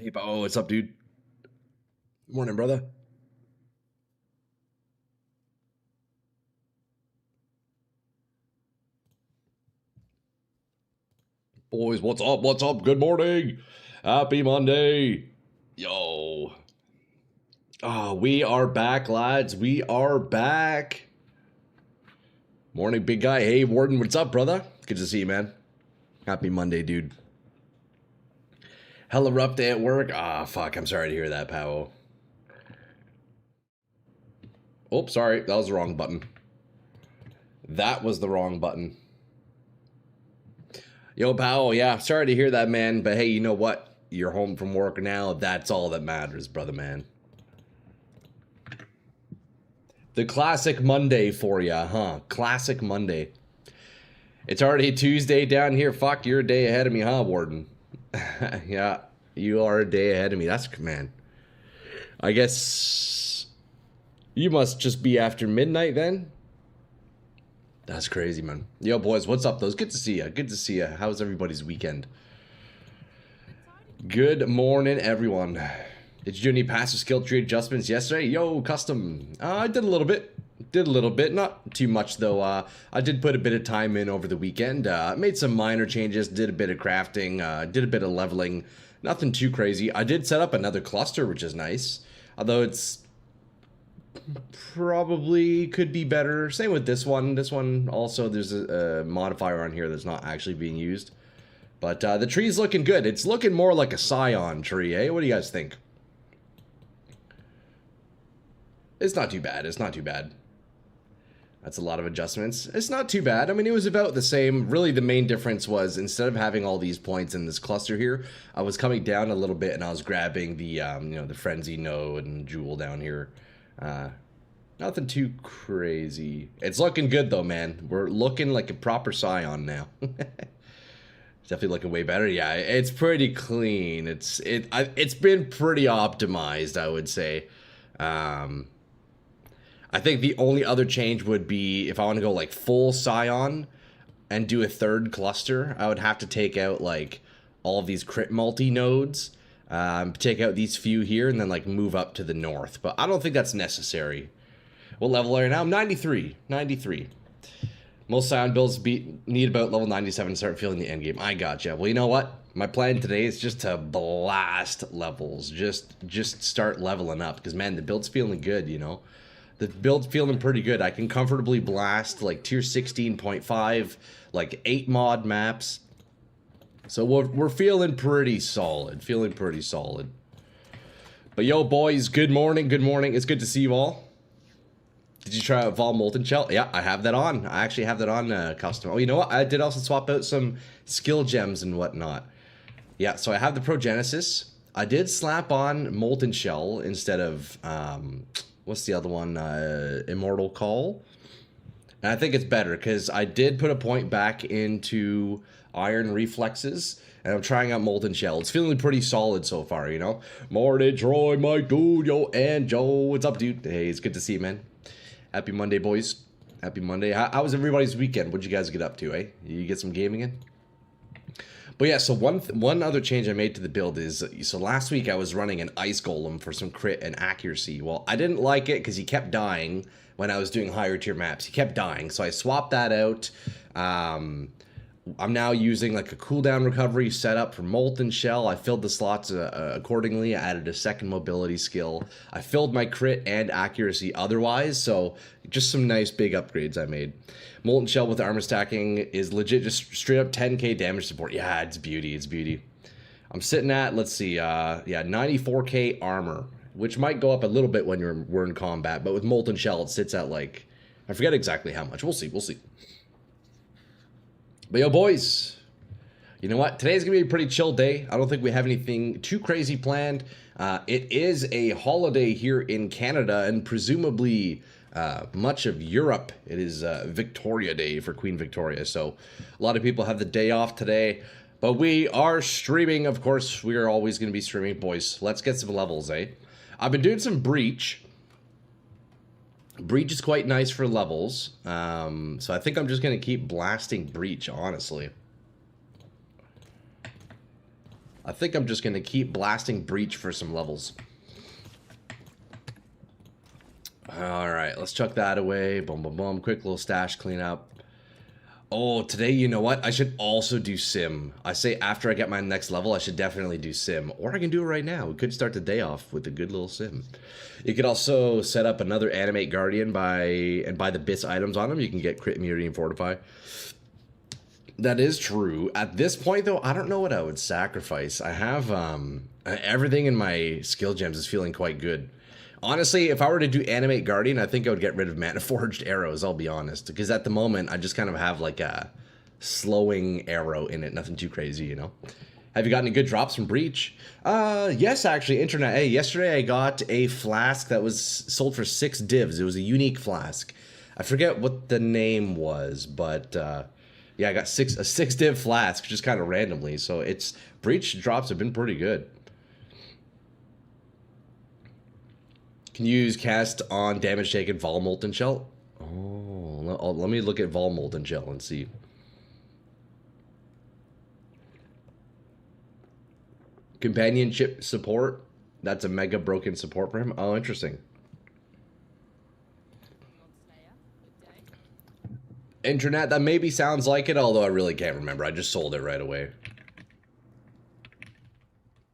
Hey, Bo, what's up, dude? Morning, brother. Boys, what's up? What's up? Good morning. Happy Monday. Yo. Oh, we are back, lads. We are back. Morning, big guy. Hey, Warden, what's up, brother? Good to see you, man. Happy Monday, dude. Hella rough day at work. Ah, fuck. I'm sorry to hear that, pal. Oh, sorry. That was the wrong button. That was the wrong button. Yo, pal. Yeah, sorry to hear that, man. But hey, you know what? You're home from work now. That's all that matters, brother, man. The classic Monday for ya, huh? Classic Monday. It's already Tuesday down here. Fuck, you're a day ahead of me, huh, Warden? Yeah, you are a day ahead of me. That's, man. I guess you must just be after midnight then? That's crazy, man. Yo, boys, what's up, though? It's good to see ya. Good to see ya. How's everybody's weekend? Good morning, everyone. Did you do any passive skill tree adjustments yesterday? Yo, custom. I did a little bit. Not too much, though. I did put a bit of time in over the weekend. Made some minor changes, did a bit of crafting, did a bit of leveling. Nothing too crazy. I did set up another cluster, which is nice. Although it's probably could be better. Same with this one. This one also, there's a modifier on here that's not actually being used. But the tree's looking good. It's looking more like a Scion tree, eh? What do you guys think? It's not too bad. It's not too bad. That's a lot of adjustments. It's not too bad. I mean, it was about the same. Really, the main difference was instead of having all these points in this cluster here, I was coming down a little bit and I was grabbing the, you know, the Frenzy Node and Jewel down here. Nothing too crazy. It's looking good though, man. We're looking like a proper Scion now. Definitely looking way better. Yeah, it's pretty clean. It's been pretty optimized, I would say. I think the only other change would be if I want to go like full Scion and do a third cluster, I would have to take out like all of these crit multi nodes, take out these few here and then like move up to the north. But I don't think that's necessary. What level are you now? I'm 93. 93. Most Scion builds need about level 97 to start feeling the end game. I gotcha. Well, you know what? My plan today is just to blast levels. Just start leveling up because, man, the build's feeling good, you know? The build's feeling pretty good. I can comfortably blast like tier 16.5, like 8 mod maps. So we're feeling pretty solid. Feeling pretty solid. But yo, boys, good morning. Good morning. It's good to see you all. Did you try out Vol Molten Shell? Yeah, I have that on. I actually have that on custom. Oh, you know what? I did also swap out some skill gems and whatnot. Yeah, so I have the Progenesis. I did slap on Molten Shell instead of, what's the other one? Immortal Call. And I think it's better because I did put a point back into Iron Reflexes. And I'm trying out Molten Shell. It's feeling pretty solid so far, you know? Morning, Troy, my dude, yo, and Joe. What's up, dude? Hey, it's good to see you, man. Happy Monday, boys. Happy Monday. How was everybody's weekend? What'd you guys get up to, eh? You get some gaming in? But yeah, so one other change I made to the build is, so last week I was running an Ice Golem for some crit and accuracy. Well, I didn't like it because he kept dying when I was doing higher tier maps. He kept dying, so I swapped that out. I'm now using like a cooldown recovery setup for Molten Shell. I filled the slots accordingly. I added a second mobility skill. I filled my crit and accuracy otherwise, so just some nice big upgrades I made. Molten Shell with armor stacking is legit just straight up 10k damage support. Yeah, it's beauty, it's beauty. I'm sitting at, let's see, yeah, 94k armor, which might go up a little bit when we're in combat, but with Molten Shell it sits at like, I forget exactly how much. We'll see, we'll see. But yo, boys, you know what? Today's going to be a pretty chill day. I don't think we have anything too crazy planned. It is a holiday here in Canada and presumably much of Europe. It is Victoria Day for Queen Victoria. So a lot of people have the day off today. But we are streaming, of course. We are always going to be streaming. Boys, let's get some levels, eh? I've been doing some Breach. Breach is quite nice for levels, so I think I'm just going to keep blasting Breach, honestly. I think I'm just going to keep blasting Breach for some levels. Alright, let's chuck that away. Boom, boom, boom. Quick little stash cleanup. Oh, today, you know what? I should also do Sim. I say after I get my next level, I should definitely do Sim. Or I can do it right now. We could start the day off with a good little Sim. You could also set up another Animate Guardian and buy the bits items on them. You can get Crit Immunity and Fortify. That is true. At this point, though, I don't know what I would sacrifice. I have, everything in my skill gems is feeling quite good. Honestly, if I were to do Animate Guardian, I think I would get rid of Mana Forged Arrows, I'll be honest. Because at the moment, I just kind of have like a slowing arrow in it. Nothing too crazy, you know? Have you got any good drops from Breach? Yes, actually, Internet. Hey, yesterday I got a flask that was sold for 6 divs. It was a unique flask. I forget what the name was, but yeah, I got a 6 div flask just kind of randomly. So it's Breach drops have been pretty good. Can you use cast on damage taken Vol Molten Shell? Oh, let me look at Vol Molten Shell and see. Companionship support. That's a mega broken support for him. Oh, interesting. Internet, that maybe sounds like it, although I really can't remember. I just sold it right away.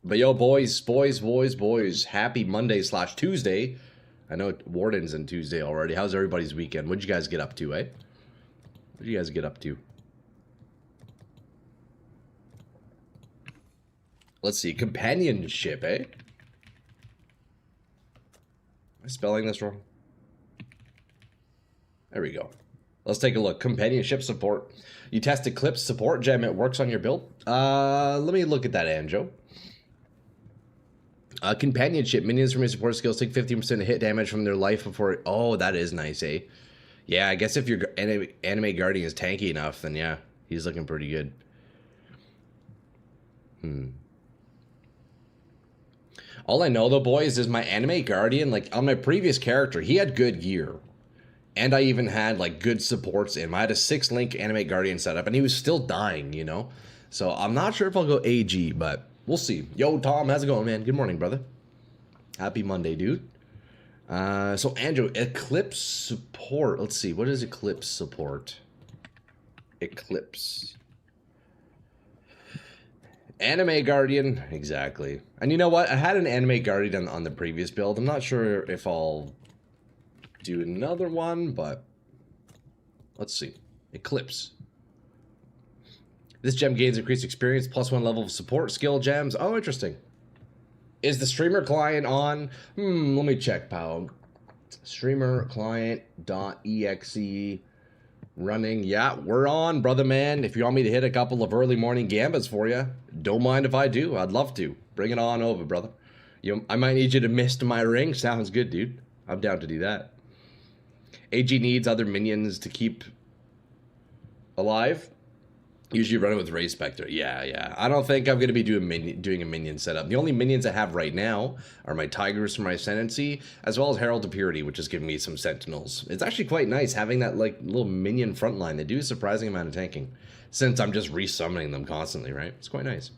But yo, boys, happy Monday/Tuesday. I know Warden's in Tuesday already. How's everybody's weekend? What'd you guys get up to, eh? What'd you guys get up to? Let's see. Companionship, eh? Am I spelling this wrong? There we go. Let's take a look. Companionship support. You test Eclipse support gem. It works on your build. Let me look at that, Anjo. Companionship. Minions from your support skills take 15% hit damage from their life before... Oh, that is nice, eh? Yeah, I guess if your anime Guardian is tanky enough, then yeah, he's looking pretty good. All I know, though, boys, is my anime Guardian, like, on my previous character, he had good gear. And I even had, like, good supports in him. I had a 6-link anime Guardian setup, and he was still dying, you know? So I'm not sure if I'll go AG, but... we'll see. Yo, Tom, how's it going, man? Good morning, brother. Happy Monday, dude. So, Andrew, Eclipse support. Let's see. What is Eclipse support? Eclipse. Anime Guardian. Exactly. And you know what? I had an Anime Guardian on the previous build. I'm not sure if I'll do another one, but let's see. Eclipse. This gem gains increased experience, +1 level of support skill gems. Oh, interesting. Is the streamer client on? Let me check, pal. Streamer client.exe running. Yeah, we're on, brother man. If you want me to hit a couple of early morning gambits for you, don't mind if I do. I'd love to. Bring it on over, brother. I might need you to mist my ring. Sounds good, dude. I'm down to do that. AG needs other minions to keep alive. Usually running with Ray Spectre. Yeah. I don't think I'm going to be doing a minion setup. The only minions I have right now are my Tigers from my Ascendancy, as well as Herald of Purity, which is giving me some Sentinels. It's actually quite nice having that like little minion frontline. They do a surprising amount of tanking, since I'm just resummoning them constantly, right? It's quite nice.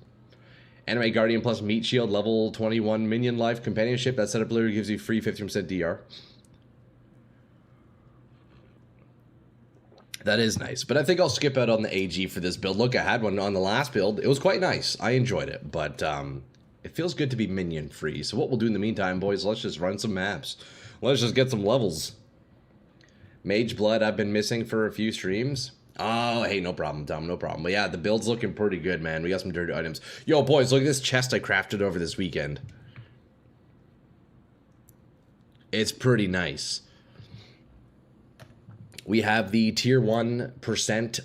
Anime Guardian plus Meat Shield, level 21 minion life companionship. That setup literally gives you free 50% DR. That is nice, but I think I'll skip out on the AG for this build. Look, I had one on the last build. It was quite nice. I enjoyed it, but it feels good to be minion free. So what we'll do in the meantime, boys, let's just run some maps. Let's just get some levels. Mage Blood, I've been missing for a few streams. Oh, hey, no problem, Tom, no problem. But yeah, the build's looking pretty good, man. We got some dirty items. Yo, boys, look at this chest I crafted over this weekend. It's pretty nice. We have the tier 1%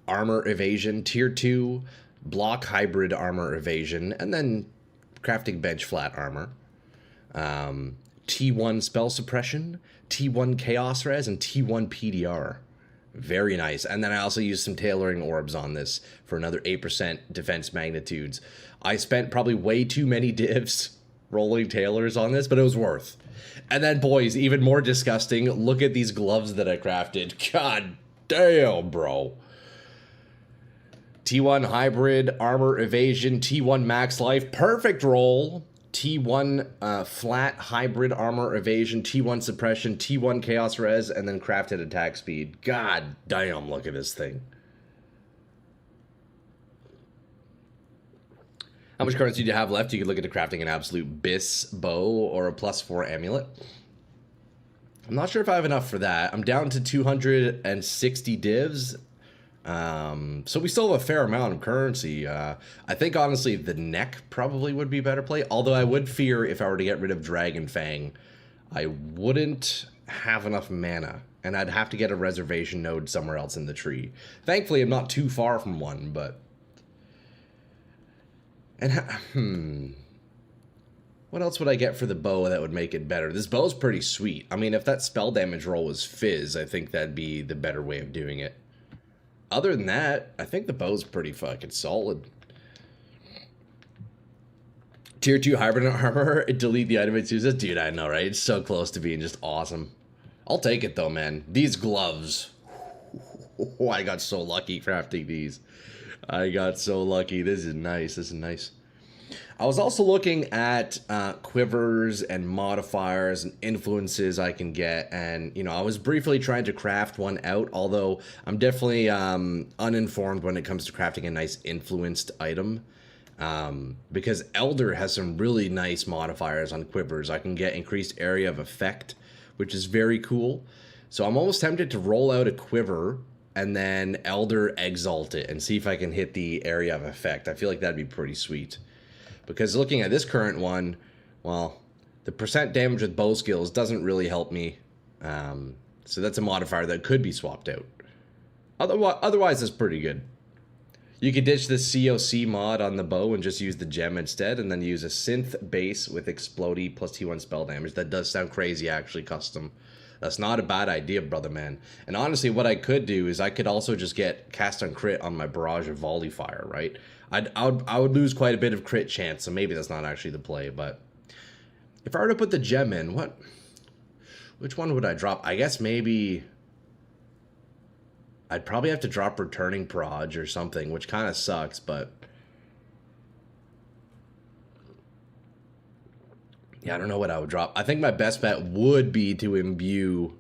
armor evasion, tier 2 block hybrid armor evasion, and then crafting bench flat armor. T1 spell suppression, T1 chaos res, and T1 PDR. Very nice. And then I also used some tailoring orbs on this for another 8% defense magnitudes. I spent probably way too many divs rolling tailors on this, but it was worth. And then, boys, even more disgusting, look at these gloves that I crafted. God damn, bro. T1 hybrid, armor evasion, T1 max life, perfect roll. T1 flat hybrid armor evasion, T1 suppression, T1 chaos res, and then crafted attack speed. God damn, look at this thing. How much currency do you have left? You could look into crafting an absolute bis bow or a +4 amulet. I'm not sure if I have enough for that. I'm down to 260 divs. So we still have a fair amount of currency. I think honestly the neck probably would be better play. Although I would fear if I were to get rid of Dragon Fang, I wouldn't have enough mana. And I'd have to get a reservation node somewhere else in the tree. Thankfully I'm not too far from one, but... And what else would I get for the bow that would make it better? This bow's pretty sweet. I mean, if that spell damage roll was Fizz, I think that'd be the better way of doing it. Other than that, I think the bow's pretty fucking solid. Tier 2 hybrid armor, delete the item it uses. Dude, I know, right? It's so close to being just awesome. I'll take it though, man. These gloves. Oh, I got so lucky crafting these. I got so lucky. This is nice. This is nice. I was also looking at quivers and modifiers and influences I can get, and, you know, I was briefly trying to craft one out, although I'm definitely uninformed when it comes to crafting a nice influenced item, because Elder has some really nice modifiers on quivers. I can get increased area of effect, which is very cool. So I'm almost tempted to roll out a quiver and then Elder Exalt it and see if I can hit the area of effect. I feel like that'd be pretty sweet. Because looking at this current one, well, the percent damage with bow skills doesn't really help me. So that's a modifier that could be swapped out. Otherwise, it's pretty good. You could ditch the COC mod on the bow and just use the gem instead, and then use a synth base with Explodey plus T1 spell damage. That does sound crazy, actually, custom. That's not a bad idea, brother man. And honestly, what I could do is I could also just get cast on crit on my barrage of volley fire, right? I would lose quite a bit of crit chance, so maybe that's not actually the play. But if I were to put the gem in, which one would I drop? I guess maybe I'd probably have to drop returning proj or something, which kind of sucks, but yeah, I don't know what I would drop. I think my best bet would be to imbue.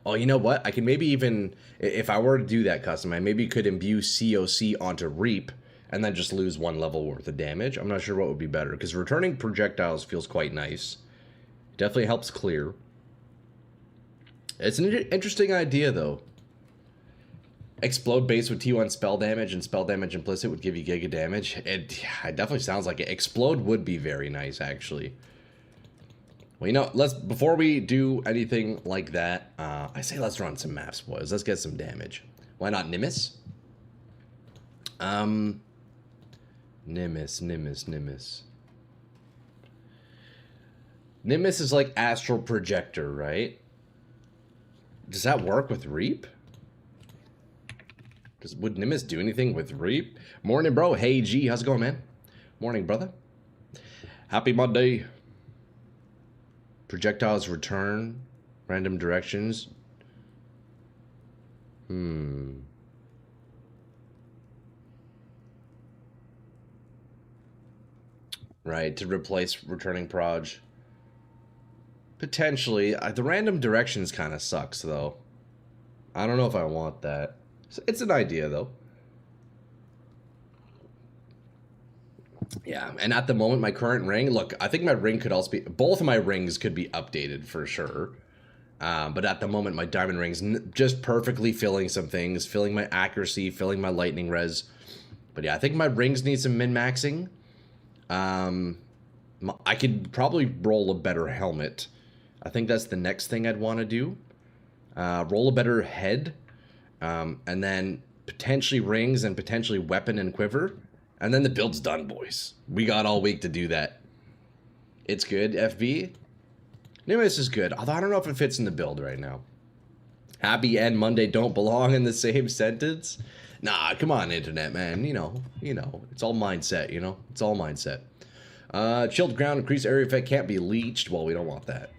Oh, you know what? I can maybe even, if I were to do that custom, I maybe could imbue COC onto Reap and then just lose 1 level worth of damage. I'm not sure what would be better, because returning projectiles feels quite nice. It definitely helps clear. It's an interesting idea, though. Explode base with T1 spell damage and spell damage implicit would give you giga damage. It definitely sounds like it. Explode would be very nice, actually. Well, you know, before we do anything like that, I say let's run some maps, boys. Let's get some damage. Why not Nimbus? Nimbus. Nimbus is like Astral Projector, right? Does that work with Reap? Would Nimbus do anything with Reap? Morning, bro. Hey, G. How's it going, man? Morning, brother. Happy Monday. Projectiles return. Random directions. Right, to replace returning proj. Potentially. The random directions kind of sucks, though. I don't know if I want that. It's an idea, though. Yeah, and at the moment, my current ring... Look, I think my ring could also be... Both of my rings could be updated, for sure. But at the moment, my diamond ring's just perfectly filling some things. Filling my accuracy, filling my lightning res. But yeah, I think my rings need some min-maxing. I could probably roll a better helmet. I think that's the next thing I'd want to do. Roll a better head. And then potentially rings and potentially weapon and quiver. And then the build's done, boys. We got all week to do that. It's good, FB. Nimbus is good, although I don't know if it fits in the build right now. Happy and Monday don't belong in the same sentence. Nah, come on, internet, man. You know, it's all mindset, you know? It's all mindset. Chilled ground, increased area effect can't be leeched. Well, we don't want that.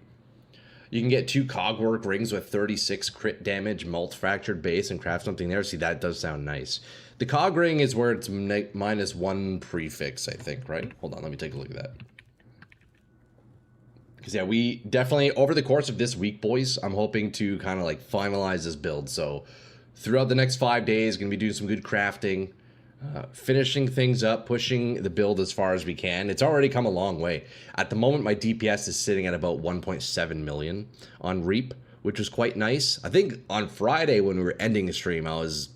You can get 2 cogwork rings with 36 crit damage, malt fractured base, and craft something there. See, that does sound nice. The cog ring is where it's -1 prefix, I think, right? Hold on, let me take a look at that. Because, yeah, we definitely, over the course of this week, boys, I'm hoping to kind of, like, finalize this build. So, throughout the next 5 days, going to be doing some good crafting, finishing things up, pushing the build as far as we can. It's already come a long way. At the moment, my DPS is sitting at about 1.7 million on Reap, which was quite nice. I think on Friday, when we were ending the stream, I was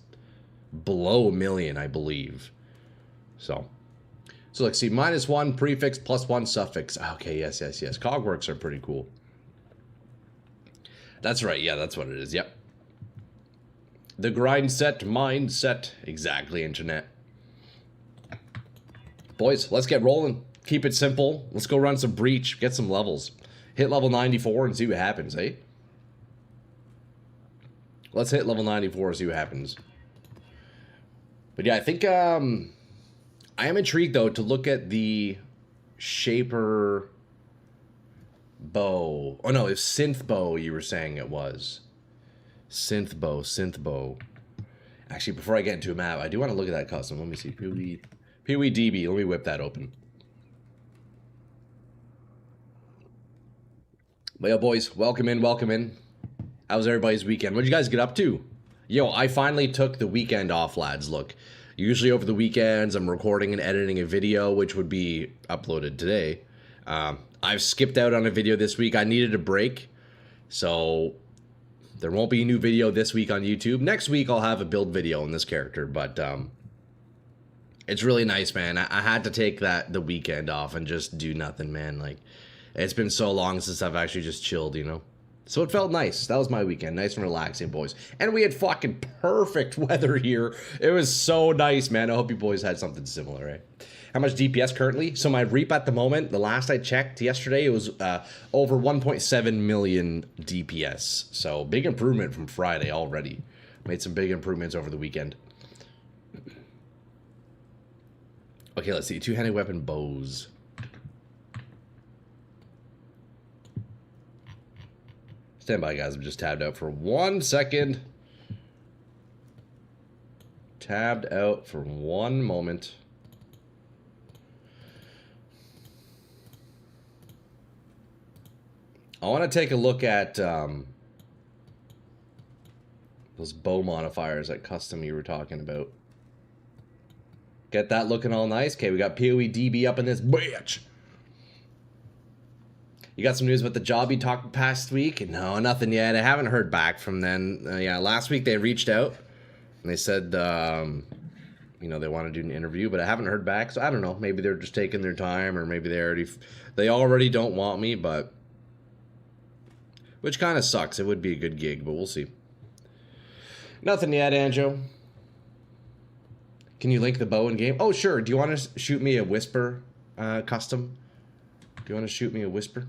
below a million, I believe. So let's see, -1 prefix, +1 suffix. Okay, yes. Cogworks are pretty cool. That's right, yeah, that's what it is, yep. The grind set, mindset. Exactly, internet. Boys, let's get rolling. Keep it simple. Let's go run some Breach, get some levels. Hit level 94 and see what happens, eh? Let's hit level 94 and see what happens. But yeah, I think, I am intrigued, though, to look at the Shaper bow. Oh, no, it's Synth bow you were saying it was. Synth bow. Actually, before I get into a map, I do want to look at that custom. Let me see. PoE Let me whip that open. But yeah, boys, welcome in. How was everybody's weekend? What'd you guys get up to? Yo, I finally took the weekend off, lads. Look, usually over the weekends, I'm recording and editing a video, which would be uploaded today. I've skipped out on a video this week. I needed a break, so there won't be a new video this week on YouTube. Next week, I'll have a build video on this character, but it's really nice, man. I had to take the weekend off and just do nothing, man. Like, it's been so long since I've actually just chilled, you know? So it felt nice. That was my weekend. Nice and relaxing, boys. And we had fucking perfect weather here. It was so nice, man. I hope you boys had something similar, right? How much DPS currently? So my Reap at the moment, the last I checked yesterday, it was over 1.7 million DPS. So big improvement from Friday already. Made some big improvements over the weekend. Okay, let's see. Two-handed weapon bows. Stand by, guys. I'm just tabbed out for 1 second. Tabbed out for 1 moment. I want to take a look at those bow modifiers that custom you were talking about. Get that looking all nice. Okay, we got PoE up in this bitch. You got some news about the job you talked past week? No, nothing yet. I haven't heard back from them. Yeah, last week they reached out and they said, you know, they want to do an interview, but I haven't heard back. So I don't know. Maybe they're just taking their time, or maybe they already don't want me, but which kind of sucks. It would be a good gig, but we'll see. Nothing yet, Anjo. Can you link the bow in game? Oh, sure. Do you want to shoot me a Whisper custom? Do you want to shoot me a Whisper?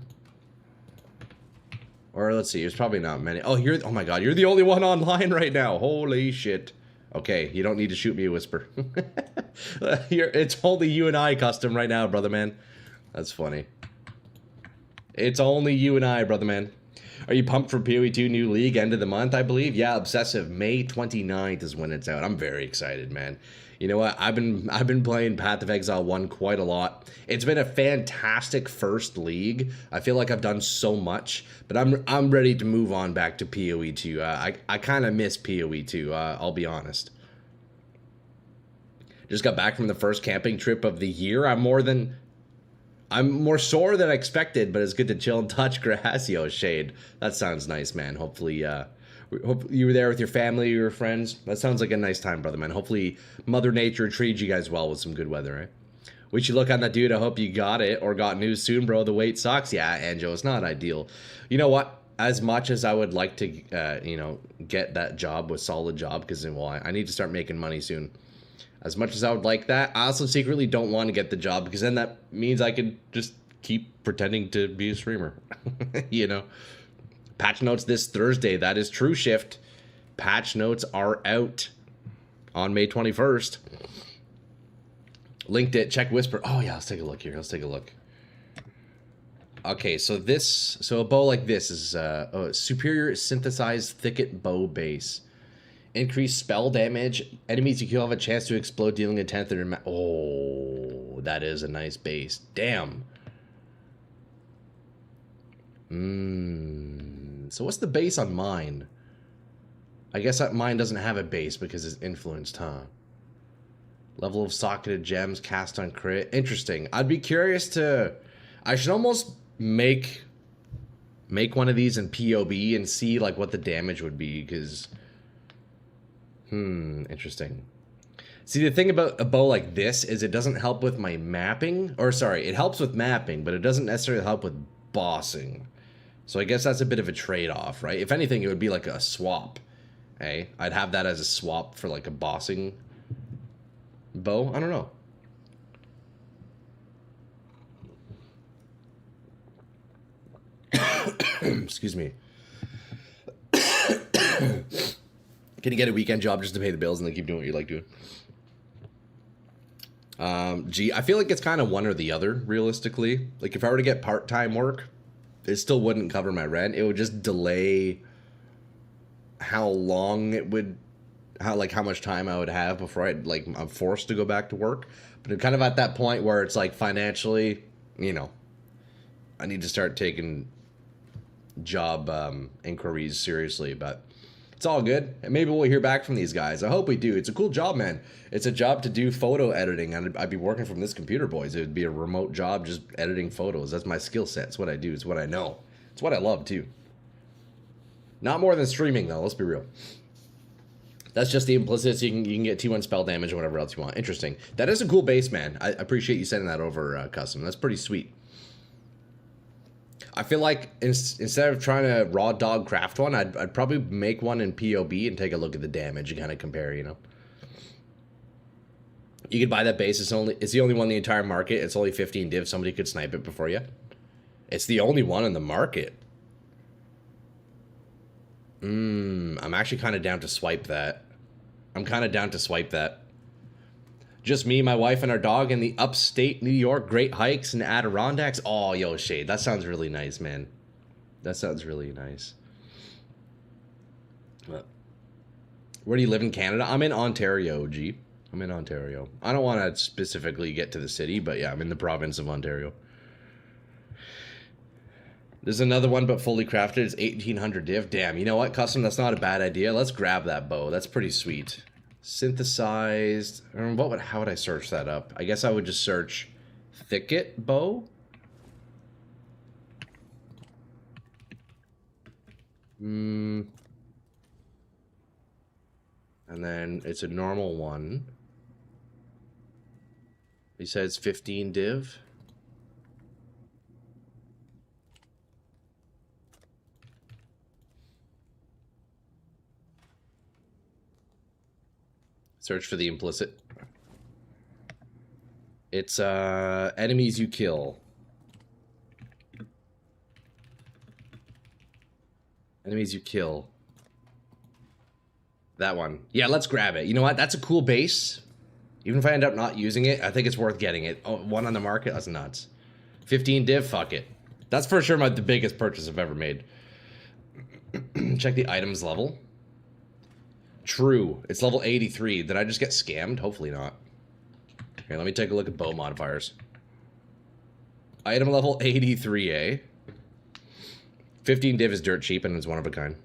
Or let's see, there's probably not many. Oh, oh my god, you're the only one online right now. Holy shit. Okay, you don't need to shoot me a Whisper. It's only you and I custom right now, brother man. That's funny. It's only you and I, brother man. Are you pumped for PoE2 new league end of the month, I believe? Yeah, Obsessive. May 29th is when it's out. I'm very excited, man. You know what? I've been playing Path of Exile 1 quite a lot. It's been a fantastic first league. I feel like I've done so much, but I'm ready to move on back to PoE2. I kind of miss PoE2, I'll be honest. Just got back from the first camping trip of the year. I'm more sore than I expected, but it's good to chill and touch grass. Yo, Shade. That sounds nice, man. Hopefully, hope you were there with your family or your friends. That sounds like a nice time, brother, man. Hopefully, Mother Nature treated you guys well with some good weather, right? We should look on that dude. I hope you got it or got news soon, bro. The wait sucks. Yeah, Anjo, it's not ideal. You know what? As much as I would like to, you know, get that job, with solid job, because, well, I need to start making money soon. As much as I would like that, I also secretly don't want to get the job, because then that means I could just keep pretending to be a streamer. You know? Patch notes this Thursday. That is true, Shift. Patch notes are out on May 21st. Linked it. Check Whisper. Oh, yeah. Let's take a look here. Let's take a look. Okay, so a bow like this is a superior synthesized thicket bow base. Increase spell damage. Enemies you kill have a chance to explode, dealing a 10th of their Oh, that is a nice base. Damn. So what's the base on mine? I guess that mine doesn't have a base because it's influenced, huh? Level of socketed gems cast on crit. Interesting. I'd be curious to... I should almost make one of these in POB and see like what the damage would be, because... interesting. See, the thing about a bow like this is it doesn't help with my mapping. Or sorry, it helps with mapping, but it doesn't necessarily help with bossing. So I guess that's a bit of a trade-off, right? If anything, it would be like a swap. Hey, I'd have that as a swap for like a bossing bow. I don't know. Excuse me. Can you get a weekend job just to pay the bills and then keep doing what you like doing? Gee, I feel like it's kind of one or the other, realistically. Like, if I were to get part-time work, it still wouldn't cover my rent. It would just delay how long it would, how much time I would have before I'm forced to go back to work. But I'm kind of at that point where it's like financially, you know, I need to start taking job inquiries seriously, but it's all good. And maybe we'll hear back from these guys. I hope we do. It's a cool job, man. It's a job to do photo editing, and I'd be working from this computer, boys. It would be a remote job just editing photos. That's my skill set. It's what I do. It's what I know. It's what I love, too. Not more than streaming, though. Let's be real. That's just the implicit. So you can get T1 spell damage or whatever else you want. Interesting. That is a cool base, man. I appreciate you sending that over, Custom. That's pretty sweet. I feel like instead of trying to raw dog craft one, I'd probably make one in POB and take a look at the damage and kind of compare, you know. You could buy that base. It's the only one in the entire market. It's only 15 div. Somebody could snipe it before you. It's the only one in the market. I'm actually kind of down to swipe that. Just me, my wife, and our dog in the upstate New York Great Hikes and Adirondacks. Oh, yo, Shade. That sounds really nice, man. That sounds really nice. Where do you live in Canada? I'm in Ontario, G. I'm in Ontario. I don't want to specifically get to the city, but yeah, I'm in the province of Ontario. There's another one, but fully crafted. It's 1800 div. Damn, you know what, Custom? That's not a bad idea. Let's grab that bow. That's pretty sweet. Synthesized. How would I search that up? I guess I would just search thicket bow. And then it's a normal one. He says 15 div. Search for the implicit. It's enemies you kill. Enemies you kill. That one. Yeah, let's grab it. You know what? That's a cool base. Even if I end up not using it, I think it's worth getting it. Oh, one on the market? That's nuts. 15 div? Fuck it. That's for sure the biggest purchase I've ever made. Check the items level. True. It's level 83. Did I just get scammed? Hopefully not. Okay, let me take a look at bow modifiers. Item level 83, eh? 15 div is dirt cheap and it's one of a kind.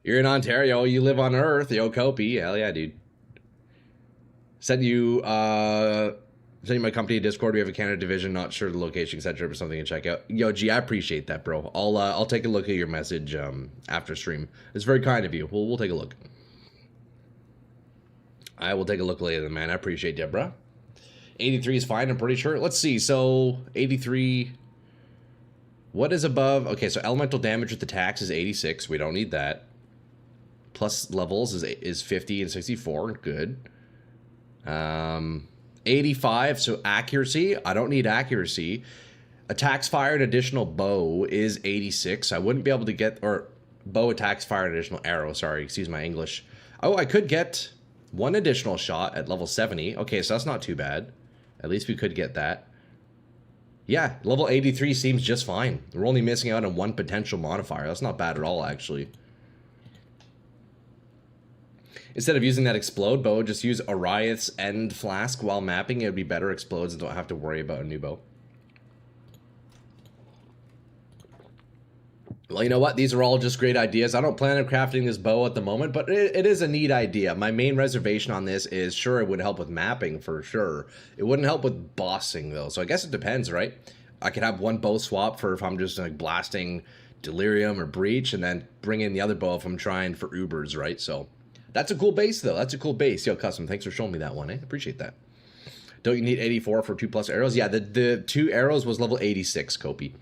You're in Ontario. You live on Earth. Yo, Kopi. Hell yeah, dude. Send you my company Discord. We have a Canada division. Not sure the location, etc. Or something to check out. Yo, G, I appreciate that, bro. I'll take a look at your message after stream. It's very kind of you. We'll take a look. I will take a look later, man. I appreciate that, bro. 83 is fine. I'm pretty sure. Let's see. So 83. What is above? Okay, so elemental damage with attacks is 86. We don't need that. Plus levels is 50 and 64. Good. 85, so accuracy. I don't need accuracy. Attacks fired additional bow is 86. I wouldn't be able to get, or bow attacks fired additional arrow. Sorry, excuse my English. Oh, I could get one additional shot at level 70. Okay, so that's not too bad. At least we could get that. Yeah, level 83 seems just fine. We're only missing out on one potential modifier. That's not bad at all, actually. Instead of using that explode bow, just use Ariath's end flask while mapping. It would be better explodes and don't have to worry about a new bow. Well, you know what? These are all just great ideas. I don't plan on crafting this bow at the moment, but it is a neat idea. My main reservation on this is, sure, it would help with mapping for sure. It wouldn't help with bossing, though. So I guess it depends, right? I could have one bow swap for if I'm just like blasting Delirium or Breach, and then bring in the other bow if I'm trying for Ubers, right? So that's a cool base, though. That's a cool base. Yo, Custom, thanks for showing me that one, eh? Appreciate that. Don't you need 84 for 2+ arrows? Yeah, the 2 arrows was level 86, Kopi.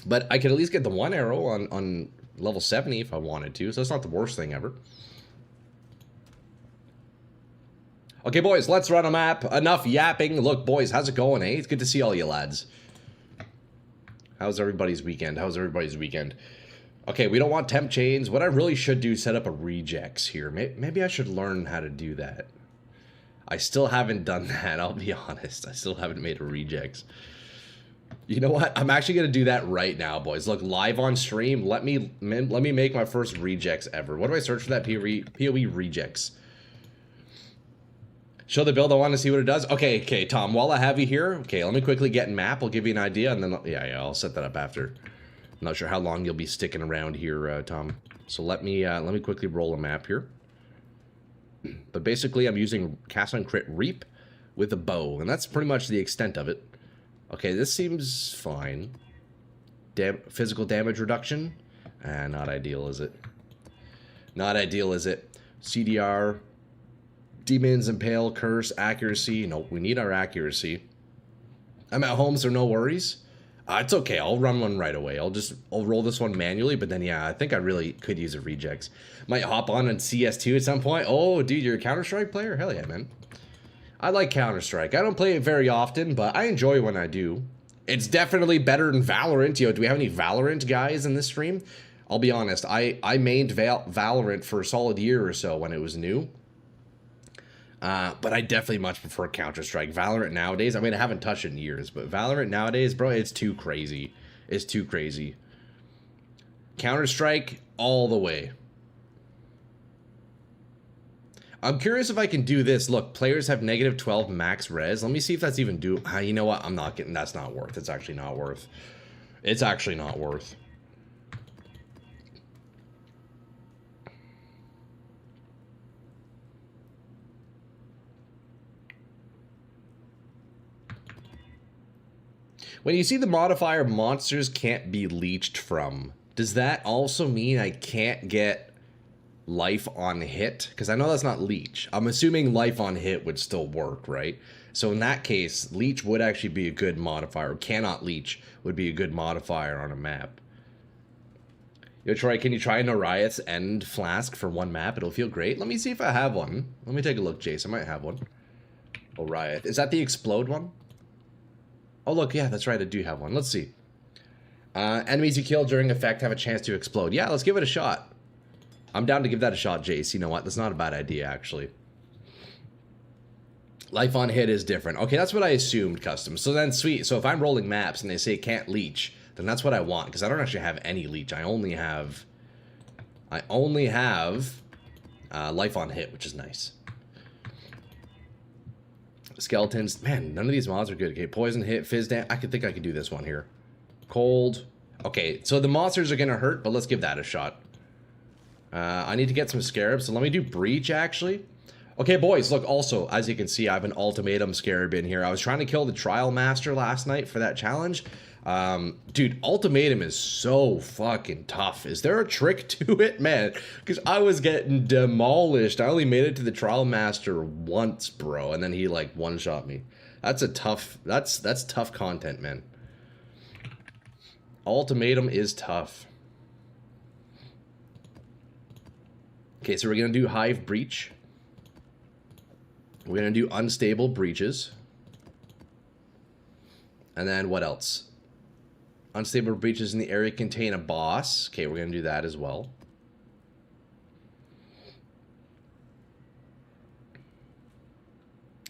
But I could at least get the 1 arrow on level 70 if I wanted to, so that's not the worst thing ever. Okay, boys, let's run a map. Enough yapping. Look, boys, how's it going, eh? It's good to see all you lads. How's everybody's weekend? How's everybody's weekend? Okay, we don't want temp chains. What I really should do is set up a rejects here. Maybe I should learn how to do that. I still haven't done that, I'll be honest. I still haven't made a rejects. You know what? I'm actually going to do that right now, boys. Look, live on stream. Let me make my first rejects ever. What do I search for that? PoE rejects. Show the build. I want to see what it does. Okay, Tom. While I have you here, okay, let me quickly get in map. I'll give you an idea, and then yeah, I'll set that up after. I'm not sure how long you'll be sticking around here, Tom. So let me quickly roll a map here. But basically, I'm using cast on crit reap with a bow, and that's pretty much the extent of it. Okay, this seems fine. Physical damage reduction? Not ideal, is it? Not ideal, is it? CDR, demons, impale, curse, accuracy. Nope, we need our accuracy. I'm at home, so no worries. It's okay, I'll run one right away. I'll roll this one manually, but then yeah, I think I really could use a rejects. Might hop on CS2 at some point. Oh, dude, you're a Counter-Strike player? Hell yeah, man. I like Counter-Strike. I don't play it very often, but I enjoy when I do. It's definitely better than Valorant. Yo, do we have any Valorant guys in this stream? I'll be honest. I mained Valorant for a solid year or so when it was new. But I definitely much prefer Counter-Strike. Valorant nowadays, I mean, I haven't touched it in years, but Valorant nowadays, bro, it's too crazy. It's too crazy. Counter-Strike all the way. I'm curious if I can do this. Look, players have -12 max res. Let me see if that's even do. You know what? I'm not getting. That's not worth. It's actually not worth. It's actually not worth. When you see the modifier monsters can't be leached from, does that also mean I can't get life on hit? Because I know that's not leech. I'm assuming life on hit would still work, right? So in that case, leech would actually be a good modifier. Cannot leech would be a good modifier on a map. Yo, Troy, can you try an Ariath's end flask for one map? It'll feel great. Let me see if I have one. Let me take a look, Jace. I might have one. Ariath. Is that the explode one? Oh, look. Yeah, that's right. I do have one. Let's see. Enemies you kill during effect have a chance to explode. Yeah, let's give it a shot. I'm down to give that a shot, Jace. You know what? That's not a bad idea, actually. Life on hit is different. Okay, that's what I assumed, Custom. So then, sweet. So if I'm rolling maps and they say can't leech, then that's what I want, because I don't actually have any leech. I only have life on hit, which is nice. Skeletons. Man, none of these mods are good. Okay, poison hit, fizz damage. I think I could do this one here. Cold. Okay, so the monsters are going to hurt, but let's give that a shot. I need to get some scarabs, so let me do breach, actually. Okay, boys, look, also, as you can see, I have an ultimatum scarab in here. I was trying to kill the trial master last night for that challenge. Dude, ultimatum is so fucking tough. Is there a trick to it? Man, because I was getting demolished. I only made it to the trial master once, bro, and then he, like, one-shot me. That's a tough, that's tough content, man. Ultimatum is tough. Okay, so we're going to do Hive Breach. We're going to do Unstable Breaches. And then what else? Unstable Breaches in the area contain a boss. Okay, we're going to do that as well.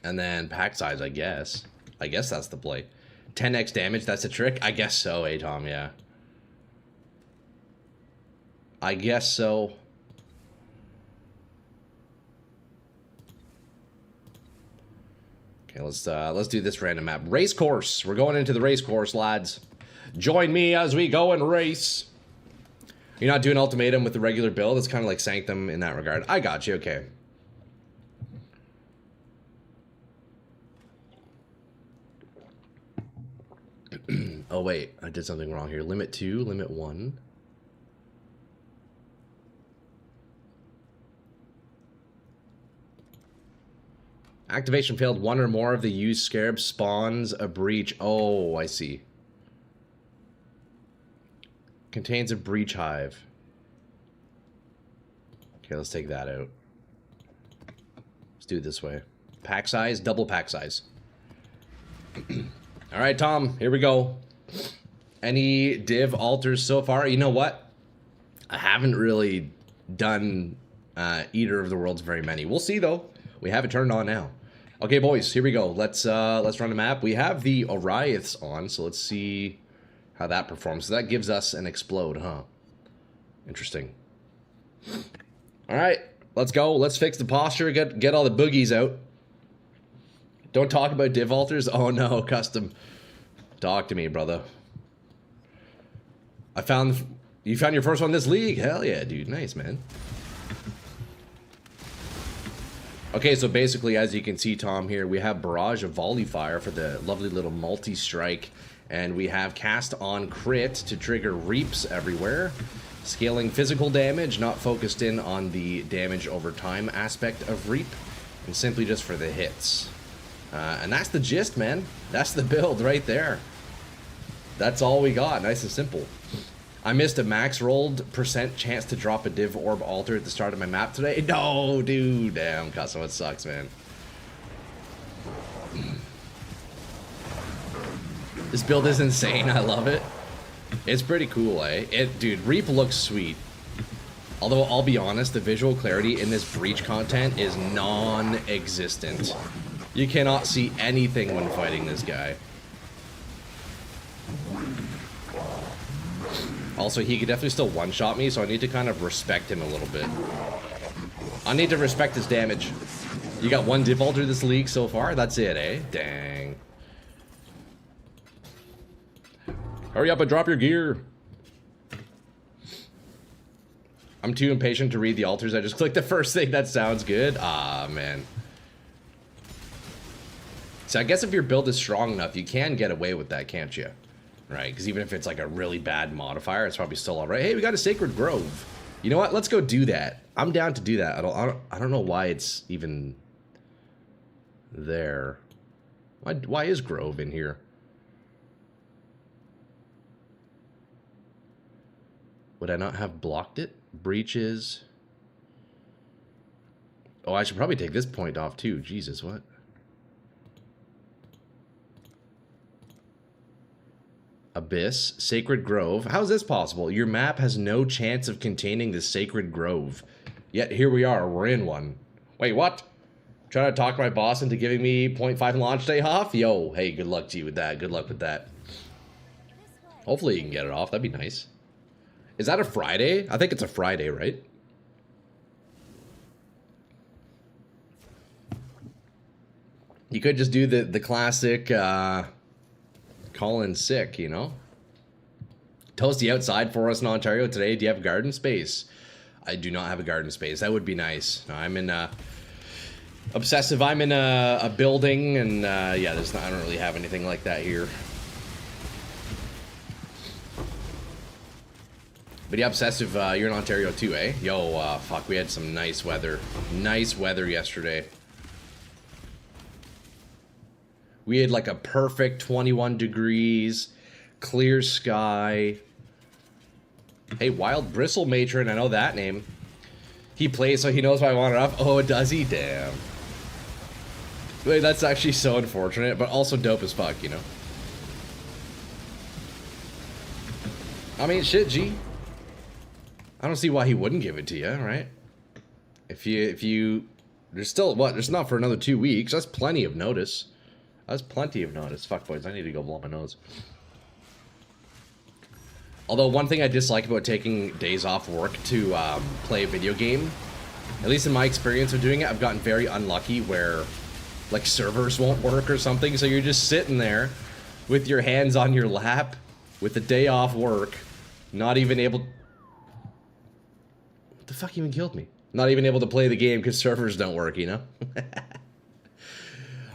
And then pack size, I guess. I guess that's the play. 10x damage, that's a trick? I guess so, Tom, yeah. I guess so. Okay, let's do this random map. Race course. We're going into the race course, lads. Join me as we go and race. You're not doing ultimatum with the regular build. It's kind of like Sanctum in that regard. I got you, okay. Oh wait, I did something wrong here. Limit 2, limit 1. Activation failed. One or more of the used scarab spawns a breach. Oh, I see. Contains a breach hive. Okay, let's take that out. Let's do it this way. Pack size, double pack size. All right, Tom, here we go. Any div alters so far? You know what? I haven't really done Eater of the Worlds very many. We'll see, though. We have it turned on now. Okay, boys, here we go. Let's run a map. We have the Oriaths on, so let's see how that performs. So that gives us an explode, huh? Interesting. All right, let's go. Let's fix the posture. Get all the boogies out. Don't talk about div alters. Oh no, custom. Talk to me, brother. You found your first one this league? Hell yeah, dude. Nice, man. Okay, so basically, as you can see, Tom, here, we have Barrage of Volley Fire for the lovely little multi-strike. And we have Cast on Crit to trigger Reaps everywhere. Scaling physical damage, not focused in on the damage over time aspect of Reap. And simply just for the hits. And that's the gist, man. That's the build right there. That's all we got. Nice and simple. I missed a max rolled % chance to drop a div orb altar at the start of my map today. No, dude. Damn, custom, it sucks, man. This build is insane. I love it. It's pretty cool, eh? Dude, Reap looks sweet. Although, I'll be honest, the visual clarity in this Breach content is non-existent. You cannot see anything when fighting this guy. Also, he could definitely still one-shot me, so I need to kind of respect him a little bit. I need to respect his damage. You got one div alter this league so far? That's it, eh? Dang. Hurry up and drop your gear. I'm too impatient to read the altars. I just clicked the first thing that sounds good. Ah, man. So I guess if your build is strong enough, you can get away with that, can't you? Right, because even if it's like a really bad modifier, it's probably still all right. Hey, we got a Sacred Grove. You know what? Let's go do that. I'm down to do that. I don't know why it's even there. Why is Grove in here? Would I not have blocked it? Breaches. Oh, I should probably take this point off too. Jesus, what? Abyss, Sacred Grove. How is this possible? Your map has no chance of containing the Sacred Grove. Yet here we are, we're in one. Wait, what? Trying to talk my boss into giving me 0.5 launch day off? Yo, hey, good luck to you with that. Good luck with that. Hopefully you can get it off. That'd be nice. Is that a Friday? I think it's a Friday, right? You could just do the classic, call in sick, you know? Toasty outside for us in Ontario today. Do you have garden space? I do not have a garden space. That would be nice. No, I'm in obsessive. I'm in a building, and yeah, I don't really have anything like that here. But yeah, obsessive. You're in Ontario too, eh? Yo, fuck, we had some nice weather. Nice weather yesterday. We had like a perfect 21 degrees, clear sky. Hey, Wild Bristle Matron, I know that name. He plays so he knows why I want it up. Oh, does he? Damn. Wait, that's actually so unfortunate, but also dope as fuck, you know? I mean, shit, G. I don't see why he wouldn't give it to you, right? If you... There's still, what? There's not for another 2 weeks. That's plenty of notice. That's plenty of notice. Fuck, boys, I need to go blow my nose. Although, one thing I dislike about taking days off work to play a video game, at least in my experience of doing it, I've gotten very unlucky where, like, servers won't work or something, so you're just sitting there with your hands on your lap with the day off work, not even able... What the fuck even killed me? Not even able to play the game because servers don't work, you know?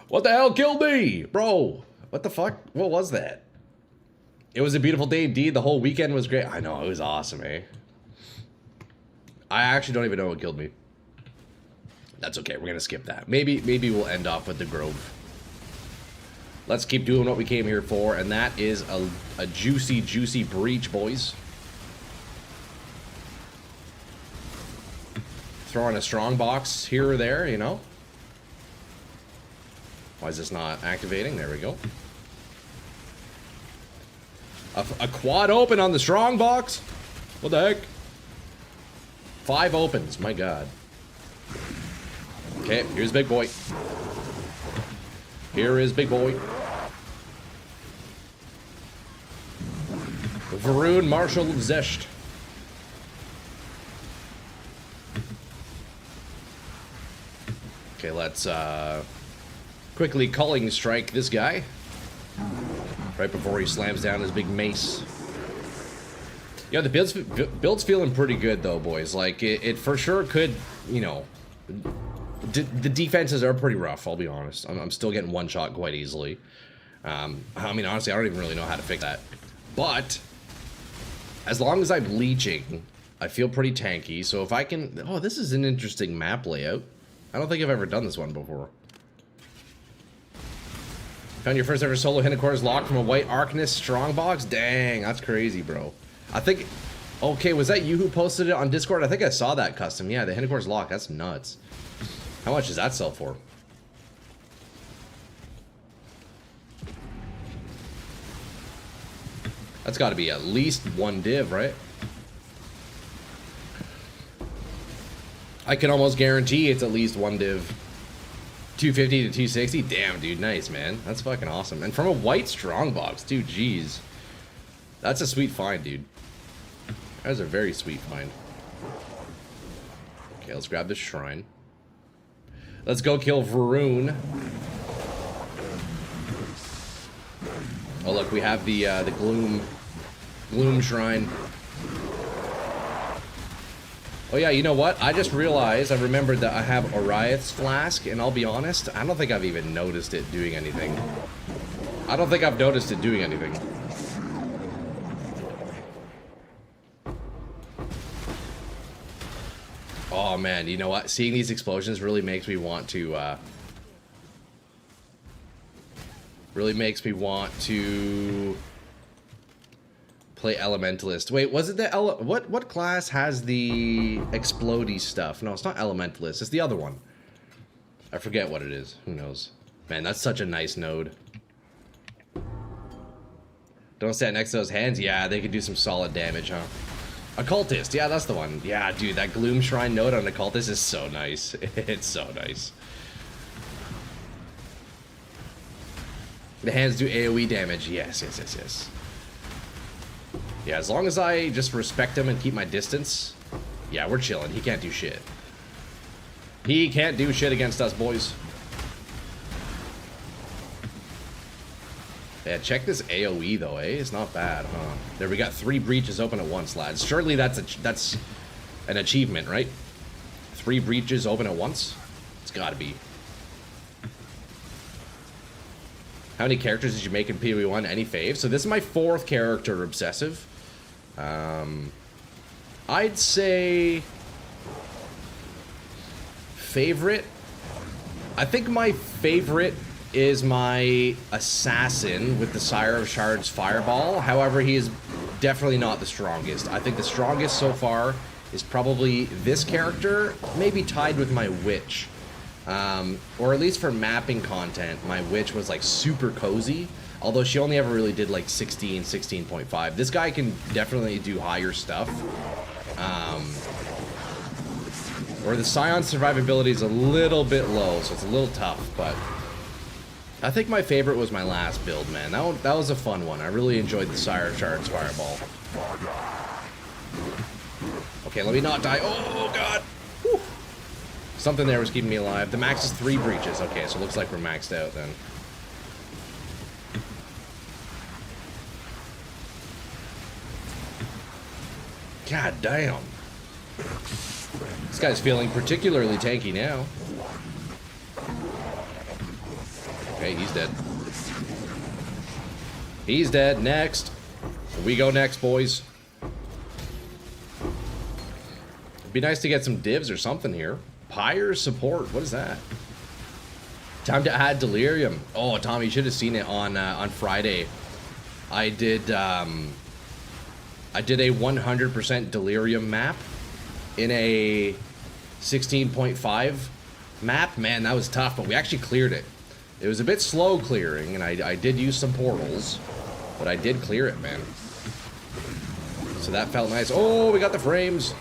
What the hell killed me? Bro, what the fuck? What was that? It was a beautiful day indeed. The whole weekend was great. I know, it was awesome, eh? I actually don't even know what killed me. That's okay, we're gonna skip that. Maybe we'll end off with the Grove. Let's keep doing what we came here for, and that is a juicy, juicy breach, boys. Throwing a strong box here or there, you know? Why is this not activating? There we go. A quad open on the strong box? What the heck? 5 opens, my god. Okay, here's big boy. Here is big boy. Varun Marshall Zesht. Okay, let's quickly culling strike this guy right before he slams down his big mace. Yeah, the build's feeling pretty good though, boys. Like it for sure could, you know, the defenses are pretty rough. I'll be honest. I'm still getting one shot quite easily. I mean, honestly, I don't even really know how to fix that. But as long as I'm leeching, I feel pretty tanky. So if I can, oh, this is an interesting map layout. I don't think I've ever done this one before. Found your first ever solo hidden quarters locked from a white Arcanist strongbox? Dang, that's crazy, bro. I think... Okay, was that you who posted it on Discord? I think I saw that custom. Yeah, the hidden quarters locked. That's nuts. How much does that sell for? That's got to be at least 1 div, right? I can almost guarantee it's at least 1 div. 250 to 260? Damn, dude, nice, man. That's fucking awesome. And from a white strongbox, dude, jeez. That's a sweet find, dude. That's a very sweet find. Okay, let's grab this shrine. Let's go kill Varun. Oh, look, we have the Gloom Shrine. Oh yeah, you know what? I just realized, I remembered that I have Oriath's Flask, and I'll be honest, I don't think I've even noticed it doing anything. I don't think I've noticed it doing anything. Oh man, you know what? Seeing these explosions really makes me want to, play Elementalist. Wait, was it the what class has the explodey stuff? No, it's not Elementalist. It's the other one. I forget what it is. Who knows? Man, that's such a nice node. Don't stand next to those hands. Yeah, they could do some solid damage, huh? Occultist. Yeah, that's the one. Yeah, dude, that Gloom Shrine node on Occultist is so nice. It's so nice. The hands do AoE damage. Yes, yes, yes, yes. Yeah, as long as I just respect him and keep my distance, yeah, we're chilling. He can't do shit. He can't do shit against us, boys. Yeah, check this AoE though, eh? It's not bad, huh? There, we got 3 breaches open at once, lads. Surely that's an achievement, right? 3 breaches open at once? It's gotta be. How many characters did you make in PoE1? Any fave? So this is my 4th character, Obsessive. I'd say... favorite? I think my favorite is my Assassin with the Sire of Shards Fireball. However, he is definitely not the strongest. I think the strongest so far is probably this character, maybe tied with my Witch. Or at least for mapping content, my Witch was like super cozy, although she only ever really did like 16, 16.5. This guy can definitely do higher stuff. Or the Scion survivability is a little bit low, so it's a little tough, but I think my favorite was my last build, man. That was a fun one. I really enjoyed the Sire Shards Fireball. Okay, let me not die. Oh, God. Whew. Something there was keeping me alive. The max is 3 breaches. Okay, so it looks like we're maxed out then. God damn. This guy's feeling particularly tanky now. Okay, he's dead. He's dead. Next. We go next, boys. It'd be nice to get some divs or something here. Pyre support. What is that? Time to add delirium. Oh, Tommy, you should have seen it on Friday. I did a 100% delirium map in a 16.5 map. Man, that was tough, but we actually cleared it. It was a bit slow clearing, and I did use some portals, but I did clear it, man. So that felt nice. Oh, we got the frames.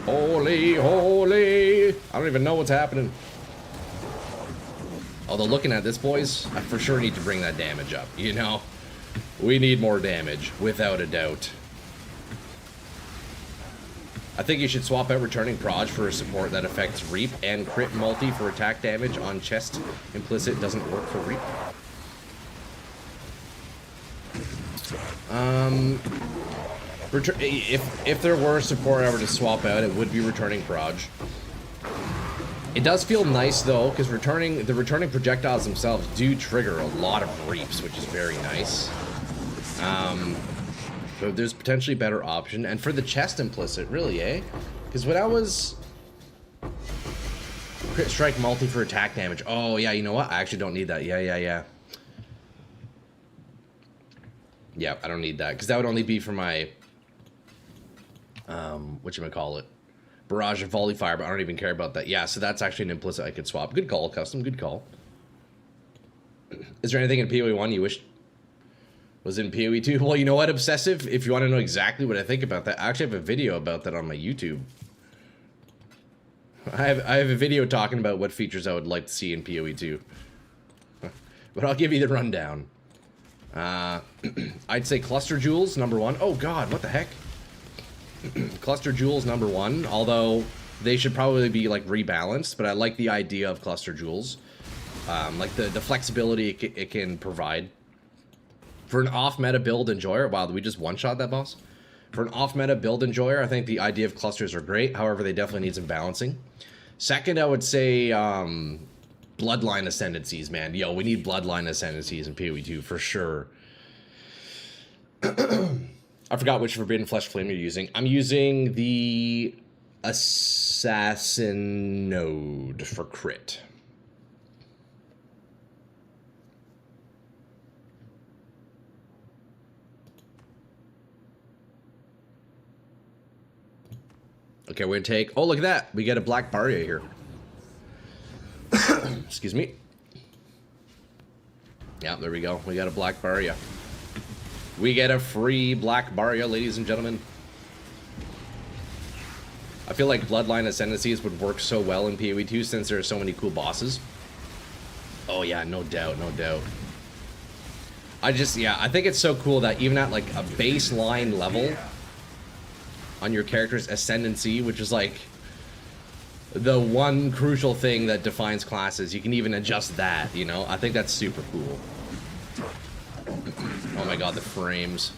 Holy, holy. I don't even know what's happening. Although looking at this, boys, I for sure need to bring that damage up, you know? We need more damage, without a doubt. I think you should swap out Returning Proj for a support that affects Reap, and crit multi for attack damage on chest implicit doesn't work for Reap. If there were a support I were to swap out, it would be Returning Proj. It does feel nice though, because the returning projectiles themselves do trigger a lot of Reaps, which is very nice. But there's potentially a better option. And for the chest implicit, really, eh? Because when I was... Crit strike multi for attack damage. Oh, yeah, you know what? I actually don't need that. Yeah. Yeah, I don't need that. Because that would only be for my... whatchamacallit? Barrage and Volley Fire, but I don't even care about that. Yeah, so that's actually an implicit I could swap. Good call, Custom. Good call. Is there anything in PoE 1 you wish was in PoE 2? Well, you know what, Obsessive? If you want to know exactly what I think about that, I actually have a video about that on my YouTube. I have a video talking about what features I would like to see in PoE 2. But I'll give you the rundown. I'd say Cluster Jewels, #1. Oh, God, what the heck? Cluster Jewels, #1, although they should probably be, like, rebalanced, but I like the idea of Cluster Jewels. Like, the flexibility it can provide. For an off-meta build enjoyer, wow, did we just one-shot that boss? For an off-meta build enjoyer, I think the idea of clusters are great. However, they definitely need some balancing. Second, I would say Bloodline Ascendancies, man. Yo, we need Bloodline Ascendancies in PoE 2 for sure. I forgot which Forbidden Flesh Flame you're using. I'm using the Assassin node for crit. Okay, we're gonna take... Oh, look at that! We get a Black Barrier here. Excuse me. Yeah, there we go. We got a Black Barrier. We get a free Black Barrier, ladies and gentlemen. I feel like Bloodline Ascendancies would work so well in PoE 2 since there are so many cool bosses. Oh yeah, no doubt, no doubt. I think it's so cool that even at like a baseline level on your character's ascendancy, which is like the one crucial thing that defines classes, you can even adjust that, you know? I think that's super cool. Oh my god, the frames.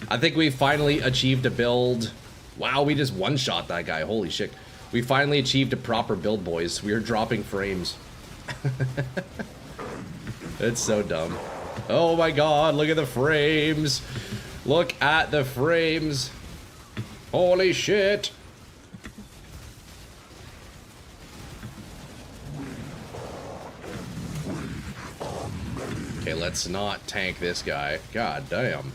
I think we finally achieved a build. Wow, we just one-shot that guy. Holy shit. We finally achieved a proper build, boys. We are dropping frames. It's so dumb. Oh my god, look at the frames. Look at the frames. Holy shit. Okay, let's not tank this guy. God damn.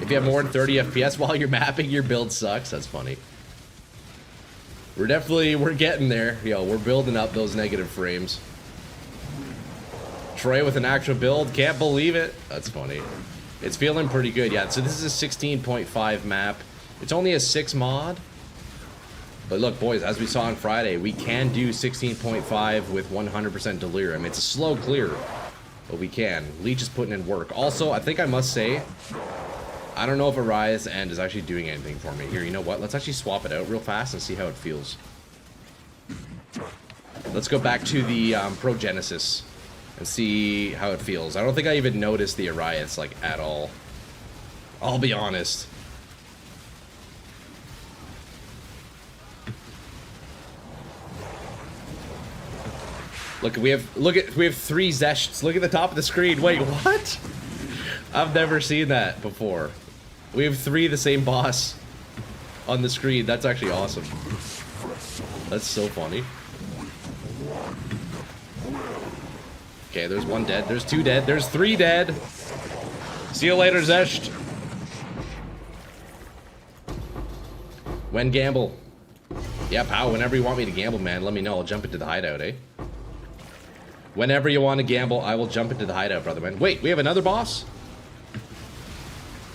If you have more than 30 FPS while you're mapping, your build sucks. That's funny. We're getting there. Yo, we're building up those negative frames. Troy with an actual build. Can't believe it. That's funny. It's feeling pretty good. Yeah, so this is a 16.5 map. It's only a 6 mod. But look, boys, as we saw on Friday, we can do 16.5 with 100% delirium. It's a slow clear, but we can. Leech is putting in work. Also, I think I must say, I don't know if Arias End is actually doing anything for me. Here, you know what? Let's actually swap it out real fast and see how it feels. Let's go back to the Progenesis and see how it feels. I don't think I even noticed the Arias, like, at all. I'll be honest. Look, we have 3 Zeshts. Look at the top of the screen. Wait, what? I've never seen that before. We have 3 the same boss on the screen. That's actually awesome. That's so funny. Okay, there's 1 dead. There's 2 dead. There's 3 dead. See you later, Zesht. When gamble. Yeah, pal, whenever you want me to gamble, man, let me know. I'll jump into the hideout, eh? Whenever you want to gamble, I will jump into the hideout, brother, man. Wait, we have another boss?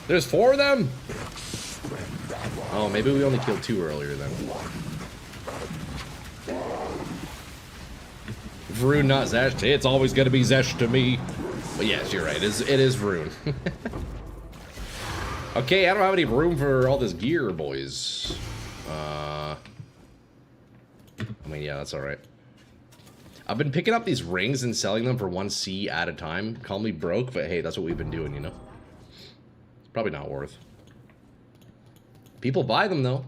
There's 4 of them? Oh, maybe we only killed 2 earlier then. Vroon, not Zesh. It's always gonna be Zesh to me. But yes, you're right. It is Vroon. Okay, I don't have any room for all this gear, boys. I mean, yeah, that's alright. I've been picking up these rings and selling them for 1C at a time. Call me broke, but hey, that's what we've been doing, you know? It's probably not worth. People buy them, though.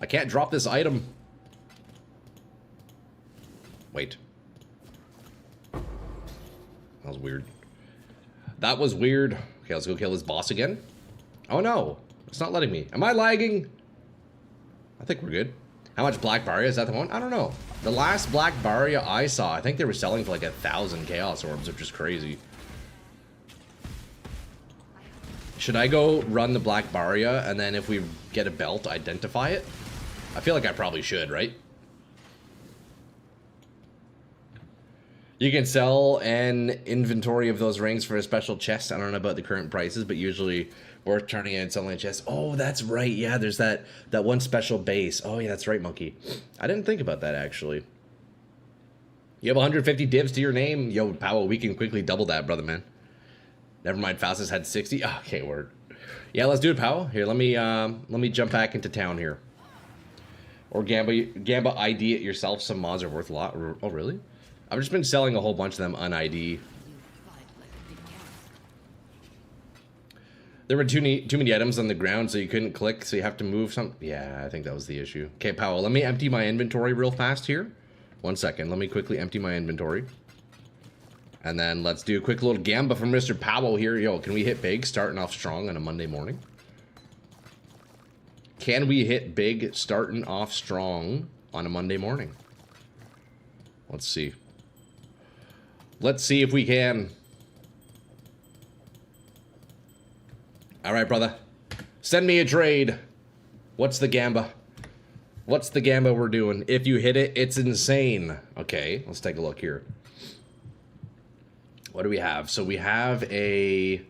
I can't drop this item. Wait. That was weird. That was weird. Okay, let's go kill this boss again. Oh no, it's not letting me. Am I lagging? I think we're good. How much Black Barrier is that the one? I don't know. The last Black Barrier I saw, I think they were selling for like 1,000 Chaos Orbs, which is crazy. Should I go run the Black Barrier and then if we get a belt, identify it? I feel like I probably should, right? You can sell an inventory of those rings for a special chest. I don't know about the current prices, but usually worth turning in and selling a chest. Oh, that's right. Yeah, there's that one special base. Oh, yeah, that's right, Monkey. I didn't think about that, actually. You have 150 divs to your name? Yo, Powell, we can quickly double that, brother, man. Never mind, Faustus had 60. Okay, word. Yeah, let's do it, Powell. Here, let me jump back into town here. Or Gamba ID it yourself. Some mods are worth a lot. Oh, really? I've just been selling a whole bunch of them on ID. There were too many items on the ground, so you couldn't click, so you have to move some. Yeah, I think that was the issue. Okay, Powell, let me empty my inventory real fast here. 1 second, let me quickly empty my inventory. And then let's do a quick little gamba from Mr. Powell here. Yo, can we hit big, starting off strong on a Monday morning? Can we hit big, starting off strong on a Monday morning? Let's see. Let's see if we can. All right, brother. Send me a trade. What's the gamba? What's the gamba we're doing? If you hit it, it's insane. Okay, let's take a look here. What do we have? So we have a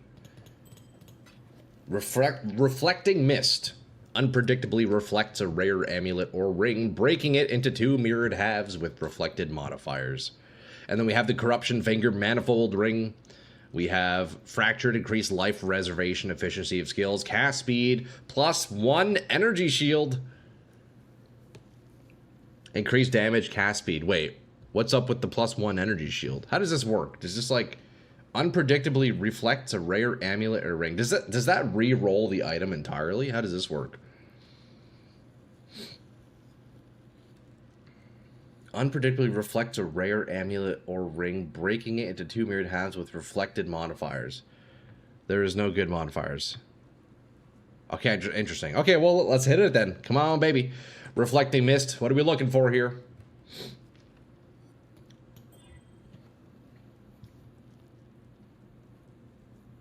reflecting mist. Unpredictably reflects a rare amulet or ring, breaking it into 2 mirrored halves with reflected modifiers. And then we have the Corruption Finger Manifold Ring. We have Fractured, increased life reservation, efficiency of skills, cast speed, +1 energy shield. Increased damage, cast speed. Wait, what's up with the +1 energy shield? How does this work? Does this like unpredictably reflects a rare amulet or ring? Does that re-roll the item entirely? How does this work? Unpredictably reflects a rare amulet or ring, breaking it into 2 mirrored halves with reflected modifiers. There is no good modifiers. Okay, interesting. Okay, well, let's hit it then. Come on, baby. Reflecting mist. What are we looking for here?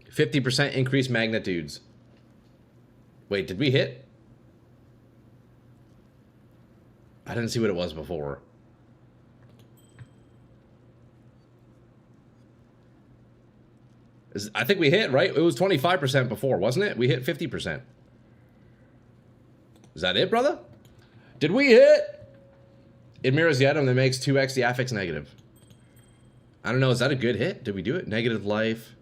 %50 increased magnitudes. Wait, did we hit? I didn't see what it was before. I think we hit, right? It was 25% before, wasn't it? We hit 50%. Is that it, brother? Did we hit? It mirrors the item that makes 2x the affix negative. I don't know, is that a good hit? Did we do it? Negative life.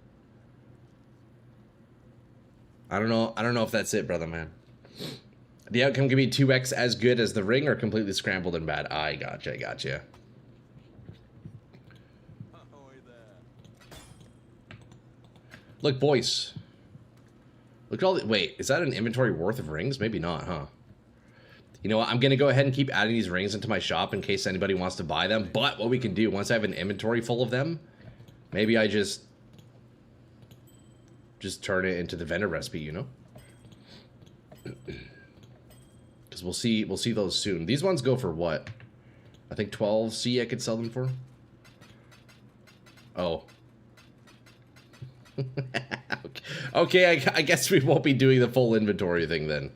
I don't know if that's it, brother man. The outcome can be 2x as good as the ring or completely scrambled and bad. I gotcha. Look, boys. Look at all the... Wait, is that an inventory worth of rings? Maybe not, huh? You know what? I'm going to go ahead and keep adding these rings into my shop in case anybody wants to buy them. But what we can do, once I have an inventory full of them, maybe I just turn it into the vendor recipe, you know? Because we'll see those soon. These ones go for what? I think 12C I could sell them for. Oh. Okay, I guess we won't be doing the full inventory thing then.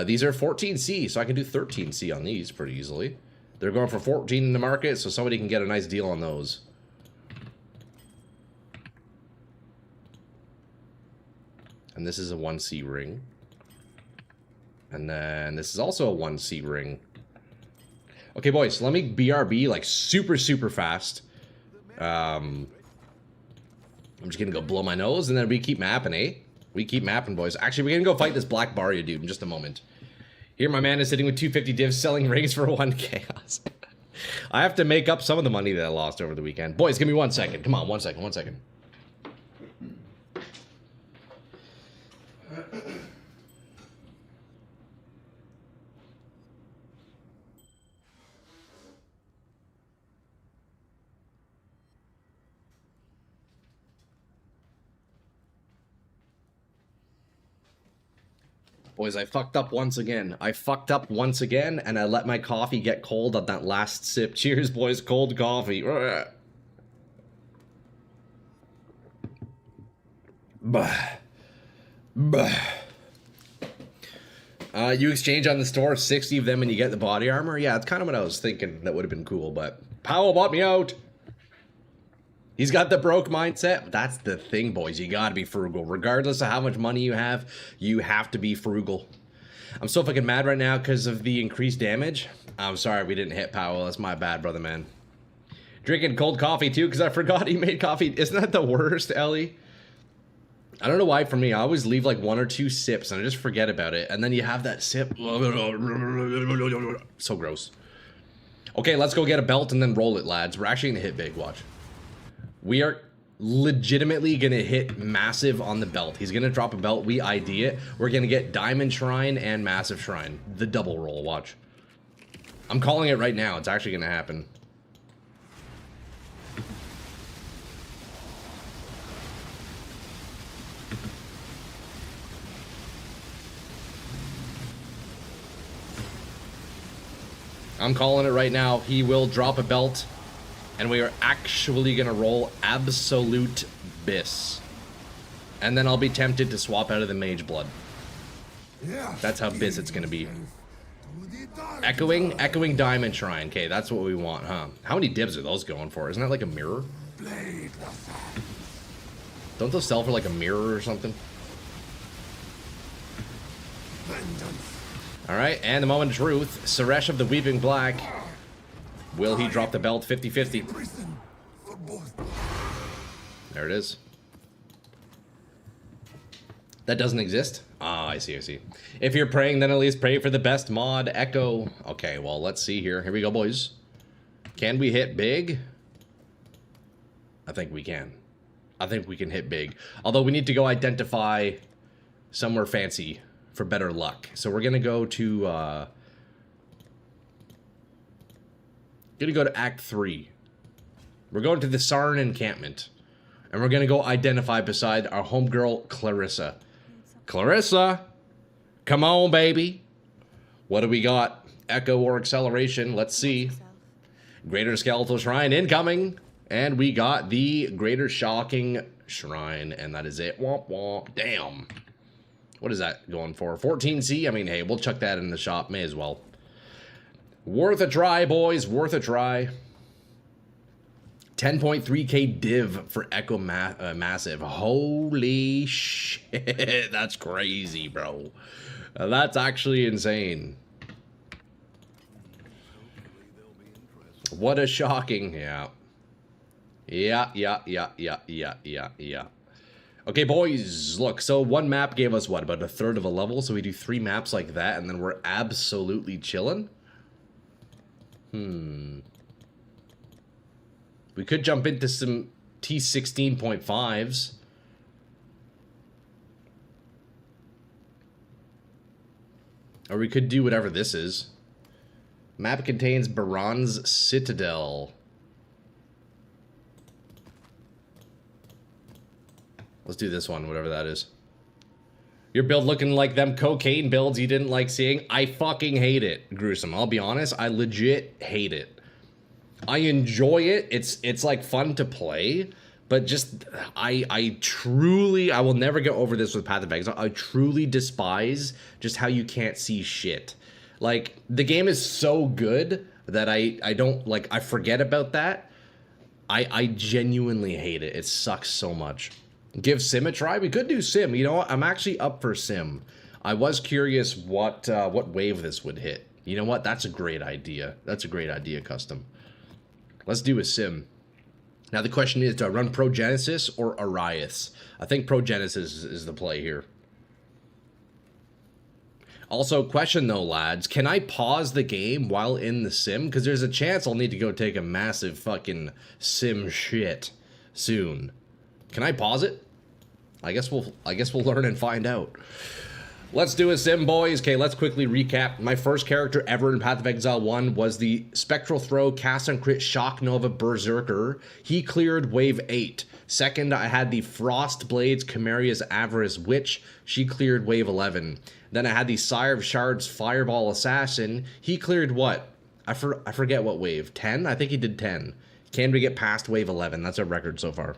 These are 14C, so I can do 13C on these pretty easily. They're going for 14 in the market, so somebody can get a nice deal on those. And this is a 1C ring. And then this is also a 1C ring. Okay, boys, so let me BRB like super fast. I'm just gonna go blow my nose, and then we keep mapping, eh? We keep mapping, boys. Actually, we're gonna go fight this Black Barya dude in just a moment. Here, my man is sitting with 250 divs selling rings for 1 chaos. I have to make up some of the money that I lost over the weekend. Boys, give me 1 second. Come on, 1 second, 1 second. Boys, I fucked up once again. And I let my coffee get cold on that last sip. Cheers, boys. Cold coffee. Bah. You exchange on the store 60 of them and you get the body armor? Yeah, that's kind of what I was thinking. That would have been cool, but Powell bought me out. He's got the broke mindset. That's the thing, boys. You gotta be frugal. Regardless of how much money you have to be frugal. I'm so fucking mad right now because of the increased damage. I'm sorry we didn't hit Powell. That's my bad, brother, man. Drinking cold coffee, too, because I forgot he made coffee. Isn't that the worst, Ellie? I don't know why for me. I always leave like 1 or 2 sips and I just forget about it. And then you have that sip. So gross. Okay, let's go get a belt and then roll it, lads. We're actually going to hit big. Watch. We are legitimately going to hit massive on the belt. He's going to drop a belt. We ID it. We're going to get Diamond Shrine and Massive Shrine. The double roll. Watch. I'm calling it right now. It's actually going to happen. I'm calling it right now. He will drop a belt. And we are actually going to roll Absolute Biss. And then I'll be tempted to swap out of the Mage Blood. That's how Biss it's going to be. Echoing Diamond Shrine. Okay, that's what we want, huh? How many divs are those going for? Isn't that like a mirror? Don't those sell for like a mirror or something? Alright, and the moment of truth. Suresh of the Weeping Black. Will he drop the belt 50-50? There it is. That doesn't exist? Ah, I see. If you're praying, then at least pray for the best mod, Echo. Okay, well, let's see here. Here we go, boys. Can we hit big? I think we can. I think we can hit big. Although we need to go identify somewhere fancy for better luck. So we're going to go to... Gonna go to Act 3. We're going to the Scion encampment. And we're gonna go identify beside our homegirl, Clarissa. Clarissa! Come on, baby! What do we got? Echo or acceleration? Let's see. Greater Skeletal Shrine incoming! And we got the Greater Shocking Shrine. And that is it. Womp womp. Damn. What is that going for? 14C? I mean, hey, we'll chuck that in the shop. May as well. Worth a try, boys. Worth a try. 10.3k div for Echo Massive. Holy shit. That's crazy, bro. That's actually insane. What a shocking, yeah. Yeah. Okay, boys, look, so one map gave us, what, about a third of a level, so we do 3 maps like that, and then we're absolutely chilling? We could jump into some T16.5s. Or we could do whatever this is. Map contains Baron's Citadel. Let's do this one, whatever that is. Your build looking like them cocaine builds you didn't like seeing. I fucking hate it, Gruesome. I'll be honest, I legit hate it. I enjoy it. It's like fun to play, but just I truly, I will never get over this with Path of Exile. I truly despise just how you can't see shit. Like, the game is so good that I don't, like, I forget about that. I genuinely hate it. It sucks so much. Give Sim a try? We could do Sim. You know what? I'm actually up for Sim. I was curious what wave this would hit. You know what? That's a great idea. That's a great idea, Custom. Let's do a Sim. Now the question is, do I run Pro Genesis or Arias? I think Pro Genesis is the play here. Also, question though, lads. Can I pause the game while in the Sim? Because there's a chance I'll need to go take a massive fucking Sim shit soon. Can I pause it? I guess we'll learn and find out. Let's do a Sim, boys. Okay, let's quickly recap. My first character ever in Path of Exile 1 was the Spectral Throw Cast on Crit Shock Nova Berserker. He cleared Wave 8. Second, I had the Frost Blades Chimeria's Avarice Witch. She cleared Wave 11. Then I had the Sire of Shards Fireball Assassin. He cleared what? I forget what wave. 10? I think he did 10. Can we get past Wave 11? That's our record so far.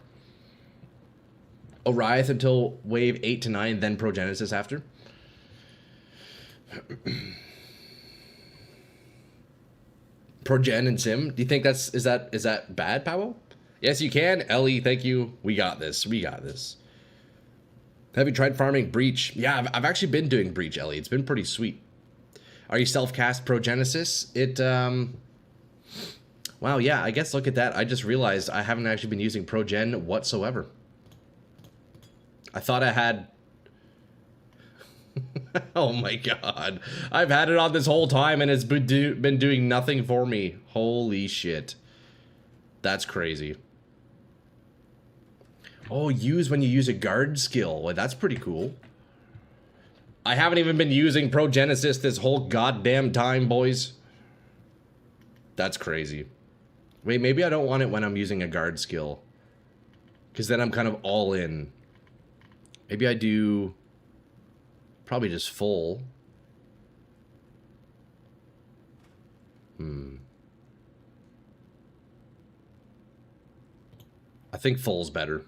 Oriath until Wave 8 to 9, then Pro Genesis after. Pro Gen and Sim. Do you think is that bad, Powell? Yes, you can. Ellie, thank you. We got this. We got this. Have you tried farming Breach? Yeah, I've actually been doing Breach, Ellie. It's been pretty sweet. Are you self-cast Pro Genesis? Wow, yeah, I guess look at that. I just realized I haven't actually been using Pro Gen whatsoever. I thought I had... Oh my god. I've had it on this whole time and it's been doing nothing for me. Holy shit. That's crazy. Oh, use when you use a guard skill. Well, that's pretty cool. I haven't even been using Pro Genesis this whole goddamn time, boys. That's crazy. Wait, maybe I don't want it when I'm using a guard skill. Because then I'm kind of all in. Maybe I do... Probably just full. I think full's better.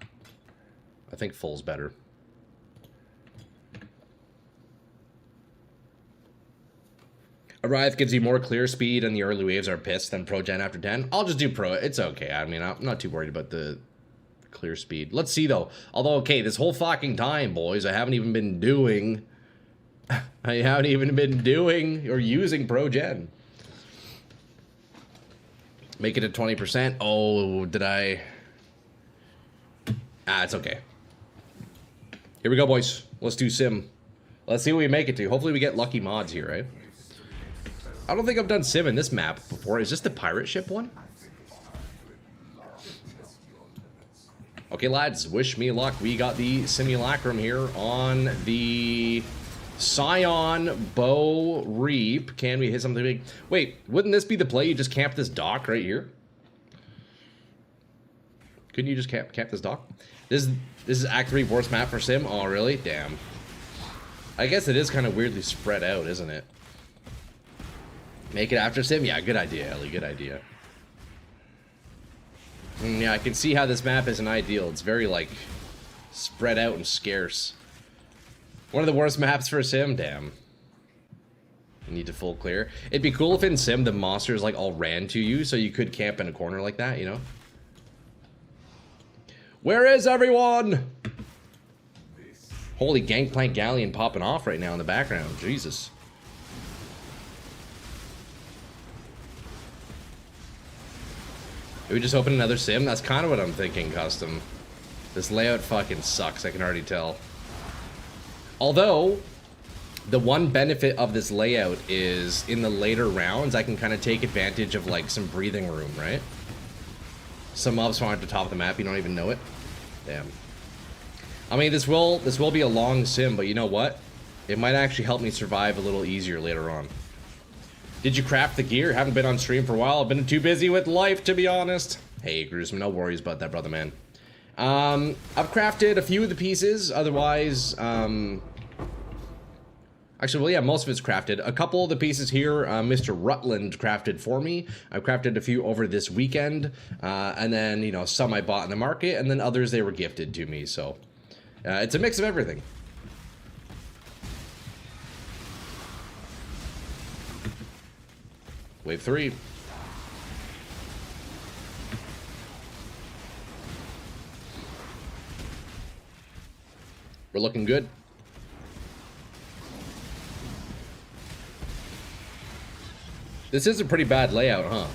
I think full's better. Arrive gives you more clear speed and the early waves are pissed than Pro Gen after 10. I'll just do Pro. It's okay. I mean, I'm not too worried about the clear speed. Let's see, though. Although, okay, this whole fucking time, boys, I haven't even been doing... I haven't even been doing or using Pro Gen. Make it at 20%. Oh, did I... Ah, it's okay. Here we go, boys. Let's do Sim. Let's see what we make it to. Hopefully we get lucky mods here, right? I don't think I've done Sim in this map before. Is this the pirate ship one? Okay, lads. Wish me luck. We got the Simulacrum here on the Scion Bow Reap. Can we hit something big? Wait, wouldn't this be the play? You just camp this dock right here? Couldn't you just camp this dock? This is Act 3 worst map for Sim? Oh, really? Damn. I guess it is kind of weirdly spread out, isn't it? Make it after Sim? Yeah, good idea, Ellie. Good idea. Yeah, I can see how this map isn't ideal. It's very, like, spread out and scarce. One of the worst maps for Sim? Damn. You need to full clear. It'd be cool if in Sim the monsters, like, all ran to you, so you could camp in a corner like that, you know? Where is everyone? Holy Gangplank Galleon popping off right now in the background. Jesus. we just open another sim? That's kind of what I'm thinking, Custom. This layout fucking sucks, I can already tell. Although, the one benefit of this layout is in the later rounds, I can kind of take advantage of like some breathing room, right? Some mobs spawn at the top of the map, you don't even know it. Damn. I mean, this will be a long sim, but you know what? It might actually help me survive a little easier later on. Did you craft the gear? Haven't been on stream for a while. I've been too busy with life, to be honest. Hey, Gruesome, no worries about that, brother man. I've crafted a few of the pieces. Otherwise, actually, well, yeah, most of it's crafted. A couple of the pieces here, Mr. Rutland crafted for me. I've crafted a few over this weekend, and then, you know, some I bought in the market, and then others they were gifted to me. So, it's a mix of everything. Wave 3. We're looking good. This is a pretty bad layout, huh?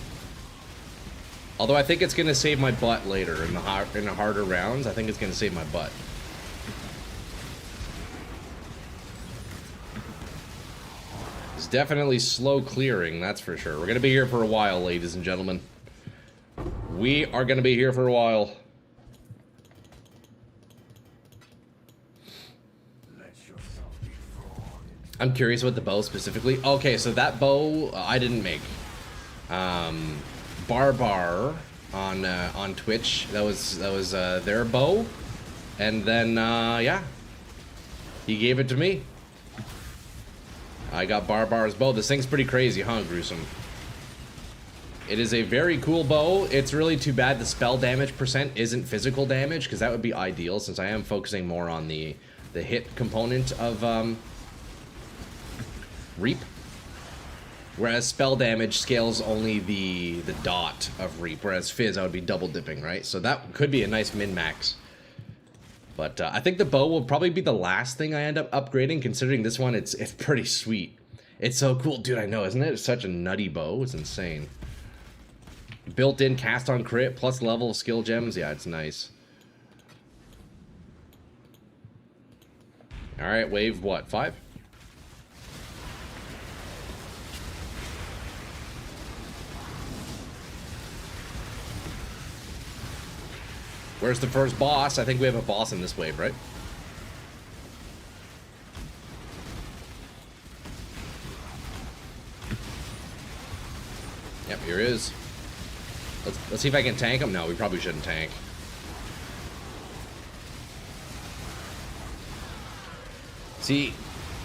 Although I think it's gonna save my butt later in the harder rounds. I think it's gonna save my butt. It's definitely slow clearing, that's for sure. We're gonna be here for a while, ladies and gentlemen. We are gonna be here for a while. I'm curious about the bow specifically. Okay, so that bow I didn't make. Barbar on Twitch, that was their bow, and then yeah, he gave it to me. I got Barbar's bow. This thing's pretty crazy, huh, Gruesome? It is a very cool bow. It's really too bad the spell damage percent isn't physical damage, because that would be ideal, since I am focusing more on the hit component of Reap. Whereas spell damage scales only the dot of Reap, whereas Fizz I would be double dipping, right? So that could be a nice min-max. But I think the bow will probably be the last thing I end up upgrading, considering this one, it's pretty sweet. It's so cool. Dude, I know, isn't it? It's such a nutty bow. It's insane. Built-in cast on crit, plus level of skill gems. Yeah, it's nice. Alright, wave what? 5? Where's the first boss? I think we have a boss in this wave, right? Yep, here it is. Let's see if I can tank him. No, we probably shouldn't tank. See,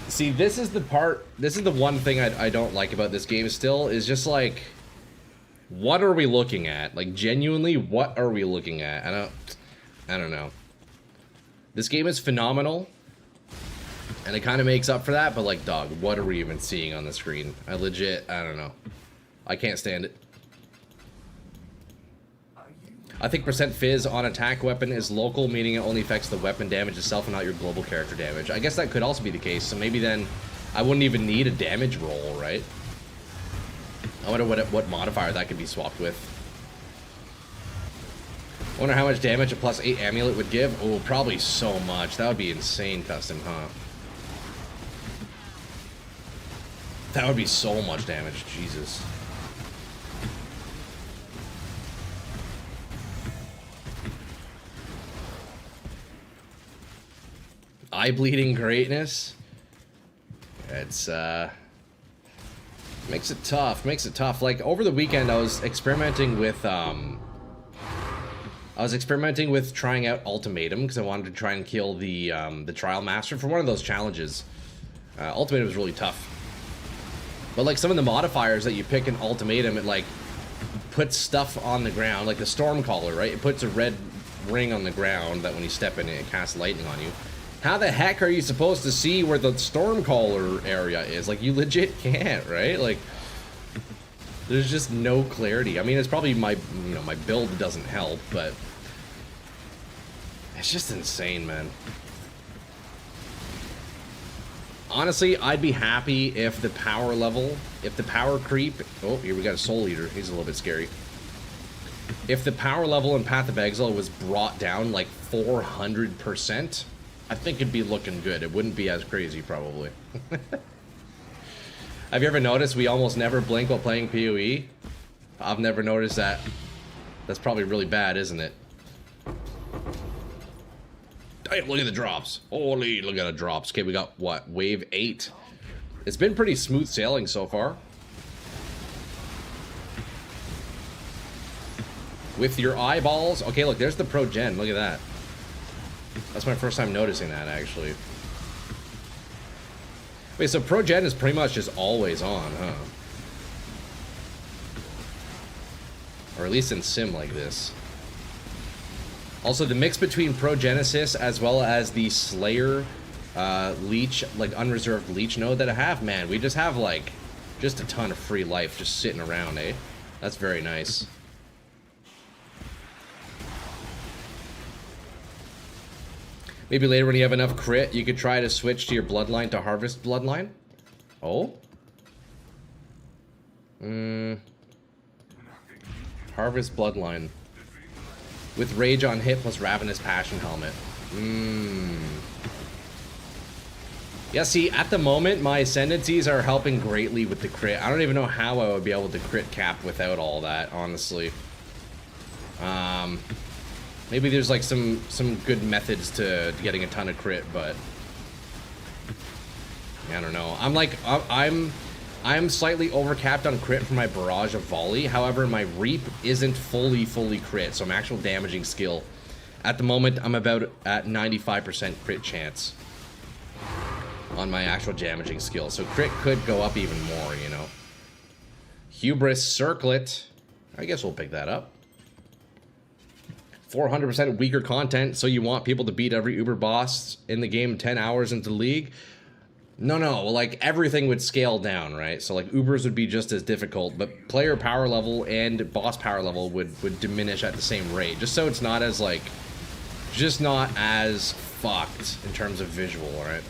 this is the part, this is the one thing I don't like about this game still, is just like, what are we looking at? Like, genuinely, what are we looking at? I don't know. This game is phenomenal, and it kind of makes up for that, but like, dog, what are we even seeing on the screen? I don't know. I can't stand it. I think percent Fizz on attack weapon is local, meaning it only affects the weapon damage itself and not your global character damage. I guess that could also be the case, so maybe then I wouldn't even need a damage roll, right? I wonder what modifier that could be swapped with. I wonder how much damage a +8 amulet would give. Oh, probably so much. That would be insane, Custom, huh? That would be so much damage, Jesus. Eye bleeding greatness. It's makes it tough. Like over the weekend, I was experimenting with trying out Ultimatum because I wanted to try and kill the Trial Master for one of those challenges. Ultimatum was really tough, but like some of the modifiers that you pick in Ultimatum, it like puts stuff on the ground, like the Stormcaller, right? It puts a red ring on the ground that when you step in it casts lightning on you. How the heck are you supposed to see where the Stormcaller area is? Like, you legit can't, right? Like, there's just no clarity. I mean, it's probably my build doesn't help, but it's just insane, man. Honestly, I'd be happy if the power level, if the power creep... Oh, here we got a Soul Eater. He's a little bit scary. if the power level in Path of Exile was brought down like 400%, I think it'd be looking good. It wouldn't be as crazy, probably. Have you ever noticed we almost never blink while playing PoE? I've never noticed that. That's probably really bad, isn't it? Damn, look at the drops. Holy, look at the drops. Okay, we got, what, wave 8? It's been pretty smooth sailing so far. With your eyeballs. Okay, look, there's the pro gen. Look at that. That's my first time noticing that, actually. Wait, so pro gen is pretty much just always on, huh? Or at least in sim like this. Also, the mix between Progenesis as well as the Slayer leech, like unreserved leech node that I have, man, we just have like just a ton of free life just sitting around, eh? That's very nice. Maybe later when you have enough crit, you could try to switch to your bloodline to harvest bloodline. Oh? Harvest bloodline. With rage on hit plus ravenous passion helmet. Yeah, see, at the moment, my ascendancies are helping greatly with the crit. I don't even know how I would be able to crit cap without all that, honestly. Maybe there's like some good methods to getting a ton of crit, but I don't know. I'm slightly overcapped on crit for my barrage of volley. However, my reap isn't fully crit, so I'm actual damaging skill. At the moment, I'm about at 95% crit chance on my actual damaging skill. So crit could go up even more, you know. Hubris Circlet. I guess we'll pick that up. 400% weaker content, so you want people to beat every Uber boss in the game 10 hours into the league? No, like everything would scale down, right? So like Ubers would be just as difficult, but player power level and boss power level would diminish at the same rate, just so it's not as like, just not as fucked in terms of visual, right?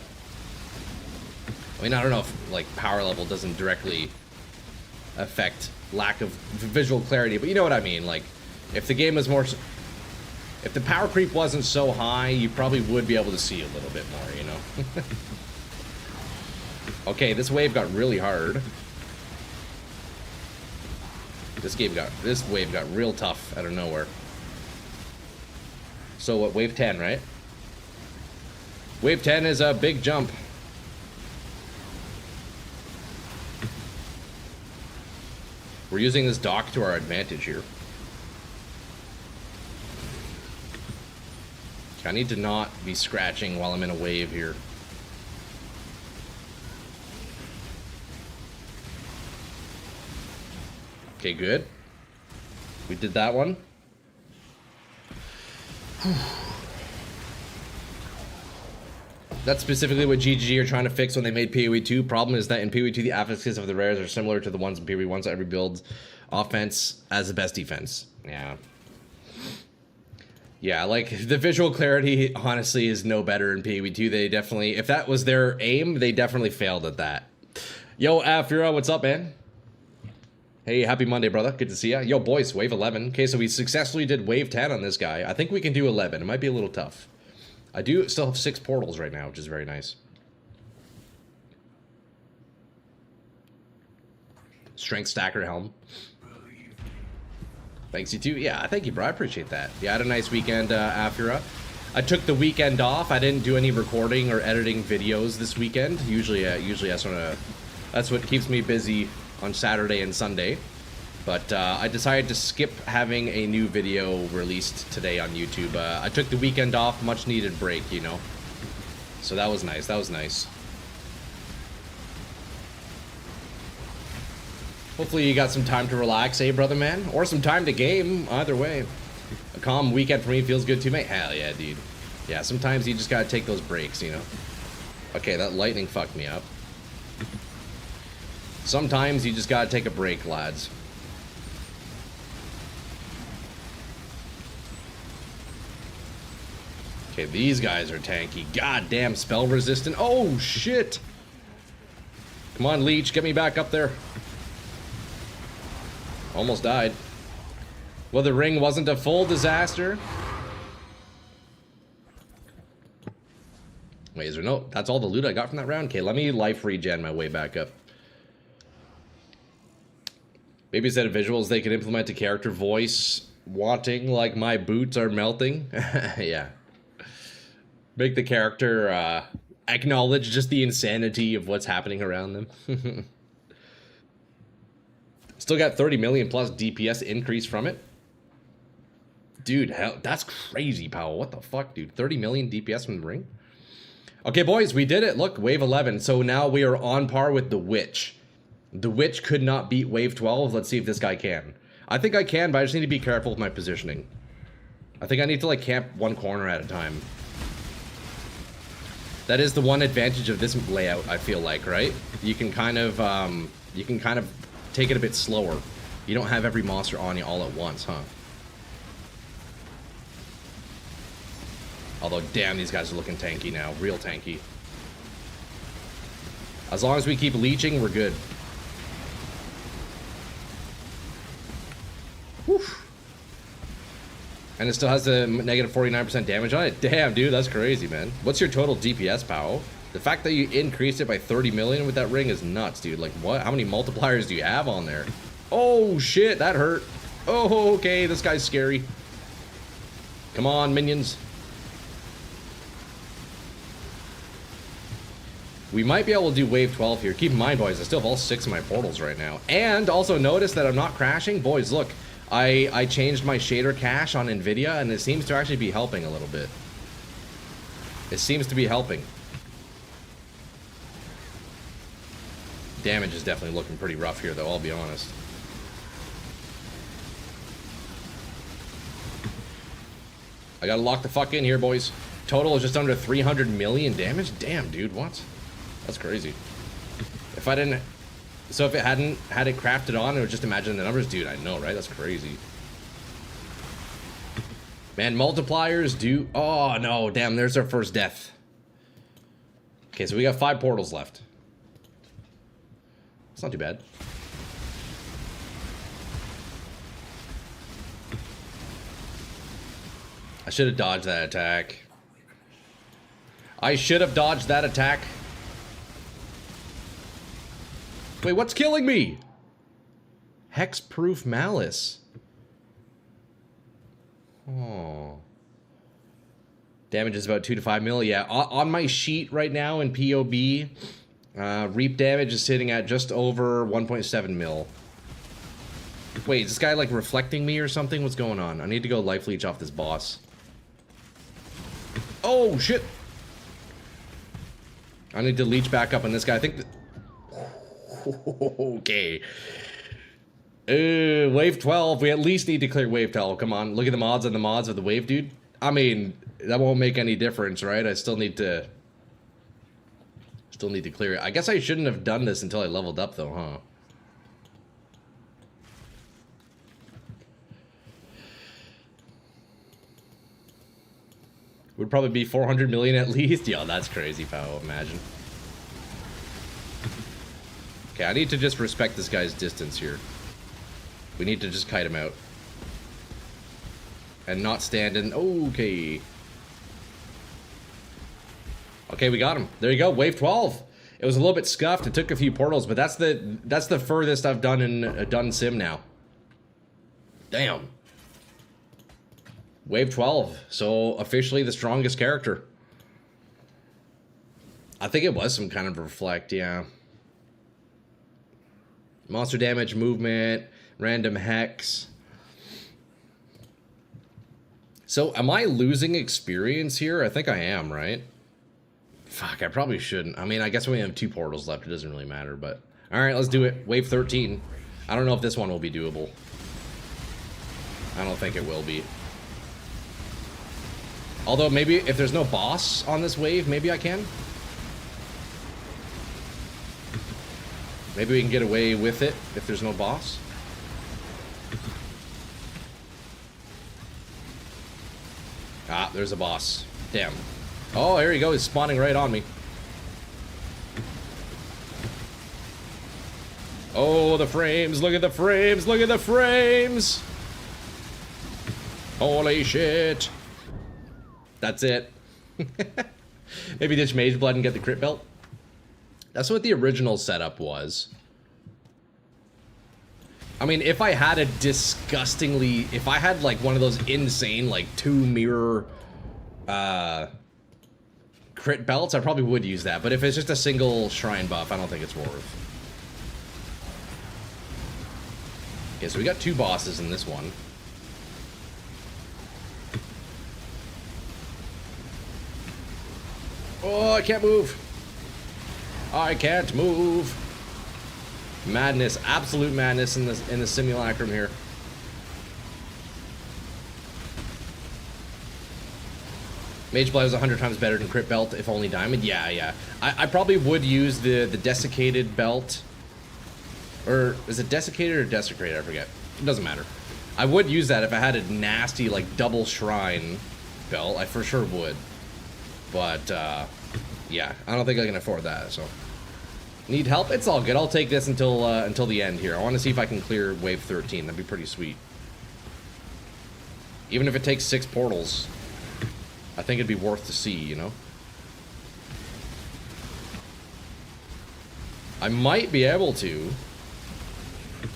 I mean, I don't know if like power level doesn't directly affect lack of visual clarity, but you know what I mean. Like, if the game was more, if the power creep wasn't so high, you probably would be able to see a little bit more, you know? Okay, this wave got really hard. This wave got real tough out of nowhere. So what, wave 10, right? Wave 10 is a big jump. We're using this dock to our advantage here. I need to not be scratching while I'm in a wave here. Okay, good. We did that one. That's specifically what GGG are trying to fix when they made PoE 2. Problem is that in PoE 2, the affixes of the rares are similar to the ones in PoE 1, so every build offense as the best defense. Yeah. Yeah, like, the visual clarity, honestly, is no better in PoE 2. They definitely, if that was their aim, they definitely failed at that. Yo, Afura, what's up, man? Hey, happy Monday, brother. Good to see ya. Yo, boys, wave 11. Okay, so we successfully did wave 10 on this guy. I think we can do 11. It might be a little tough. I do still have 6 portals right now, which is very nice. Strength Stacker Helm. Thanks, you too. Yeah, thank you, bro. I appreciate that. Yeah, I had a nice weekend, Afura. I took the weekend off. I didn't do any recording or editing videos this weekend. Usually that's what keeps me busy on Saturday and Sunday. But I decided to skip having a new video released today on YouTube. I took the weekend off, much needed break, you know. So that was nice. That was nice. Hopefully you got some time to relax, eh, brother man? Or some time to game, either way. A calm weekend for me feels good too, mate. Hell yeah, dude. Yeah, sometimes you just gotta take those breaks, you know? Okay, that lightning fucked me up. Sometimes you just gotta take a break, lads. Okay, these guys are tanky. Goddamn spell resistant. Oh, shit! Come on, Leech, get me back up there. Almost died. Well, the ring wasn't a full disaster. Wait, is there no... That's all the loot I got from that round? Okay, let me life regen my way back up. Maybe instead of visuals, they could implement a character voice wanting, like, my boots are melting. Yeah. Make the character acknowledge just the insanity of what's happening around them. Still got 30 million plus DPS increase from it. Dude, hell, that's crazy, Powell. What the fuck, dude? 30 million DPS from the ring? Okay, boys, we did it. Look, wave 11. So now we are on par with the Witch. The Witch could not beat wave 12. Let's see if this guy can. I think I can, but I just need to be careful with my positioning. I think I need to, like, camp one corner at a time. That is the one advantage of this layout, I feel like, right? You can kind of take it a bit slower. You don't have every monster on you all at once, huh? Although, damn, these guys are looking tanky now. Real tanky. As long as we keep leeching, we're good. Whew. And it still has the negative 49% damage on it? Damn, dude, that's crazy, man. What's your total DPS, Powell? The fact that you increased it by 30 million with that ring is nuts, dude. Like, what? How many multipliers do you have on there? Oh, shit, that hurt. Oh, okay, this guy's scary. Come on, minions. We might be able to do wave 12 here. Keep in mind, boys, I still have all 6 of my portals right now. And also notice that I'm not crashing. Boys, look. I changed my shader cache on NVIDIA, and it seems to actually be helping a little bit. It seems to be helping. Damage is definitely looking pretty rough here, though, I'll be honest. I gotta lock the fuck in here, boys. Total is just under 300 million damage? Damn, dude, what? That's crazy. If I didn't... So if it hadn't had it crafted on, it would just imagine the numbers. Dude, I know, right? That's crazy. Man, multipliers do... Oh, no. Damn, there's our first death. Okay, so we got 5 portals left. It's not too bad. I should have dodged that attack. I should have dodged that attack. Wait, what's killing me? Hexproof Malice. Oh. Damage is about 2 to 5 mil. Yeah, on my sheet right now in POB, reap damage is sitting at just over 1.7 mil. Wait, is this guy like reflecting me or something? What's going on? I need to go life leech off this boss. Oh, shit. I need to leech back up on this guy. I think... Okay. Wave 12. We at least need to clear wave 12. Come on. Look at the mods and the mods of the wave, dude. I mean, that won't make any difference, right? I still need to clear it. I guess I shouldn't have done this until I leveled up, though, huh? Would probably be 400 million at least. Yo, that's crazy, pal. Imagine. Okay, I need to just respect this guy's distance here. We need to just kite him out. And not stand in... Okay. Okay, we got him. There you go, wave 12. It was a little bit scuffed. It took a few portals, but that's the furthest I've done in Sim now. Damn. Wave 12. So, officially the strongest character. I think it was some kind of reflect, yeah. Monster damage, movement, random hex. So, am I losing experience here? I think I am, right? Fuck, I probably shouldn't. I mean, I guess we have 2 portals left. It doesn't really matter, but... Alright, let's do it. Wave 13. I don't know if this one will be doable. I don't think it will be. Although, maybe if there's no boss on this wave, maybe I can? Maybe we can get away with it if there's no boss. Ah, there's a boss. Damn. Oh, here he goes. He's spawning right on me. Oh, the frames. Look at the frames. Look at the frames. Holy shit. That's it. Maybe ditch Mage Blood and get the crit belt. That's what the original setup was. I mean, if I had a disgustingly... If I had, like, one of those insane, like, 2 mirror... crit belts, I probably would use that. But if it's just a single shrine buff, I don't think it's worth. Okay, so we got 2 bosses in this one. Oh, I can't move. I can't move. Madness, absolute madness in the simulacrum here. Mage Blood is 100 times better than crit belt, if only diamond. Yeah. I probably would use the desiccated belt. Or is it desiccated or desecrated? I forget. It doesn't matter. I would use that if I had a nasty, like, double shrine belt. I for sure would. But, yeah, I don't think I can afford that, so. Need help? It's all good. I'll take this until the end here. I want to see if I can clear wave 13. That'd be pretty sweet. Even if it takes 6 portals, I think it'd be worth to see, you know? I might be able to,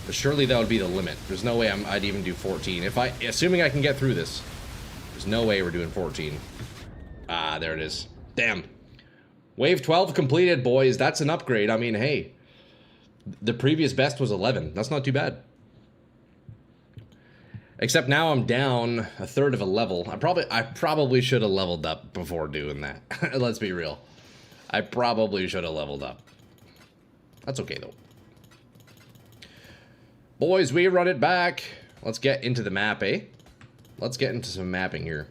but surely that would be the limit. There's no way I'd even do 14. Assuming I can get through this, there's no way we're doing 14. Ah, there it is. Damn. Wave 12 completed, boys. That's an upgrade. I mean, hey, the previous best was 11. That's not too bad. Except now I'm down a third of a level. I probably should have leveled up before doing that. Let's be real. I probably should have leveled up. That's okay, though. Boys, we run it back. Let's get into the map, eh? Let's get into some mapping here.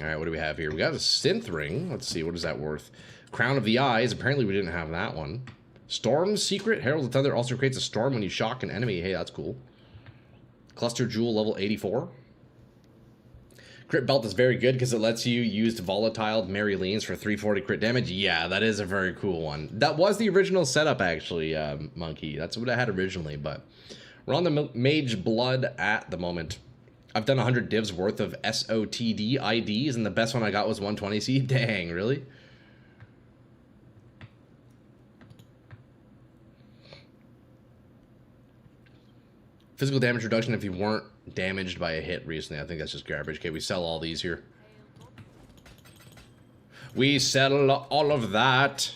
Alright, what do we have here? We got a synth ring. Let's see, what is that worth? Crown of the Eyes. Apparently we didn't have that one. Storm's Secret. Herald of Thunder also creates a storm when you shock an enemy. Hey, that's cool. Cluster Jewel level 84. Crit Belt is very good because it lets you use volatile Mary Leans for 340 crit damage. Yeah, that is a very cool one. That was the original setup, actually, Monkey. That's what I had originally, but we're on the Mage Blood at the moment. I've done 100 divs worth of SOTD IDs, and the best one I got was 120C. Dang, really? Physical damage reduction if you weren't damaged by a hit recently. I think that's just garbage. Okay, we sell all these here. We sell all of that.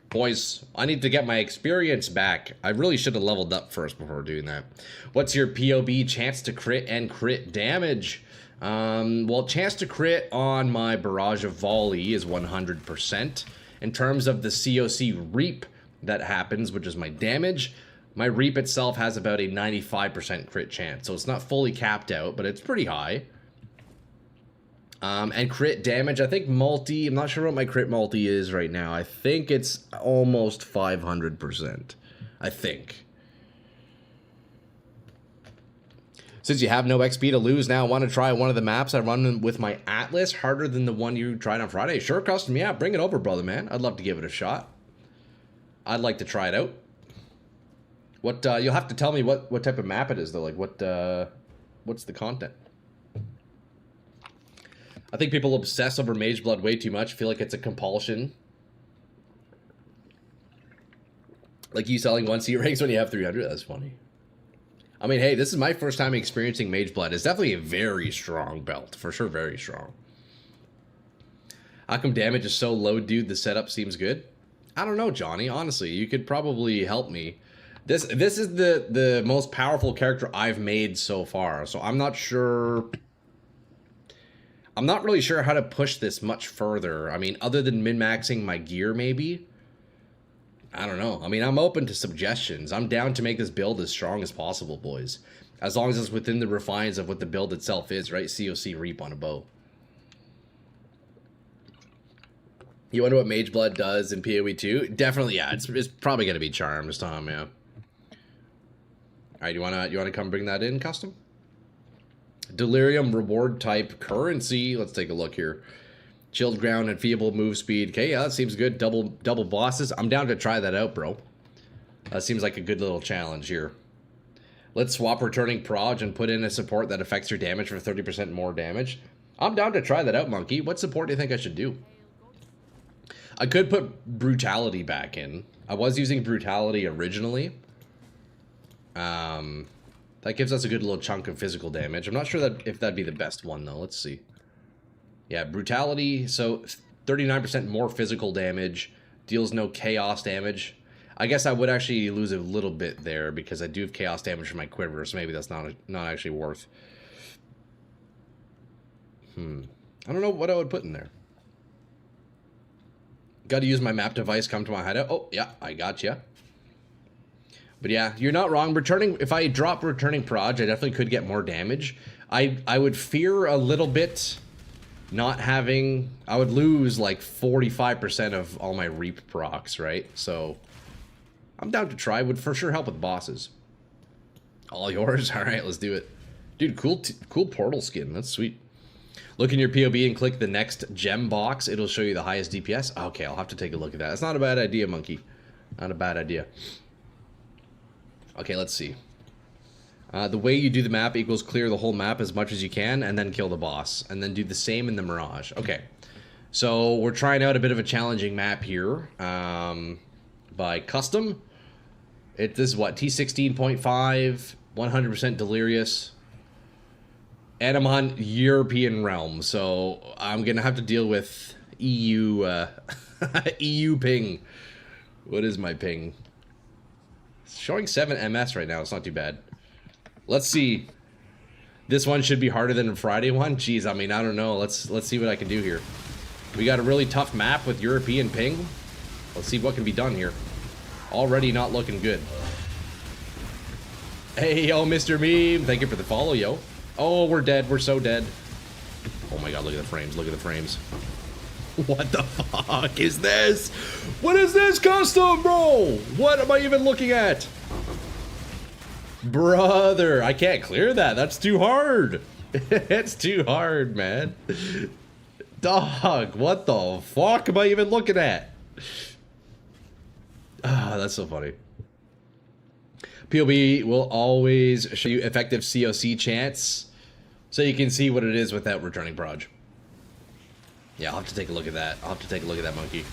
Boys, I need to get my experience back. I really should have leveled up first before doing that. What's your POB chance to crit and crit damage? Well, chance to crit on my Barrage of Volley is 100%. In terms of the COC Reap that happens, which is my damage, my Reap itself has about a 95% crit chance. So it's not fully capped out, but it's pretty high. And crit damage, I think multi, I'm not sure what my crit multi is right now. I think it's almost 500%. I think. Since you have no XP to lose now, I want to try one of the maps I run with my Atlas, harder than the one you tried on Friday. Sure, Custom, yeah, bring it over, brother, man. I'd love to give it a shot. I'd like to try it out. What, you'll have to tell me what type of map it is, though. Like, what's the content? I think people obsess over Mage Blood way too much. I feel like it's a compulsion. Like you selling 1C ranks when you have 300. That's funny. I mean, hey, this is my first time experiencing Mage Blood. It's definitely a very strong belt. For sure, very strong. How come damage is so low, dude? The setup seems good. I don't know, Johnny. Honestly, you could probably help me. This is the most powerful character I've made so far. So I'm not sure... I'm not really sure how to push this much further. I mean, other than min-maxing my gear, maybe? I don't know. I mean, I'm open to suggestions. I'm down to make this build as strong as possible, boys. As long as it's within the refines of what the build itself is, right? COC Reap on a bow. You wonder what Mage Blood does in PoE 2? Definitely, yeah. It's probably going to be Charms, Tom, yeah. Alright, you wanna come bring that in, Custom? Delirium reward type currency. Let's take a look here. Chilled ground and feeble move speed. Okay, yeah, that seems good. Double bosses. I'm down to try that out, bro. That seems like a good little challenge here. Let's swap returning proj and put in a support that affects your damage for 30% more damage. I'm down to try that out, Monkey. What support do you think I should do? I could put brutality back in. I was using brutality originally. That gives us a good little chunk of physical damage. I'm not sure that if that'd be the best one though. Let's see. Yeah, brutality. So 39% more physical damage. Deals no chaos damage. I guess I would actually lose a little bit there because I do have chaos damage from my quiver, so maybe that's not actually worth. I don't know what I would put in there. Got to use my map device, come to my hideout. Oh, yeah, I got you. But yeah, you're not wrong. Returning, if I drop returning proj, I definitely could get more damage. I would fear a little bit not having, I would lose like 45% of all my reap procs, right? So I'm down to try. Would for sure help with bosses. All yours. All right, let's do it. Dude, cool portal skin. That's sweet. Look in your POB and click the next gem box. It'll show you the highest DPS. Okay, I'll have to take a look at that. That's not a bad idea, Monkey. Not a bad idea. Okay, let's see. The way you do the map equals clear the whole map as much as you can and then kill the boss. And then do the same in the Mirage. Okay. So we're trying out a bit of a challenging map here. By custom. This is what? T16.5. 100% delirious. And I'm on European realm. So I'm going to have to deal with EU. EU ping. What is my ping? It's showing 7 MS right now. It's not too bad. Let's see. This one should be harder than the Friday one. Jeez, I mean, I don't know. Let's see what I can do here. We got a really tough map with European ping. Let's see what can be done here. Already not looking good. Hey, yo, Mr. Meme. Thank you for the follow, yo. Oh, we're dead. We're so dead. Oh my god, look at the frames. Look at the frames. What the fuck is this? What is this custom, bro? What am I even looking at? Brother, I can't clear that. That's too hard. It's too hard, man. Dog, what the fuck am I even looking at? Ah, that's so funny. POB will always show you effective COC chance, so you can see what it is without returning proj. Yeah, I'll have to take a look at that. I'll have to take a look at that, Monkey.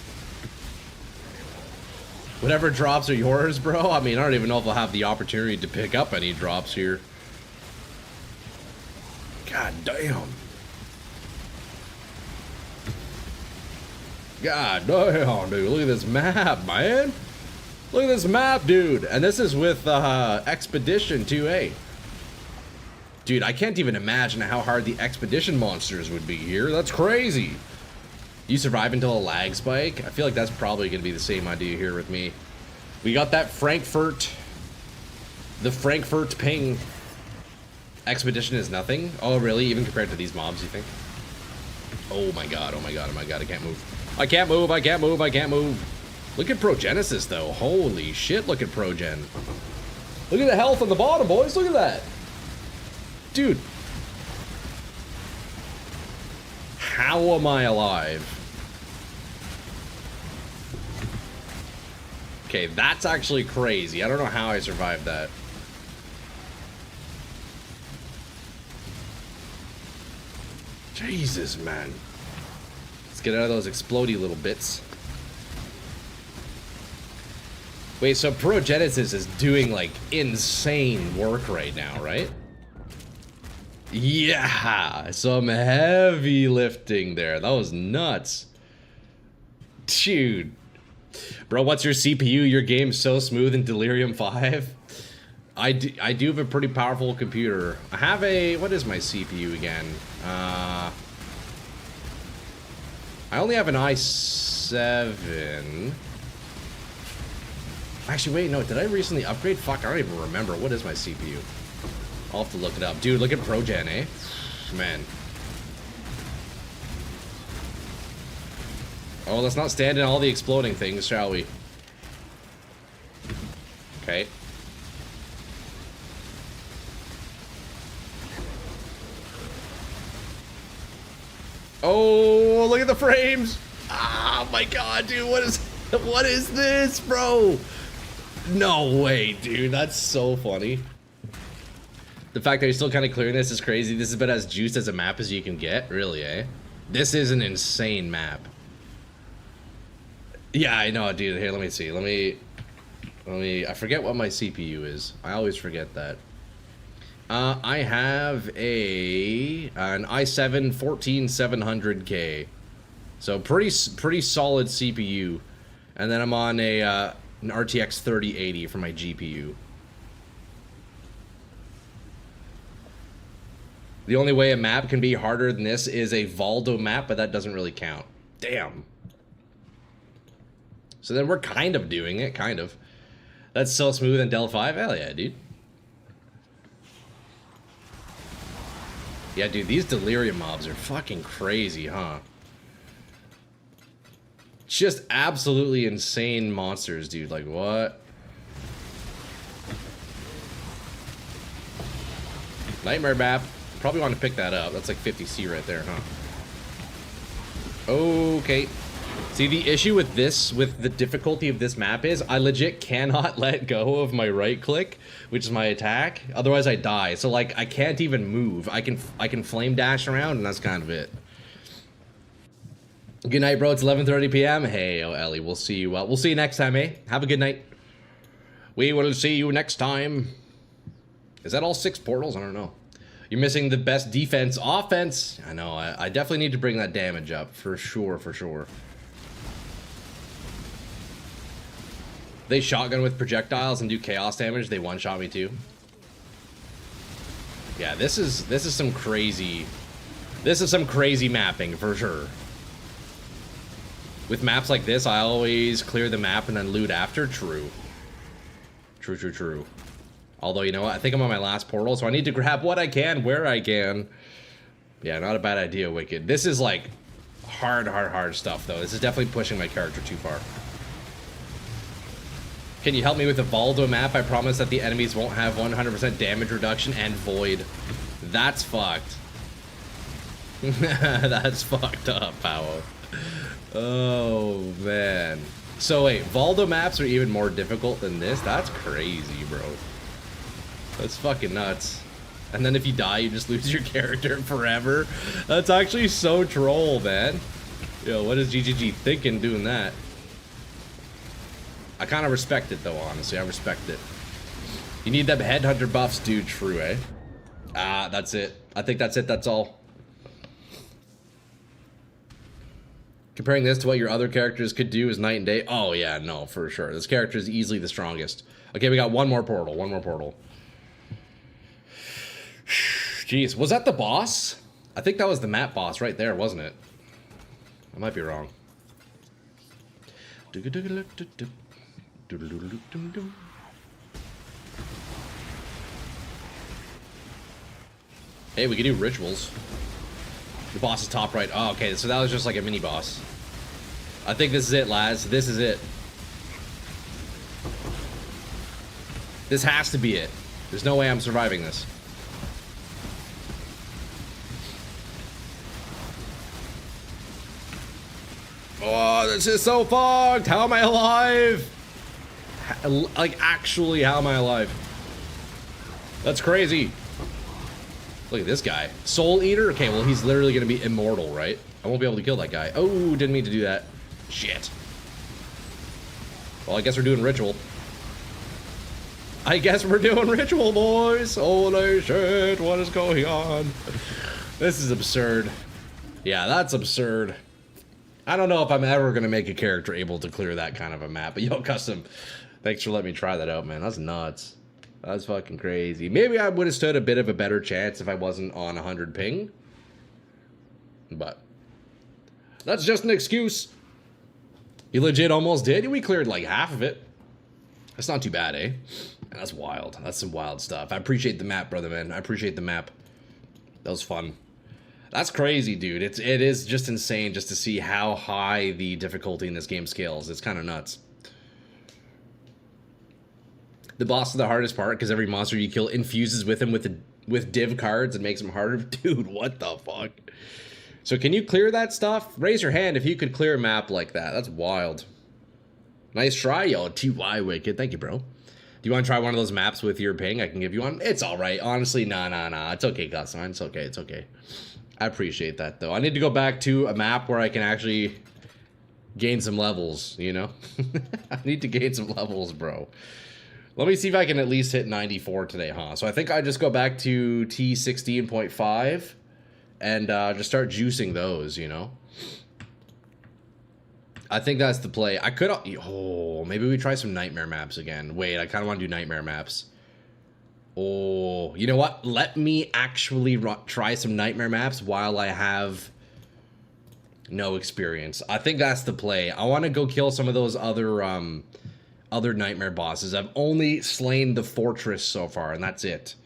Whatever drops are yours, bro. I mean, I don't even know if I'll have the opportunity to pick up any drops here. God damn. God damn, dude. Look at this map, man. Look at this map, dude. And this is with Expedition 2A. Dude, I can't even imagine how hard the Expedition monsters would be here. That's crazy. You survive until a lag spike? I feel like that's probably going to be the same idea here with me. We got that Frankfurt. The Frankfurt ping. Expedition is nothing? Oh, really? Even compared to these mobs, you think? Oh my god, oh my god, oh my god, I can't move. I can't move, I can't move, I can't move. Look at Progenesis, though. Holy shit, look at Progen. Look at the health on the bottom, boys. Look at that. Dude. How am I alive? Okay, that's actually crazy. I don't know how I survived that. Jesus, man. Let's get out of those explodey little bits. Wait, so Progenesis is doing, like, insane work right now, right? Yeah, some heavy lifting there. That was nuts. Dude. Bro, what's your CPU? Your game's so smooth in Delirium 5. I do have a pretty powerful computer. I have a... What is my CPU again? I only have an i7. Actually, wait, no. Did I recently upgrade? Fuck, I don't even remember. What is my CPU? I'll have to look it up. Dude, look at Progen, eh? Man. Oh, let's not stand in all the exploding things, shall we? Okay. Oh, look at the frames! Ah, my god, dude, what is this, bro? No way, dude, that's so funny. The fact that you're still kind of clearing this is crazy. This is about as juiced as a map as you can get. Really, eh? This is an insane map. Yeah, I know, dude. Here, let me see. Let me... I forget what my CPU is. I always forget that. I have an i7 14700K. So pretty solid CPU. And then I'm on an RTX 3080 for my GPU. The only way a map can be harder than this is a Valdo map, but that doesn't really count. Damn. So then we're kind of doing it, kind of. That's so smooth in Del 5. Hell yeah, dude. Yeah, dude, these delirium mobs are fucking crazy, huh? Just absolutely insane monsters, dude. Like, what? Nightmare map. Probably want to pick that up. That's like 50C right there, huh? Okay. See, the issue with this, with the difficulty of this map is I legit cannot let go of my right click, which is my attack. Otherwise, I die. So, like, I can't even move. I can flame dash around, and that's kind of it. Good night, bro. It's 11:30 p.m. Hey, oh, Ellie, we'll see you. We'll see you next time, eh? Have a good night. We will see you next time. Is that all 6 portals? I don't know. You're missing the best defense. Offense! I know. I definitely need to bring that damage up. For sure, for sure. They shotgun with projectiles and do chaos damage. They one-shot me too. Yeah, this is some crazy... This is some crazy mapping, for sure. With maps like this, I always clear the map and then loot after. True. True, true, true. Although, you know what? I think I'm on my last portal, so I need to grab what I can, where I can. Yeah, not a bad idea, Wicked. This is, like, hard stuff, though. This is definitely pushing my character too far. Can you help me with the Valdo map? I promise that the enemies won't have 100% damage reduction and void. That's fucked. That's fucked up, Powell. Oh, man. So, wait, Valdo maps are even more difficult than this? That's crazy, bro. That's fucking nuts. And then if you die, you just lose your character forever. That's actually so troll, man. Yo, what is GGG thinking doing that? I kind of respect it, though, honestly. I respect it. You need them headhunter buffs, dude. True, eh? Ah, that's it. I think that's it. That's all. Comparing this to what your other characters could do is night and day. Oh, yeah, no, for sure. This character is easily the strongest. Okay, we got one more portal. One more portal. Jeez, was that the boss? I think that was the map boss right there, wasn't it? I might be wrong. Hey, we can do rituals. The boss is top right. Oh, okay, so that was just like a mini boss. I think this is it, lads. This is it. This has to be it. There's no way I'm surviving this. Oh, this is so fucked. How am I alive? Like, actually, how am I alive? That's crazy. Look at this guy. Soul Eater? Okay, well, he's literally going to be immortal, right? I won't be able to kill that guy. Oh, didn't mean to do that. Shit. Well, I guess we're doing ritual. I guess we're doing ritual, boys. Holy shit, what is going on? This is absurd. Yeah, that's absurd. I don't know if I'm ever going to make a character able to clear that kind of a map. But yo, Custom, thanks for letting me try that out, man. That's nuts. That's fucking crazy. Maybe I would have stood a bit of a better chance if I wasn't on 100 ping. But that's just an excuse. You legit almost did? We cleared like half of it. That's not too bad, eh? That's wild. That's some wild stuff. I appreciate the map, brother, man. I appreciate the map. That was fun. That's crazy, dude. It is just insane just to see how high the difficulty in this game scales. It's kind of nuts. The boss is the hardest part because every monster you kill infuses with him with div cards and makes him harder. Dude, what the fuck? So can you clear that stuff? Raise your hand if you could clear a map like that. That's wild. Nice try, yo. TY Wicked. Thank you, bro. Do you want to try one of those maps with your ping? I can give you one. It's all right. Honestly, nah. It's okay, Gusman. It's okay. It's okay. I appreciate that, though. I need to go back to a map where I can actually gain some levels, you know? I need to gain some levels, bro. Let me see if I can at least hit 94 today, huh? So I think I just go back to T16.5 and just start juicing those, you know? I think that's the play. I could... Oh, maybe we try some nightmare maps again. Wait, I kind of want to do nightmare maps. Oh, you know what? Let me actually try some nightmare maps while I have no experience. I think that's the play. I want to go kill some of those other nightmare bosses. I've only slain the fortress so far, and that's it.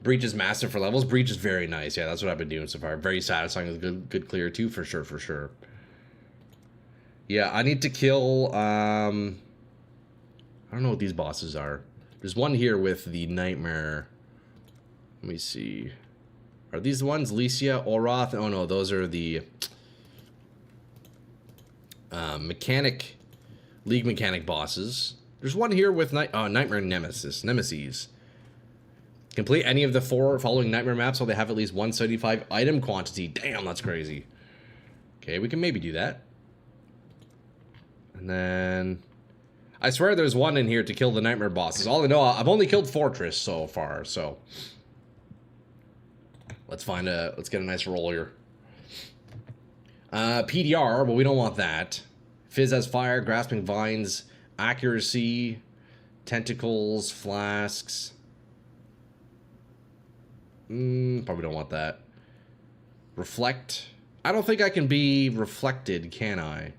Breach is massive for levels. Breach is very nice. Yeah, that's what I've been doing so far. Very satisfying with good clear too, for sure, for sure. Yeah, I need to kill, I don't know what these bosses are. There's one here with the nightmare. Let me see. Are these the ones? Lycia, Oroth? Oh no, those are the League Mechanic bosses. There's one here with Nightmare Nemesis. Complete any of the 4 following nightmare maps so they have at least 175 item quantity. Damn, that's crazy. Okay, we can maybe do that. And then... I swear there's one in here to kill the nightmare bosses. All I know, I've only killed Fortress so far, so... Let's get a nice roll here. PDR, well, we don't want that. Fizz has fire, grasping vines, accuracy, tentacles, flasks. Probably don't want that. Reflect. I don't think I can be reflected, can I?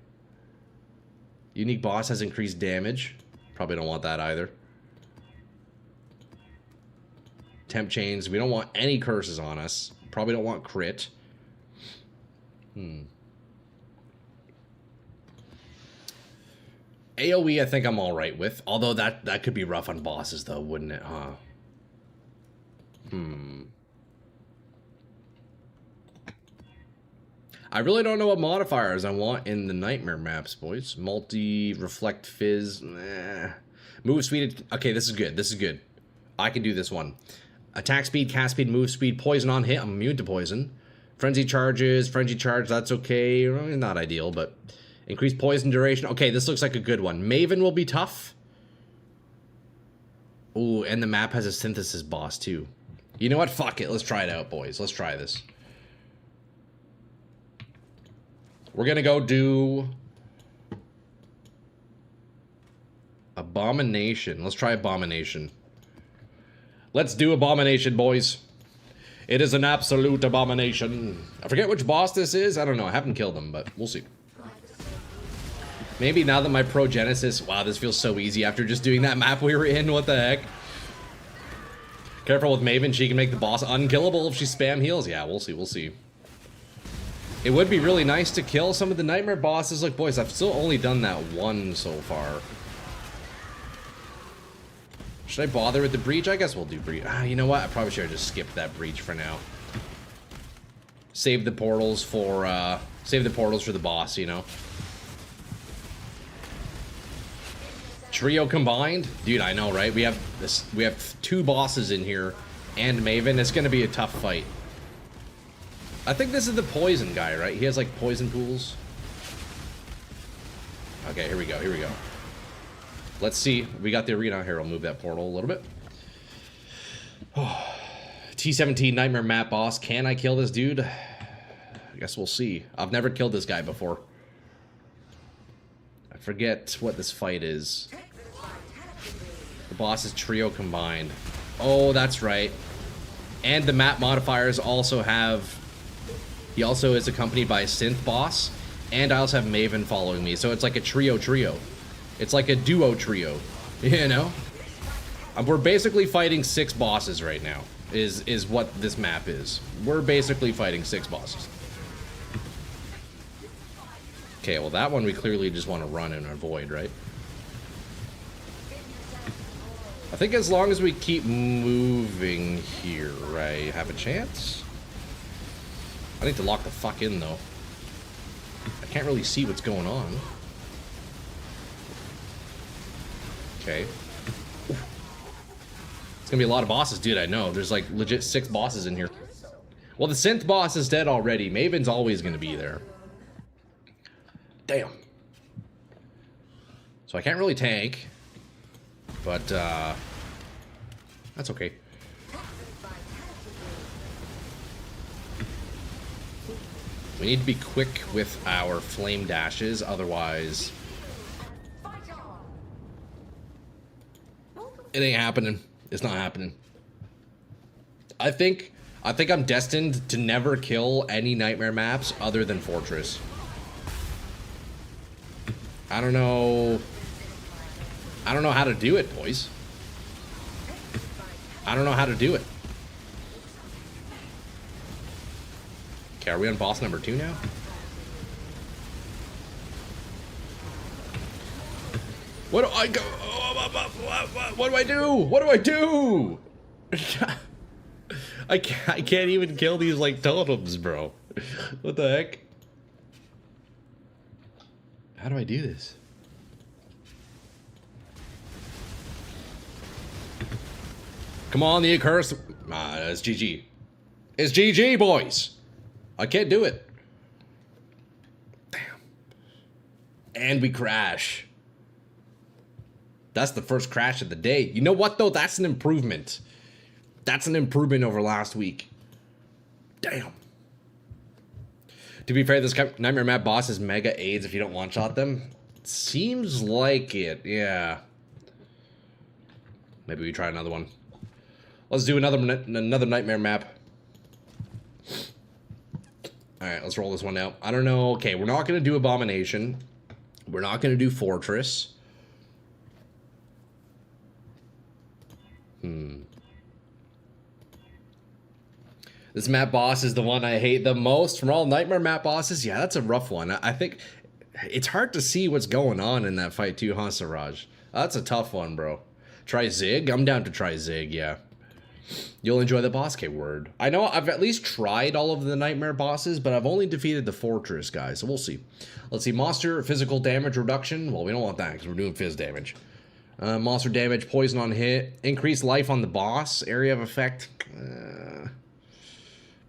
Unique boss has increased damage. Probably don't want that either. Temp chains. We don't want any curses on us. Probably don't want crit. AoE I think I'm alright with. Although that could be rough on bosses though, wouldn't it, huh? I really don't know what modifiers I want in the nightmare maps, boys. Multi, reflect, fizz, move speed. Okay, this is good. This is good. I can do this one. Attack speed, cast speed, move speed, poison on hit. I'm immune to poison. Frenzy charges, frenzy charge. That's okay. Not ideal, but increased poison duration. Okay, this looks like a good one. Maven will be tough. Ooh, and the map has a synthesis boss too. You know what? Fuck it. Let's try it out, boys. Let's try this. We're gonna go do Abomination. Let's try Abomination. Let's do Abomination, boys. It is an absolute abomination. I forget which boss this is. I don't know. I haven't killed him, but we'll see. Maybe now that my Pro Genesis... Wow, this feels so easy after just doing that map we were in. What the heck? Careful with Maven. She can make the boss unkillable if she spam heals. Yeah, we'll see. We'll see. It would be really nice to kill some of the nightmare bosses. Like, boys, I've still only done that one so far. Should I bother with the breach? I guess we'll do breach. You know what? I probably should have just skipped that breach for now. Save the portals for the boss, you know. Trio combined? Dude, I know, right? We have 2 bosses in here and Maven. It's gonna be a tough fight. I think this is the poison guy, right? He has like poison pools. Okay, here we go, here we go. Let's see. We got the arena here. I'll move that portal a little bit. T17 Nightmare Map boss. Can I kill this dude? I guess we'll see. I've never killed this guy before. I forget what this fight is. The boss is trio combined. Oh, that's right. And the map modifiers also have... He also is accompanied by a synth boss. And I also have Maven following me. So it's like a trio. It's like a duo trio. You know? We're basically fighting 6 bosses right now. Is what this map is. We're basically fighting 6 bosses. Okay, well that one we clearly just want to run and avoid, right? I think as long as we keep moving here, right, have a chance? I need to lock the fuck in, though. I can't really see what's going on. Okay. It's gonna be a lot of bosses, dude, I know. There's like legit 6 bosses in here. Well, the synth boss is dead already. Maven's always gonna be there. Damn. So I can't really tank. But, that's okay. We need to be quick with our flame dashes, otherwise... It ain't happening. It's not happening. I think I'm destined to never kill any nightmare maps other than Fortress. I don't know how to do it, boys. I don't know how to do it. Okay, are we on boss number 2 now? What do I go? What do I do? What do I do? I can't even kill these like totems, bro. What the heck? How do I do this? Come on, the accursed. It's GG. It's GG, boys. I can't do it. Damn. And we crash. That's the first crash of the day. You know what, though? That's an improvement. That's an improvement over last week. Damn. To be fair, this Nightmare Map boss is mega AIDS if you don't one-shot them. Seems like it, yeah. Maybe we try another one. Let's do another Nightmare Map. Alright, let's roll this one out. I don't know. Okay, we're not going to do Abomination. We're not going to do Fortress. This map boss is the one I hate the most from all Nightmare Map bosses. Yeah, that's a rough one. I think it's hard to see what's going on in that fight too, huh, Siraj? That's a tough one, bro. Try Zig? I'm down to try Zig, yeah. You'll enjoy the boss K word. I know I've at least tried all of the Nightmare bosses, but I've only defeated the Fortress guys, so we'll see. Let's see, monster physical damage reduction. Well, we don't want that because we're doing fizz damage. Monster damage, poison on hit, increased life on the boss, area of effect.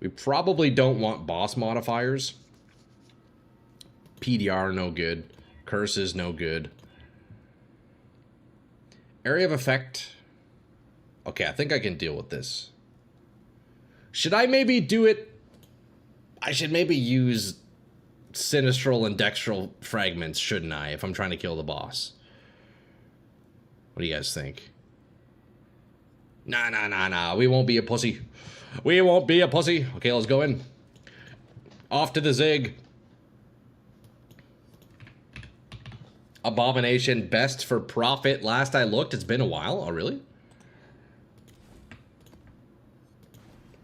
We probably don't want boss modifiers. PDR, no good. Curses, no good. Area of effect. Okay, I think I can deal with this. Should I maybe do it? I should maybe use Sinistral and Dextral fragments, shouldn't I, if I'm trying to kill the boss? What do you guys think? Nah. We won't be a pussy. We won't be a pussy. Okay, let's go in. Off to the Zig. Abomination, best for profit. Last I looked, it's been a while. Oh, really?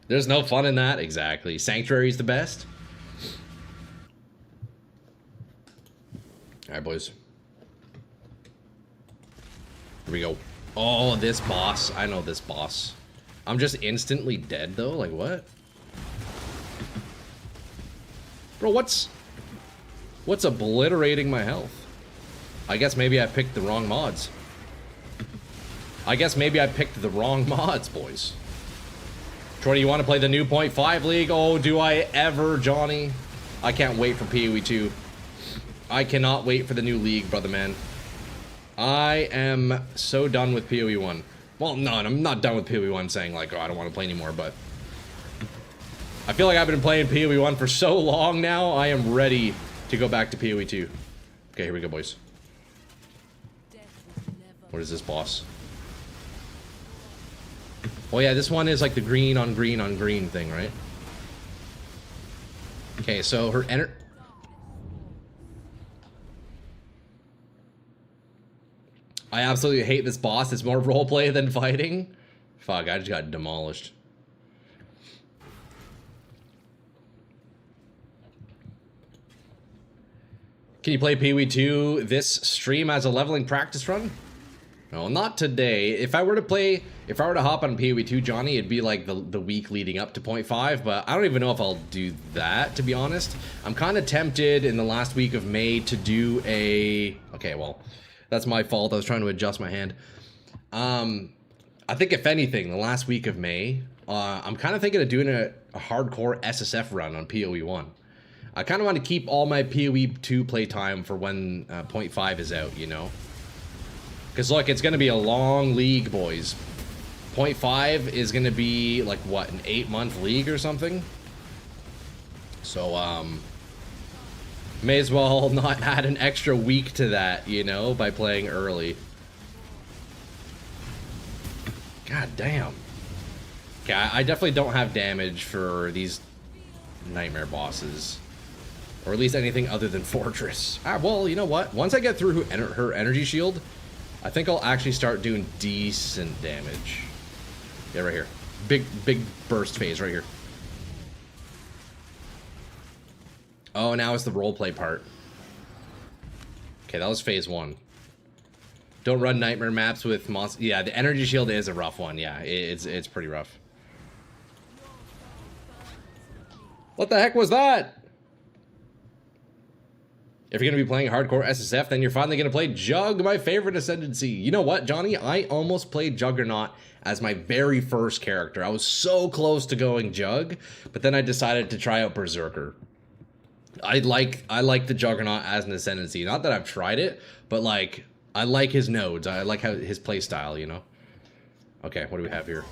There's no fun in that. Exactly. Sanctuary's the best. All right, boys. Here we go. Oh, this boss. I know this boss. I'm just instantly dead, though? Like, what? Bro, what's obliterating my health? I guess maybe I picked the wrong mods. I guess maybe I picked the wrong mods, boys. Troy, do you want to play the new .5 League? Oh, do I ever, Johnny? I can't wait for PoE 2. I cannot wait for the new league, brother man. I am so done with PoE 1. Well, no, I'm not done with PoE 1 saying, like, oh, I don't want to play anymore, but... I feel like I've been playing PoE 1 for so long now, I am ready to go back to PoE 2. Okay, here we go, boys. What is this boss? Oh yeah, this one is like the green on green on green thing, right? Okay, so her I absolutely hate this boss. It's more roleplay than fighting. Fuck, I just got demolished. Can you play PoE 2 this stream as a leveling practice run? No, not today. If I were to hop on PoE 2, Johnny, it'd be like the week leading up to .5, but I don't even know if I'll do that, to be honest. I'm kind of tempted in the last week of May to do a... Okay, well, that's my fault. I was trying to adjust my hand. I'm I think if anything, the last week of May, I'm kind of thinking of doing a hardcore SSF run on PoE 1. I kind of want to keep all my PoE 2 playtime for when point 5 is out, you know? Because look, it's going to be a long league, boys. Point 5 is going to be, like, what, an 8-month league or something? So, may as well not add an extra week to that, you know, by playing early. God damn. Okay, I definitely don't have damage for these nightmare bosses. Or at least anything other than Fortress. Ah, well, you know what? Once I get through her energy shield, I think I'll actually start doing decent damage. Yeah, right here. Big burst phase right here. Oh, now it's the roleplay part. Okay, that was phase 1. Don't run nightmare maps with monsters. Yeah, the energy shield is a rough one. Yeah, it's pretty rough. What the heck was that? If you're going to be playing hardcore SSF, then you're finally going to play Jug, my favorite Ascendancy. You know what, Johnny? I almost played Juggernaut as my very first character. I was so close to going Jug, but then I decided to try out Berserker. I like the Juggernaut as an Ascendancy. Not that I've tried it, but like I like his nodes. I like how his play style, you know. Okay, what do we have here?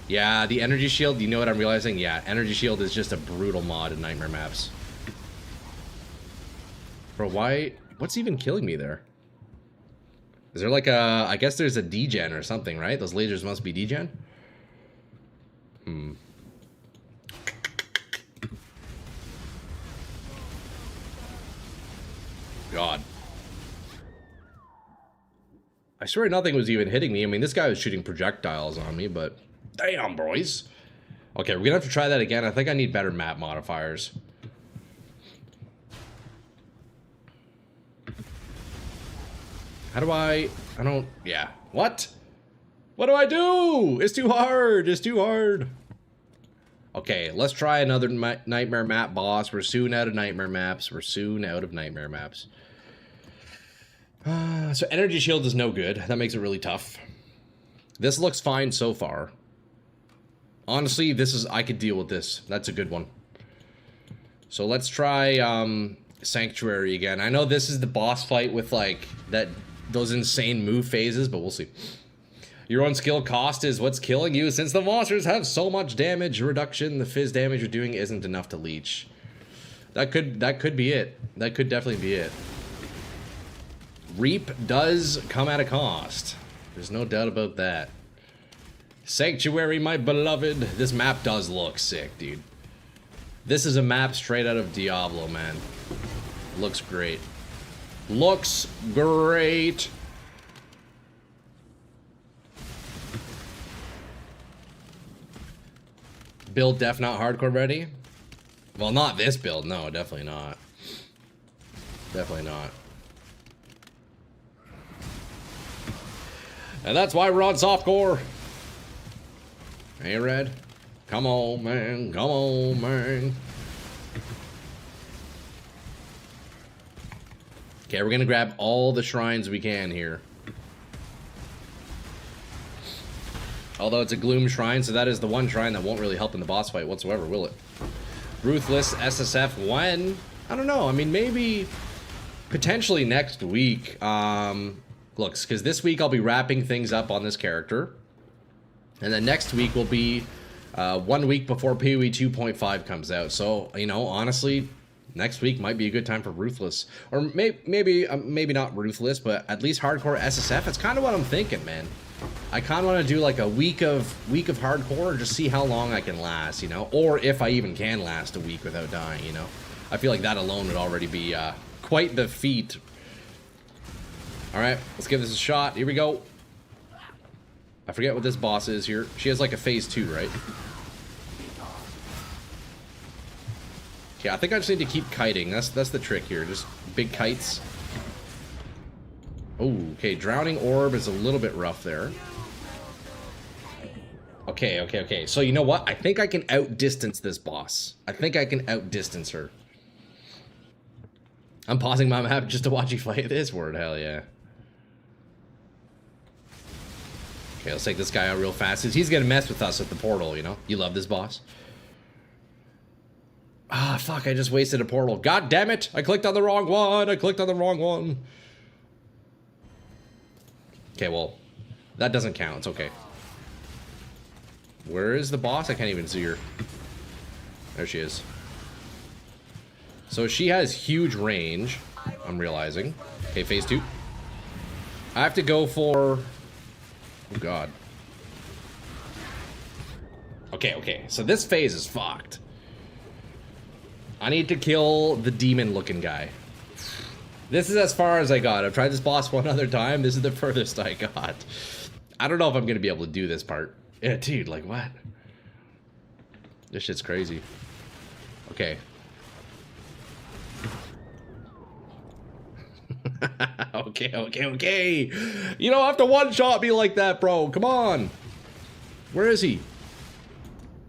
Yeah, the energy shield. You know what I'm realizing? Yeah, energy shield is just a brutal mod in nightmare maps. Bro, why? What's even killing me there? Is there like a? I guess there's a degen or something, right? Those lasers must be degen. God. I swear nothing was even hitting me. I mean, this guy was shooting projectiles on me, but damn, boys. Okay, we're gonna have to try that again. I think I need better map modifiers. How do I don't, yeah. What? What do I do? It's too hard. It's too hard. Okay, let's try another nightmare map boss. We're soon out of nightmare maps. We're soon out of nightmare maps. So energy shield is no good. That makes it really tough. This looks fine so far. Honestly, I could deal with this. That's a good one. So let's try Sanctuary again. I know this is the boss fight with like those insane move phases, but we'll see. Your own skill cost is what's killing you. Since the monsters have so much damage reduction, the fizz damage you're doing isn't enough to leech. That could be it. That could definitely be it. Reap does come at a cost. There's no doubt about that. Sanctuary, my beloved. This map does look sick, dude. This is a map straight out of Diablo, man. Looks great. Looks great. Build Def not hardcore ready? Well, not this build. No, definitely not. Definitely not. And that's why we're on softcore. Hey, Red. Come on, man. Come on, man. Okay, we're gonna grab all the shrines we can here. Although it's a Gloom Shrine, so that is the one shrine that won't really help in the boss fight whatsoever, will it? Ruthless SSF when? I don't know. I mean, maybe potentially next week. Looks, because this week I'll be wrapping things up on this character. And then next week will be 1 week before PoE 2.5 comes out. So, you know, honestly, next week might be a good time for Ruthless. Or maybe not Ruthless, but at least hardcore SSF. It's kind of what I'm thinking, man. I kind of want to do like a week of hardcore and just see how long I can last, you know? Or if I even can last a week without dying, you know? I feel like that alone would already be quite the feat. Alright, let's give this a shot. Here we go. I forget what this boss is here. She has like a phase 2, right? Okay, I think I just need to keep kiting. That's the trick here. Just big kites. Oh, okay. Drowning Orb is a little bit rough there. Okay. So you know what? I think I can outdistance this boss. I think I can outdistance her. I'm pausing my map just to watch you fight this word. Hell yeah. Okay, let's take this guy out real fast. He's gonna mess with us at the portal, you know? You love this boss. Ah, fuck, I just wasted a portal. God damn it! I clicked on the wrong one! I clicked on the wrong one! Okay, well, that doesn't count. It's okay. Where is the boss? I can't even see her. There she is. So she has huge range, I'm realizing. Okay, phase 2. I have to go for... Oh, God. Okay. So this phase is fucked. I need to kill the demon-looking guy. This is as far as I got. I've tried this boss one other time. This is the furthest I got. I don't know if I'm going to be able to do this part. Yeah, dude, like, what? This shit's crazy. Okay. Okay. You don't have to one-shot me like that, bro. Come on. Where is he?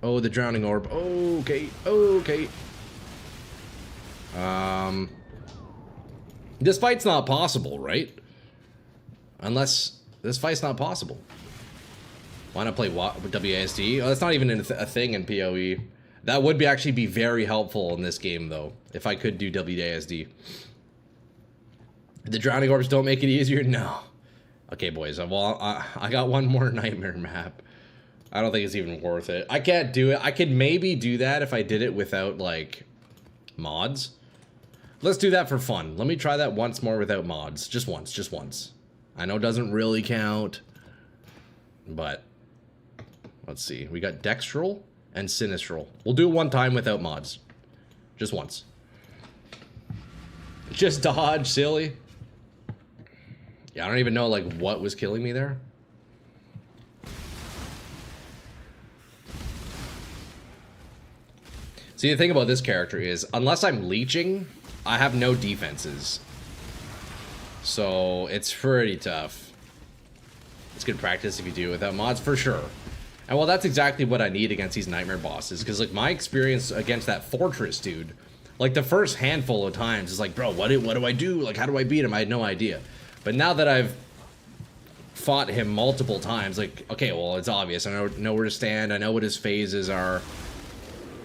Oh, the drowning orb. Okay. This fight's not possible, right? Unless this fight's not possible. Why not play WASD? Oh, that's not even a thing in PoE. That would actually be very helpful in this game, though, if I could do WASD. The drowning orbs don't make it easier? No. Okay, boys. Well, I got one more nightmare map. I don't think it's even worth it. I can't do it. I could maybe do that if I did it without, like, mods. Let's do that for fun. Let me try that once more without mods. Just once. I know it doesn't really count, but let's see. We got Dextral and Sinistral. We'll do it one time without mods. Just once. Just dodge, silly. Yeah, I don't even know, like, what was killing me there. See, the thing about this character is, unless I'm leeching, I have no defenses. So, it's pretty tough. It's good practice if you do it without mods, for sure. And well, that's exactly what I need against these nightmare bosses, because, like, my experience against that fortress dude, like, the first handful of times is like, bro, what do I do? Like, how do I beat him? I had no idea. But now that I've fought him multiple times, like, okay, well, it's obvious. I know where to stand. I know what his phases are.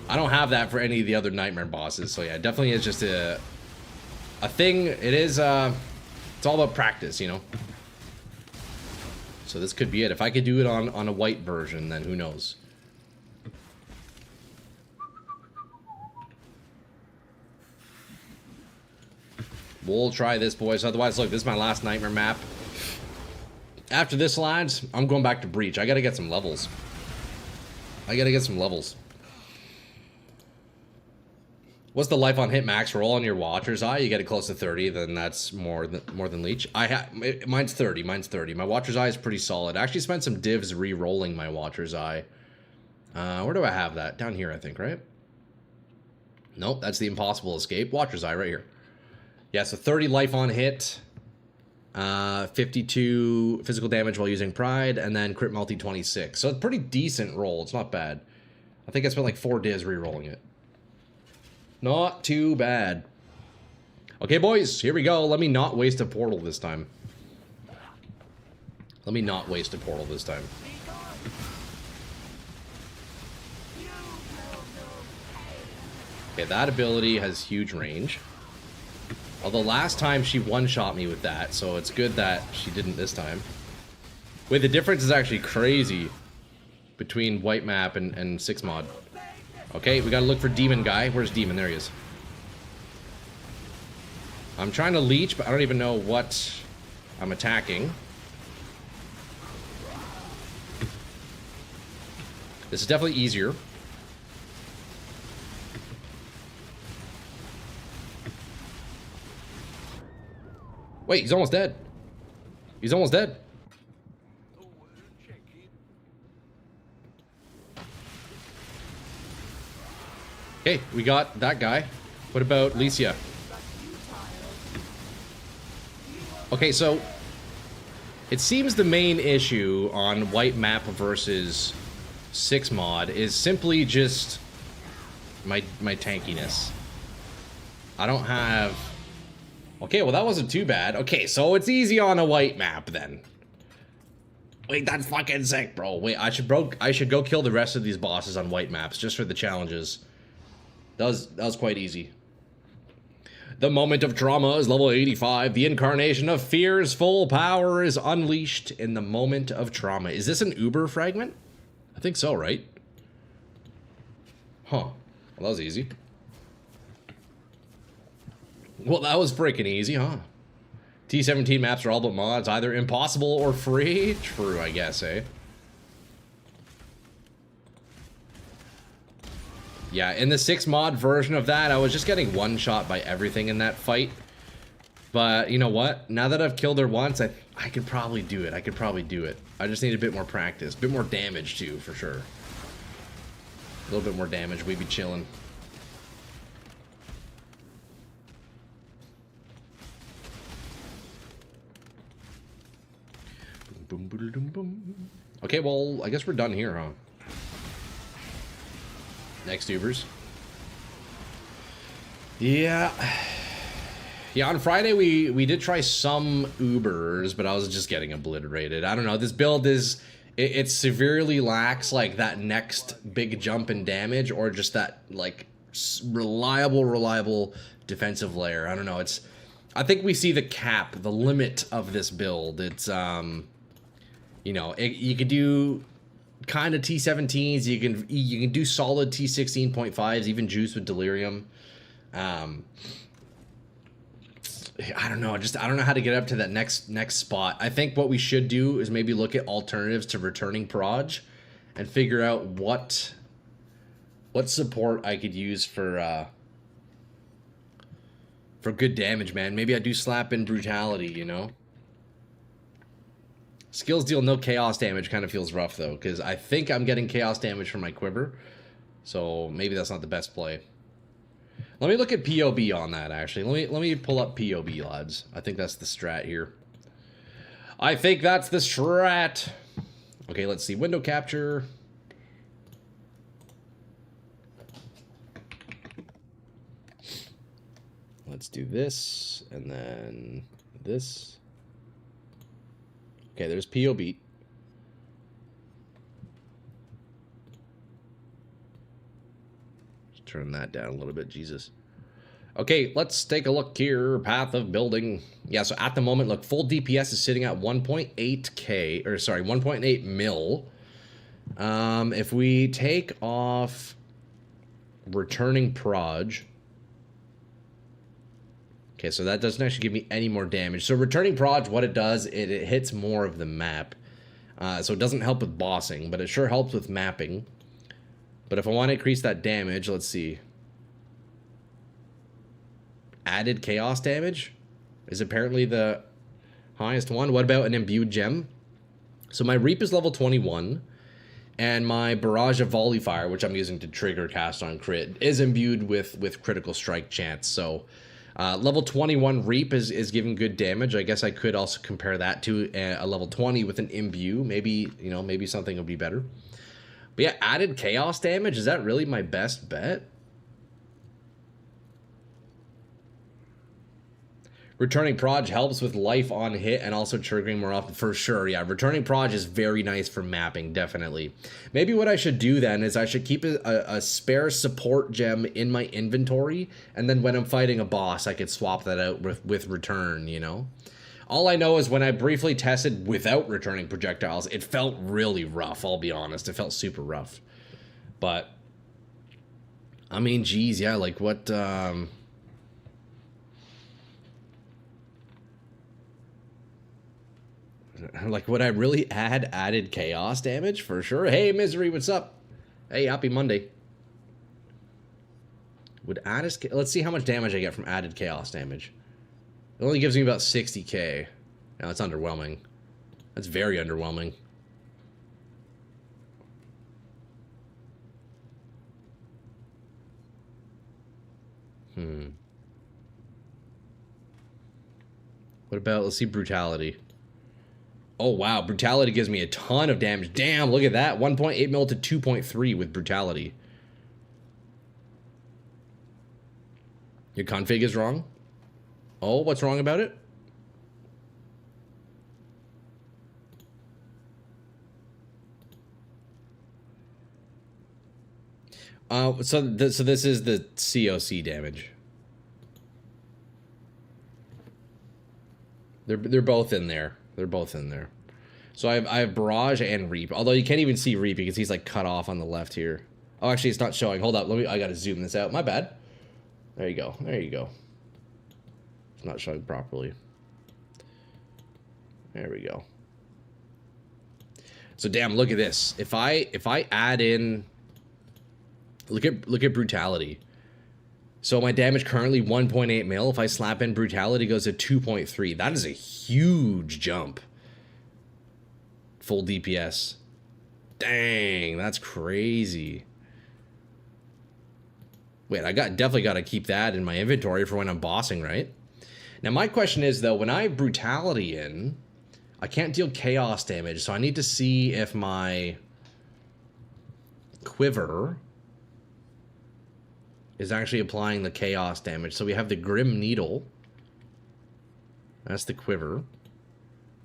I don't have that for any of the other nightmare bosses. So yeah, it definitely is just a thing. It is, it's all about practice, you know? So this could be it. If I could do it on a white version, then who knows? We'll try this, boys. Otherwise, look, this is my last nightmare map. After this, lads, I'm going back to Breach. I gotta get some levels. What's the life on hit max? Roll on your Watcher's Eye. You get it close to 30, then that's more than Leech. Mine's 30. My Watcher's Eye is pretty solid. I actually spent some divs re-rolling my Watcher's Eye. Where do I have that? Down here, I think, right? Nope, that's the impossible escape. Watcher's Eye right here. Yeah, so 30 life on hit, 52 physical damage while using Pride, and then crit multi 26. So it's a pretty decent roll. It's not bad. I think I spent like 4 divs re-rolling it. Not too bad. Okay, boys, here we go. Let me not waste a portal this time. Okay, that ability has huge range. Although last time she one-shot me with that, so it's good that she didn't this time. Wait, the difference is actually crazy between white map and 6 mod. Okay, we gotta look for Demon Guy. Where's Demon? There he is. I'm trying to leech, but I don't even know what I'm attacking. This is definitely easier. Wait, he's almost dead. Okay, we got that guy. What about Licia? Okay, so it seems the main issue on white map versus 6 mod is simply just my tankiness. I don't have... Okay, well that wasn't too bad. Okay, so it's easy on a white map then. Wait, that's fucking sick, bro. Wait, I should go kill the rest of these bosses on white maps just for the challenges. That was quite easy. The moment of trauma is level 85. The incarnation of fear's full power is unleashed in the moment of trauma. Is this an Uber fragment? I think so, right? Huh. Well, that was easy. Well, that was freaking easy, huh? T17 maps are all but mods, either impossible or free. True, I guess, eh? Yeah, in the 6 mod version of that, I was just getting one shot by everything in that fight. But you know what? Now that I've killed her once, I could probably do it. I could probably do it. I just need a bit more practice. A bit more damage too, for sure. A little bit more damage, we'd be chilling. Boom, boom, boom, boom. Okay, well, I guess we're done here, huh? Next Ubers. Yeah. Yeah, on Friday we did try some Ubers, but I was just getting obliterated. I don't know, this build is... It severely lacks, like, that next big jump in damage, or just that, like, reliable defensive layer. I don't know, it's... I think we see the cap, the limit of this build. It's, you know, you could do kind of T17s, you can do solid T16.5s, even juice with Delirium. I don't know, I don't know how to get up to that next spot. I think what we should do is maybe look at alternatives to returning Proj and figure out what support I could use for good damage, man. Maybe I do slap in Brutality, you know? Skills deal no chaos damage kind of feels rough, though, because I think I'm getting chaos damage from my quiver. So maybe that's not the best play. Let me look at POB on that, actually. Let me pull up POB, lads. I think that's the strat here. I think that's the strat. Okay, let's see. Window capture. Let's do this, and then this. Okay, there's POB. Just turn that down a little bit, Jesus. Okay, let's take a look here. Path of building. Yeah, so at the moment, look, full DPS is sitting at 1.8k, or sorry, 1.8 mil. If we take off returning Proj. Okay, so that doesn't actually give me any more damage. So returning Proj, what it does, it hits more of the map. So it doesn't help with bossing, but it sure helps with mapping. But if I want to increase that damage, let's see. Added chaos damage is apparently the highest one. What about an imbued gem? So my Reap is level 21, and my Barrage of Volley Fire, which I'm using to trigger cast on crit, is imbued with critical strike chance. So level 21 Reap is giving good damage. I guess I could also compare that to a level 20 with an imbue. Maybe, you know, maybe something will be better. But yeah, added chaos damage, is that really my best bet? Returning Proj helps with life on hit and also triggering more often, for sure. Yeah, returning Proj is very nice for mapping, definitely. Maybe what I should do then is I should keep a spare support gem in my inventory, and then when I'm fighting a boss, I could swap that out with return, you know? All I know is when I briefly tested without returning projectiles, it felt really rough, I'll be honest. It felt super rough. But, I mean, geez, yeah, like what... Like, would I really add added chaos damage? For sure. Hey, Misery, what's up? Hey, happy Monday. Would added... Let's see how much damage I get from added chaos damage. It only gives me about 60k. Now, that's underwhelming. That's very underwhelming. What about... Let's see Brutality. Oh, wow. Brutality gives me a ton of damage. Damn, look at that. 1.8 mil to 2.3 with Brutality. Your config is wrong? Oh, what's wrong about it? So this is the COC damage. They're both in there. They're both in there. So I have Barrage and Reap. Although you can't even see Reap because he's like cut off on the left here. Oh, actually, it's not showing. Hold up. I gotta zoom this out. My bad. There you go. There you go. It's not showing properly. There we go. So damn, look at this. If I add in, look at Brutality. So my damage currently 1.8 mil. If I slap in Brutality, it goes to 2.3. That is a huge jump. Full DPS. Dang, that's crazy. Wait, definitely got to keep that in my inventory for when I'm bossing, right? Now my question is though, when I have Brutality in, I can't deal chaos damage, so I need to see if my quiver is actually applying the chaos damage. So we have the Grim Needle. That's the quiver.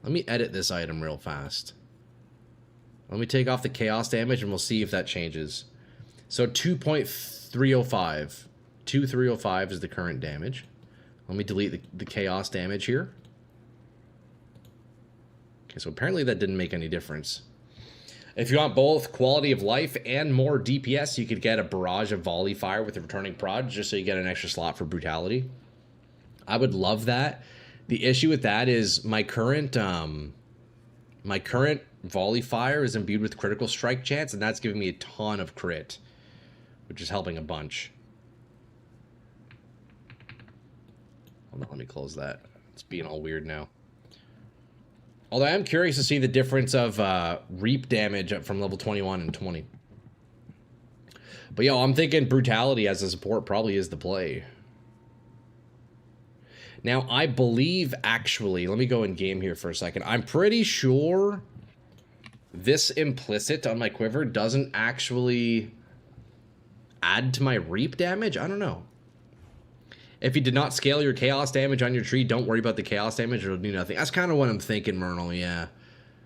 Let me edit this item real fast. Let me take off the chaos damage and we'll see if that changes. So 2.305. 2.305 is the current damage. Let me delete the chaos damage here. Okay, so apparently that didn't make any difference. If you want both quality of life and more DPS, you could get a Barrage of Volley Fire with the Returning Prod, just so you get an extra slot for Brutality. I would love that. The issue with that is my current Volley Fire is imbued with critical strike chance, and that's giving me a ton of crit, which is helping a bunch. Hold on, let me close that. It's being all weird now. Although I am curious to see the difference of Reap damage from level 21 and 20. But yo, I'm thinking Brutality as a support probably is the play. Now, I believe, actually, let me go in game here for a second. I'm pretty sure this implicit on my quiver doesn't actually add to my Reap damage. I don't know. If you did not scale your chaos damage on your tree, don't worry about the chaos damage. It'll do nothing. That's kind of what I'm thinking, Myrnal, yeah.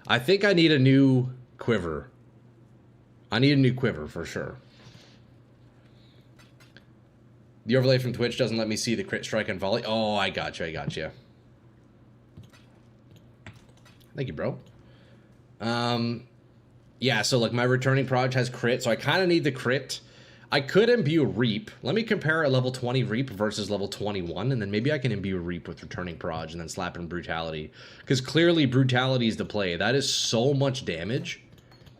I think I need a new quiver. I need a new quiver for sure. The overlay from Twitch doesn't let me see the crit strike and volley. Oh, I got you. I got you. Thank you, bro. Yeah, so like my returning proj has crit, so I kind of need the crit. I could imbue Reap. Let me compare a level 20 Reap versus level 21, and then maybe I can imbue Reap with returning proj and then slap in Brutality. Because clearly Brutality is the play. That is so much damage.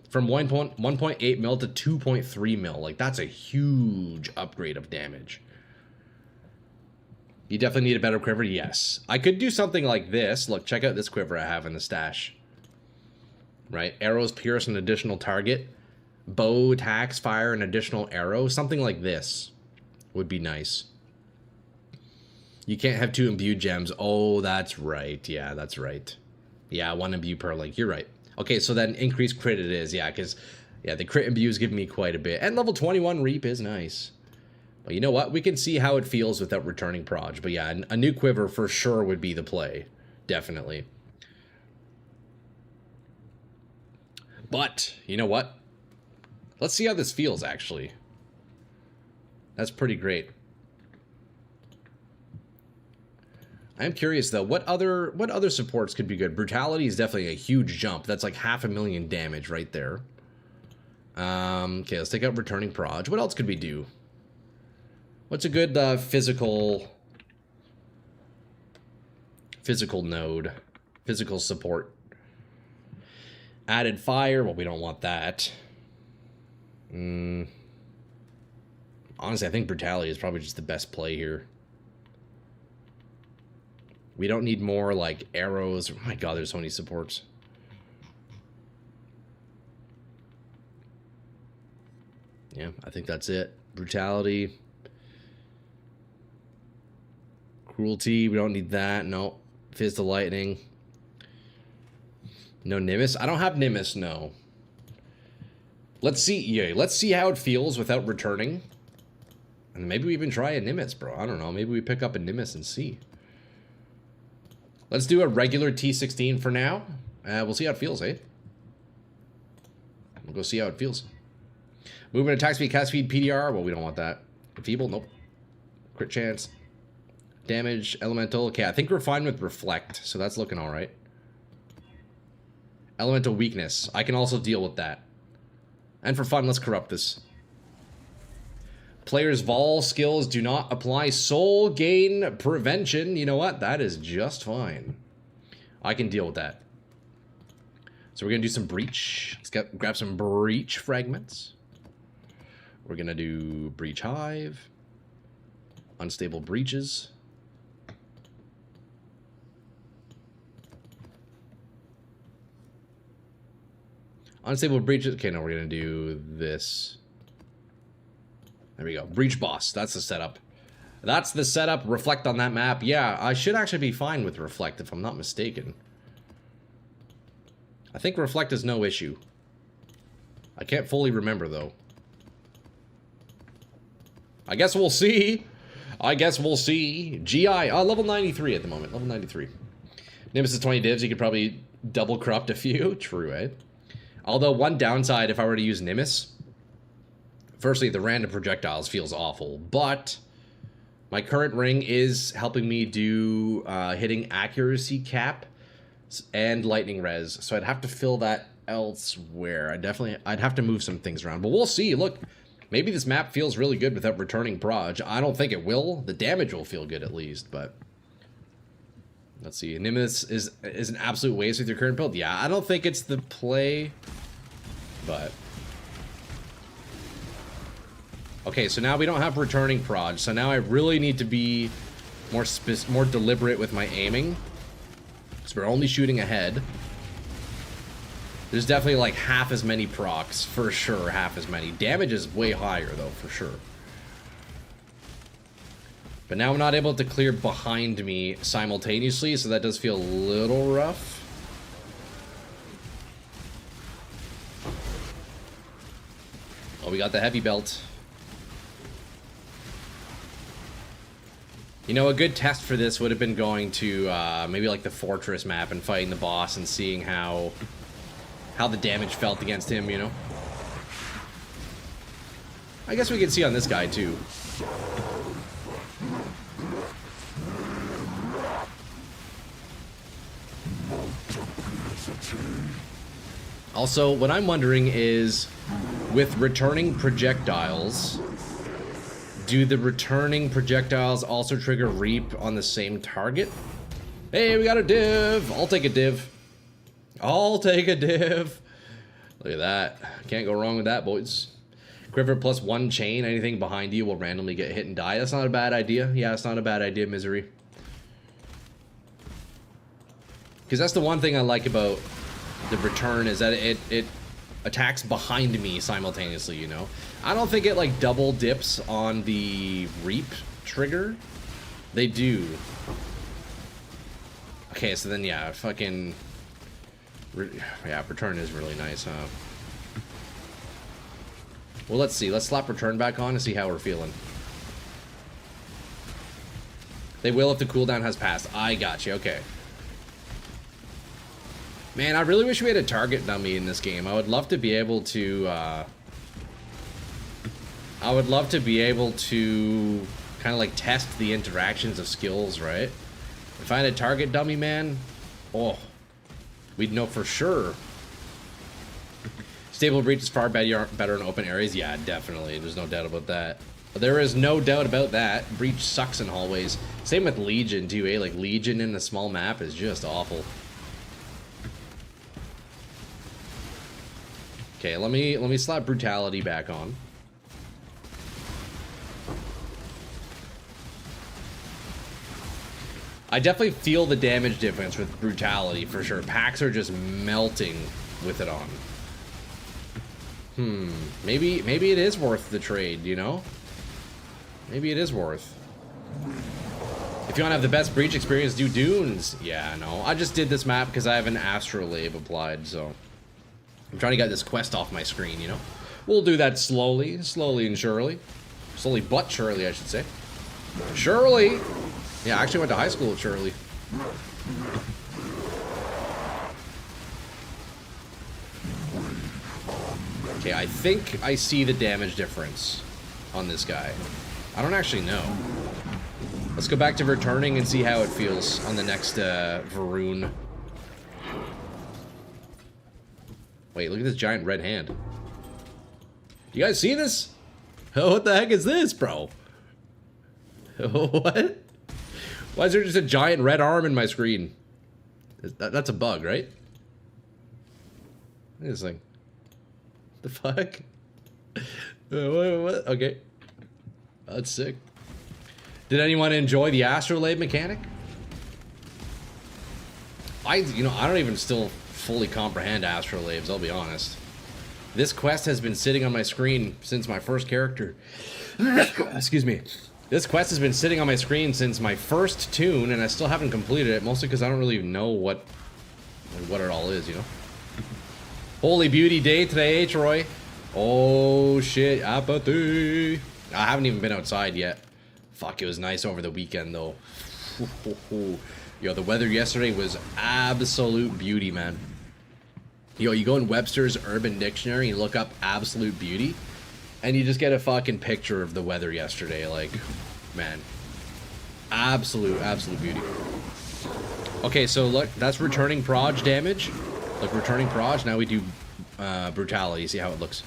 From 1.8 mil to 2.3 mil. Like, that's a huge upgrade of damage. You definitely need a better quiver? Yes. I could do something like this. Look, check out this quiver I have in the stash. Right? Arrows pierce an additional target. Bow attacks fire an additional arrow. Something like this would be nice. You can't have two imbued gems. Oh, that's right. Yeah, that's right. Yeah, one imbue per link. You're right. Okay, so then increased crit it is. Yeah, because yeah, the crit imbues give me quite a bit. And level 21 Reap is nice. But you know what? We can see how it feels without returning proj. But yeah, a new quiver for sure would be the play. Definitely. But, you know what? Let's see how this feels, actually. That's pretty great. I'm curious, though. What other supports could be good? Brutality is definitely a huge jump. That's like 500,000 damage right there. Okay, let's take out returning proj. What else could we do? What's a good physical node? Physical support. Added fire. Well, we don't want that. Honestly, I think Brutality is probably just the best play here. We don't need more, like, arrows. Oh my god, there's so many supports. Yeah, I think that's it. Brutality. Cruelty, we don't need that. No. Fizz the Lightning. No Nimbus? I don't have Nimbus, no. Let's see, yeah, let's see how it feels without returning. And maybe we even try a Nimbus, bro. I don't know. Maybe we pick up a Nimbus and see. Let's do a regular T16 for now. We'll see how it feels, eh? We'll go see how it feels. Movement, attack speed, cast speed, PDR. Well, we don't want that. Feeble, nope. Crit chance. Damage, elemental. Okay, I think we're fine with reflect, so that's looking all right. Elemental weakness. I can also deal with that. And for fun, let's corrupt this. Players' vol skills do not apply soul gain prevention. You know what? That is just fine. I can deal with that. So we're going to do some breach. Let's grab some breach fragments. We're going to do breach hive. Unstable breaches. Unstable breaches. Okay, no, we're going to do this. There we go. Breach boss. That's the setup. That's the setup. Reflect on that map. Yeah, I should actually be fine with reflect if I'm not mistaken. I think reflect is no issue. I can't fully remember, though. I guess we'll see. I guess we'll see. GI. Level 93 at the moment. Level 93. Nimbus is 20 divs. You could probably double corrupt a few. True, eh? Although one downside if I were to use Nimbus, firstly, the random projectiles feels awful, but my current ring is helping me do hitting accuracy cap and lightning res, so I'd have to fill that elsewhere. I'd have to move some things around, but we'll see. Look, maybe this map feels really good without returning proj. I don't think it will. The damage will feel good at least, but let's see. Nimbus is an absolute waste with your current build. Yeah, I don't think it's the play, but okay, so now we don't have returning proj, so now I really need to be more deliberate with my aiming. So we're only shooting ahead. There's definitely like half as many procs, for sure, half as many. Damage is way higher though, for sure. But now I'm not able to clear behind me simultaneously, so that does feel a little rough. Oh, we got the heavy belt. You know, a good test for this would have been going to maybe like the fortress map and fighting the boss and seeing how the damage felt against him, you know? I guess we can see on this guy too. Also, what I'm wondering is, with returning projectiles, do the returning projectiles also trigger reap on the same target? Hey, we got a div! I'll take a div. I'll take a div. Look at that. Can't go wrong with that, boys. Quiver plus one chain. Anything behind you will randomly get hit and die. That's not a bad idea. Yeah, it's not a bad idea, Misery. Because that's the one thing I like about the return, is that it attacks behind me simultaneously, you know? I don't think it like double dips on the reap trigger. They do. Okay, so then yeah, fucking yeah, return is really nice, huh? Well, let's see. Let's slap return back on and see how we're feeling. They will if the cooldown has passed. I got you. Okay. Man, I really wish we had a target dummy in this game. I would love to be able to kind of like test the interactions of skills, right? If I had a target dummy, man, oh, we'd know for sure. Stable breach is far better in open areas. Yeah, definitely. There's no doubt about that. There is no doubt about that. Breach sucks in hallways. Same with Legion too, eh? Like Legion in a small map is just awful. Okay, let me slap brutality back on. I definitely feel the damage difference with brutality for sure. Packs are just melting with it on. Maybe it is worth the trade, you know? Maybe it is worth. If you want to have the best breach experience, do dunes. Yeah, no. I just did this map because I have an astrolabe applied, so I'm trying to get this quest off my screen, you know? We'll do that slowly and surely. Slowly but surely, I should say. Shirley! Yeah, I actually went to high school with Shirley. Okay, I think I see the damage difference on this guy. I don't actually know. Let's go back to returning and see how it feels on the next Varun. Wait, look at this giant red hand. You guys see this? Oh, what the heck is this, bro? What? Why is there just a giant red arm in my screen? That's a bug, right? Look at this thing. The fuck? What? Okay. That's sick. Did anyone enjoy the astrolabe mechanic? I don't even still fully comprehend astrolabes, I'll be honest. This quest has been sitting on my screen since my first character. Excuse me. This quest has been sitting on my screen since my first tune, and I still haven't completed it, mostly because I don't really know what it all is, you know? Holy beauty day today, Troy. Oh shit, apathy. I haven't even been outside yet. Fuck, it was nice over the weekend though. Yo, the weather yesterday was absolute beauty, man. Yo, you go in Webster's Urban Dictionary and look up absolute beauty, and you just get a fucking picture of the weather yesterday. Like, man, absolute beauty. Okay, so look, that's returning proj damage. Like returning proj. Now we do brutality. See how it looks.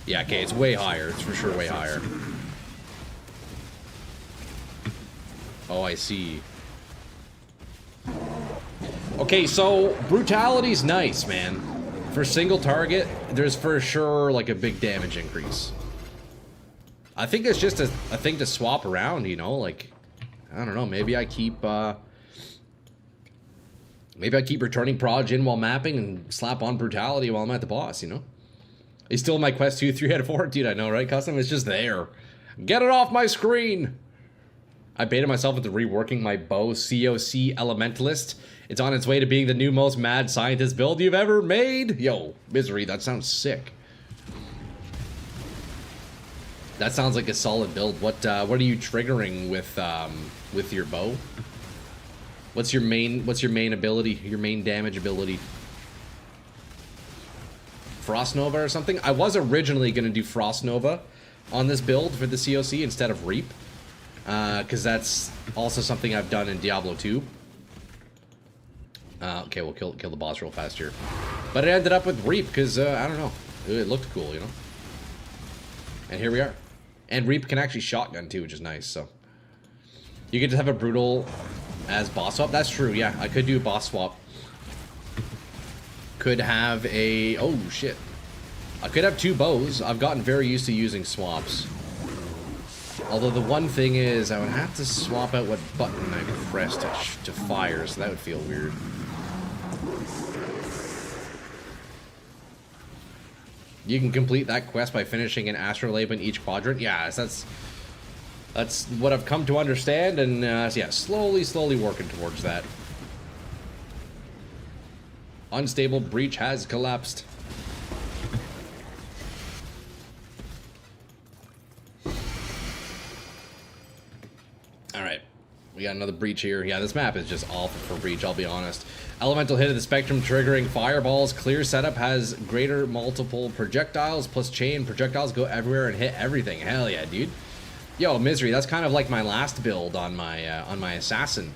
Yeah, okay, it's way higher. It's for sure way higher. Oh, I see. Okay, so brutality's nice, man. For single target, there's for sure like a big damage increase. I think it's just a thing to swap around, you know, like, I don't know, maybe I keep returning proj in while mapping and slap on brutality while I'm at the boss, you know? It's still in my quest 2, 3 out of 4, dude, I know, right? Custom, it's just there. Get it off my screen! I baited myself into reworking my bow COC Elementalist. It's on its way to being the new most mad scientist build you've ever made. Yo, Misery, that sounds sick. That sounds like a solid build. What are you triggering with your bow? What's your main ability? Your main damage ability? Frost Nova or something? I was originally gonna do Frost Nova on this build for the COC instead of Reap. Because that's also something I've done in Diablo 2. Okay, we'll kill the boss real fast here. But it ended up with Reap because, I don't know. It looked cool, you know? And here we are. And Reap can actually shotgun too, which is nice, so. You could just have a Brutal as boss swap. That's true, yeah. I could do a boss swap. Could have a... Oh, shit. I could have 2 bows. I've gotten very used to using swaps. Although the one thing is, I would have to swap out what button I press to fire, so that would feel weird. You can complete that quest by finishing an astrolabe in each quadrant. Yeah, that's what I've come to understand, and yeah, slowly working towards that. Unstable breach has collapsed. Alright, we got another breach here. Yeah, this map is just awful for breach, I'll be honest. Elemental hit of the spectrum triggering fireballs. Clear setup has greater multiple projectiles plus chain. Projectiles go everywhere and hit everything. Hell yeah, dude. Yo, Misery, that's kind of like my last build on my assassin.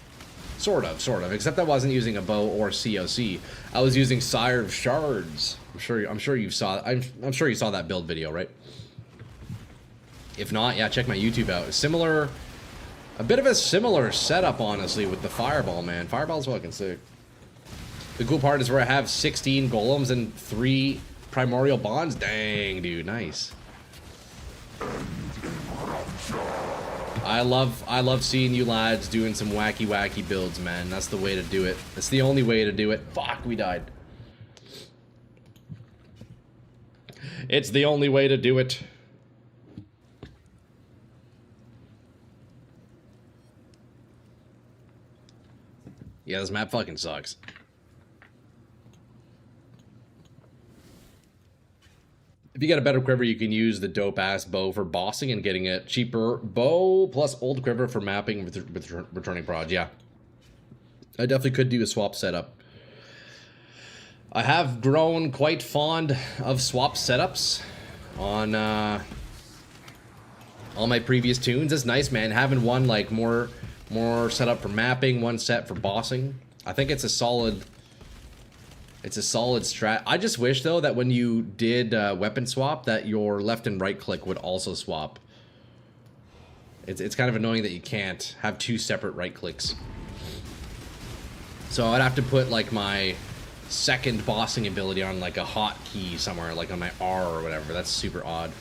Sort of. Except I wasn't using a bow or COC. I was using Sire of Shards. I'm sure you saw that build video, right? If not, yeah, check my YouTube out. A bit of a similar setup, honestly, with the Fireball, man. Fireball's fucking sick. The cool part is where I have 16 golems and 3 primordial bonds. Dang, dude, nice. I love seeing you lads doing some wacky builds, man. That's the way to do it. That's the only way to do it. Fuck, we died. It's the only way to do it. Yeah, this map fucking sucks. If you got a better quiver, you can use the dope-ass bow for bossing and getting a cheaper bow plus old quiver for mapping with returning proj. Yeah. I definitely could do a swap setup. I have grown quite fond of swap setups on all my previous tunes. It's nice, man, having one like more set up for mapping, one set for bossing. I think it's a solid strat. I just wish though that when you did weapon swap that your left and right click would also swap. It's kind of annoying that you can't have two separate right clicks. So I'd have to put like my second bossing ability on like a hotkey somewhere, like on my R or whatever. That's super odd.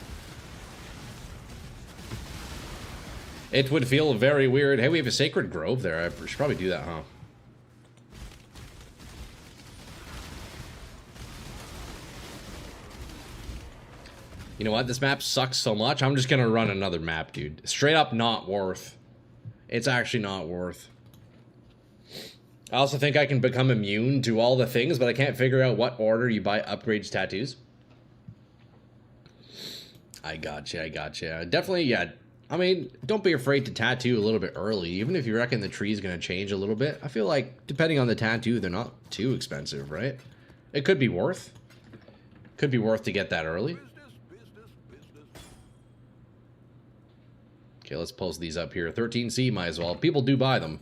It would feel very weird. Hey, we have a sacred grove there. I should probably do that, huh? You know what? This map sucks so much. I'm just gonna run another map, dude. Straight up not worth. It's actually not worth. I also think I can become immune to all the things, but I can't figure out what order you buy upgrades tattoos. I gotcha. Definitely, yeah. I mean, don't be afraid to tattoo a little bit early, even if you reckon the tree's gonna change a little bit. I feel like, depending on the tattoo, they're not too expensive, right? It could be worth. Could be worth to get that early. Okay, let's post these up here. 13C, might as well. People do buy them.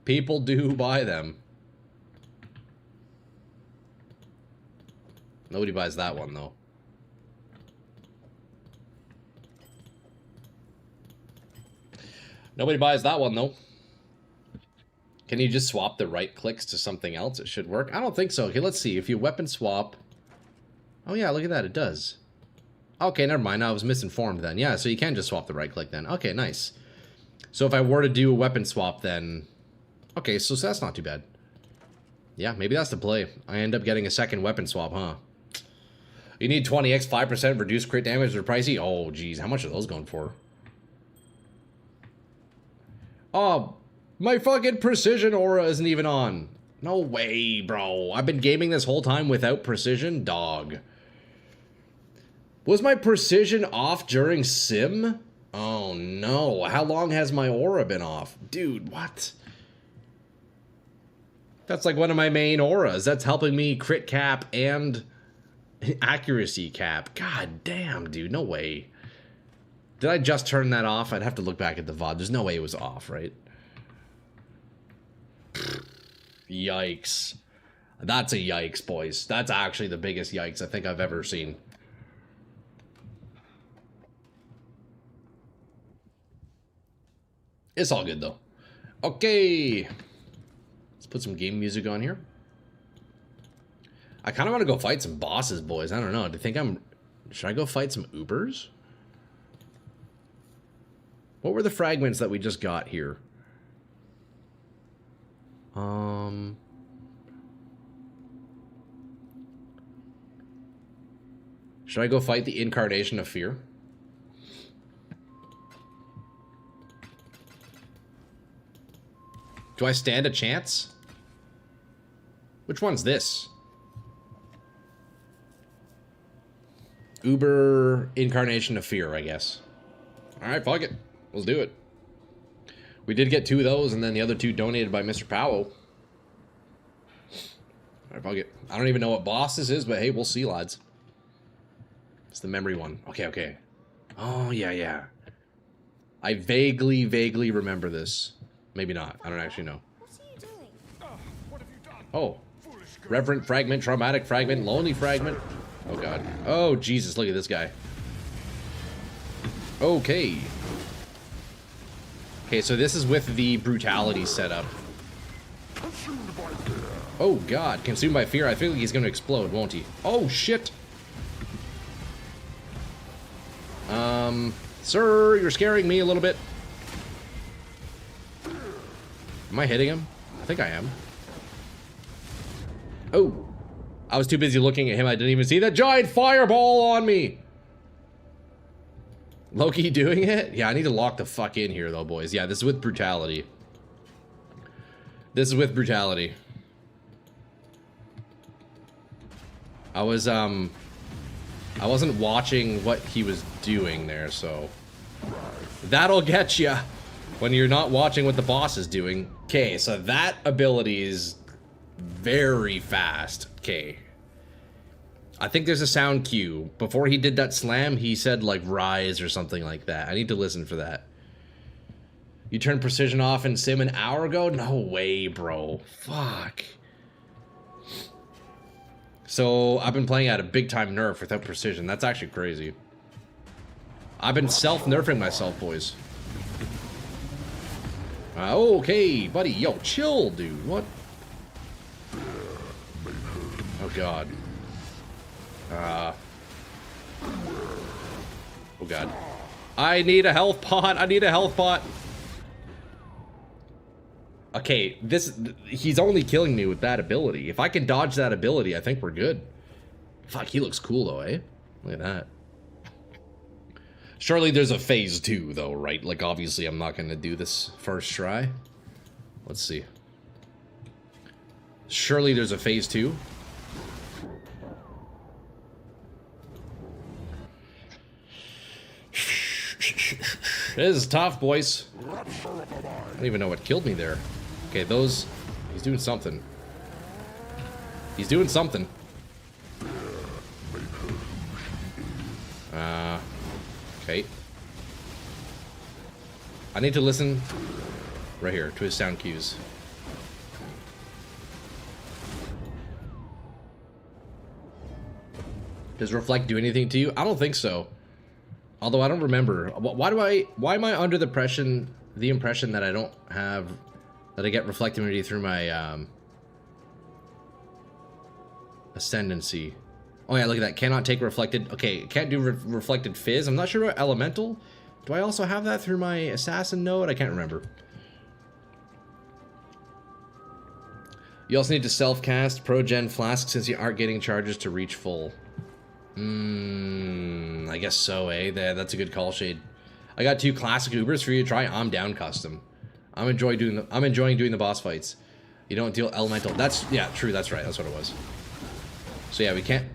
People do buy them. Nobody buys that one, though. Nobody buys that one, though. Can you just swap the right clicks to something else? It should work. I don't think so. Okay, let's see. If you weapon swap... Oh, yeah, look at that. It does. Okay, never mind. I was misinformed then. Yeah, so you can just swap the right click then. Okay, nice. So if I were to do a weapon swap, then... Okay, so that's not too bad. Yeah, maybe that's the play. I end up getting a second weapon swap, huh? You need 20x, 5% reduced crit damage. They're pricey. Oh, geez. How much are those going for? Oh, my fucking precision aura isn't even on. No way, bro. I've been gaming this whole time without precision? Dog. Was my precision off during sim? Oh, no. How long has my aura been off? Dude, what? That's like one of my main auras. That's helping me crit cap and accuracy cap. God damn, dude. No way. Did I just turn that off? I'd have to look back at the VOD. There's no way it was off, right? Yikes. That's a yikes, boys. That's actually the biggest yikes I think I've ever seen. It's all good, though. Okay. Let's put some game music on here. I kind of want to go fight some bosses, boys. I don't know. Do you think I'm... Should I go fight some Ubers? What were the fragments that we just got here? Should I go fight the Incarnation of Fear? Do I stand a chance? Which one's this? Uber Incarnation of Fear, I guess. Alright, fuck it. Let's do it. We did get 2 of those, and then the other 2 donated by Mr. Powell. Alright, fuck it. I don't even know what boss this is, but hey, we'll see, lads. It's the memory one. Okay. Oh, yeah. I vaguely remember this. Maybe not. I don't actually know. What are you doing? What have you done? Oh. Reverent fragment, traumatic fragment, lonely fragment. Oh, God. Oh, Jesus, look at this guy. Okay. Okay, so this is with the brutality setup. Oh, God. Consumed by fear. I feel like he's going to explode, won't he? Oh, shit. Sir, you're scaring me a little bit. Am I hitting him? I think I am. Oh. I was too busy looking at him. I didn't even see that giant fireball on me. Loki doing it? Yeah, I need to lock the fuck in here, though, boys. Yeah, this is with brutality. This is with brutality. I wasn't watching what he was doing there, so... That'll get ya when you're not watching what the boss is doing. Okay, so that ability is very fast. Okay. I think there's a sound cue. Before he did that slam, he said, like, rise or something like that. I need to listen for that. You turned precision off in Sim an hour ago? No way, bro. Fuck. So, I've been playing at a big-time nerf without precision. That's actually crazy. I've been self-nerfing myself, boys. Okay, buddy. Yo, chill, dude. What? Oh, God. Oh, God. I need a health pot. I need a health pot. Okay, he's only killing me with that ability. If I can dodge that ability, I think we're good. Fuck, he looks cool, though, eh? Look at that. Surely there's a phase 2, though, right? Like, obviously, I'm not going to do this first try. Let's see. Surely there's a phase 2. This is tough, boys. I don't even know what killed me there. Okay, those... He's doing something. He's doing something. Okay. I need to listen right here to his sound cues. Does Reflect do anything to you? I don't think so. Although I don't remember. Why am I under the impression that I don't have, that I get Reflect immunity through my Ascendancy. Oh yeah, look at that. Cannot take reflected. Okay, can't do reflected fizz. I'm not sure about elemental. Do I also have that through my assassin node? I can't remember. You also need to self-cast Pro-Gen Flask since you aren't getting charges to reach full. I guess so, eh? That's a good call, Shade. I got 2 classic Ubers for you to try. I'm down custom. I'm enjoying doing the boss fights. You don't deal elemental. That's, yeah, true. That's right. That's what it was. So yeah, we can't.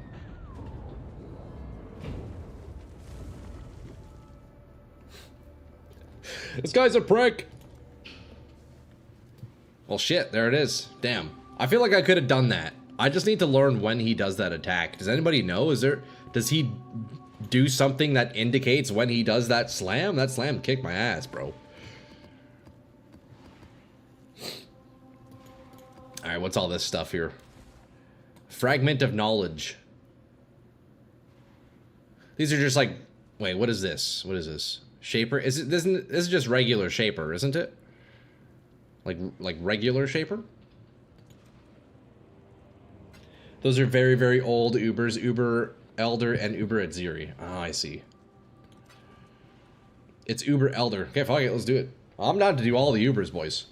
This guy's a prick. Well, shit. There it is. Damn. I feel like I could have done that. I just need to learn when he does that attack. Does anybody know? Does he do something that indicates when he does that slam? That slam kicked my ass, bro. Alright, what's all this stuff here? Fragment of knowledge. These are just like... Wait, what is this? What is this? Shaper? This is just regular Shaper, isn't it? Like regular Shaper? Those are very, very old Ubers. Uber Elder and Uber Adziri. Oh, I see. It's Uber Elder. Okay, fuck it. Let's do it. I'm down to do all the Ubers, boys.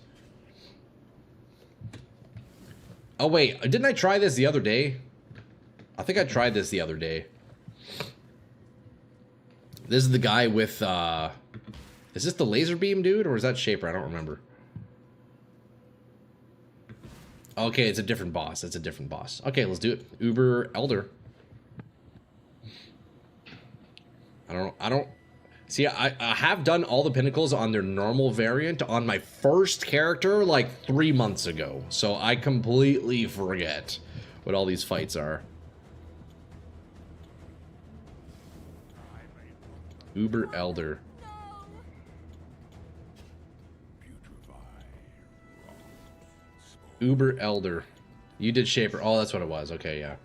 Oh, wait. Didn't I try this the other day? I think I tried this the other day. This is the guy with, is this the laser beam dude, or is that Shaper? I don't remember. Okay, it's a different boss. It's a different boss. Okay, let's do it. Uber Elder. I don't... See, I have done all the pinnacles on their normal variant on my first character like 3 months ago. So I completely forget what all these fights are. Uber Elder. Uber Elder. You did Shaper. Oh, that's what it was. Okay, yeah.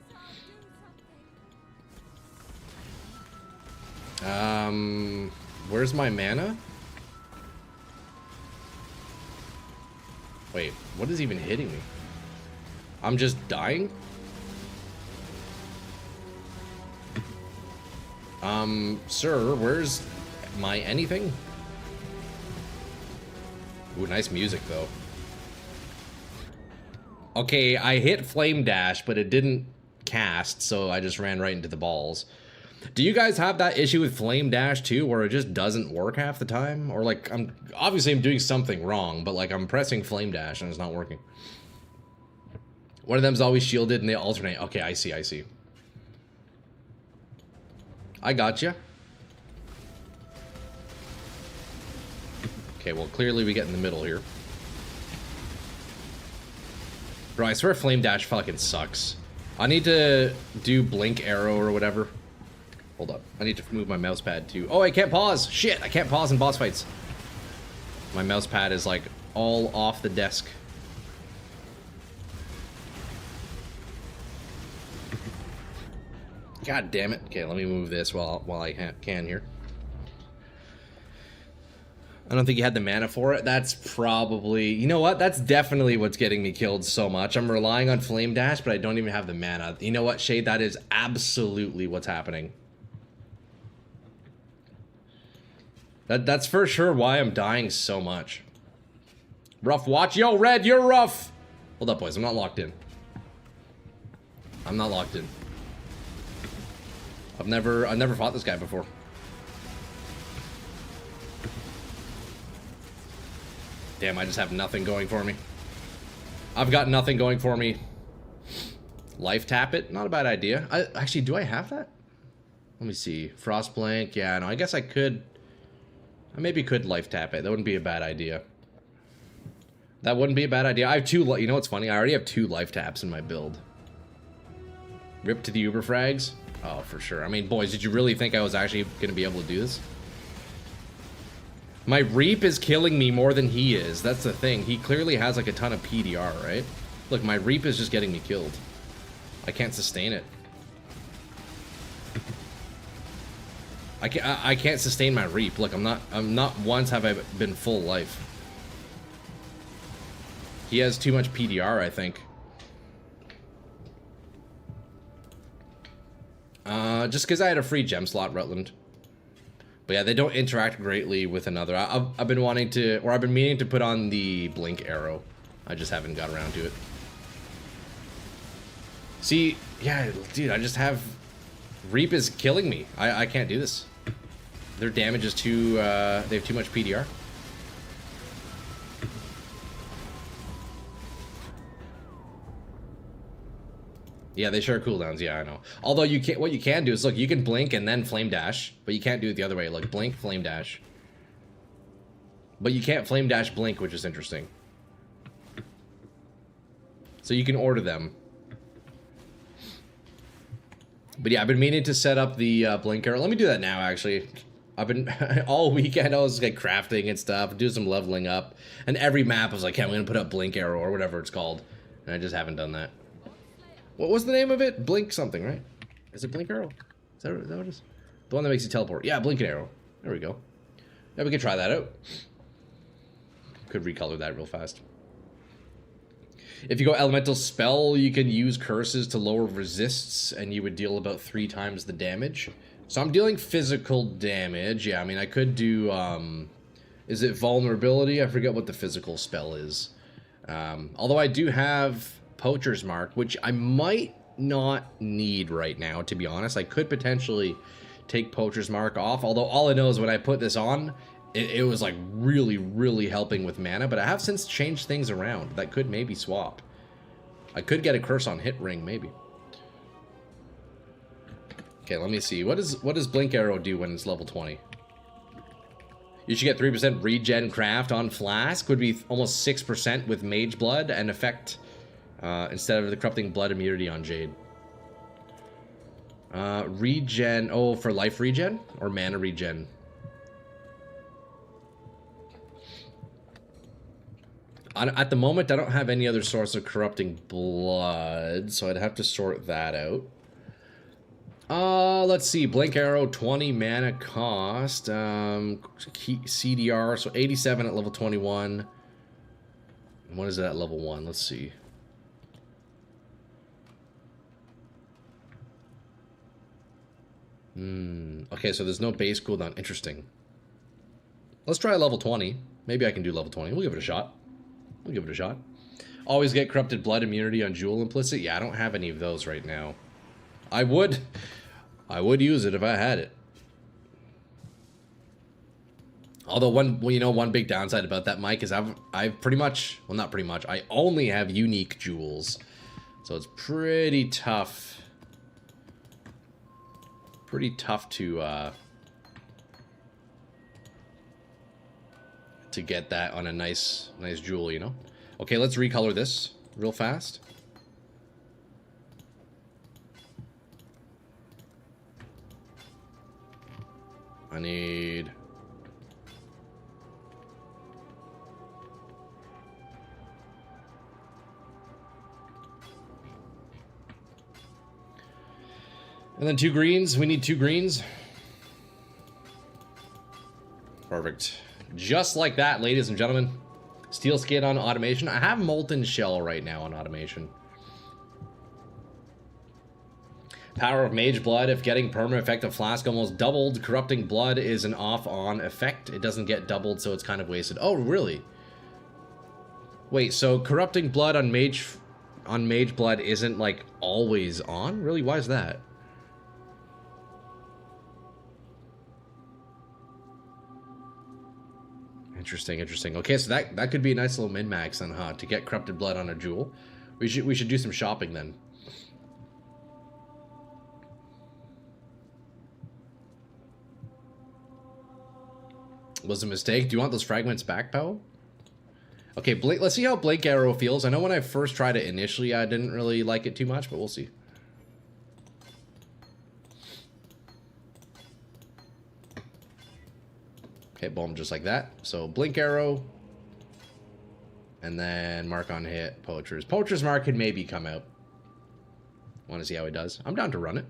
Where's my mana? Wait, what is even hitting me? I'm just dying? Sir, where's my anything? Ooh, nice music, though. Okay, I hit Flame Dash, but it didn't cast, so I just ran right into the balls. Do you guys have that issue with Flame Dash too, where it just doesn't work half the time? Or like, obviously I'm doing something wrong, but like I'm pressing Flame Dash and it's not working. One of them's always shielded and they alternate. Okay, I see, I see. I gotcha. Okay, well clearly we get in the middle here. Bro, I swear Flame Dash fucking sucks. I need to do Blink Arrow or whatever. Hold up. I need to move my mouse pad too. Oh, I can't pause. Shit, I can't pause in boss fights. My mouse pad is like all off the desk. God damn it. Okay, let me move this while I can here. I don't think you had the mana for it. That's probably... You know what? That's definitely what's getting me killed so much. I'm relying on Flame Dash, but I don't even have the mana. You know what, Shade? That is absolutely what's happening. That's for sure why I'm dying so much. Rough watch. Yo, Red, you're rough! Hold up, boys. I'm not locked in. I'm not locked in. I've never fought this guy before. Damn, I just have nothing going for me. I've got nothing going for me. Life tap it? Not a bad idea. Actually, do I have that? Let me see. Frost Blank. Yeah, no, I guess I could... I maybe could life tap it. That wouldn't be a bad idea. That wouldn't be a bad idea. I have two... You know what's funny? I already have 2 life taps in my build. Rip to the Uber frags? Oh, for sure. I mean, boys, did you really think I was actually going to be able to do this? My Reap is killing me more than he is. That's the thing. He clearly has like a ton of PDR, right? Look, my Reap is just getting me killed. I can't sustain it. I can't sustain my Reap. Look, I'm not once have I been full life. He has too much PDR, I think. Just because I had a free gem slot, Rutland. But yeah, they don't interact greatly with another. I've been wanting to, or I've been meaning to put on the Blink Arrow. I just haven't got around to it. See, yeah, dude, I just have... Reap is killing me. I can't do this. Their damage is too, they have too much PDR. Yeah, they share cooldowns. Yeah, I know. Although you can't, what you can do is, look, you can blink and then flame dash, but you can't do it the other way. Like blink, flame dash. But you can't flame dash blink, which is interesting. So you can order them. But yeah, I've been meaning to set up the blink arrow. Let me do that now, actually. I've been all weekend I was like crafting and stuff, do some leveling up, and every map I was like, hey, I'm gonna put up blink arrow or whatever it's called, and I just haven't done that. What was the name of it? Blink something, right? Is it Blink Arrow? Is that what it is? The one that makes you teleport. Yeah, Blink Arrow. There we go. Yeah, we could try that out. Could recolor that real fast. If you go Elemental Spell, you can use curses to lower resists, and you would deal about 3 times the damage. So I'm dealing physical damage. Yeah, I mean, I could do... is it Vulnerability? I forget what the physical spell is. Although I do have... Poacher's Mark, which I might not need right now, to be honest. I could potentially take Poacher's Mark off, although all I know is when I put this on, it was like really, really helping with mana, but I have since changed things around. That could maybe swap. I could get a curse on hit ring, maybe. Okay, let me see. What does Blink Arrow do when it's level 20? You should get 3% regen craft on Flask, would be almost 6% with Mage Blood, and effect... instead of the corrupting blood immunity on Jade. Regen. Oh, for life regen or mana regen? At the moment, I don't have any other source of corrupting blood, so I'd have to sort that out. Let's see. Blink Arrow, 20 mana cost. CDR, so 87 at level 21. And what is it at level 1? Let's see. Okay, so there's no base cooldown. Interesting. Let's try level 20. Maybe I can do level 20. We'll give it a shot. We'll give it a shot. Always get corrupted blood immunity on Jewel Implicit. Yeah, I don't have any of those right now. I would use it if I had it. Although one big downside about that, Mike, is I've pretty much, well, not pretty much, I only have unique jewels. So it's pretty tough. Pretty tough to get that on a nice jewel, you know? Okay, let's recolor this. real fast. I need... And then 2 greens. We need 2 greens. Perfect. Just like that, ladies and gentlemen. Steel skin on automation. I have molten shell right now on automation. Power of Mage Blood. If getting perma effective flask almost doubled, corrupting blood is an off-on effect. It doesn't get doubled, so it's kind of wasted. Oh, really? Wait, so corrupting blood on mage blood isn't like always on? Really? Why is that? Interesting, interesting. Okay, so that could be a nice little min-max then, huh? To get corrupted blood on a jewel. We should do some shopping then. Was a mistake. Do you want those fragments back, Poe? Okay, let's see how Blink Arrow feels. I know when I first tried it initially, I didn't really like it too much, but we'll see. Okay, boom, just like that. So Blink Arrow. And then Mark on hit, Poacher's. Poacher's Mark could maybe come out. Want to see how he does? I'm down to run it.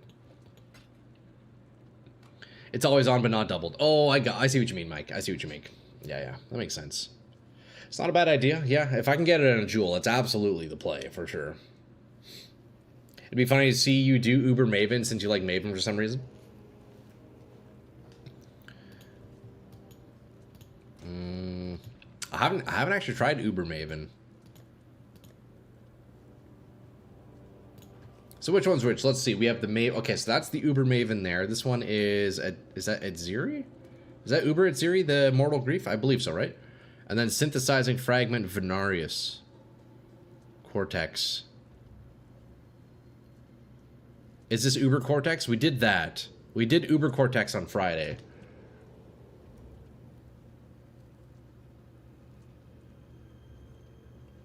It's always on, but not doubled. Oh, I see what you mean, Mike. I see what you mean. Yeah, that makes sense. It's not a bad idea. Yeah, if I can get it in a jewel, it's absolutely the play, for sure. It'd be funny to see you do Uber Maven since you like Maven for some reason. I haven't actually tried Uber Maven. So which one's which? Let's see. We have the Maven. Okay, so that's the Uber Maven there. This one is that Edziri? Is that Uber Edziri, the Mortal Grief? I believe so, right? And then Synthesizing Fragment Venarius. Cortex. Is this Uber Cortex? We did that. We did Uber Cortex on Friday.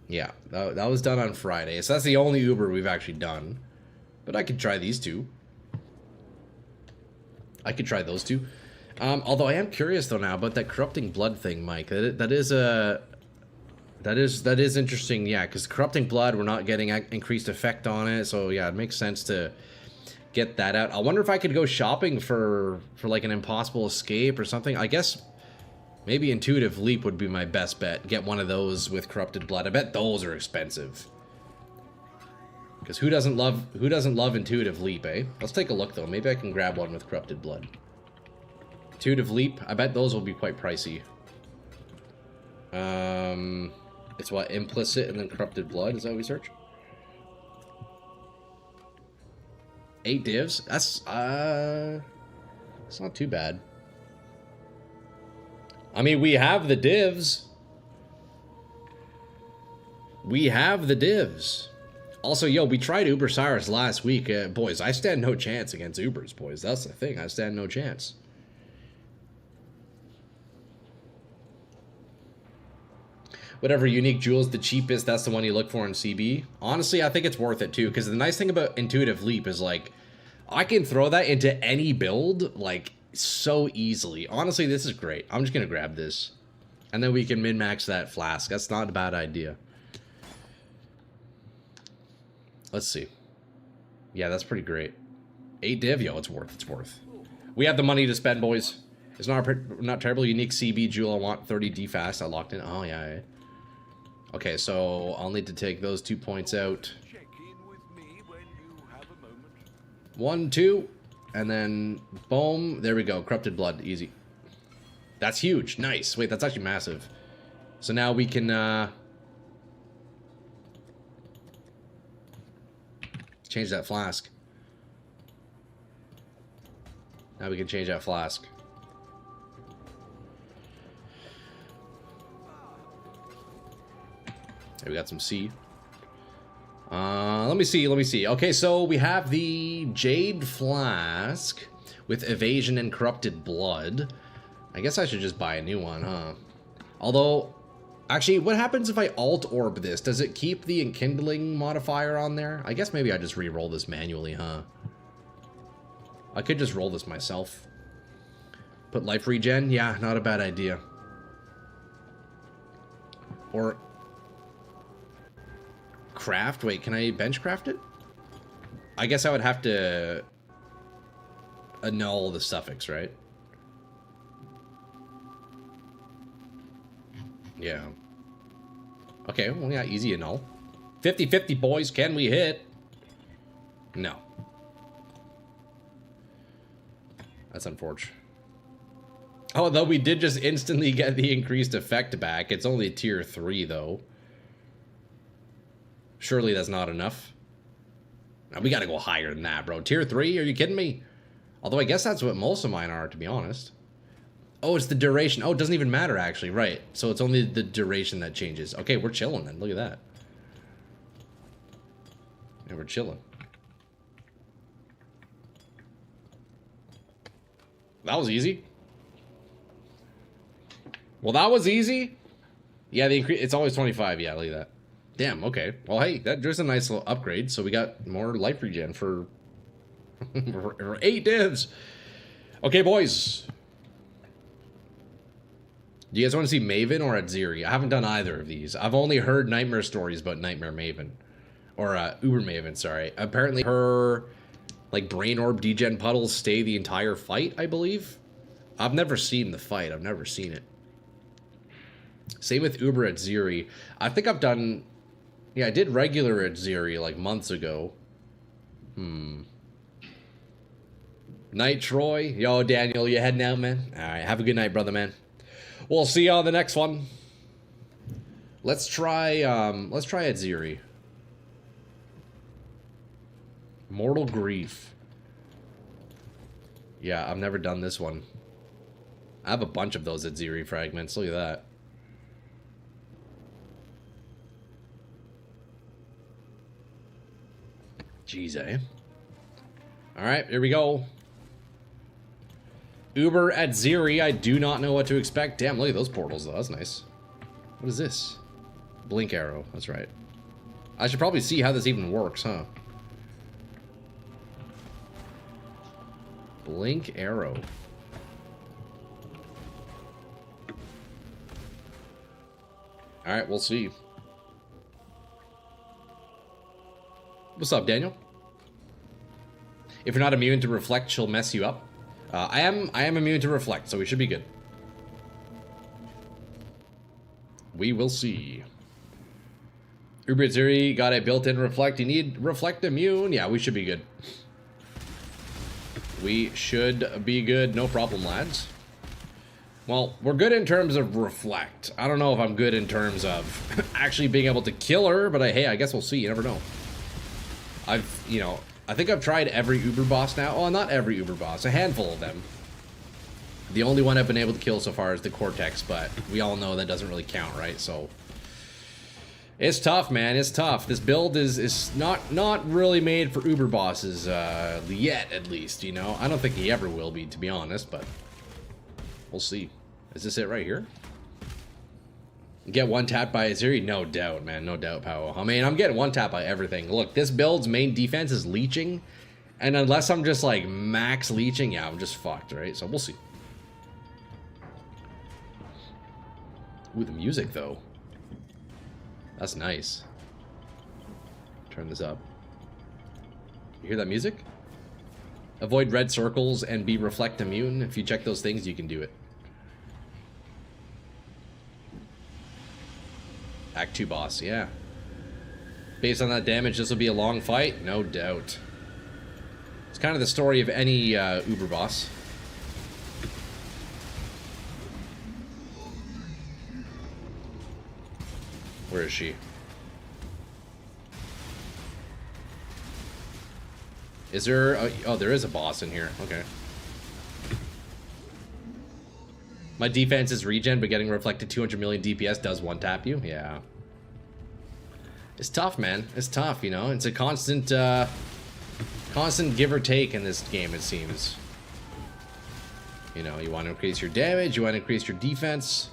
Yeah, that was done on Friday. So that's the only Uber we've actually done. But I could try these two. I could try those two. Although I am curious though now about that corrupting blood thing, Mike. That is interesting. Yeah, because corrupting blood, we're not getting increased effect on it. So yeah, it makes sense to get that out. I wonder if I could go shopping for like an impossible escape or something. I guess maybe Intuitive Leap would be my best bet. Get one of those with corrupted blood. I bet those are expensive. Because who doesn't love Intuitive Leap, eh? Let's take a look though. Maybe I can grab one with corrupted blood. Intuitive Leap. I bet those will be quite pricey. It's what, implicit and then corrupted blood? Is that what we search? 8 divs. That's it's not too bad. I mean, we have the divs. We have the divs. Also, yo, we tried Uber Cyrus last week. Boys, I stand no chance against Ubers, boys. That's the thing. I stand no chance. Whatever unique jewel's the cheapest, that's the one you look for in CB. Honestly, I think it's worth it, too. Because the nice thing about Intuitive Leap is, like, I can throw that into any build, like, so easily. Honestly, this is great. I'm just going to grab this. And then we can min-max that flask. That's not a bad idea. Let's see. Yeah, that's pretty great. 8 div, yo, it's worth. It's worth. We have the money to spend, boys. It's not terrible. Unique CB jewel. I want 30D fast. I locked in. Oh, yeah. Okay, so I'll need to take those 2 points out. 1, 2, and then boom. There we go. Corrupted blood. Easy. That's huge. Nice. Wait, that's actually massive. So now we can change that flask. Now we can change that flask. Okay, we got some C. Let me see. Okay, so we have the Jade Flask with Evasion and Corrupted Blood. I guess I should just buy a new one, huh? Although, Actually, what happens if I alt orb this? Does it keep the enkindling modifier on there? I guess maybe I just re-roll this manually, huh? I could just roll this myself. Put life regen? Yeah, not a bad idea. Or craft? Wait, can I bench craft it? I guess I would have to annul the suffix, right? Yeah. Okay, well, yeah, easy annul. 50-50, boys. Can we hit? No. That's unfortunate. Oh, though we did just instantly get the increased effect back. It's only tier 3, though. Surely that's not enough. Now, we gotta go higher than that, bro. Tier 3? Are you kidding me? Although I guess that's what most of mine are, to be honest. Oh, it's the duration. Oh, it doesn't even matter, actually. Right. So it's only the duration that changes. Okay, we're chilling then. Look at that. Yeah, we're chilling. That was easy. Well, that was easy. Yeah, the increase. It's always 25. Yeah, look at that. Damn. Okay. Well, hey, there's a nice little upgrade. So we got more life regen for 8 divs. Okay, boys. Do you guys want to see Maven or Atziri? I haven't done either of these. I've only heard nightmare stories about Nightmare Maven. Or Uber Maven, sorry. Apparently her, like, brain orb degen puddles stay the entire fight, I believe. I've never seen the fight. I've never seen it. Same with Uber Atziri. I think I've done... Yeah, I did regular Atziri, like, months ago. Night, Troy. Yo, Daniel, you heading out, man? Alright, have a good night, brother, man. We'll see you on the next one. Let's try Atziri. Mortal Grief. Yeah, I've never done this one. I have a bunch of those Atziri fragments. Look at that. Jeez, eh? Alright, here we go. Uber Atziri, I do not know what to expect. Damn, look at those portals, though. That's nice. What is this? Blink arrow. That's right. I should probably see how this even works, huh? Blink arrow. Alright, we'll see. What's up, Daniel? If you're not immune to reflect, she'll mess you up. I am immune to reflect, so we should be good. We will see. Uber Atziri got a built-in reflect. You need reflect immune. Yeah, we should be good. We should be good. No problem, lads. Well, we're good in terms of reflect. I don't know if I'm good in terms of actually being able to kill her, but hey, I guess we'll see. You never know. I think I've tried every Uber boss now. Oh, not every Uber boss. A handful of them. The only one I've been able to kill so far is the Cortex, but we all know that doesn't really count, right? So it's tough, man. It's tough. This build is not really made for Uber bosses yet, at least. You know, I don't think he ever will be, to be honest. But we'll see. Is this it right here? Get one tapped by Atziri? No doubt, man. No doubt, Powell. I mean, I'm getting one tapped by everything. Look, this build's main defense is leeching. And unless I'm just, like, max leeching, yeah, I'm just fucked, right? So we'll see. Ooh, the music, though. That's nice. Turn this up. You hear that music? Avoid red circles and be reflect immune. If you check those things, you can do it. Act 2 boss, yeah. Based on that damage, this will be a long fight? No doubt. It's kind of the story of any Uber boss. Where is she? Is there... Oh, there is a boss in here. Okay. My defense is regen, but getting reflected 200 million DPS does one-tap you? Yeah. It's tough, man. It's tough, you know? It's a constant, constant give or take in this game, it seems. You know, you want to increase your damage, you want to increase your defense.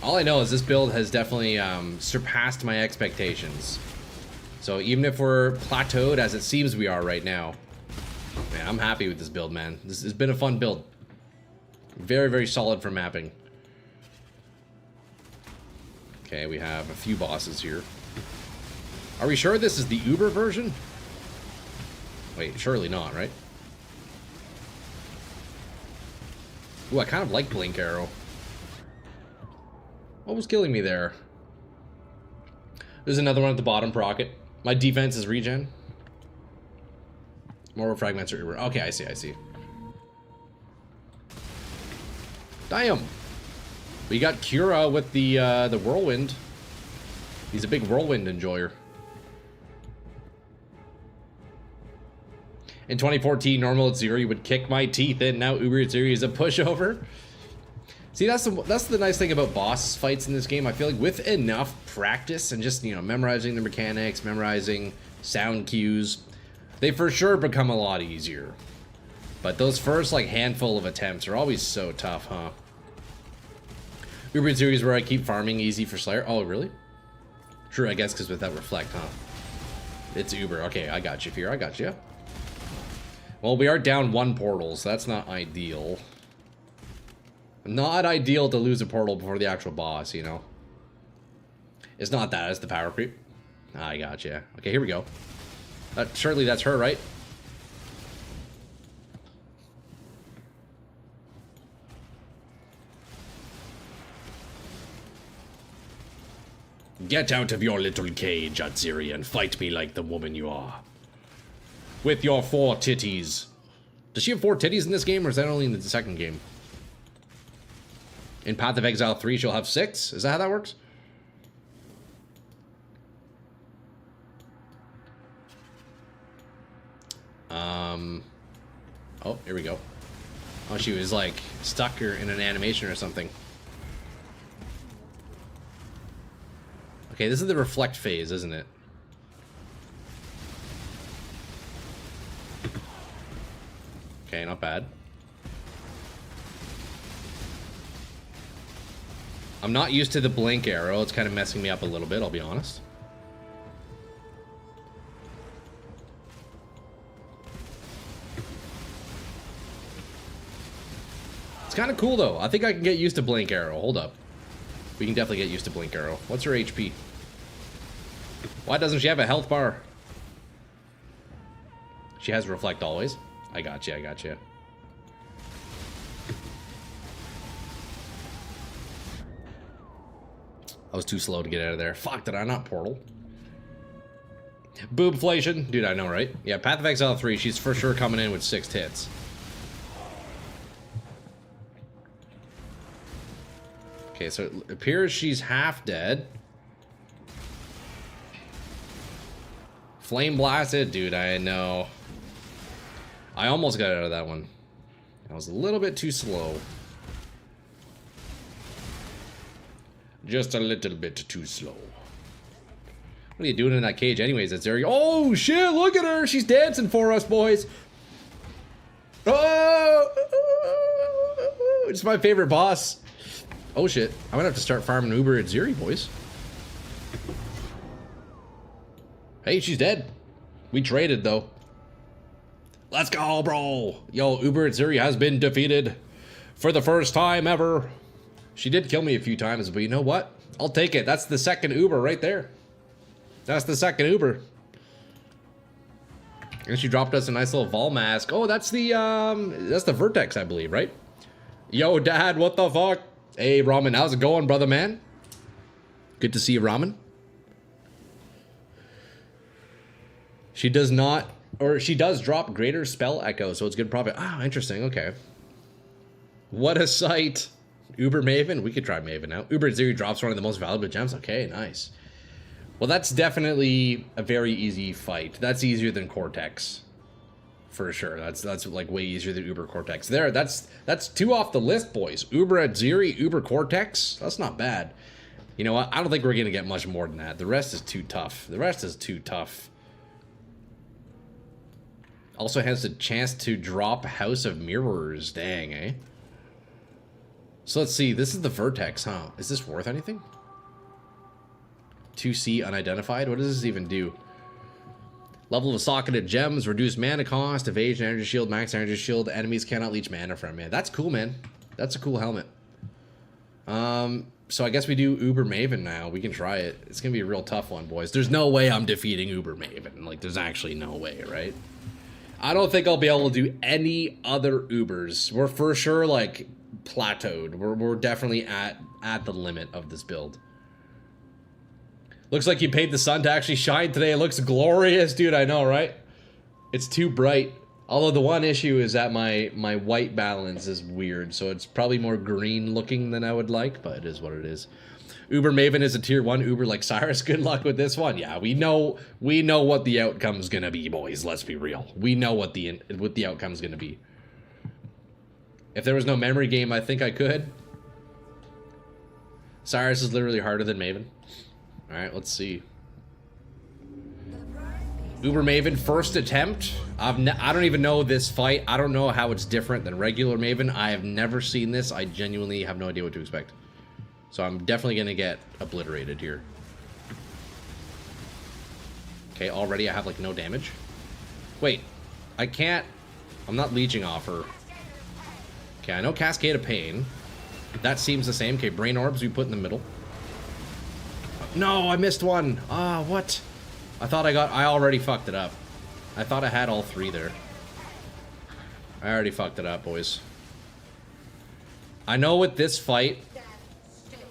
All I know is this build has definitely surpassed my expectations. So even if we're plateaued as it seems we are right now, man, I'm happy with this build, man. This has been a fun build. Very, very solid for mapping. Okay, we have a few bosses here. Are we sure this is the Uber version? Wait, surely not, right? Ooh, I kind of like Blink Arrow. What was killing me there? There's another one at the bottom, Procket. My defense is regen. More fragments are Uber. Okay, I see, I see. Damn! We got Kira with the whirlwind. He's a big whirlwind enjoyer. In 2014, normal at 0, you would kick my teeth in. Now Uber at 0 is a pushover. See, that's the nice thing about boss fights in this game. I feel like with enough practice and just, you know, memorizing the mechanics, memorizing sound cues, they for sure become a lot easier. But those first, like, handful of attempts are always so tough, huh? Uber series where I keep farming easy for Slayer. Oh, really? True, I guess, because with that reflect, huh? It's Uber. Okay, I got you, Fear. I got you. Well, we are down 1 portal, so that's not ideal. Not ideal to lose a portal before the actual boss, you know? It's not that, it's the power creep. I got you. Okay, here we go. Surely that's her, right? Get out of your little cage, Atziri, and fight me like the woman you are. With your 4 titties. Does she have 4 titties in this game, or is that only in the second game? In Path of Exile 3, she'll have 6? Is that how that works? Oh, here we go. Oh, she was, like, stuck or in an animation or something. Okay, this is the reflect phase, isn't it? Okay, not bad. I'm not used to the blink arrow. It's kind of messing me up a little bit, I'll be honest. It's kind of cool, though. I think I can get used to blink arrow. Hold up. We can definitely get used to blink arrow. What's her HP? Why doesn't she have a health bar? She has reflect always. I got you, I got you. I was too slow to get out of there. Fuck, did I not portal? Boobflation. Dude, I know, right? Yeah, Path of Exile 3, she's for sure coming in with 6 hits. Okay, so it appears she's half dead. Flame blasted. Dude, I know. I almost got out of that one. I was a little bit too slow. Just a little bit too slow. What are you doing in that cage anyways? That's Zeri. Oh shit, look at her. She's dancing for us, boys. Oh, it's my favorite boss. Oh shit, I'm gonna have to start farming Uber at Zeri, boys. Hey, she's dead. We traded though. Let's go, bro. Yo, Uber at Zeri has been defeated for the first time ever. She did kill me a few times, but you know what? I'll take it. That's the second Uber right there. That's the second Uber. And she dropped us a nice little Vol mask. Oh, that's the Vertex, I believe, right? Yo, Dad, what the fuck? Hey, Ramen, how's it going, brother, man? Good to see you, Ramen. She does not, or she does drop greater spell echo, so it's good profit. Ah, interesting, okay. What a sight. Uber Maven, we could try Maven out. Uber Zeri drops one of the most valuable gems. Okay, nice. Well, that's definitely a very easy fight. That's easier than Cortex, for sure. That's like way easier than Uber Cortex. There, that's 2 off the list, boys. Uber at Zeri, Uber Cortex. That's not bad. You know what? I don't think we're gonna get much more than that. The rest is too tough. The rest is too tough. Also has the chance to drop House of Mirrors. Dang, eh? So let's see. This is the Vertex, huh? Is this worth anything? 2C unidentified? What does this even do? Level of socketed gems, reduce mana cost, evasion, energy shield, max energy shield. Enemies cannot leech mana from it. That's cool, man. That's a cool helmet. So I guess we do Uber Maven now. We can try it. It's gonna be a real tough one, boys. There's no way I'm defeating Uber Maven. Like, there's actually no way, right? I don't think I'll be able to do any other Ubers. We're for sure, like, plateaued. We're definitely at the limit of this build. Looks like you paid the sun to actually shine today. It looks glorious, dude. I know, right? It's too bright. Although the one issue is that my white balance is weird, so it's probably more green looking than I would like, but it is what it is. Uber Maven is a tier 1 Uber like Cyrus. Good luck with this one. Yeah, we know what the outcome's gonna be, boys. Let's be real. We know what the outcome's gonna be. If there was no memory game, I think I could. Cyrus is literally harder than Maven. All right, let's see. Uber Maven, first attempt. I don't even know this fight. I don't know how it's different than regular Maven. I have never seen this. I genuinely have no idea what to expect. So I'm definitely going to get obliterated here. Okay, already I have, like, no damage. Wait, I can't... I'm not leeching off her. Okay, I know Cascade of Pain. That seems the same. Okay, Brain Orbs we put in the middle. No, I missed one. Ah, what? I already fucked it up. I thought I had all 3 there. I already fucked it up, boys. I know with this fight,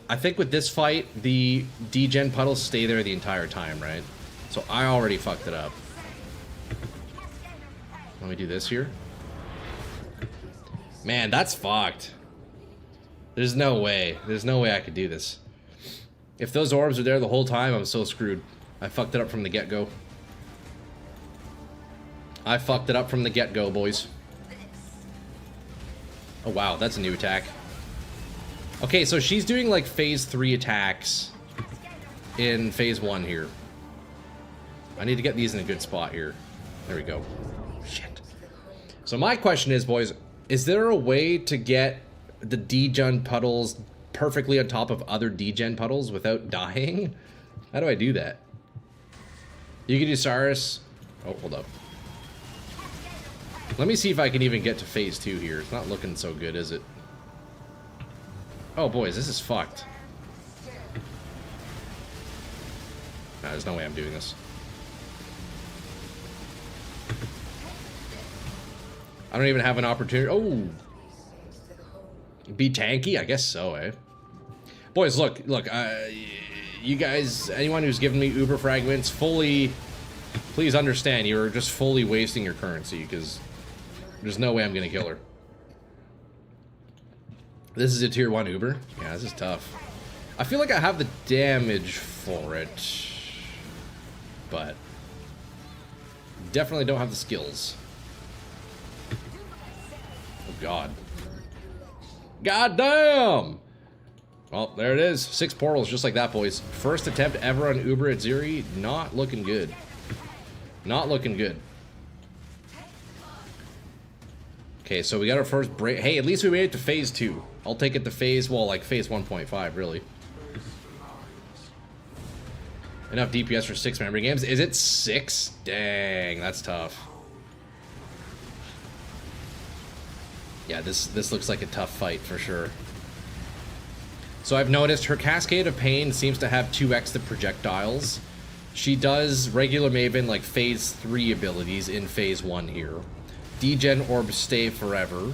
I think with this fight, the degen puddles stay there the entire time, right? So I already fucked it up. Let me do this here. Man, that's fucked. There's no way. There's no way I could do this. If those orbs are there the whole time, I'm so screwed. I fucked it up from the get-go. I fucked it up from the get-go, boys. Oh, wow. That's a new attack. Okay, so she's doing, like, phase 3 attacks in phase 1 here. I need to get these in a good spot here. There we go. Shit. So my question is, boys, is there a way to get the degen puddles perfectly on top of other degen puddles without dying? How do I do that? You can do Cyrus. Oh, hold up. Let me see if I can even get to phase 2 here. It's not looking so good, is it? Oh, boys, this is fucked. Nah, there's no way I'm doing this. I don't even have an opportunity. Oh! Be tanky? I guess so, eh? Boys, look, you guys, anyone who's given me Uber fragments, please understand, you're just fully wasting your currency, because there's no way I'm gonna kill her. This is a tier 1 Uber? Yeah, this is tough. I feel like I have the damage for it, but definitely don't have the skills. Oh, God. God damn! Well, there it is. 6 portals, just like that, boys. First attempt ever on Uber at Ziri. Not looking good. Not looking good. Okay, so we got our first break. Hey, at least we made it to phase 2. I'll take it to phase, well, like phase 1.5, really. Enough DPS for 6 memory games. Is it 6? Dang, that's tough. Yeah, this looks like a tough fight for sure. So I've noticed her Cascade of Pain seems to have 2x the projectiles. She does regular Maven, like, phase 3 abilities in phase 1 here. Degen Orbs stay forever.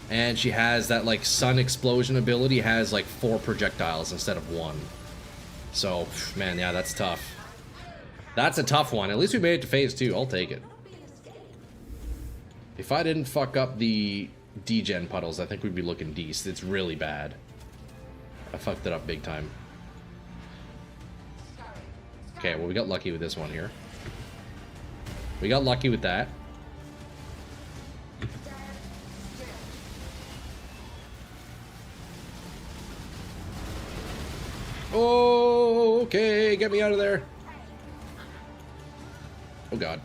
And she has that, like, Sun Explosion ability, has, like, 4 projectiles instead of 1. So, man, yeah, that's tough. That's a tough one. At least we made it to phase 2. I'll take it. If I didn't fuck up the degen puddles, I think we'd be looking decent. It's really bad. I fucked it up big time. Okay, well, we got lucky with this one here. We got lucky with that. Oh, okay, get me out of there. Oh, God.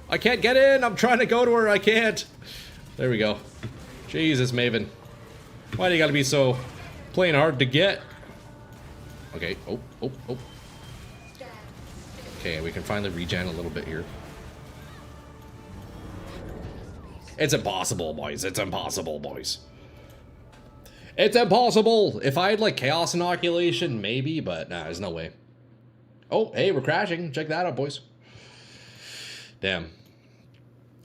I can't get in. I'm trying to go to her. I can't. There we go. Jesus, Maven. Why do you gotta be so plain hard to get? Okay, oh. Okay, we can finally regen a little bit here. It's impossible, boys. It's impossible, boys. It's impossible! If I had, like, Chaos Inoculation, maybe, but nah, there's no way. Oh, hey, we're crashing. Check that out, boys. Damn.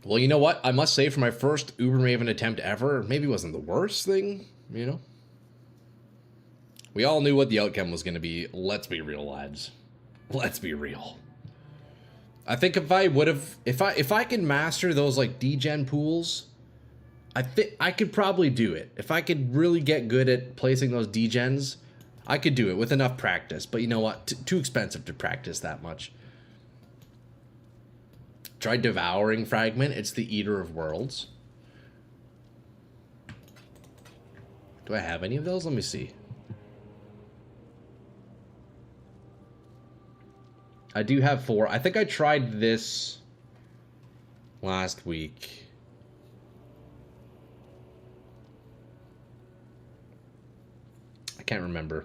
Well, you know what? I must say, for my first Uber Maven attempt ever, maybe it wasn't the worst thing, you know? We all knew what the outcome was going to be. Let's be real, lads. Let's be real. I think if I would have... If I can master those, like, degen pools... I think I could probably do it. If I could really get good at placing those degens, I could do it with enough practice. But you know what? Too expensive to practice that much. Try Devouring Fragment. It's the Eater of Worlds. Do I have any of those? Let me see. I do have 4. I think I tried this last week. I can't remember.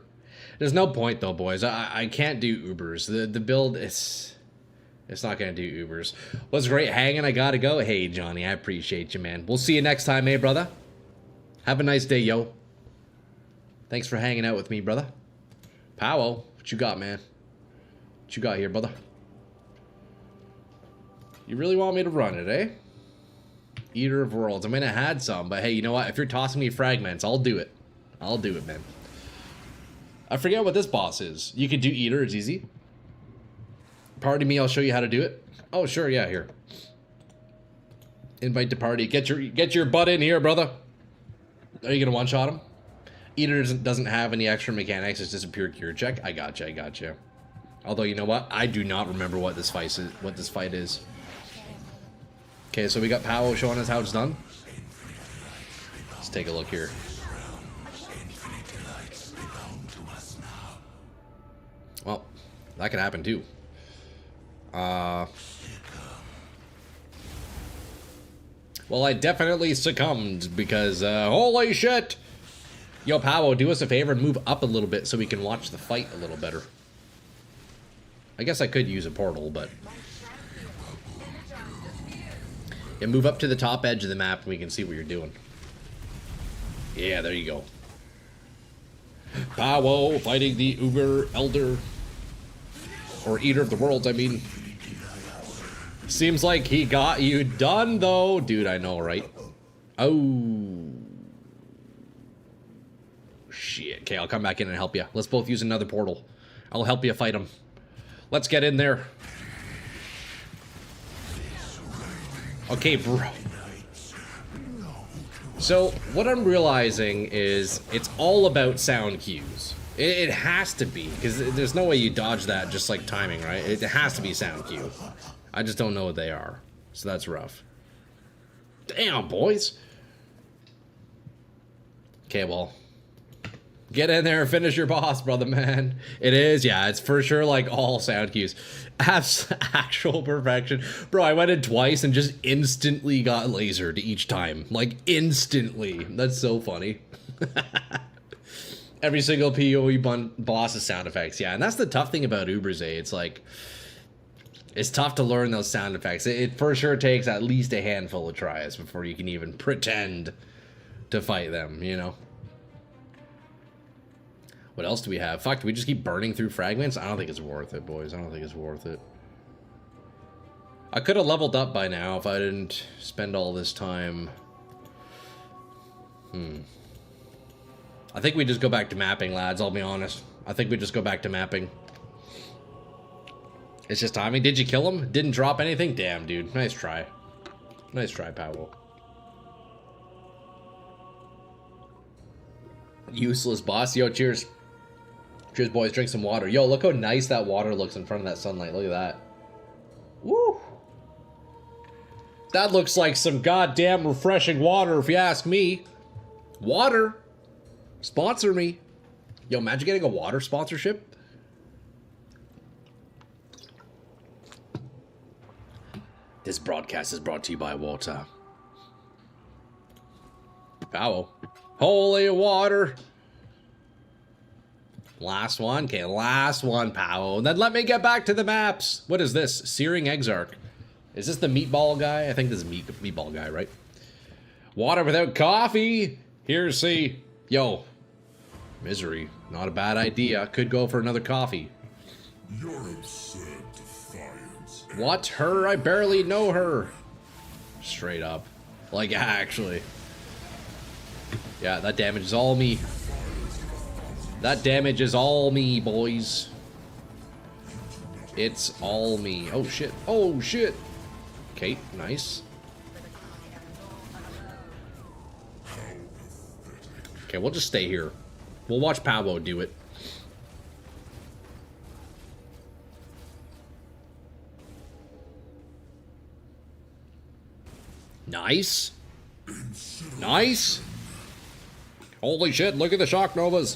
There's no point though, boys. I can't do Ubers. The build is... It's not going to do Ubers. Was great hanging. I got to go. Hey, Johnny, I appreciate you, man. We'll see you next time, eh, brother? Have a nice day, yo. Thanks for hanging out with me, brother. Powell, what you got, man? What you got here, brother? You really want me to run it, eh? Eater of Worlds. I mean, I had some, but hey, you know what? If you're tossing me fragments, I'll do it. I'll do it, man. I forget what this boss is. You can do Eater. It's easy. Party me, I'll show you how to do it. Oh, sure, yeah, here. Invite to party. Get your butt in here, brother. Are you gonna one-shot him? Eater doesn't have any extra mechanics. It's just a pure cure check. I gotcha. Although, you know what? I do not remember what this fight is. Okay, so we got Powell showing us how it's done. Let's take a look here. Well, that could happen too. Well, I definitely succumbed because, holy shit! Yo, Pavo, do us a favor and move up a little bit so we can watch the fight a little better. I guess I could use a portal, but... Yeah, move up to the top edge of the map and we can see what you're doing. Yeah, there you go. Pavo fighting the Uber Elder. Or Eater of the Worlds, I mean. Seems like he got you done, though. Dude, I know, right? Oh. Shit. Okay, I'll come back in and help you. Let's both use another portal. I'll help you fight him. Let's get in there. Okay, bro. So, what I'm realizing is it's all about sound cues. It has to be, because there's no way you dodge that just like timing, right? It has to be sound cue. I just don't know what they are. So that's rough. Damn, boys. Okay, well. Get in there and finish your boss, brother, man. It is, yeah, it's for sure like all sound cues. Actual perfection. Bro, I went in twice and just instantly got lasered each time. Like, instantly. That's so funny. Every single PoE boss is sound effects, yeah. And that's the tough thing about Ubers, eh? It's like... It's tough to learn those sound effects. It for sure takes at least a handful of tries before you can even pretend to fight them, you know? What else do we have? Fuck, do we just keep burning through fragments? I don't think it's worth it, boys. I don't think it's worth it. I could have leveled up by now if I didn't spend all this time. I think we just go back to mapping, lads, I'll be honest. I think we just go back to mapping. It's just timing. Did you kill him? Didn't drop anything? Damn, dude. Nice try. Nice try, Powell. Useless boss. Yo, cheers. Cheers, boys. Drink some water. Yo, look how nice that water looks in front of that sunlight. Look at that. Woo! That looks like some goddamn refreshing water, if you ask me. Water? Sponsor me. Yo, imagine getting a water sponsorship. This broadcast is brought to you by water. Ow. Holy water. Last one. Okay, last one, pal. Then let me get back to the maps. What is this? Searing Exarch. Is this the meatball guy? I think this is meatball guy, right? Water without coffee. Here's see. Yo. Misery. Not a bad idea. Could go for another coffee. Your absurd defiance. What? Her? I barely know her. Straight up. Like, actually. Yeah, that damage is all me. That damage is all me, boys. It's all me. Oh, shit. Oh, shit. Okay, nice. Okay, we'll just stay here. We'll watch Pablo do it. Nice. Nice. Holy shit, look at the shock novas.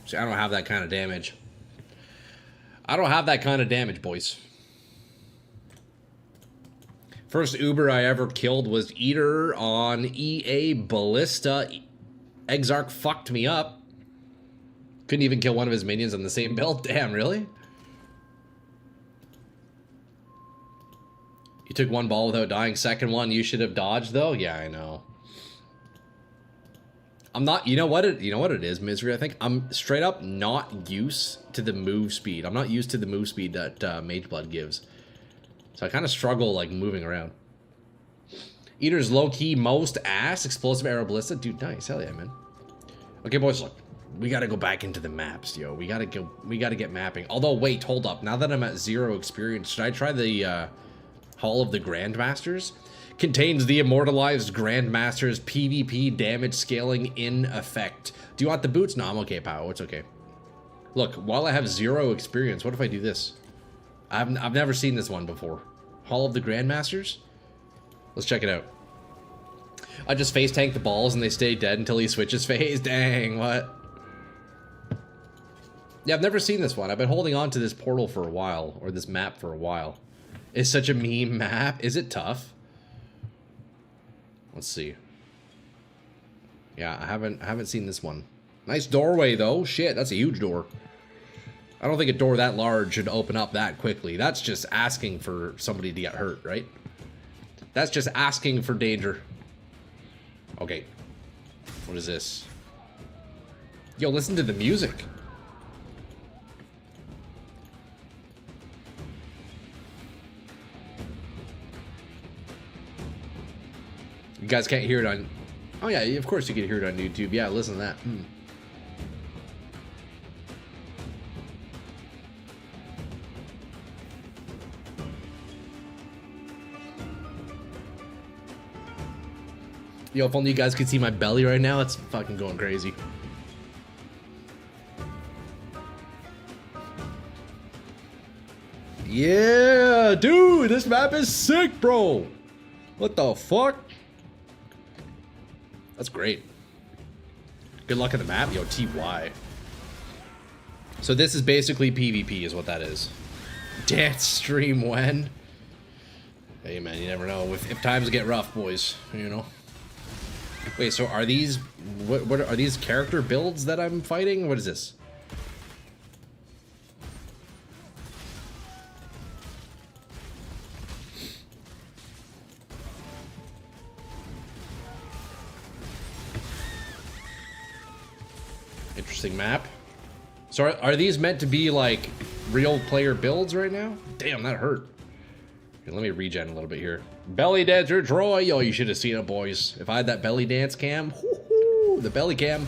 See, I don't have that kind of damage. I don't have that kind of damage, boys. First Uber I ever killed was Eater on EA Ballista. Exarch fucked me up. Couldn't even kill one of his minions on the same build. Damn, really? You took one ball without dying. Second one you should have dodged, though? Yeah, I know. I'm not, you know what it is, Misery, I think? I'm straight up not used to the move speed. I'm not used to the move speed that Mageblood gives. So I kind of struggle, like, moving around. Eater's low-key most ass. Explosive Arrow Ballista. Dude, nice. Hell yeah, man. Okay, boys, look. We gotta go back into the maps, yo. We gotta get mapping. Although, wait, hold up. Now that I'm at 0 experience, should I try the, Hall of the Grandmasters? Contains the immortalized Grandmaster's PvP damage scaling in effect. Do you want the boots? No, I'm okay, pal. It's okay. Look, while I have 0 experience, what if I do this? I've never seen this one before. Hall of the Grandmasters? Let's check it out. I just face tank the balls and they stay dead until he switches phase. Dang, what? Yeah, I've never seen this one. I've been holding on to this portal for a while, or this map for a while. It's such a meme map. Is it tough? Let's see. Yeah, I haven't seen this one. Nice doorway though. Shit, that's a huge door. I don't think a door that large should open up that quickly. That's just asking for somebody to get hurt, right? That's just asking for danger. Okay. What is this? Yo, listen to the music. You guys can't hear it on... Oh yeah, of course you can hear it on YouTube. Yeah, listen to that. Yo, if only you guys could see my belly right now, it's fucking going crazy. Yeah, dude, this map is sick, bro. What the fuck? That's great. Good luck at the map, yo, TY. So this is basically PvP is what that is. Dance stream when? Hey man, you never know. If times get rough, boys, you know. Wait, so are these, what are these character builds that I'm fighting? What is this? Interesting map. So are these meant to be like real player builds right now? Damn, that hurt. Okay, let me regen a little bit here. Belly dancer Troy. Yo, you should have seen it, boys. If I had that belly dance cam, the belly cam.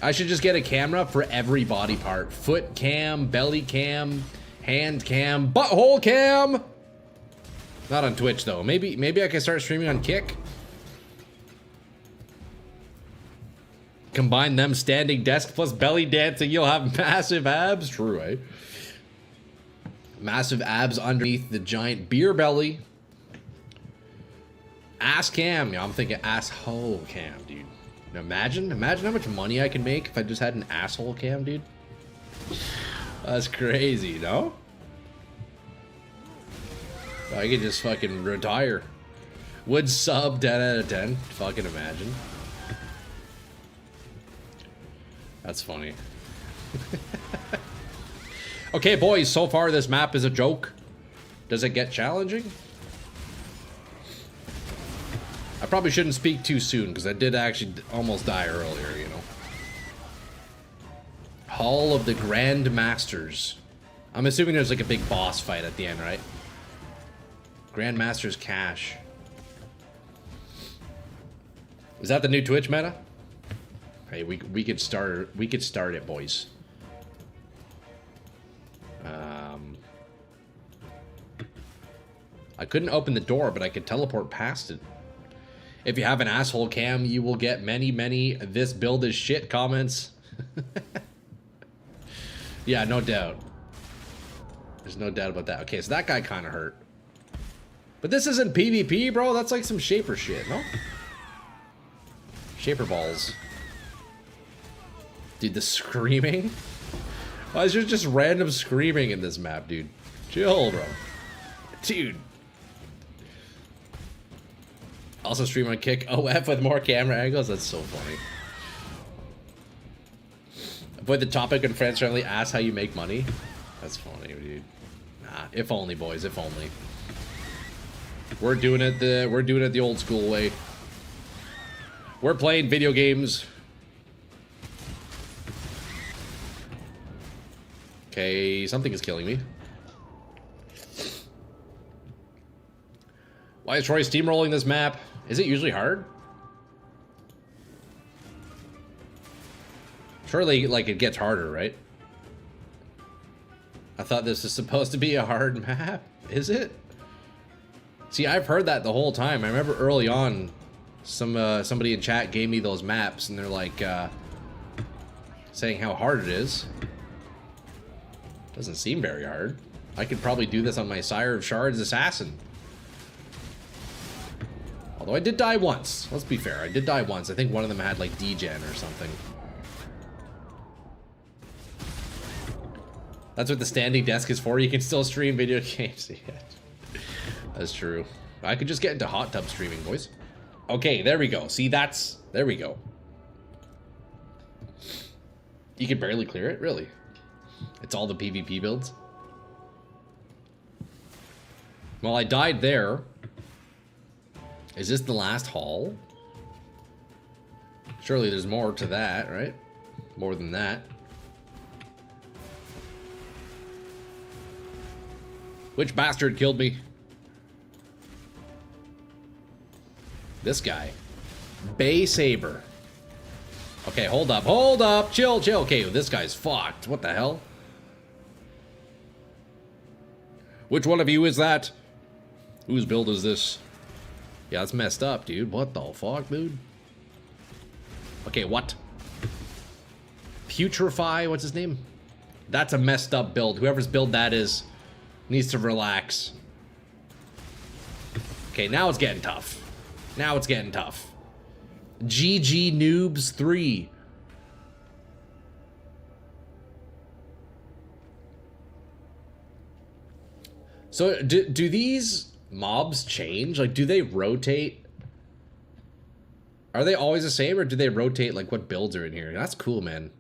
I should just get a camera for every body part. Foot cam, belly cam, hand cam, butthole cam. Not on Twitch though. Maybe I can start streaming on Kick. Combine them standing desk plus belly dancing, you'll have massive abs. True, eh? Massive abs underneath the giant beer belly. Ass cam. Yeah, I'm thinking asshole cam, dude. Now imagine how much money I can make if I just had an asshole cam, dude. That's crazy, no? I could just fucking retire. Would sub 10 out of 10. Fucking imagine. That's funny. Okay, boys, so far this map is a joke. Does it get challenging? I probably shouldn't speak too soon, because I did actually almost die earlier, you know. Hall of the Grand Masters. I'm assuming there's like a big boss fight at the end, right? Grand Masters Cash. Is that the new Twitch meta? Hey, we could start it, boys. I couldn't open the door, but I could teleport past it. If you have an asshole cam, you will get many "this build is shit" comments. Yeah, no doubt. There's no doubt about that. Okay, so that guy kind of hurt. But this isn't PvP, bro. That's like some Shaper shit, no? Shaper balls. Dude, the screaming? Why is there just random screaming in this map, dude? Chill, bro. Dude. Also stream on Kick OF with more camera angles? That's so funny. Avoid the topic and friends friendly ask how you make money. That's funny, dude. Nah, if only, boys, if only. We're doing it the old school way. We're playing video games. Okay, something is killing me. Why is Troy steamrolling this map? Is it usually hard? Surely, like, it gets harder, right? I thought this is supposed to be a hard map. Is it? See, I've heard that the whole time. I remember early on, somebody in chat gave me those maps, and they're like, saying how hard it is. Doesn't seem very hard. I could probably do this on my Sire of Shards Assassin. Although I did die once. Let's be fair, I did die once. I think one of them had like degen or something. That's what the standing desk is for. You can still stream video games. Yeah. That's true. I could just get into hot tub streaming, boys. Okay, there we go. See, there we go. You can barely clear it, really. It's all the PvP builds. Well, I died there. Is this the last hall? Surely there's more to that, right? More than that. Which bastard killed me? This guy. Bay Saber. Okay, hold up, chill. Okay, this guy's fucked. What the hell? Which one of you is that? Whose build is this? Yeah, that's messed up, dude. What the fuck, dude? Okay, what? Putrefy, what's his name? That's a messed up build. Whoever's build that is needs to relax. Okay, now it's getting tough. Now it's getting tough. GG Noobs 3. So, do these mobs change? Like, do they rotate? Are they always the same, or do they rotate, like, what builds are in here? That's cool, man.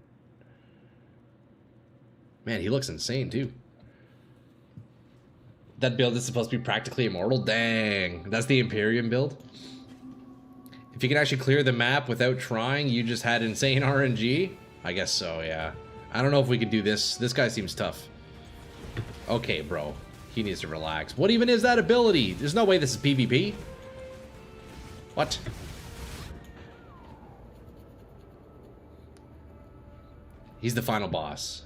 Man, he looks insane, too. That build is supposed to be practically immortal? Dang. That's the Imperium build? If you can actually clear the map without trying, you just had insane RNG? I guess so, yeah. I don't know if we could do this. This guy seems tough. Okay, bro. He needs to relax. What even is that ability? There's no way this is PvP. What? He's the final boss.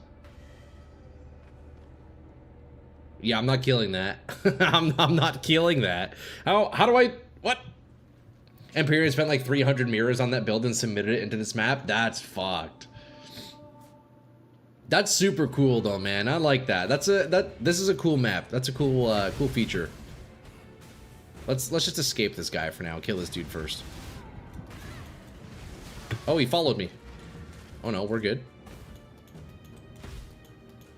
Yeah, I'm not killing that. I'm not killing that. How do I... What? Empyrean spent like 300 mirrors on that build and submitted it into this map? That's fucked. That's super cool though, man. I like that. This is a cool map. That's a cool cool feature. Let's just escape this guy for now. Kill this dude first. Oh, he followed me. Oh no, we're good.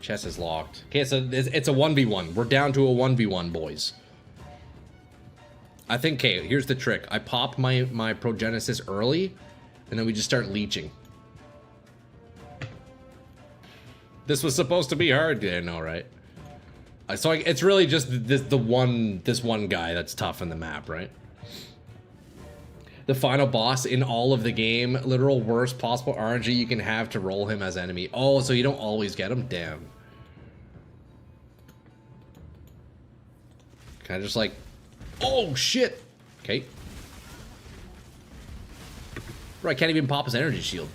Chest is locked. Okay, so it's a 1v1. We're down to a 1v1, boys. I think, okay, here's the trick. I pop my Progenesis early, and then we just start leeching. This was supposed to be hard. Yeah, no, right? So it's really just this one guy that's tough in the map, right? The final boss in all of the game, literal worst possible RNG you can have to roll him as enemy. Oh, so you don't always get him? Damn. Can I just like... Oh, shit! Okay. Bro, I can't even pop his energy shield.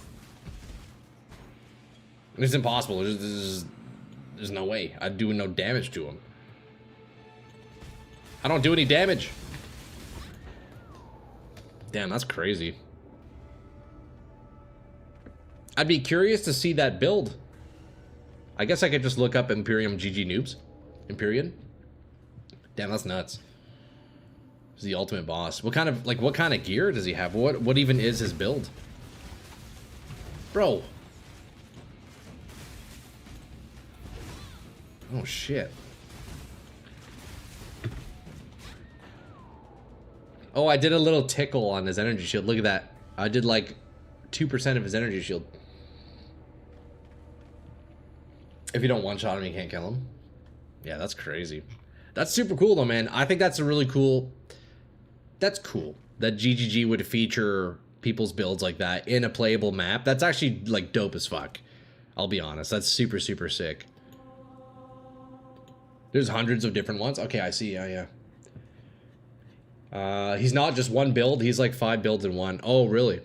It's impossible. There's no way. I'm doing no damage to him. I don't do any damage. Damn, that's crazy. I'd be curious to see that build. I guess I could just look up Imperium GG Noobs. Imperium? Damn, that's nuts. He's the ultimate boss. What kind of gear does he have? What even is his build? Bro. Oh shit. Oh, I did a little tickle on his energy shield. Look at that. I did like 2% of his energy shield. If you don't one-shot him, you can't kill him. Yeah, that's crazy. That's super cool though, man. I think that's a really cool... That's cool that GGG would feature people's builds like that in a playable map. That's actually like dope as fuck. I'll be honest. That's super, super sick. There's hundreds of different ones. Okay, I see. Yeah, yeah. He's not just one build. He's like 5 builds in one. Oh, really?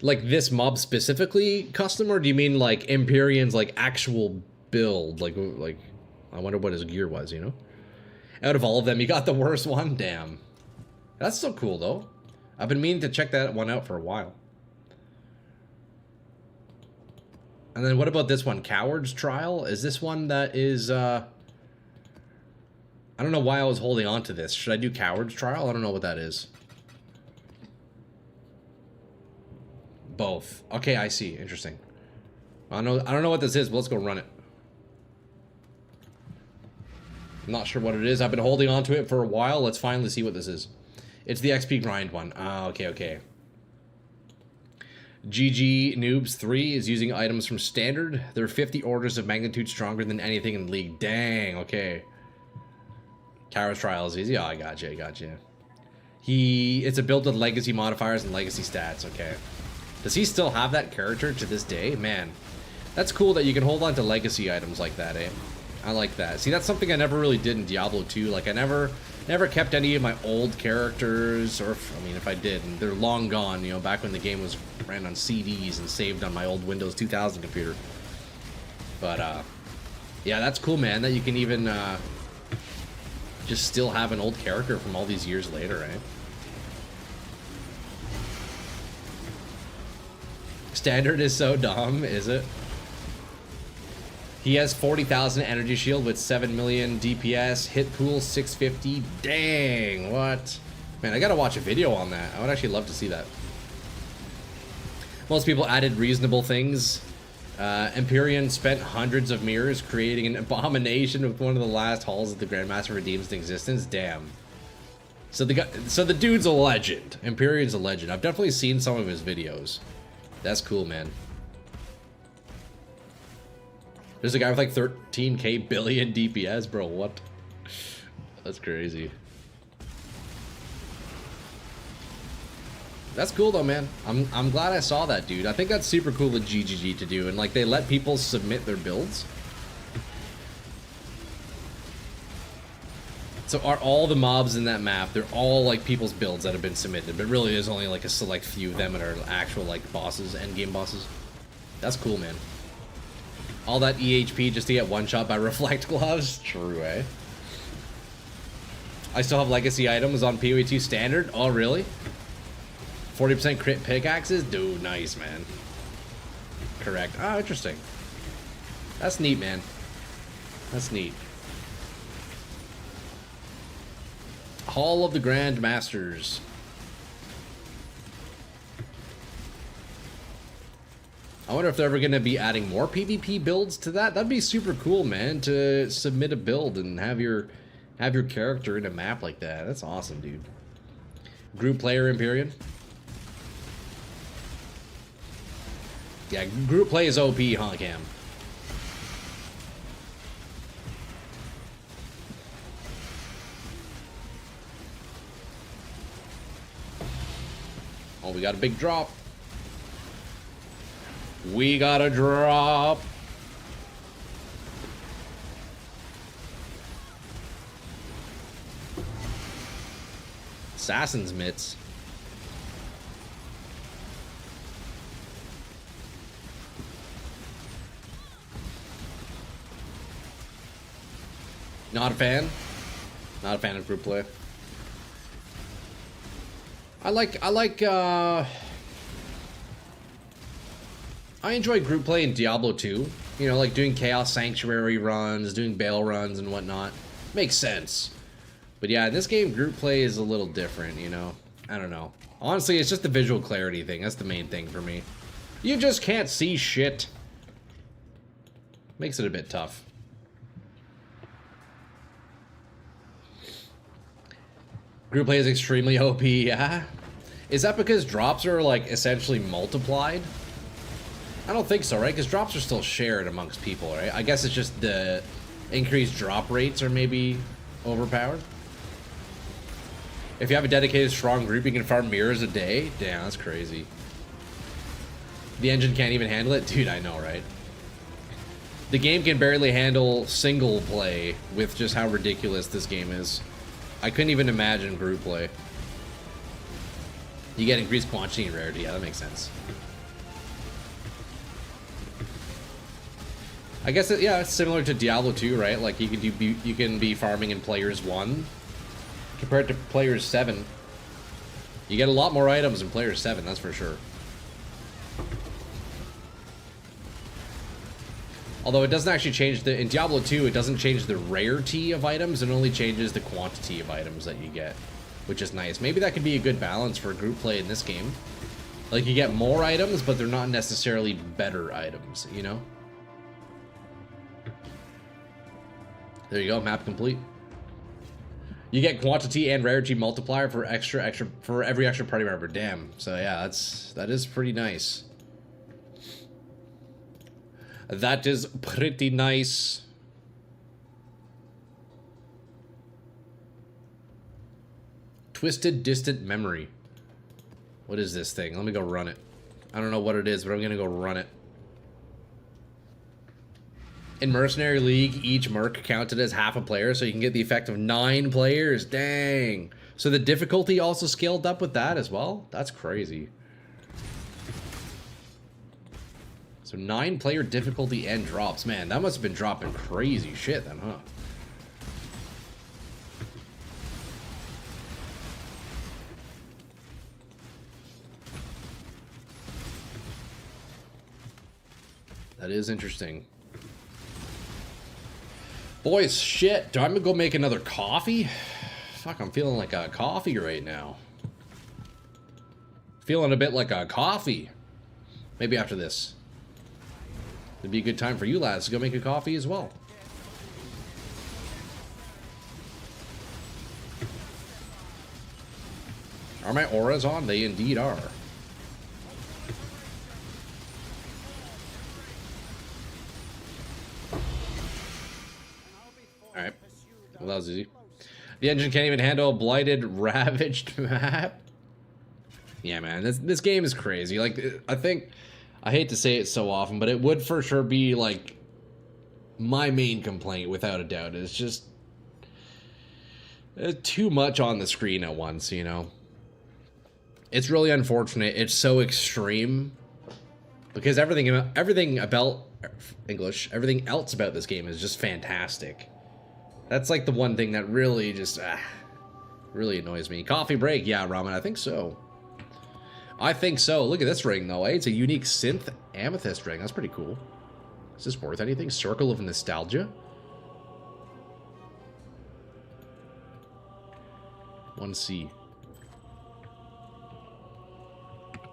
Like this mob specifically custom, or do you mean like Empyrean's like actual build? Like I wonder what his gear was, you know? Out of all of them, you got the worst one? Damn. That's so cool, though. I've been meaning to check that one out for a while. And then what about this one? Coward's Trial? Is this one that is, I don't know why I was holding on to this. Should I do Coward's Trial? I don't know what that is. Both. Okay, I see. Interesting. I don't know what this is, but let's go run it. I'm not sure what it is. I've been holding on to it for a while. Let's finally see what this is. It's the XP grind one. Ah, okay, okay. GG Noobs 3 is using items from Standard. They're 50 orders of magnitude stronger than anything in League. Dang, okay. Coward's Trial is easy. Oh, I gotcha, I gotcha. It's a build with legacy modifiers and legacy stats, okay. Does he still have that character to this day? Man, that's cool that you can hold on to legacy items like that, eh? I like that. See, that's something I never really did in Diablo 2. Like, I never kept any of my old characters, or, I mean, if I did, and they're long gone, you know, back when the game was ran on CDs and saved on my old Windows 2000 computer. But, yeah, that's cool, man, that you can even, just still have an old character from all these years later, eh? Standard is so dumb, is it? He has 40,000 energy shield with 7 million DPS, hit pool 650. Dang, what? Man, I gotta watch a video on that. I would actually love to see that. Most people added reasonable things. Empyrean spent hundreds of mirrors creating an abomination with one of the last halls that the Grandmaster redeems in existence. Damn. So the dude's a legend. Empyrean's a legend. I've definitely seen some of his videos. That's cool, man. There's a guy with like 13k billion DPS, bro. What? That's crazy. That's cool though, man. I'm glad I saw that, dude. I think that's super cool of GGG to do, and like they let people submit their builds. So are all the mobs in that map? They're all like people's builds that have been submitted, but really there's only like a select few of them that are actual like bosses, end game bosses. That's cool, man. All that EHP just to get one shot by reflect gloves? True, eh? I still have legacy items on PoE 2 standard. Oh, really? 40% crit pickaxes? Dude, nice, man. Correct. Oh, interesting. That's neat, man. That's neat. Hall of the Grand Masters. I wonder if they're ever going to be adding more PvP builds to that. That'd be super cool, man, to submit a build and have your Have your character in a map like that. That's awesome, dude. Group player in period. Yeah, group play is OP, huh, Cam? Oh, we got a big drop. We got a drop. Assassin's mitts. Not a fan. Not a fan of group play. I enjoy group play in Diablo 2. You know, like doing Chaos Sanctuary runs, doing Baal runs and whatnot. Makes sense. But yeah, in this game, group play is a little different, you know? I don't know. Honestly, it's just the visual clarity thing. That's the main thing for me. You just can't see shit. Makes it a bit tough. Group play is extremely OP, yeah? Is that because drops are, like, essentially multiplied? I don't think so, right? Because drops are still shared amongst people, right? I guess it's just the increased drop rates are maybe overpowered. If you have a dedicated strong group, you can farm mirrors a day? Damn, that's crazy. The engine can't even handle it? Dude, I know, right? The game can barely handle single play with just how ridiculous this game is. I couldn't even imagine group play. You get increased quantity and rarity. Yeah, that makes sense. I guess, yeah, it's similar to Diablo 2, right? Like, you can be farming in Players 1 compared to Players 7. You get a lot more items in Players 7, that's for sure. Although it doesn't actually change the... In Diablo 2, it doesn't change the rarity of items. It only changes the quantity of items that you get, which is nice. Maybe that could be a good balance for group play in this game. Like, you get more items, but they're not necessarily better items, you know? There you go, map complete. You get quantity and rarity multiplier for for every extra party member. Damn. So yeah, that is pretty nice. That is pretty nice. Twisted Distant Memory. What is this thing? Let me go run it. I don't know what it is, but I'm gonna go run it. In Mercenary League, each merc counted as half a player, so you can get the effect of 9 players. Dang. So the difficulty also scaled up with that as well? That's crazy. So 9-player difficulty and drops. Man, that must have been dropping crazy shit then, huh? That is interesting. Boys, shit. Do I go make another coffee? Fuck, I'm feeling like a coffee right now. Feeling a bit like a coffee. Maybe after this. It'd be a good time for you lads to go make a coffee as well. Are my auras on? They indeed are. Alright. Well, that was easy. The engine can't even handle a blighted, ravaged map. Yeah, man. This game is crazy. Like, I hate to say it so often, but it would for sure be, like, my main complaint, without a doubt. It's just too much on the screen at once, you know? It's really unfortunate. It's so extreme. Because everything about English, everything else about this game is just fantastic. That's like the one thing that really just really annoys me. Coffee break, yeah, Ramen, I think so. I think so. Look at this ring though, eh? It's a unique synth amethyst ring. That's pretty cool. Is this worth anything? Circle of Nostalgia? 1C.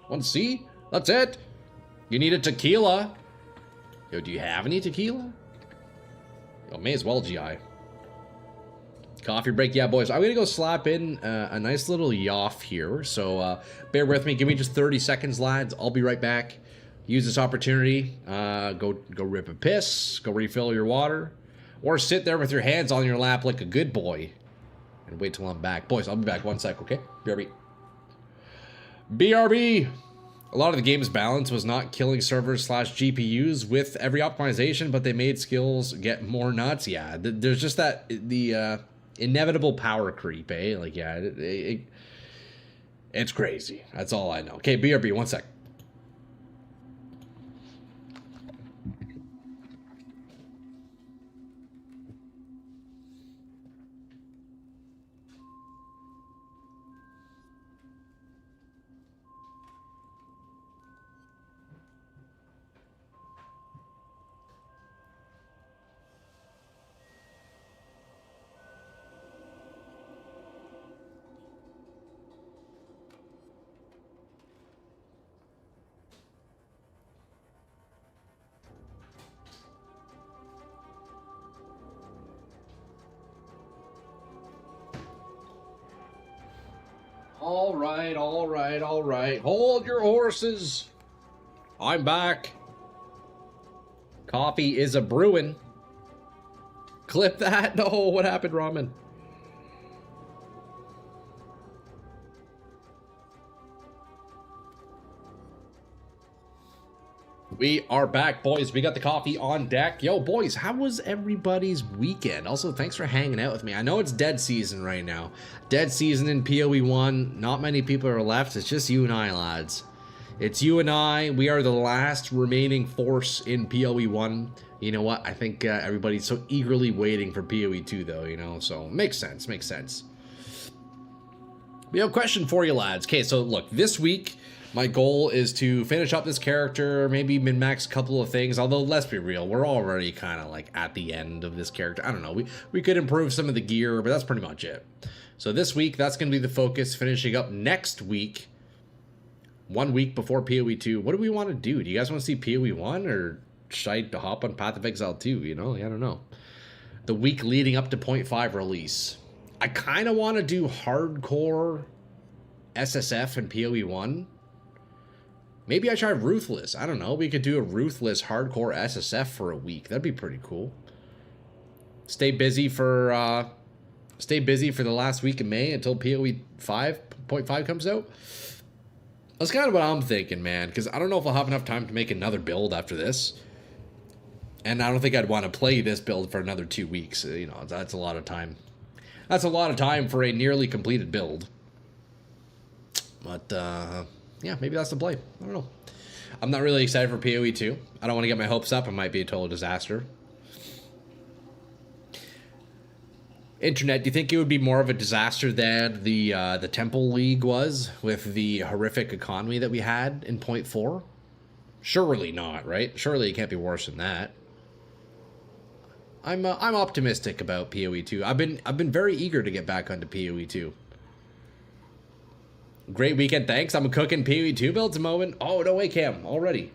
1C? That's it? You need a tequila. Yo, do you have any tequila? Yo, may as well, GI. Coffee break, yeah, boys. I'm gonna go slap in a nice little yoff here. So bear with me. Give me just 30 seconds, lads. I'll be right back. Use this opportunity. Go rip a piss. Go refill your water, or sit there with your hands on your lap like a good boy, and wait till I'm back, boys. I'll be back 1 sec. Okay, BRB. BRB. A lot of the game's balance was not killing servers / GPUs with every optimization, but they made skills get more nuts. Yeah, there's just that inevitable power creep, eh? Like, yeah, it's crazy. That's all I know. Okay, BRB, 1 sec. All right. Hold your horses. I'm back. Coffee is a brewing. Clip that. No, what happened, Ramen? We are back, boys. We got the coffee on deck. Yo, boys, how was everybody's weekend? Also, thanks for hanging out with me. I know it's dead season right now. Dead season in PoE 1. Not many people are left. It's just you and I, lads. It's you and I. We are the last remaining force in PoE 1. You know what? I think everybody's so eagerly waiting for PoE 2, though, you know? So, makes sense. Makes sense. We have a question for you, lads. Okay, so look, this week, my goal is to finish up this character, maybe min-max a couple of things, although let's be real, we're already kind of like at the end of this character. I don't know, we could improve some of the gear, but that's pretty much it. So this week, that's going to be the focus, finishing up next week, 1 week before PoE 2. What do we want to do? Do you guys want to see PoE 1, or should I hop on Path of Exile 2, you know? I don't know. The week leading up to 0.5 release. I kind of want to do hardcore SSF and PoE 1. Maybe I try Ruthless. I don't know. We could do a Ruthless hardcore SSF for a week. That'd be pretty cool. Stay busy for the last week of May until PoE 5.5 comes out. That's kind of what I'm thinking, man, because I don't know if I'll have enough time to make another build after this. And I don't think I'd want to play this build for another 2 weeks. You know, that's a lot of time. That's a lot of time for a nearly completed build. But, yeah, maybe that's the play. I don't know. I'm not really excited for PoE 2. I don't want to get my hopes up. It might be a total disaster. Internet, do you think it would be more of a disaster than the Temple League was with the horrific economy that we had in 0.4? Surely not, right? Surely it can't be worse than that. I'm optimistic about PoE 2. I've been very eager to get back onto PoE 2. Great weekend, thanks. I'm cooking PoE 2 builds a moment. Oh, no way, Cam. Already.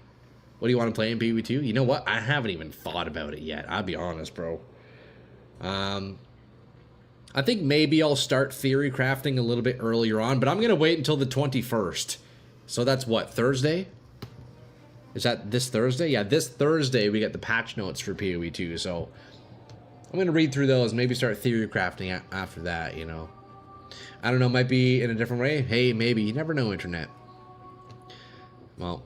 What do you want to play in PoE 2? You know what? I haven't even thought about it yet. I'll be honest, bro. I think maybe I'll start theory crafting a little bit earlier on, but I'm going to wait until the 21st. So that's what, Thursday? Is that this Thursday? Yeah, this Thursday we get the patch notes for PoE 2, so I'm going to read through those, maybe start theory crafting after that, you know. I don't know, might be in a different way. Hey, maybe. You never know, Internet. Well,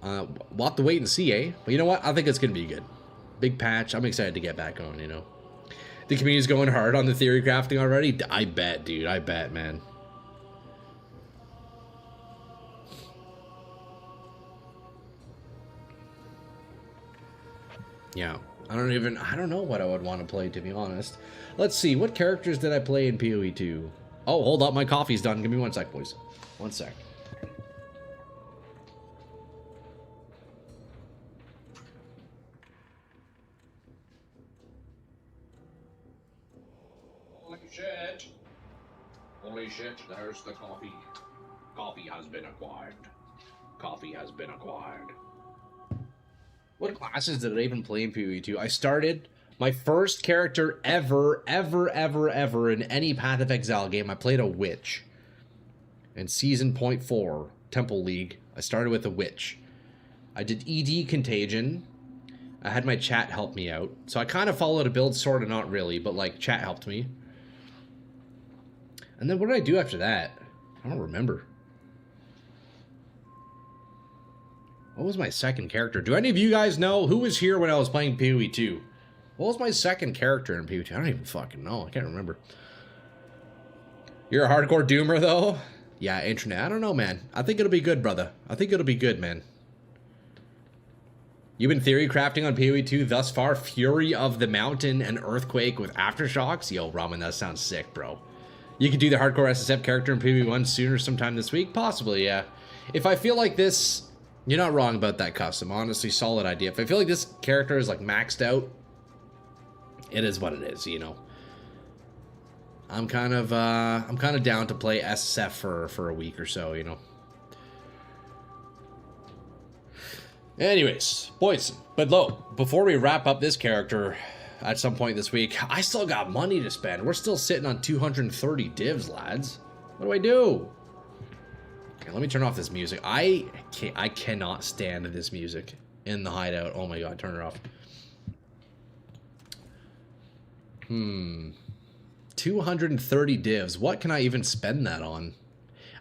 we'll have to wait and see, eh? But you know what? I think it's going to be good. Big patch. I'm excited to get back on, you know. The community's going hard on the theory crafting already. I bet, dude. I bet, man. Yeah. I don't know what I would want to play, to be honest. Let's see. What characters did I play in PoE 2? Oh, hold up. My coffee's done. Give me 1 sec, boys. 1 sec. Holy shit. Holy shit. There's the coffee. Coffee has been acquired. Coffee has been acquired. What classes did I even play in PoE 2? I started My first character ever in any Path of Exile game, I played a witch. In Season .4, Temple League, I started with a witch. I did ED Contagion. I had my chat help me out. So I kind of followed a build, sort of, not really, but like chat helped me. And then what did I do after that? I don't remember. What was my second character? Do any of you guys know who was here when I was playing PoE 2? What was my second character in PoE 2? I don't even fucking know. I can't remember. You're a hardcore doomer, though? Yeah, internet. I don't know, man. I think it'll be good, brother. I think it'll be good, man. You've been theory crafting on PoE 2 thus far? Fury of the Mountain and Earthquake with Aftershocks? Yo, Ramen, that sounds sick, bro. You could do the hardcore SSF character in PoE 1 sooner sometime this week? Possibly, yeah. If I feel like this... You're not wrong about that custom. Honestly, solid idea. If I feel like this character is, like, maxed out, it is what it is, you know. I'm kind of down to play SSF for a week or so, you know. Anyways, boys, but look, before we wrap up this character at some point this week, I still got money to spend. We're still sitting on 230 divs, lads. What do I do? Okay, let me turn off this music. I cannot stand this music in the hideout. Oh my god, turn it off. 230 divs. What can I even spend that on?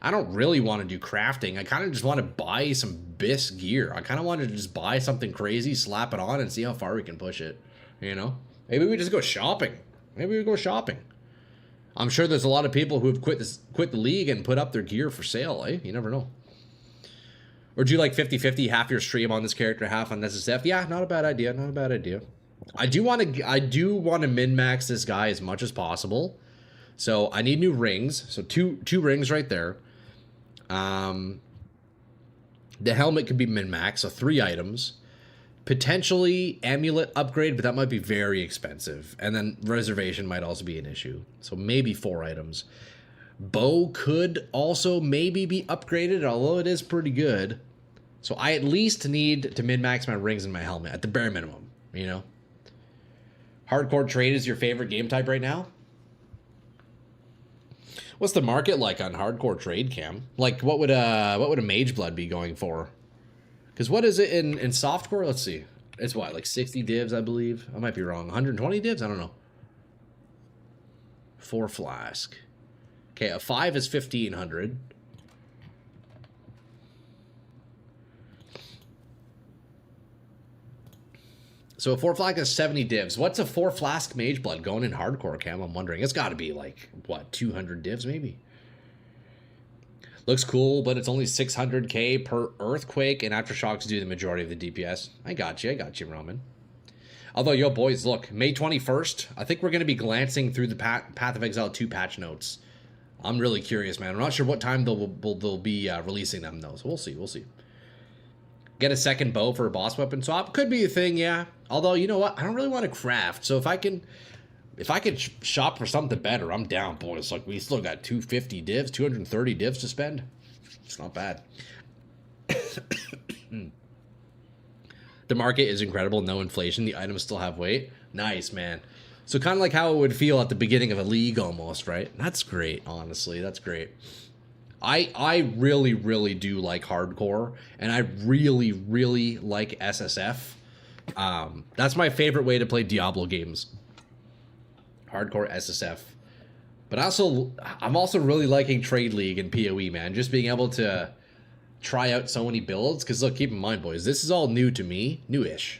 I don't really want to do crafting. I kind of just want to buy some BIS gear. I kind of want to just buy something crazy, slap it on, and see how far we can push it. You know? Maybe we just go shopping. Maybe we go shopping. I'm sure there's a lot of people who have quit the league and put up their gear for sale, eh? You never know. Or do you like 50-50, half your stream on this character, half on SSF? Yeah, not a bad idea. Not a bad idea. I do want to min-max this guy as much as possible. So I need new rings. So two rings right there. The helmet could be min-max, so 3 items. Potentially amulet upgrade, but that might be very expensive. And then reservation might also be an issue. So maybe 4 items. Bow could also maybe be upgraded, although it is pretty good. So I at least need to min-max my rings and my helmet at the bare minimum, you know? Hardcore trade is your favorite game type right now? What's the market like on hardcore trade, Cam? Like, what would a mage blood be going for? Because what is it in softcore? Let's see. It's what, like 60 divs, I believe. I might be wrong. 120 divs? I don't know. 4 flask. Okay, a 5 is 1,500. So a 4 flask is 70 divs. What's a 4 flask mage blood going in hardcore, Cam? I'm wondering. It's got to be like, what, 200 divs maybe? Looks cool, but it's only 600k per earthquake, and aftershocks do the majority of the DPS. I got you, Roman. Although, yo, boys, look, May 21st, I think we're going to be glancing through the Path of Exile 2 patch notes. I'm really curious, man. I'm not sure what time they'll be releasing them, though, so we'll see. Get a second bow for a boss weapon swap. Could be a thing, yeah. Although, you know what? I don't really want to craft, so if I can shop for something better, I'm down, boys. Like, we still got 250 divs, 230 divs to spend. It's not bad. The market is incredible. No inflation. The items still have weight. Nice, man. So kind of like how it would feel at the beginning of a league almost, right? That's great, honestly. That's great. I really, really do like hardcore, and I really, really like SSF. That's my favorite way to play Diablo games. Hardcore SSF. But I'm also really liking Trade League and PoE, man. Just being able to try out so many builds. Because look, keep in mind, boys, this is all new to me. Newish.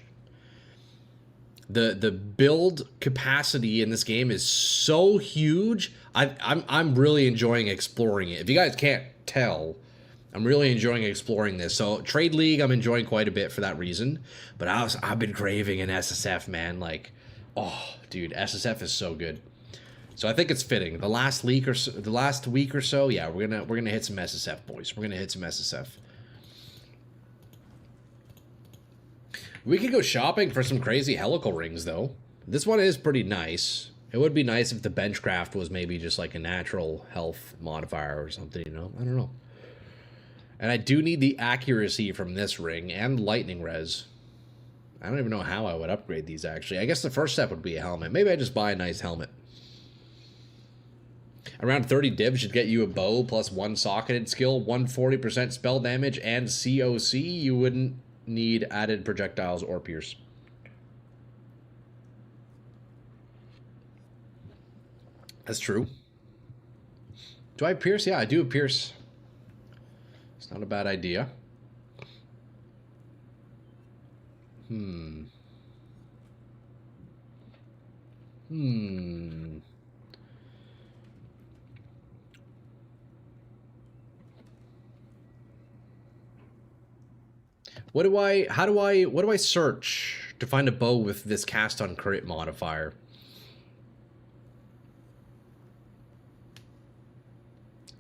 The build capacity in this game is so huge. I'm really enjoying exploring it. If you guys can't tell, I'm really enjoying exploring this. So Trade League, I'm enjoying quite a bit for that reason. But I've been craving an SSF, man. Like, oh, dude, SSF is so good. So I think it's fitting. The last week or so, yeah, we're gonna hit some SSF, boys. We're gonna hit some SSF. We could go shopping for some crazy helical rings, though. This one is pretty nice. It would be nice if the benchcraft was maybe just like a natural health modifier or something, you know? I don't know. And I do need the accuracy from this ring and lightning res. I don't even know how I would upgrade these, actually. I guess the first step would be a helmet. Maybe I just buy a nice helmet. Around 30 div should get you a bow plus 1 socketed skill, 140% spell damage, and COC. You wouldn't need added projectiles or pierce. That's true. Do I have pierce? Yeah, I do have pierce. It's not a bad idea. What do I search to find a bow with this cast on crit modifier?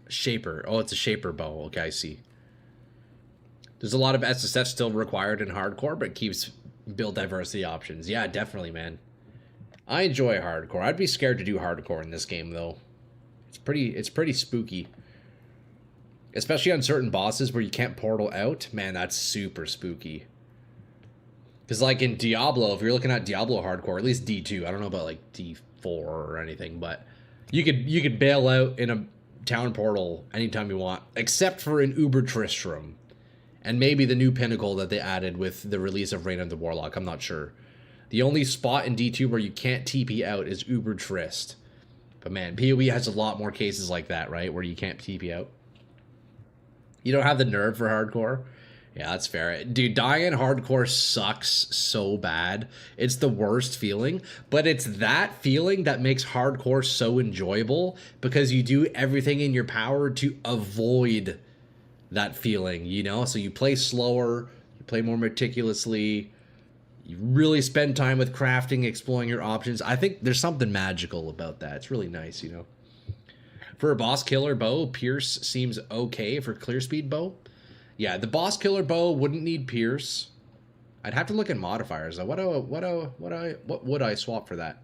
Shaper. Oh, it's a shaper bow. Okay, I see. There's a lot of SSF still required in hardcore, but it keeps build diversity options. Yeah, definitely, man. I enjoy hardcore. I'd be scared to do hardcore in this game, though. It's pretty spooky. Especially on certain bosses where you can't portal out. Man, that's super spooky. Because like in Diablo, if you're looking at Diablo hardcore, at least D2, I don't know about like D4 or anything, but you could bail out in a town portal anytime you want, except for in Uber Tristram. And maybe the new pinnacle that they added with the release of Reign of the Warlock. I'm not sure. The only spot in D2 where you can't TP out is Uber Trist. But man, PoE has a lot more cases like that, right? Where you can't TP out. You don't have the nerve for hardcore? Yeah, that's fair. Dude, dying in hardcore sucks so bad. It's the worst feeling. But it's that feeling that makes hardcore so enjoyable. Because you do everything in your power to avoid that feeling, you know? So you play slower, you play more meticulously, you really spend time with crafting, exploring your options. I think there's something magical about that. It's really nice, you know? For a boss killer bow, Pierce seems okay for clear speed bow. Yeah, the boss killer bow wouldn't need Pierce. I'd have to look at modifiers though. What would I swap for that?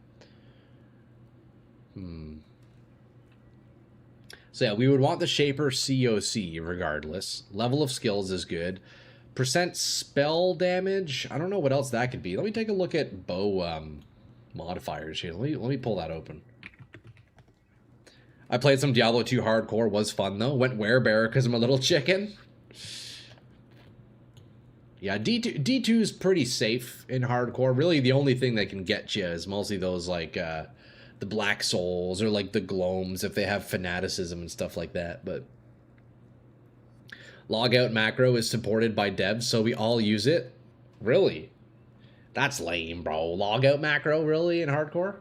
So yeah, we would want the Shaper COC regardless. Level of skills is good. Percent spell damage. I don't know what else that could be. Let me take a look at bow modifiers here. Let me pull that open. I played some Diablo 2 hardcore. Was fun though. Went werebearer because I'm a little chicken. Yeah, D2 is pretty safe in hardcore. Really, the only thing that can get you is mostly those like the Black Souls or like the Gloams if they have fanaticism and stuff like that. But logout macro is supported by devs, so we all use it. Really? That's lame, bro. Logout macro, really, in hardcore?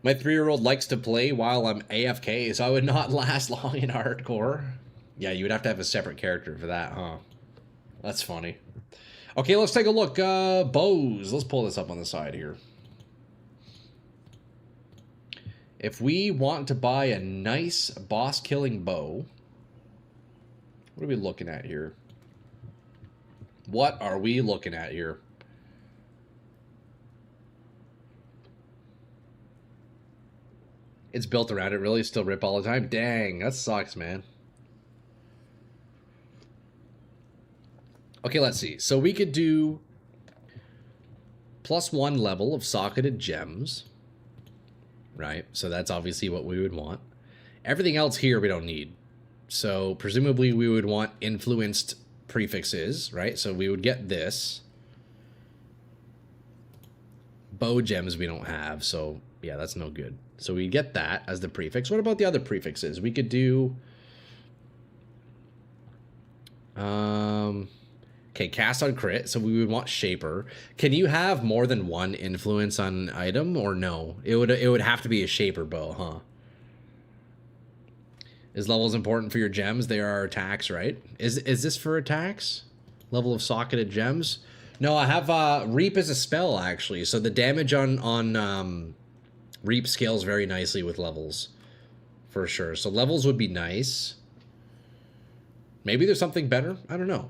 My 3-year-old likes to play while I'm AFK, so I would not last long in hardcore. Yeah, you would have to have a separate character for that, huh? That's funny. Okay, let's take a look. Bows. Let's pull this up on the side here. If we want to buy a nice boss-killing bow, what are we looking at here? What are we looking at here? It's built around it, really? Still rip all the time? Dang, that sucks, man. Okay, let's see. So we could do +1 level of socketed gems. Right? So that's obviously what we would want. Everything else here we don't need. So presumably we would want influenced prefixes, right? So we would get this. Bow gems we don't have, so yeah, that's no good. So we get that as the prefix. What about the other prefixes? We could do... Okay, cast on crit, so we would want Shaper. Can you have more than one influence on an item, or no? It would have to be a Shaper bow, huh? Is levels important for your gems? They are attacks, right? Is this for attacks? Level of socketed gems? No, I have Reap as a spell, actually. So the damage on Reap scales very nicely with levels. For sure. So levels would be nice. Maybe there's something better? I don't know.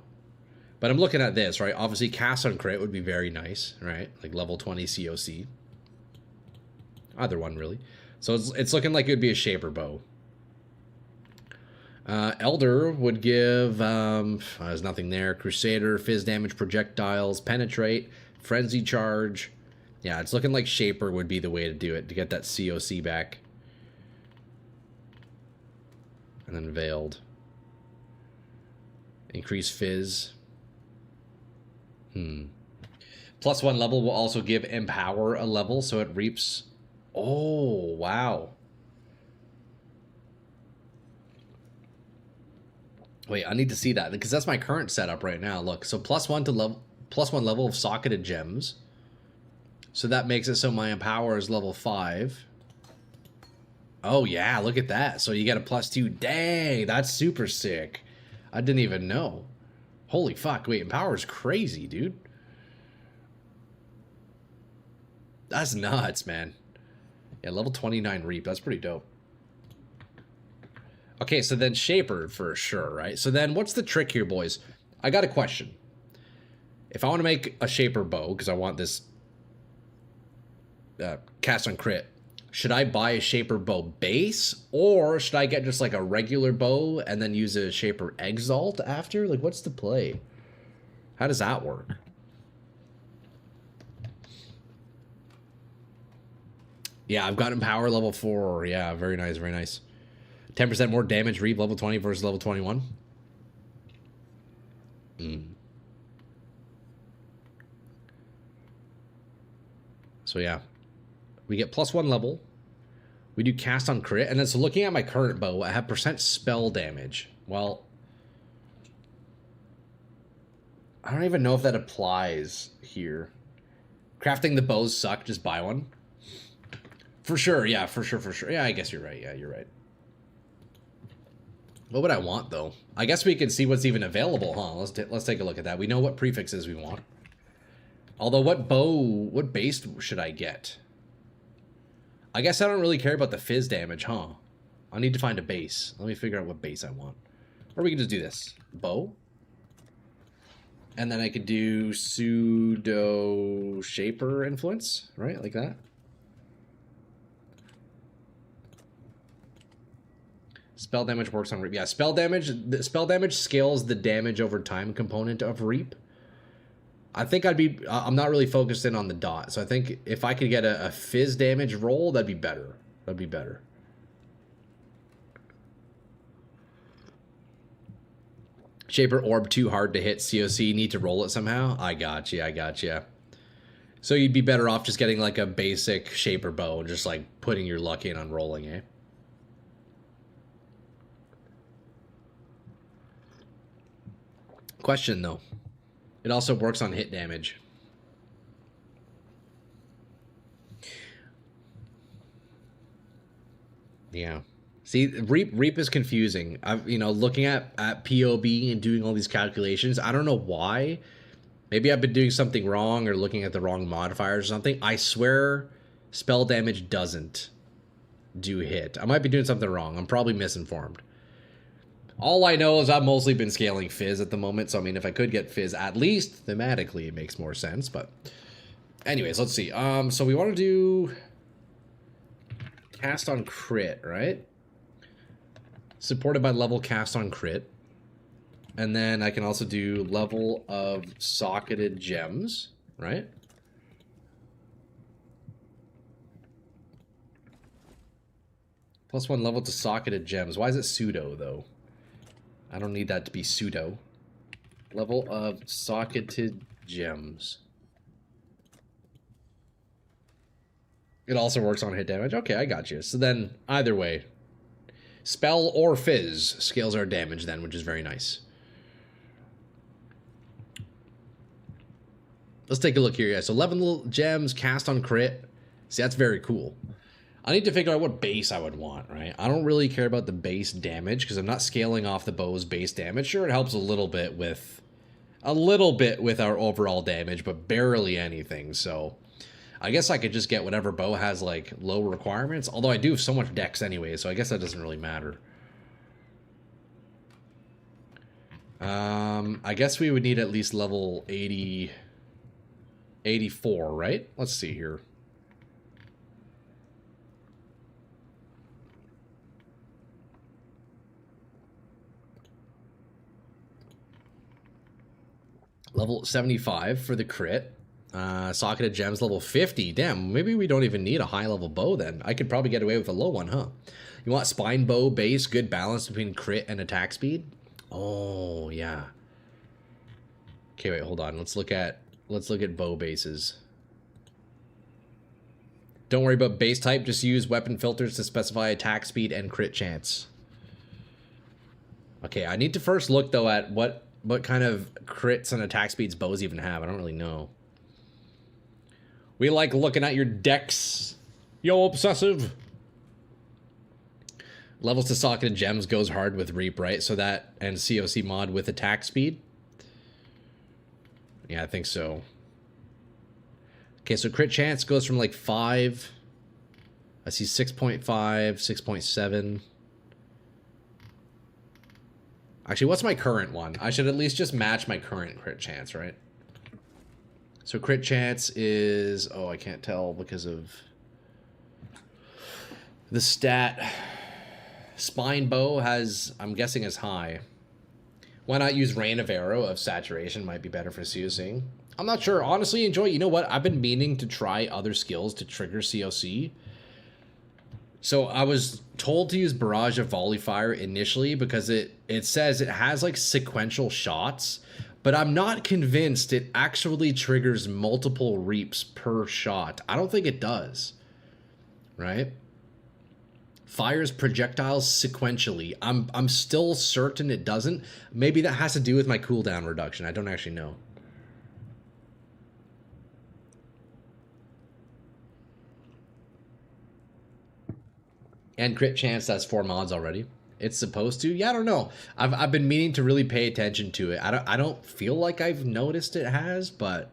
But I'm looking at this, right? Obviously, cast on crit would be very nice, right? Like level 20 COC. Either one, really. So it's looking like it would be a Shaper bow. Elder would give, there's nothing there. Crusader, fizz damage, projectiles, penetrate, frenzy charge. Yeah, it's looking like Shaper would be the way to do it, to get that COC back. And then Veiled. Increase fizz. +1 level will also give Empower a level, so it reaps... Oh, wow. Wait, I need to see that, because that's my current setup right now. Look, so +1 to level, +1 level of socketed gems. So that makes it so my Empower is level 5. Oh yeah, look at that. So you get a +2. Dang, that's super sick. I didn't even know. Holy fuck, wait, Empower is crazy, dude. That's nuts, man. Yeah, level 29 Reap, that's pretty dope. Okay, so then Shaper for sure, right? So then what's the trick here, boys? I got a question. If I want to make a Shaper bow, because I want this cast on crit, should I buy a Shaper bow base, or should I get just like a regular bow and then use a Shaper Exalt after? Like, what's the play? How does that work? Yeah, I've got Empower level 4. Yeah, very nice, very nice. 10% more damage Reap level 20 versus level 21. So yeah, we get +1 level. We do cast on crit, and then so looking at my current bow, I have % spell damage. Well, I don't even know if that applies here. Crafting the bows suck, just buy one. For sure, yeah, for sure, for sure. Yeah, I guess you're right. Yeah, you're right. What would I want, though? I guess we can see what's even available, huh? Let's take a look at that. We know what prefixes we want. Although, what base should I get? I guess I don't really care about the fizz damage, huh? I need to find a base. Let me figure out what base I want. Or we can just do this. Bow. And then I could do pseudo Shaper influence, right? Like that. Spell damage works on Reap. Yeah, spell damage scales the damage over time component of Reap. I think I'm not really focused in on the dot. So I think if I could get a fizz damage roll, that'd be better. That'd be better. Shaper Orb too hard to hit COC. Need to roll it somehow. I got you. I got you. So you'd be better off just getting like a basic Shaper bow and just like putting your luck in on rolling, eh? Question though. It also works on hit damage. Yeah. See, Reap is confusing. I've looking at POB and doing all these calculations. I don't know why. Maybe I've been doing something wrong or looking at the wrong modifiers or something. I swear spell damage doesn't do hit. I might be doing something wrong. I'm probably misinformed. All I know is I've mostly been scaling Fizz at the moment. So, I mean, if I could get Fizz, at least thematically, it makes more sense. But anyways, let's see. So we want to do cast on crit, right? Supported by level cast on crit. And then I can also do level of socketed gems, right? +1 level to socketed gems. Why is it pseudo, though? I don't need that to be pseudo. Level of socketed gems. It also works on hit damage. Okay, I got you. So then, either way, spell or fizz scales our damage then, which is very nice. Let's take a look here. Yeah, so 11 little gems cast on crit. See, that's very cool. I need to figure out what base I would want, right? I don't really care about the base damage because I'm not scaling off the bow's base damage. Sure, it helps a little bit with our overall damage, but barely anything. So I guess I could just get whatever bow has like low requirements. Although I do have so much dex anyway, so I guess that doesn't really matter. I guess we would need at least level 84, right? Let's see here. Level 75 for the crit. Socket of Gems level 50. Damn, maybe we don't even need a high level bow then. I could probably get away with a low one, huh? You want spine bow base, good balance between crit and attack speed? Oh, yeah. Okay, wait, hold on. Let's look at bow bases. Don't worry about base type, just use weapon filters to specify attack speed and crit chance. Okay, I need to first look though at what kind of crits and attack speeds bows even have. I don't really know. We like looking at your decks. Yo, obsessive. Levels to Socket and Gems goes hard with Reap, right? So that, and COC mod with attack speed. Yeah, I think so. Okay, so crit chance goes from like 5. I see 6.5, 6.7. Actually, what's my current one? I should at least just match my current crit chance, right? So crit chance is... Oh, I can't tell because of the stat. Spine bow has... I'm guessing is high. Why not use Rain of Arrow of Saturation? Might be better for COC. I'm not sure. Honestly, enjoy. You know what? I've been meaning to try other skills to trigger COC. So I was told to use Barrage of Volley Fire initially because it says it has like sequential shots, but I'm not convinced it actually triggers multiple reaps per shot. I don't think it does. Right? Fires projectiles sequentially. I'm still certain it doesn't. Maybe that has to do with my cooldown reduction. I don't actually know. And crit chance, that's 4 mods already. It's supposed to. Yeah, I don't know. I've been meaning to really pay attention to it. I don't feel like I've noticed it has, but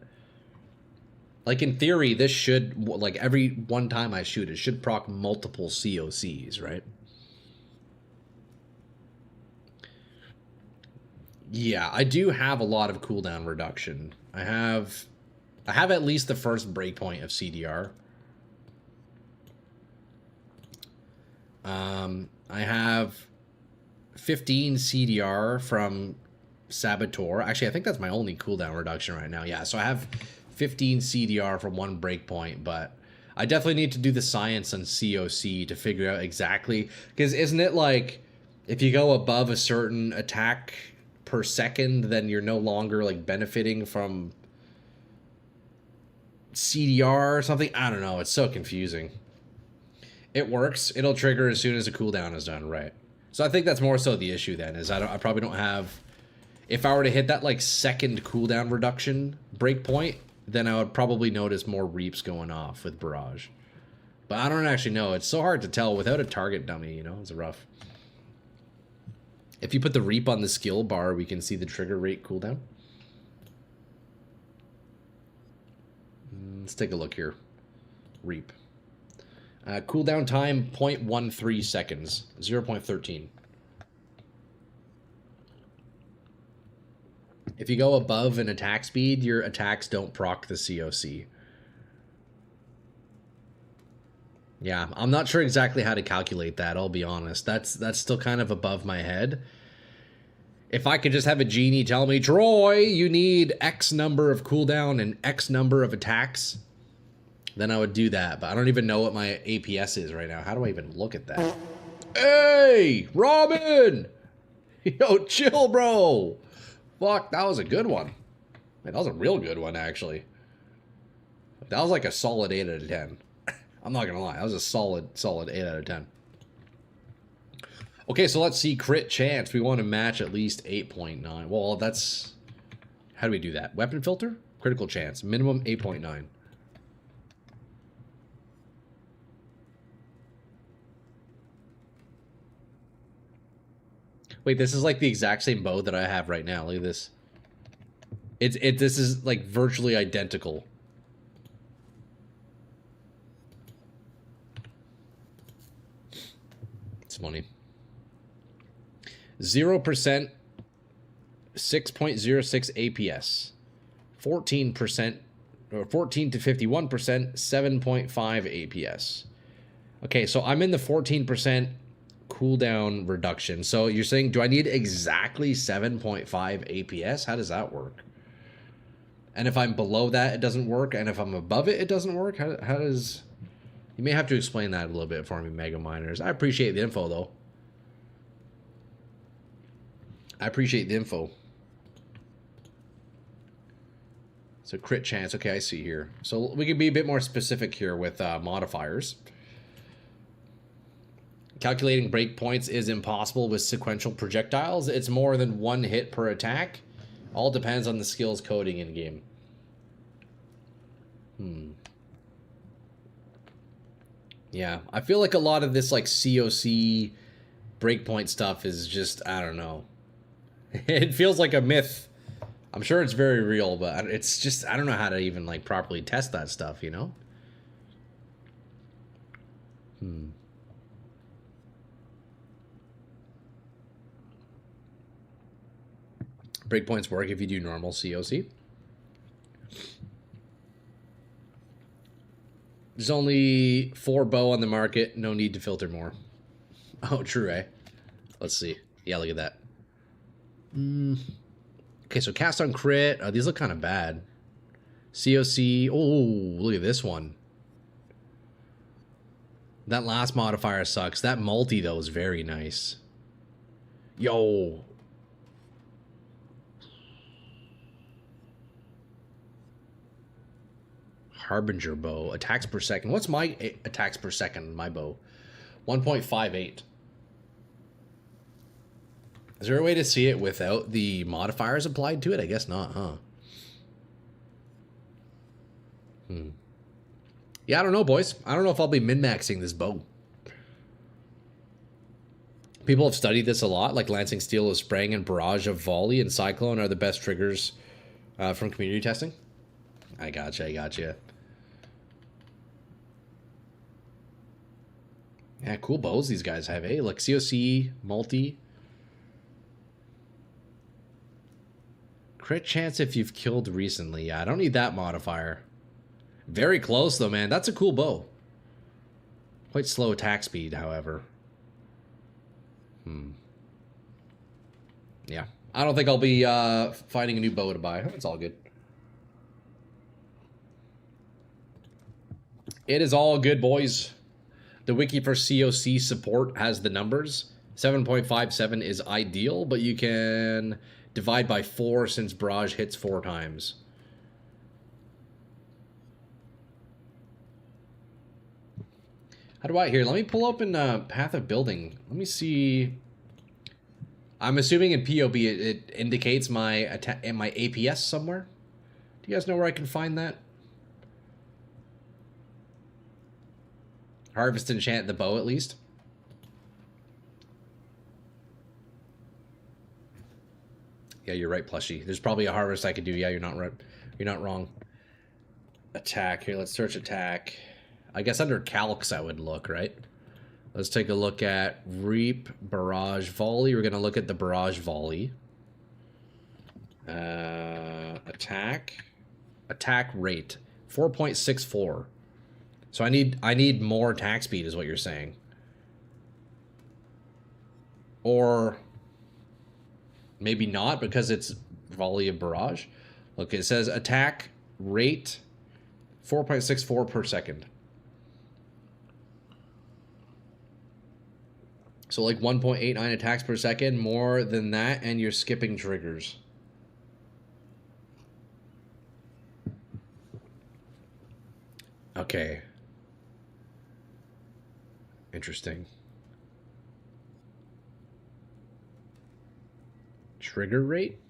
like in theory, this should, like every one time I shoot, it should proc multiple COCs, right? Yeah, I do have a lot of cooldown reduction. I have at least the first breakpoint of CDR. I have 15 CDR from Saboteur. Actually, I think that's my only cooldown reduction right now. Yeah, so I have 15 CDR from one breakpoint, but I definitely need to do the science on COC to figure out exactly, because isn't it like if you go above a certain attack per second, then you're no longer like benefiting from CDR or something? I don't know. It's so confusing. It works. It'll trigger as soon as the cooldown is done, right? So I think that's more so the issue then, is I probably don't have... If I were to hit that, like, second cooldown reduction breakpoint, then I would probably notice more reaps going off with Barrage. But I don't actually know. It's so hard to tell without a target dummy, you know? It's rough. If you put the reap on the skill bar, we can see the trigger rate cooldown. Let's take a look here. Reap. Cooldown time, 0.13 seconds. 0.13. If you go above an attack speed, your attacks don't proc the COC. Yeah, I'm not sure exactly how to calculate that, I'll be honest. That's still kind of above my head. If I could just have a genie tell me, Troy, you need X number of cooldown and X number of attacks, then I would do that. But I don't even know what my APS is right now. How do I even look at that? Hey, Robin! Yo, chill, bro. Fuck, that was a good one. Man, that was a real good one, actually. That was like a solid 8 out of 10. I'm not gonna lie, that was a solid 8 out of 10. Okay, so let's see crit chance. We want to match at least 8.9. Well, that's... How do we do that? Weapon filter? Critical chance. Minimum 8.9. Wait, this is like the exact same bow that I have right now. Look at this. This is like virtually identical. It's funny. 0%, 6.06 APS. 14%, or 14 to 51%, 7.5 APS. Okay, so I'm in the 14% cooldown reduction. So you're saying, do I need exactly 7.5 APS? How does that work? And if I'm below that, it doesn't work. And if I'm above it, it doesn't work. How does... You may have to explain that a little bit for me, Mega Miners. I appreciate the info, though. I appreciate the info. So crit chance. Okay, I see here. So we can be a bit more specific here with modifiers. Calculating breakpoints is impossible with sequential projectiles. It's more than one hit per attack. All depends on the skills coding in game. Yeah, I feel like a lot of this like COC breakpoint stuff is just, I don't know. It feels like a myth. I'm sure it's very real, but it's just, I don't know how to even like properly test that stuff, you know? Breakpoints work if you do normal COC. There's only 4 bow on the market. No need to filter more. Oh, true, eh? Let's see. Yeah, look at that. Okay, so cast on crit. These look kind of bad. COC. Oh, look at this one. That last modifier sucks. That multi, though, is very nice. Yo. Harbinger bow. Attacks per second. What's my attacks per second in my bow? 1.58. Is there a way to see it without the modifiers applied to it? I guess not, huh? Yeah, I don't know, boys. I don't know if I'll be min-maxing this bow. People have studied this a lot, like Lancing Steel of Spraying and Barrage of Volley and Cyclone are the best triggers from community testing. I gotcha. Yeah, cool bows these guys have, eh? Like COC, multi. Crit chance if you've killed recently. Yeah, I don't need that modifier. Very close, though, man. That's a cool bow. Quite slow attack speed, however. Yeah. I don't think I'll be finding a new bow to buy. It's all good. It is all good, boys. The wiki for COC support has the numbers. 7.57 is ideal, but you can divide by 4 since Barrage hits 4 times. How do I here? Let me pull open Path of Building. Let me see. I'm assuming in POB it indicates my APS somewhere. Do you guys know where I can find that? Harvest enchant the bow at least. Yeah, you're right, plushie. There's probably a harvest I could do. Yeah, you're not right. You're not wrong. Attack here. Let's search attack. I guess under calcs I would look, right? Let's take a look at Reap, Barrage, Volley. We're gonna look at the Barrage Volley. Attack rate 4.64. So I need more attack speed, is what you're saying. Or maybe not, because it's Volley of Barrage. Look, it says attack rate 4.64 per second. So like 1.89 attacks per second, more than that, and you're skipping triggers. Okay. Interesting. Trigger rate?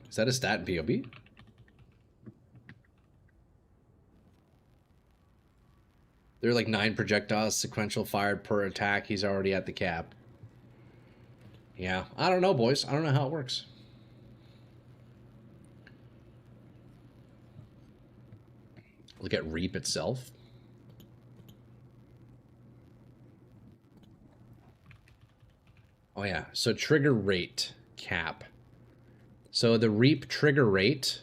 Is that a stat in POB? There are like 9 projectiles sequential fired per attack. He's already at the cap. Yeah, I don't know, boys. I don't know how it works. Look at Reap itself. Oh yeah, so trigger rate cap. So the Reap trigger rate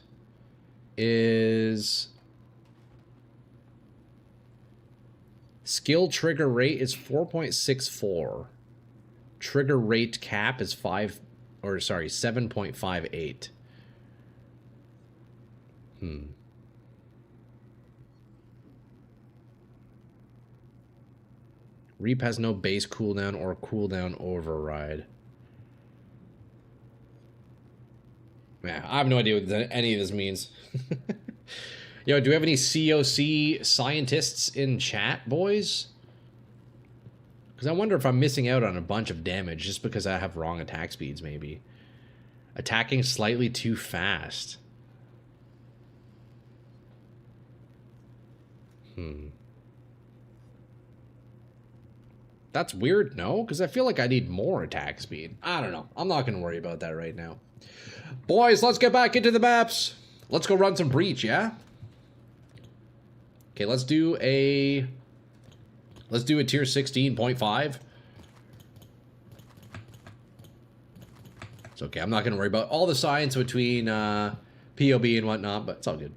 is... Skill trigger rate is 4.64. Trigger rate cap is 7.58. Reap has no base cooldown or cooldown override. Man, I have no idea what any of this means. Yo, do we have any COC scientists in chat, boys? Because I wonder if I'm missing out on a bunch of damage just because I have wrong attack speeds, maybe. Attacking slightly too fast. That's weird, no? Because I feel like I need more attack speed. I don't know. I'm not going to worry about that right now. Boys, let's get back into the maps. Let's go run some Breach, yeah? Okay, let's do a tier 16.5. It's okay. I'm not going to worry about all the science between POB and whatnot, but it's all good.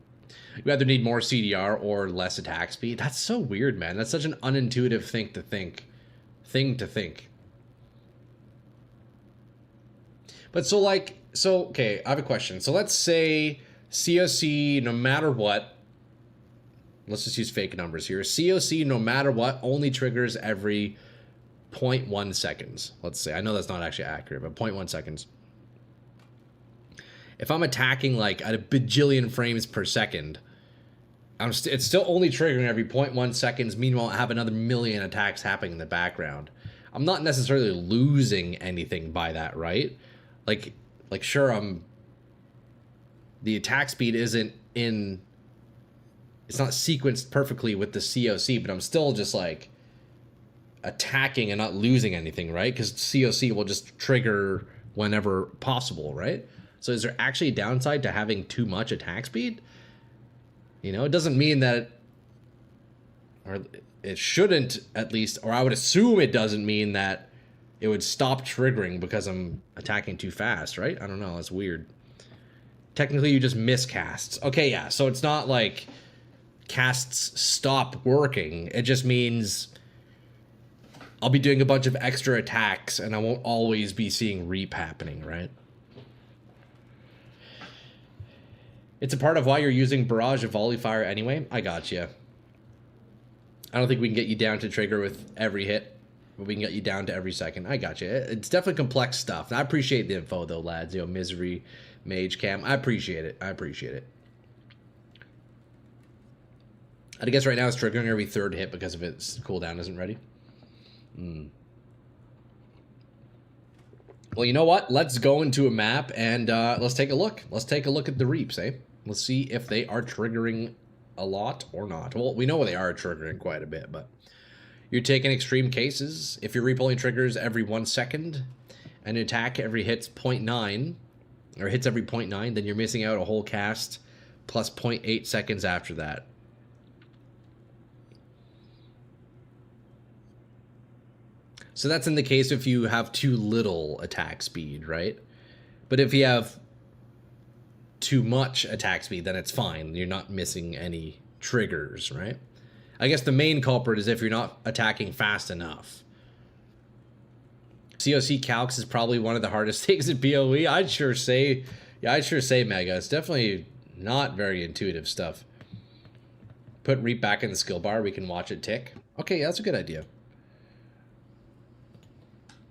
You either need more CDR or less attack speed. That's so weird, man. That's such an unintuitive thing to think. But so okay, I have a question. So let's say COC, no matter what, let's just use fake numbers here. COC, no matter what, only triggers every 0.1 seconds. Let's say, I know that's not actually accurate, but 0.1 seconds. If I'm attacking like at a bajillion frames per second, it's still only triggering every 0.1 seconds. Meanwhile, I have another million attacks happening in the background. I'm not necessarily losing anything by that, right? Like sure, the attack speed isn't in, it's not sequenced perfectly with the COC, but I'm still just like attacking and not losing anything, right? Because COC will just trigger whenever possible, right? So is there actually a downside to having too much attack speed? You know, it doesn't mean that, or it shouldn't at least, or I would assume it doesn't mean that it would stop triggering because I'm attacking too fast, right? I don't know, that's weird. Technically, you just miss casts. Okay, yeah, so it's not like casts stop working. It just means I'll be doing a bunch of extra attacks and I won't always be seeing Reap happening, right? It's a part of why you're using Barrage of Volley Fire anyway. I got you. I don't think we can get you down to trigger with every hit, but we can get you down to every second. I got you. It's definitely complex stuff. And I appreciate the info, though, lads. You know, Misery, Mage Cam. I appreciate it. I appreciate it. I guess right now it's triggering every third hit because of its cooldown isn't ready. Well, you know what? Let's go into a map and let's take a look. Let's take a look at the Reaps, eh? Let's see if they are triggering a lot or not. Well, we know they are triggering quite a bit, but you're taking extreme cases. If your Reap only triggers every 1 second and attack every hits 0.9, or hits every 0.9, then you're missing out a whole cast plus 0.8 seconds after that. So that's in the case if you have too little attack speed, right? But if you have too much attack speed, then it's fine. You're not missing any triggers, right? I guess the main culprit is if you're not attacking fast enough. COC calcs is probably one of the hardest things in PoE. I'd sure say, Mega. It's definitely not very intuitive stuff. Put Reap back in the skill bar. We can watch it tick. Okay, yeah, that's a good idea.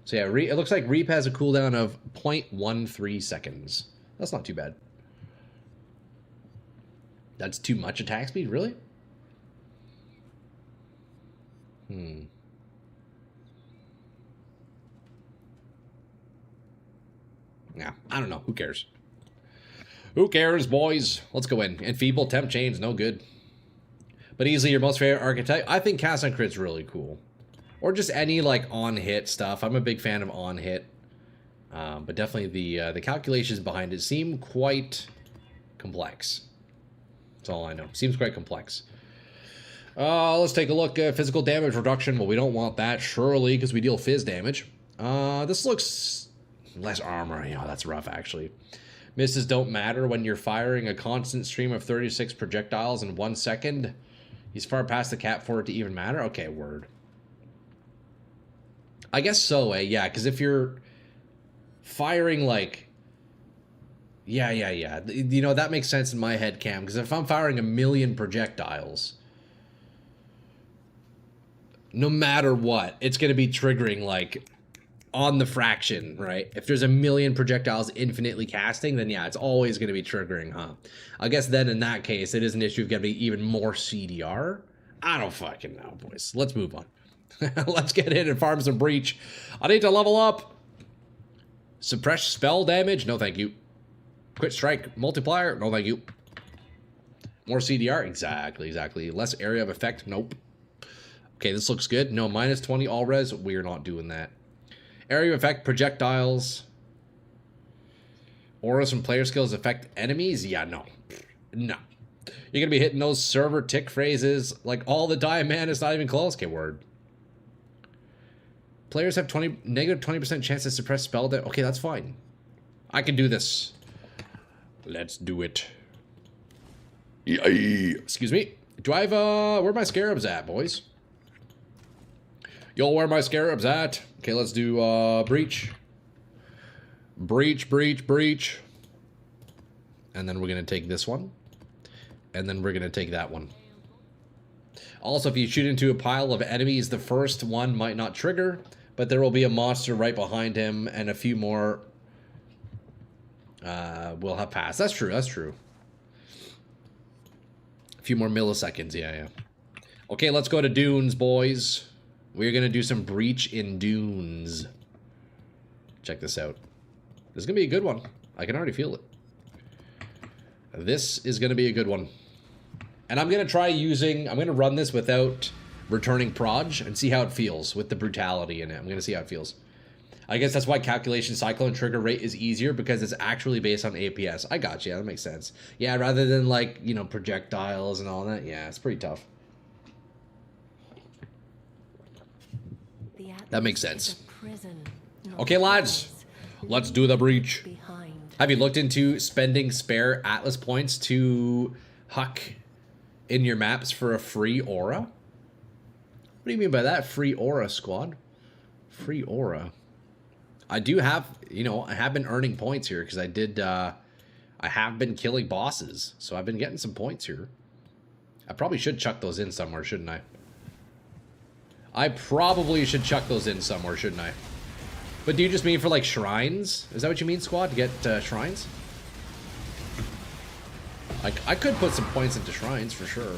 So yeah, it looks like Reap has a cooldown of 0.13 seconds. That's not too bad. That's too much attack speed, really? Yeah, I don't know. Who cares? Who cares, boys? Let's go in. Enfeeble Temp Chains, no good. But easily your most favorite archetype? I think Cast on Crit's really cool. Or just any, like, on-hit stuff. I'm a big fan of on-hit. But definitely the calculations behind it seem quite complex. That's all I know. Seems quite complex. Let's take a look at physical damage reduction. Well, we don't want that, surely, because we deal phys damage. This looks less armor. Yeah, that's rough, actually. Misses don't matter when you're firing a constant stream of 36 projectiles in 1 second. He's far past the cap for it to even matter. Okay, word. I guess so, eh? Yeah, because if you're firing, like, Yeah. You know, that makes sense in my head, Cam, because if I'm firing a million projectiles, no matter what, it's going to be triggering, like, on the fraction, right? If there's a million projectiles infinitely casting, then yeah, it's always going to be triggering, huh? I guess then in that case, it is an issue of going to be even more CDR. I don't fucking know, boys. Let's move on. Let's get in and farm some breach. I need to level up. Suppress spell damage? No, thank you. Quit strike multiplier? No, thank you. More CDR? Exactly. Less area of effect? Nope. Okay, this looks good. No, minus 20 all res? We're not doing that. Area of effect, projectiles. Auras from player skills affect enemies? Yeah, no. No. You're going to be hitting those server tick phrases like all the time, man. It's not even close. Okay, word. Players have negative 20% chance to suppress spell damage. Okay, that's fine. I can do this. Let's do it. Excuse me. Do I have, where are my scarabs at, boys? Yo, where are my scarabs at? Okay, let's do, breach. Breach. And then we're going to take this one. And then we're going to take that one. Also, if you shoot into a pile of enemies, the first one might not trigger, but there will be a monster right behind him, and a few more will have passed. That's true. A few more milliseconds, yeah. Okay, let's go to Dunes, boys. We're going to do some breach in Dunes. Check this out. This is going to be a good one. I can already feel it. This is going to be a good one. And I'm going to try using... I'm going to run this without returning proj and see how it feels with the brutality in it. I'm going to see how it feels. I guess that's why calculation cyclone trigger rate is easier, because it's actually based on APS. I got you. Yeah, that makes sense. Yeah, rather than, like, you know, projectiles and all that. Yeah, it's pretty tough. That makes sense. Okay, lads. Let's do the breach. Have you looked into spending spare Atlas points to huck in your maps for a free aura? What do you mean by that? Free aura, squad? Free aura. I do have, you know, I have been earning points here because I have been killing bosses. So I've been getting some points here. I probably should chuck those in somewhere, shouldn't I? I probably should chuck those in somewhere, shouldn't I? But do you just mean for, like, shrines? Is that what you mean, squad? To get shrines? I could put some points into shrines, for sure.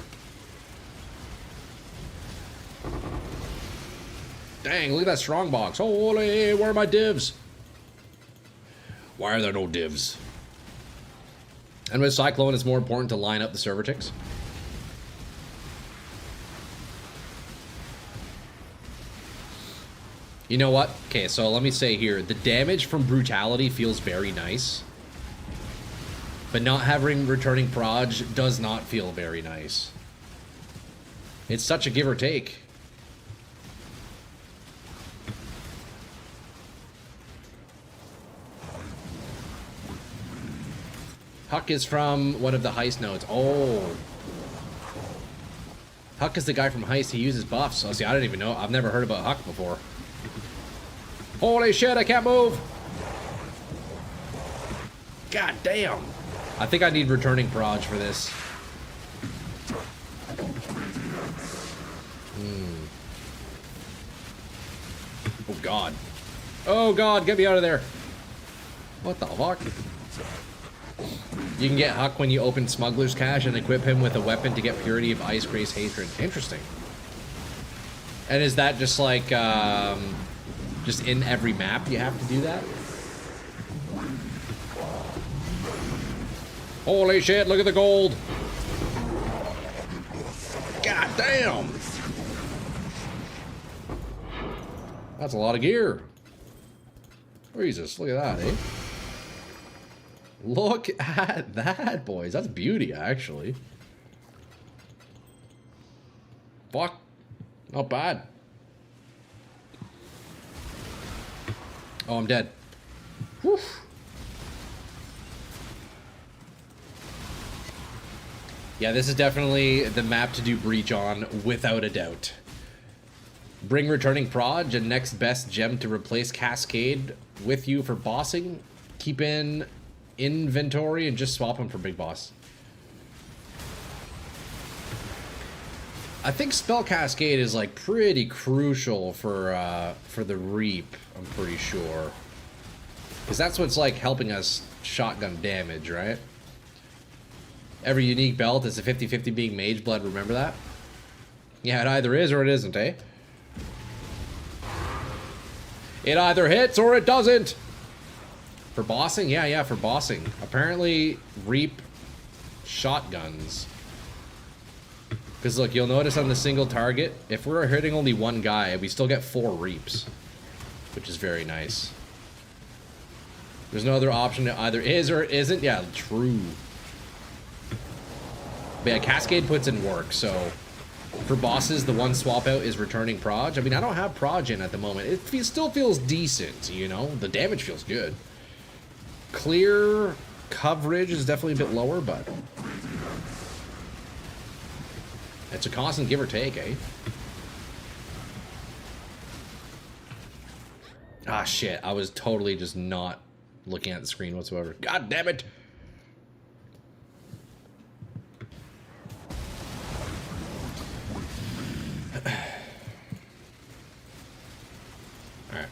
Dang, look at that strong box. Holy, where are my divs? Why are there no divs? And with Cyclone, it's more important to line up the server ticks. You know what? Okay, so let me say here, the damage from brutality feels very nice. But not having returning proj does not feel very nice. It's such a give or take. Huck is from one of the heist nodes. Oh. Huck is the guy from heist. He uses buffs. Oh, see, I didn't even know. I've never heard about Huck before. Holy shit, I can't move. God damn. I think I need returning proj for this. Oh god. Oh god, get me out of there. What the fuck? You can get Huck when you open Smuggler's Cache and equip him with a weapon to get Purity of Ice, Grace, Hatred. Interesting. And is that just like, just in every map you have to do that? Holy shit, look at the gold! God damn! That's a lot of gear. Jesus, look at that, eh? Look at that, boys. That's beauty, actually. Fuck. Not bad. Oh, I'm dead. Whew. Yeah, this is definitely the map to do breach on, without a doubt. Bring returning proj and next best gem to replace Cascade with you for bossing. Keep in inventory and just swap them for big boss. I think spell cascade is like pretty crucial for the Reap, I'm pretty sure. Because that's what's like helping us shotgun damage, right? Every unique belt is a 50-50 being mage blood, remember that? Yeah, it either is or it isn't, eh? It either hits or it doesn't! For bossing? Yeah, for bossing. Apparently, Reap shotguns. Because look, you'll notice on the single target, if we're hitting only one guy, we still get 4 Reaps. Which is very nice. There's no other option. It either is or it isn't. Yeah, true. But yeah, Cascade puts in work, so... For bosses, the one swap out is returning Proj. I mean, I don't have Proj in at the moment. It still feels decent, you know? The damage feels good. Clear coverage is definitely a bit lower, but... It's a constant give or take, eh? Ah, shit. I was totally just not looking at the screen whatsoever. God damn it! Alright.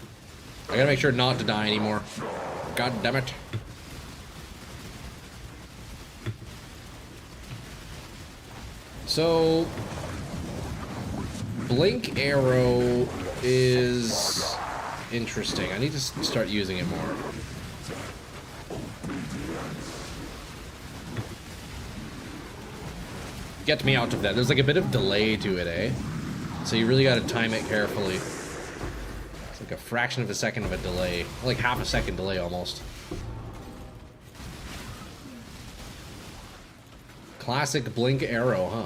I gotta make sure not to die anymore. God damn it. So... Blink Arrow is interesting. I need to start using it more. Get me out of that. There's like a bit of delay to it, eh? So you really gotta time it carefully. It's like a fraction of a second of a delay. Like half a second delay almost. Classic Blink Arrow, huh?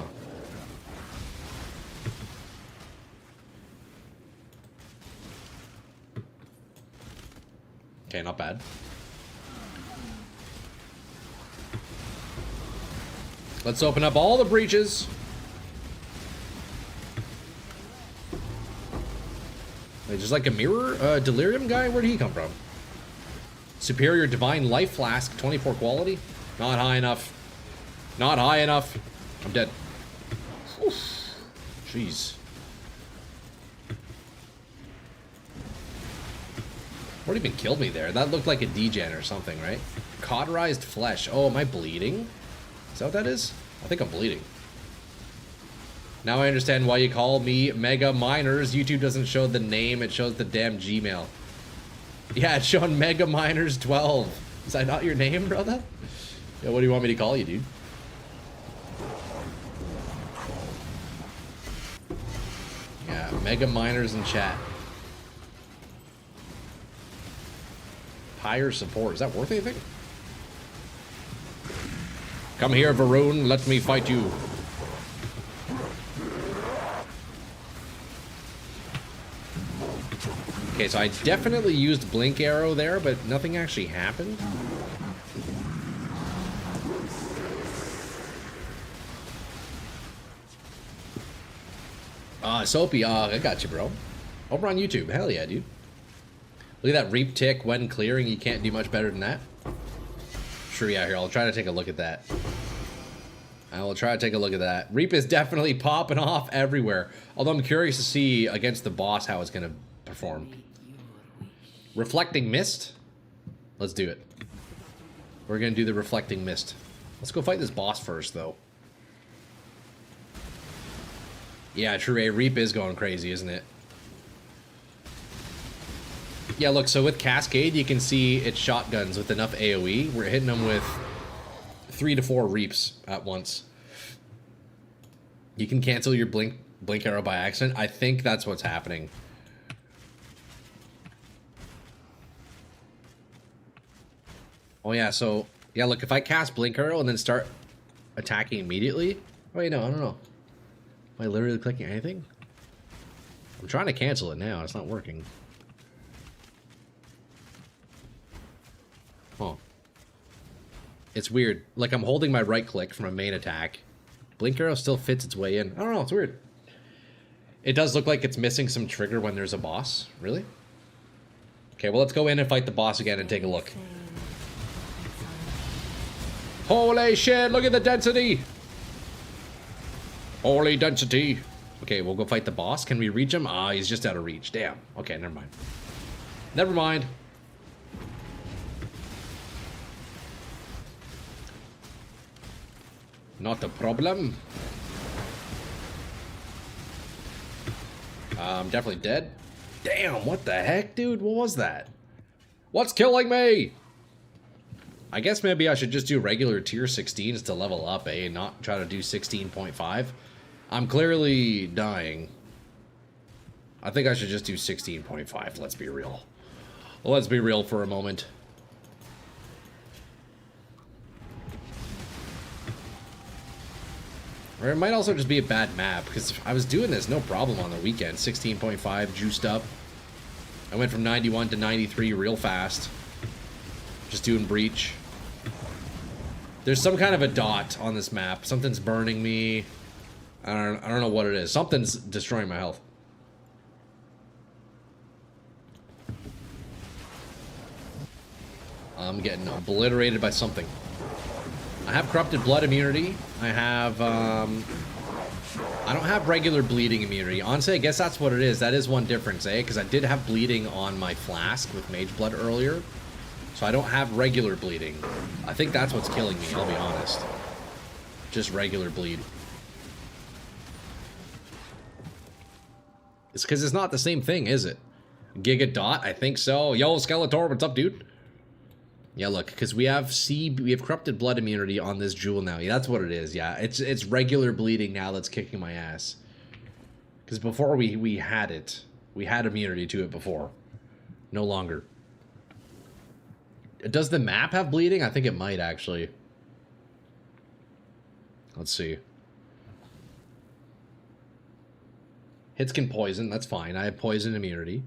Okay, not bad. Let's open up all the breaches. Wait, just like a mirror? Delirium guy? Where did he come from? Superior Divine Life Flask, 24 quality? Not high enough. Not high enough. I'm dead. Oof. Jeez. What even killed me there? That looked like a degen or something, right? Cauterized flesh. Oh, am I bleeding? Is that what that is? I think I'm bleeding. Now I understand why you call me Mega Miners. YouTube doesn't show the name, it shows the damn Gmail. Yeah, it's showing Mega Miners 12. Is that not your name, brother? Yeah, what do you want me to call you, dude? Yeah, Mega Miners in chat. Higher support. Is that worth anything? Come here, Varun. Let me fight you. Okay, so I definitely used Blink Arrow there, but nothing actually happened. Soapy, I got you, bro. Over on YouTube. Hell yeah, dude. Look at that Reap tick when clearing. You can't do much better than that. Sure, yeah, here. I'll try to take a look at that. I will try to take a look at that. Reap is definitely popping off everywhere. Although I'm curious to see against the boss how it's going to perform. Reflecting Mist? Let's do it. We're going to do the Reflecting Mist. Let's go fight this boss first, though. Yeah, true. A Reap is going crazy, isn't it? Yeah, look, so with Cascade, you can see it shotguns with enough AoE. We're hitting them with 3 to 4 Reaps at once. You can cancel your Blink Arrow by accident. I think that's what's happening. Oh yeah, so, yeah, look, if I cast Blink Arrow and then start attacking immediately... Oh, wait, no, I don't know. Am I literally clicking anything? I'm trying to cancel it now. It's not working. Huh. It's weird. Like, I'm holding my right click from a main attack. Blink Arrow still fits its way in. I don't know, it's weird. It does look like it's missing some trigger when there's a boss. Really? Okay, well, let's go in and fight the boss again and take a look. Holy shit, look at the density. Holy density. Okay, we'll go fight the boss. Can we reach him? Ah, he's just out of reach. Damn. Okay, never mind. Never mind. Not a problem. I'm definitely dead. Damn, what the heck, dude? What was that? What's killing me? I guess maybe I should just do regular tier 16s to level up, eh? Not try to do 16.5. I'm clearly dying. I think I should just do 16.5, let's be real. Let's be real for a moment. Or it might also just be a bad map, because I was doing this no problem on the weekend. 16.5, juiced up. I went from 91 to 93 real fast. Just doing breach. There's some kind of a dot on this map. Something's burning me. I don't know what it is. Something's destroying my health. I'm getting obliterated by something. I have corrupted blood immunity. I have, I don't have regular bleeding immunity. Honestly, I guess that's what it is. That is one difference, eh? Because I did have bleeding on my flask with mage blood earlier. So I don't have regular bleeding. I think that's what's killing me, I'll be honest. Just regular bleed. It's because it's not the same thing, is it? Giga Dot? I think so. Yo, Skeletor, what's up, dude? Yeah, look, because we have corrupted blood immunity on this jewel now. Yeah, that's what it is. Yeah, it's regular bleeding now that's kicking my ass. Because before we had it. We had immunity to it before. No longer. Does the map have bleeding? I think it might, actually. Let's see. Hits can poison. That's fine. I have poison immunity.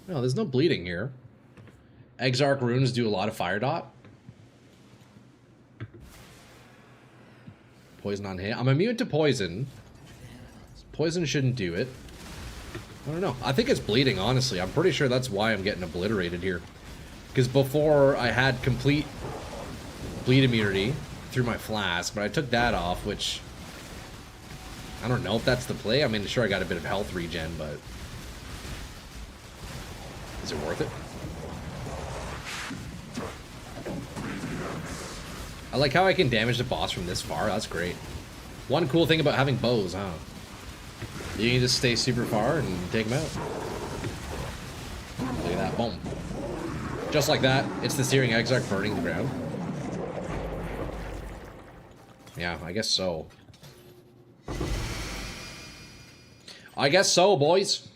No, there's no bleeding here. Exarch runes do a lot of fire dot. Poison on hit. I'm immune to poison. Poison shouldn't do it. I don't know. I think it's bleeding, honestly. I'm pretty sure that's why I'm getting obliterated here. Because before I had complete bleed immunity through my flask, but I took that off, which I don't know if that's the play. I mean, sure, I got a bit of health regen, but is it worth it? I like how I can damage the boss from this far. That's great. One cool thing about having bows, huh? You can just stay super far and take them out. Look at that. Boom. Just like that. It's the Searing Exarch burning the ground. Yeah, I guess so. I guess so, boys.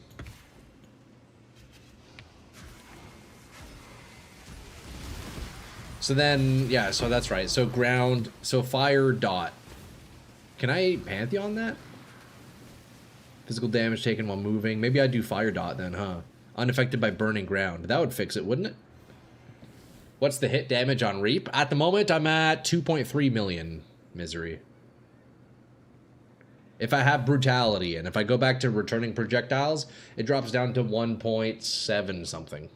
So then, yeah, so that's right. So ground, so fire dot. Can I Pantheon that? Physical damage taken while moving. Maybe I do fire dot then, huh? Unaffected by burning ground. That would fix it, wouldn't it? What's the hit damage on Reap? At the moment, I'm at 2.3 million misery. If I have brutality, and if I go back to returning projectiles, it drops down to 1.7 something.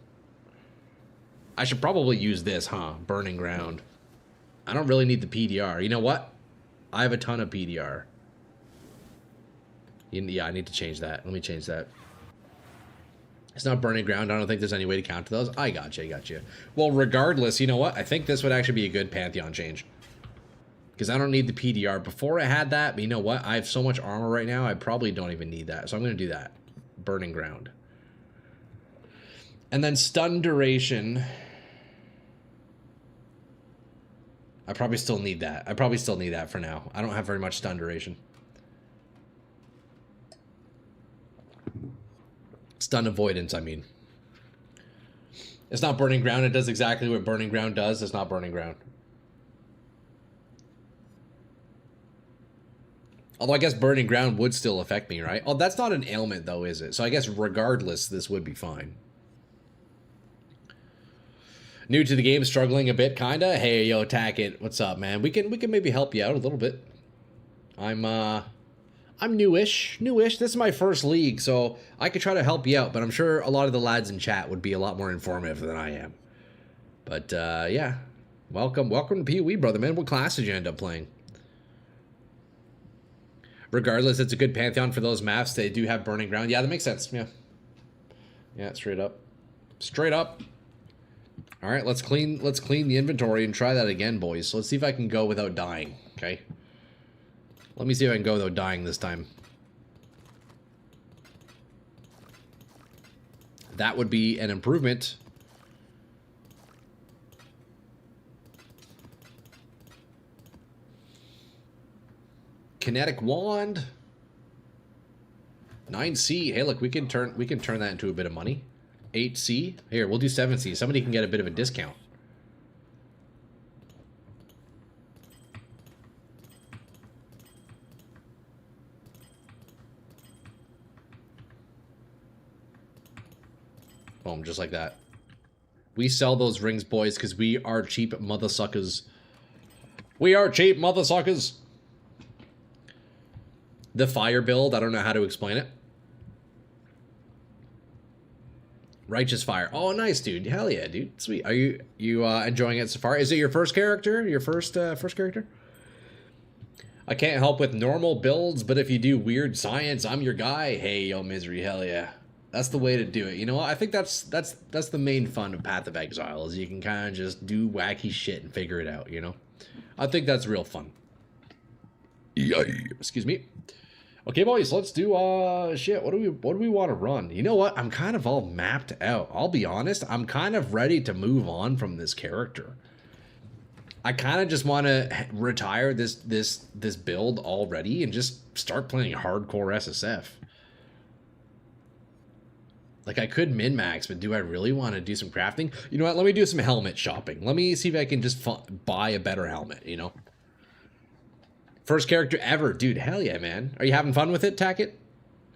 I should probably use this, huh? Burning ground. I don't really need the PDR. You know what? I have a ton of PDR. Yeah, I need to change that. Let me change that. It's not burning ground. I don't think there's any way to counter those. I gotcha, I gotcha. Well, regardless, you know what? I think this would actually be a good Pantheon change. Because I don't need the PDR. Before I had that, but you know what? I have so much armor right now, I probably don't even need that. So I'm going to do that. Burning ground. And then stun duration. I probably still need that. I probably still need that for now. I don't have very much stun duration. Stun avoidance, I mean. It's not burning ground. It does exactly what burning ground does. It's not burning ground. Although I guess burning ground would still affect me, right? Oh, that's not an ailment though, is it? So I guess regardless, this would be fine. New to the game, struggling a bit, kinda. Hey, yo, attack it. What's up, man? We can maybe help you out a little bit. I'm newish. This is my first league, so I could try to help you out, but I'm sure a lot of the lads in chat would be a lot more informative than I am. But, yeah. Welcome to PoE, brother, man. What class did you end up playing? Regardless, it's a good pantheon for those maps. They do have Burning Ground. Yeah, that makes sense. Yeah. Yeah, straight up. Straight up. All right, let's clean the inventory and try that again, boys. So let's see if I can go without dying, okay? Let me see if I can go without dying this time. That would be an improvement. Kinetic wand. 9C. Hey, look, we can turn that into a bit of money. 8C. Here, we'll do 7C. Somebody can get a bit of a discount. Boom, just like that. We sell those rings, boys, because we are cheap mother suckers. We are cheap mother suckers. The fire build, I don't know how to explain it. Righteous fire. Oh, nice, dude. Hell yeah, dude. Sweet. Are you enjoying it so far? Is it your first character? Your first character? I can't help with normal builds, but if you do weird science, I'm your guy. Hey, yo, misery. Hell yeah. That's the way to do it. You know what? I think that's the main fun of Path of Exile, is you can kind of just do wacky shit and figure it out, you know? I think that's real fun. Excuse me. Okay, boys, let's do shit. What do we want to run? You know what? I'm kind of all mapped out. I'll be honest. I'm kind of ready to move on from this character. I kind of just want to retire this build already and just start playing hardcore SSF. Like, I could min-max, but do I really want to do some crafting? You know what? Let me do some helmet shopping. Let me see if I can just buy a better helmet, you know? First character ever. Dude, hell yeah, man. Are you having fun with it, Tackett?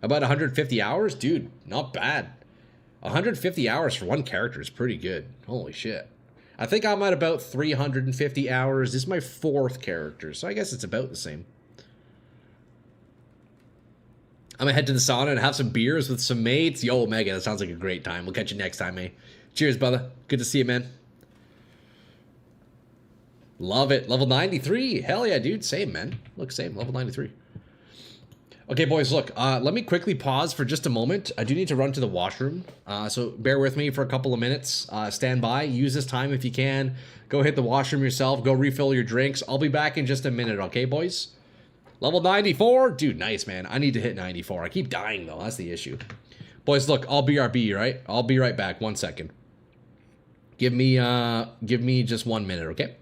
About 150 hours? Dude, not bad. 150 hours for one character is pretty good. Holy shit. I think I'm at about 350 hours. This is my 4th character, so I guess it's about the same. I'm gonna head to the sauna and have some beers with some mates. Yo, Omega, that sounds like a great time. We'll catch you next time, eh? Cheers, brother. Good to see you, man. Love it. Level 93. Hell yeah, dude. Same, man. Look, same. Level 93. Okay, boys, look. Let me quickly pause for just a moment. I do need to run to the washroom. So bear with me for a couple of minutes. Stand by. Use this time if you can. Go hit the washroom yourself. Go refill your drinks. I'll be back in just a minute, okay, boys? Level 94? Dude, nice, man. I need to hit 94. I keep dying, though. That's the issue. Boys, look. I'll BRB, right? I'll be right back. 1 second. Give me just 1 minute, okay?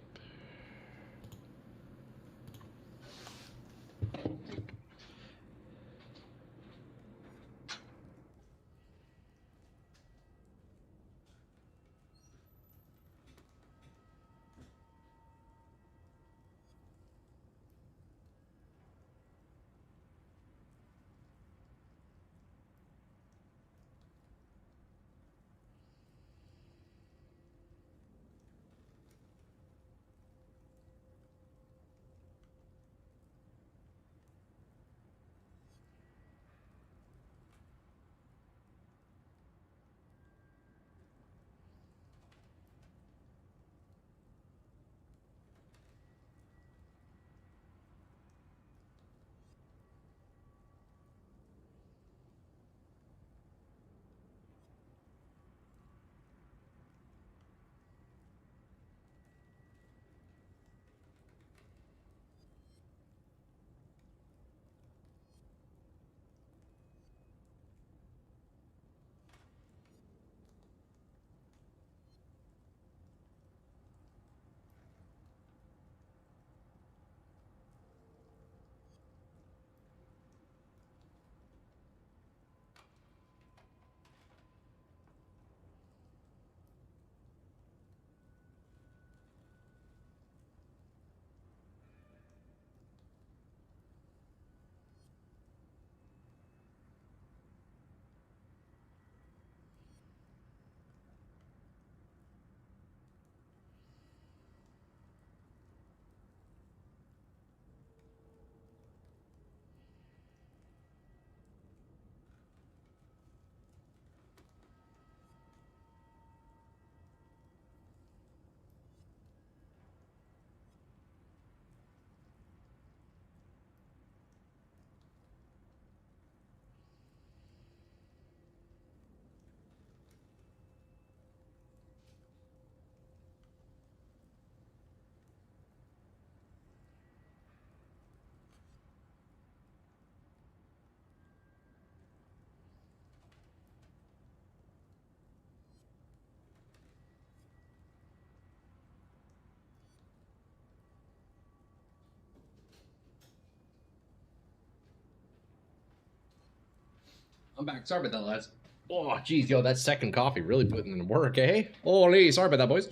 I'm back. Sorry about that, lads. Oh, geez, yo, that second coffee really putting in work, eh? Holy, sorry about that, boys.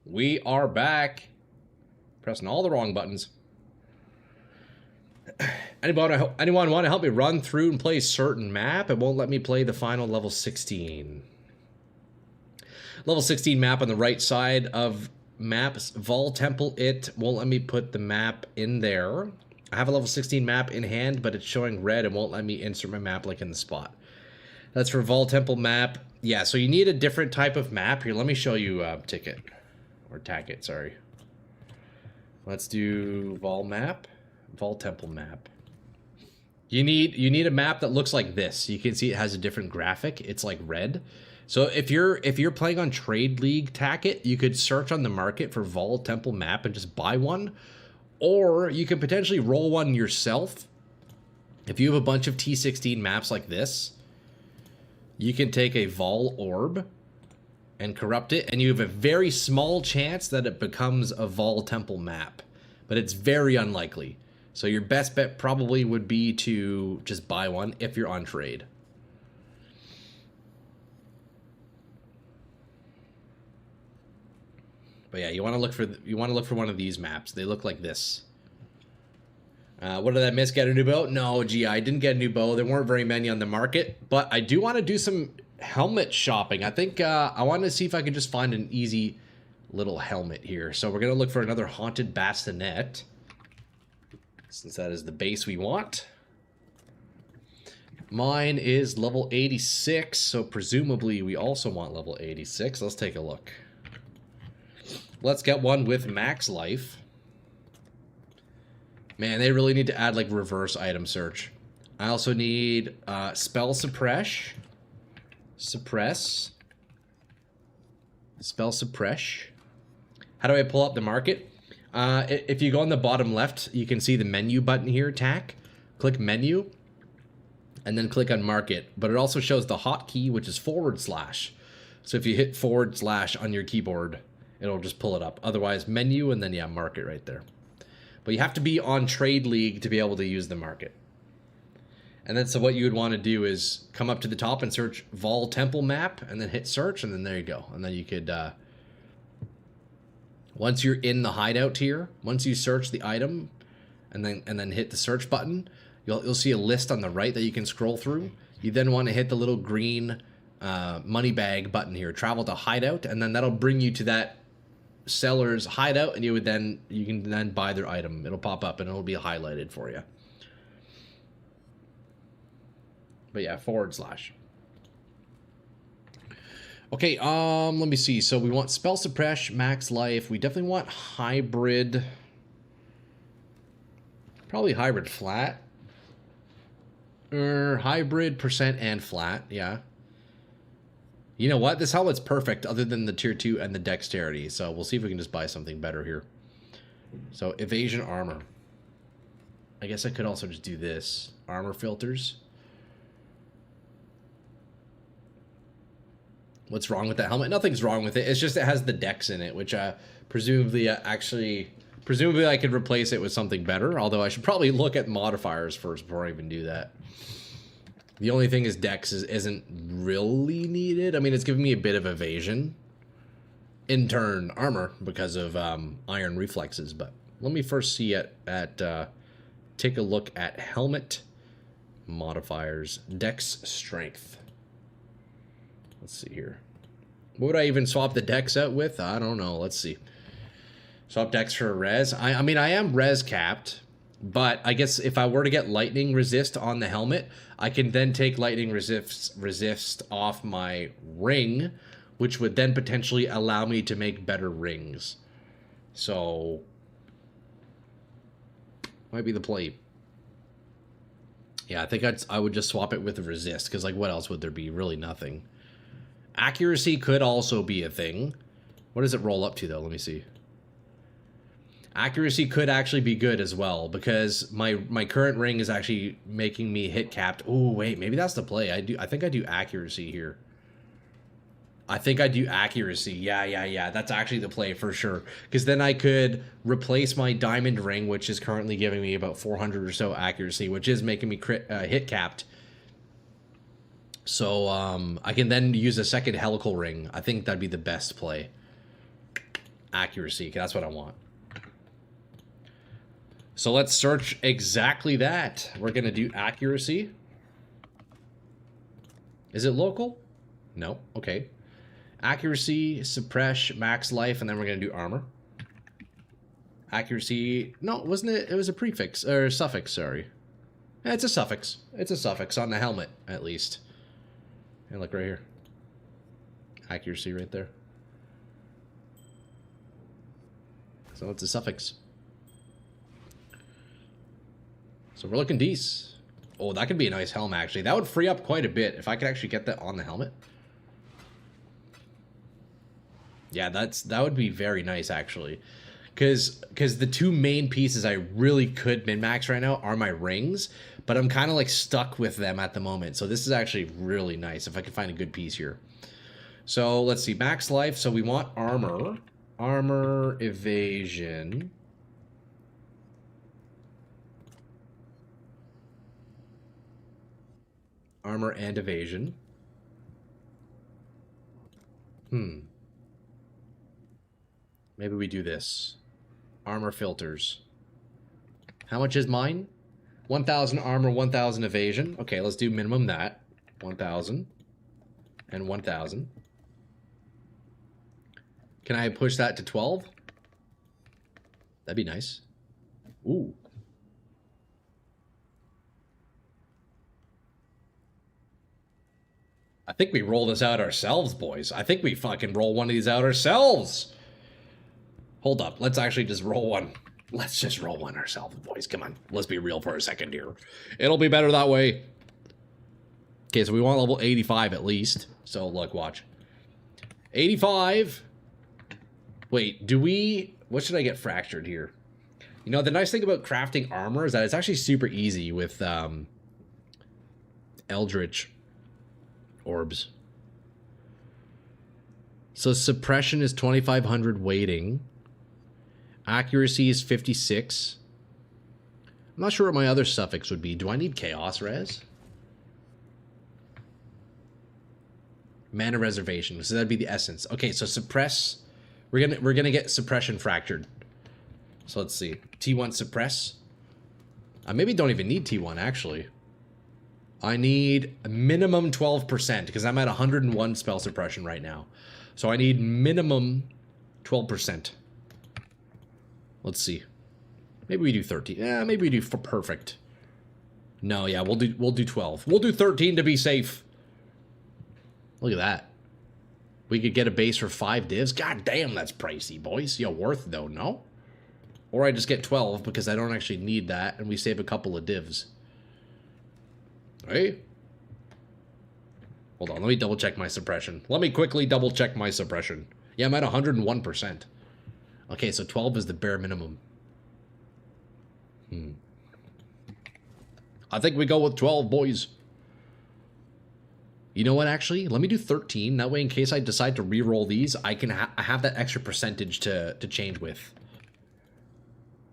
We are back. Pressing all the wrong buttons. Anyone want to help me run through and play a certain map? It won't let me play the final level 16. Level 16 map on the right side of maps. Vol Temple, it won't let me put the map in there. I have a level 16 map in hand, but it's showing red and won't let me insert my map like in the spot. That's for Vol Temple map. Yeah, so you need a different type of map. Here, let me show you Ticket. Or Tacket, sorry. Let's do Vol map. Vol Temple map. You need a map that looks like this. You can see it has a different graphic. It's like red. So if you're playing on Trade League Tacket, you could search on the market for Vol Temple map and just buy one. Or you could potentially roll one yourself. If you have a bunch of T16 maps like this, you can take a Vol Orb and corrupt it, and you have a very small chance that it becomes a Vol Temple map. But it's very unlikely. So your best bet probably would be to just buy one if you're on trade. But yeah, you want to look for one of these maps. They look like this. What did I miss? Get a new bow? No, gee, I didn't get a new bow. There weren't very many on the market, but I do want to do some helmet shopping. I think I want to see if I can just find an easy little helmet here. So we're gonna look for another haunted bassinet, since that is the base we want. Mine is level 86, so presumably we also want level 86. Let's take a look. Let's get one with max life. Man, they really need to add like reverse item search. I also need spell suppress. Spell suppress. How do I pull up the market? If you go on the bottom left, you can see the menu button here, attack. Click menu, and then click on market. But it also shows the hotkey, which is /. So if you hit / on your keyboard, it'll just pull it up. Otherwise, menu, and then, yeah, market right there. But you have to be on Trade League to be able to use the market. And then, so what you would want to do is come up to the top and search Vol Temple map, and then hit search, and then there you go. And then you could, once you're in the hideout here, once you search the item, and then hit the search button, you'll see a list on the right that you can scroll through. You then want to hit the little green money bag button here, travel to hideout, and then that'll bring you to that seller's hideout, and you can then buy their item. It'll pop up and it'll be highlighted for you. But yeah, /. Okay, let me see. So we want spell suppress, max life. We definitely want hybrid. Probably hybrid flat. Or hybrid percent and flat, yeah. You know what? This helmet's perfect other than the tier 2 and the dexterity. So we'll see if we can just buy something better here. So evasion armor. I guess I could also just do this. Armor filters. What's wrong with that helmet? Nothing's wrong with it. It's just it has the dex in it, which presumably I could replace it with something better. Although I should probably look at modifiers first before I even do that. The only thing is dex isn't really needed. I mean, it's giving me a bit of evasion. In turn, armor because of iron reflexes. But let me first see take a look at helmet modifiers. Dex strength. Let's see here. What would I even swap the dex out with? I don't know. Let's see. Swap dex for a res. I mean, I am res capped, but I guess if I were to get lightning resist on the helmet, I can then take lightning resist off my ring, which would then potentially allow me to make better rings. So, might be the play. Yeah, I think I would just swap it with the resist, because like what else would there be? Really nothing. Accuracy could also be a thing. What does it roll up to, though? Let me see. Accuracy could actually be good as well, because my current ring is actually making me hit capped. Oh, wait, maybe that's the play. I think I do accuracy here. I think I do accuracy. Yeah. That's actually the play for sure. Because then I could replace my diamond ring, which is currently giving me about 400 or so accuracy, which is making me hit capped. So I can then use a second helical ring. I think that'd be the best play. Accuracy. That's what I want. So let's search exactly that. We're going to do accuracy. Is it local? No. Okay. Accuracy, suppress, max life, and then we're going to do armor. Accuracy. No, wasn't it? It was a prefix, or suffix, sorry. Yeah, it's a suffix. It's a suffix on the helmet, at least. And look right here. Accuracy right there. So it's a suffix. So we're looking decent. Oh, that could be a nice helmet, actually. That would free up quite a bit if I could actually get that on the helmet. Yeah, that would be very nice, actually. Because the two main pieces I really could min-max right now are my rings, but I'm kind of like stuck with them at the moment. So this is actually really nice if I can find a good piece here. So let's see, max life. So we want armor. Armor, evasion. Armor and evasion. Maybe we do this. Armor filters. How much is mine? 1,000 armor, 1,000 evasion. Okay, let's do minimum that. 1,000 and 1,000. Can I push that to 12? That'd be nice. Ooh. I think we roll this out ourselves, boys. I think we fucking roll one of these out ourselves. Hold up. Let's actually just roll one. Let's just roll one ourselves, boys. Come on. Let's be real for a second here. It'll be better that way. Okay, so we want level 85 at least. So, look, watch. 85. Wait, do we... What should I get fractured here? You know, the nice thing about crafting armor is that it's actually super easy with Eldritch orbs. So suppression is 2,500 weighting. Accuracy is 56. I'm not sure what my other suffix would be. Do I need chaos res? Mana reservation. So that'd be the essence. Okay, so suppress. We're gonna get suppression fractured. So let's see. T1 suppress. I maybe don't even need T1 actually. I need a minimum 12% because I'm at 101 spell suppression right now. So I need minimum 12%. Let's see. Maybe we do 13. Yeah, maybe we do for perfect. No, yeah, we'll do 12. We'll do 13 to be safe. Look at that. We could get a base for 5 divs. God damn, that's pricey, boys. Yeah, worth though, no? Or I just get 12 because I don't actually need that and we save a couple of divs. Hey? Hold on, let me double check my suppression. Let me quickly double check my suppression. Yeah, I'm at 101%. Okay, so 12 is the bare minimum. I think we go with 12, boys. You know what, actually? Let me do 13. That way, in case I decide to re-roll these, I can have that extra percentage to change with.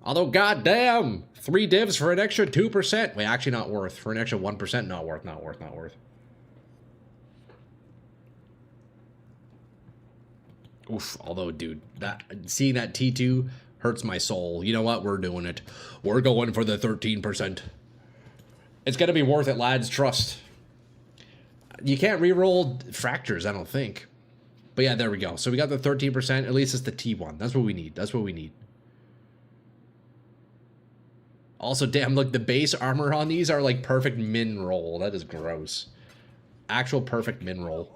Although, goddamn, 3 divs for an extra 2%. Wait, actually not worth. For an extra 1%, not worth, not worth, not worth. Oof, although, dude, seeing that T2 hurts my soul. You know what? We're doing it. We're going for the 13%. It's going to be worth it, lads. Trust. You can't re-roll fractures, I don't think. But yeah, there we go. So we got the 13%. At least it's the T1. That's what we need. That's what we need. Also, damn, look, the base armor on these are like perfect min roll. That is gross. Actual perfect min roll.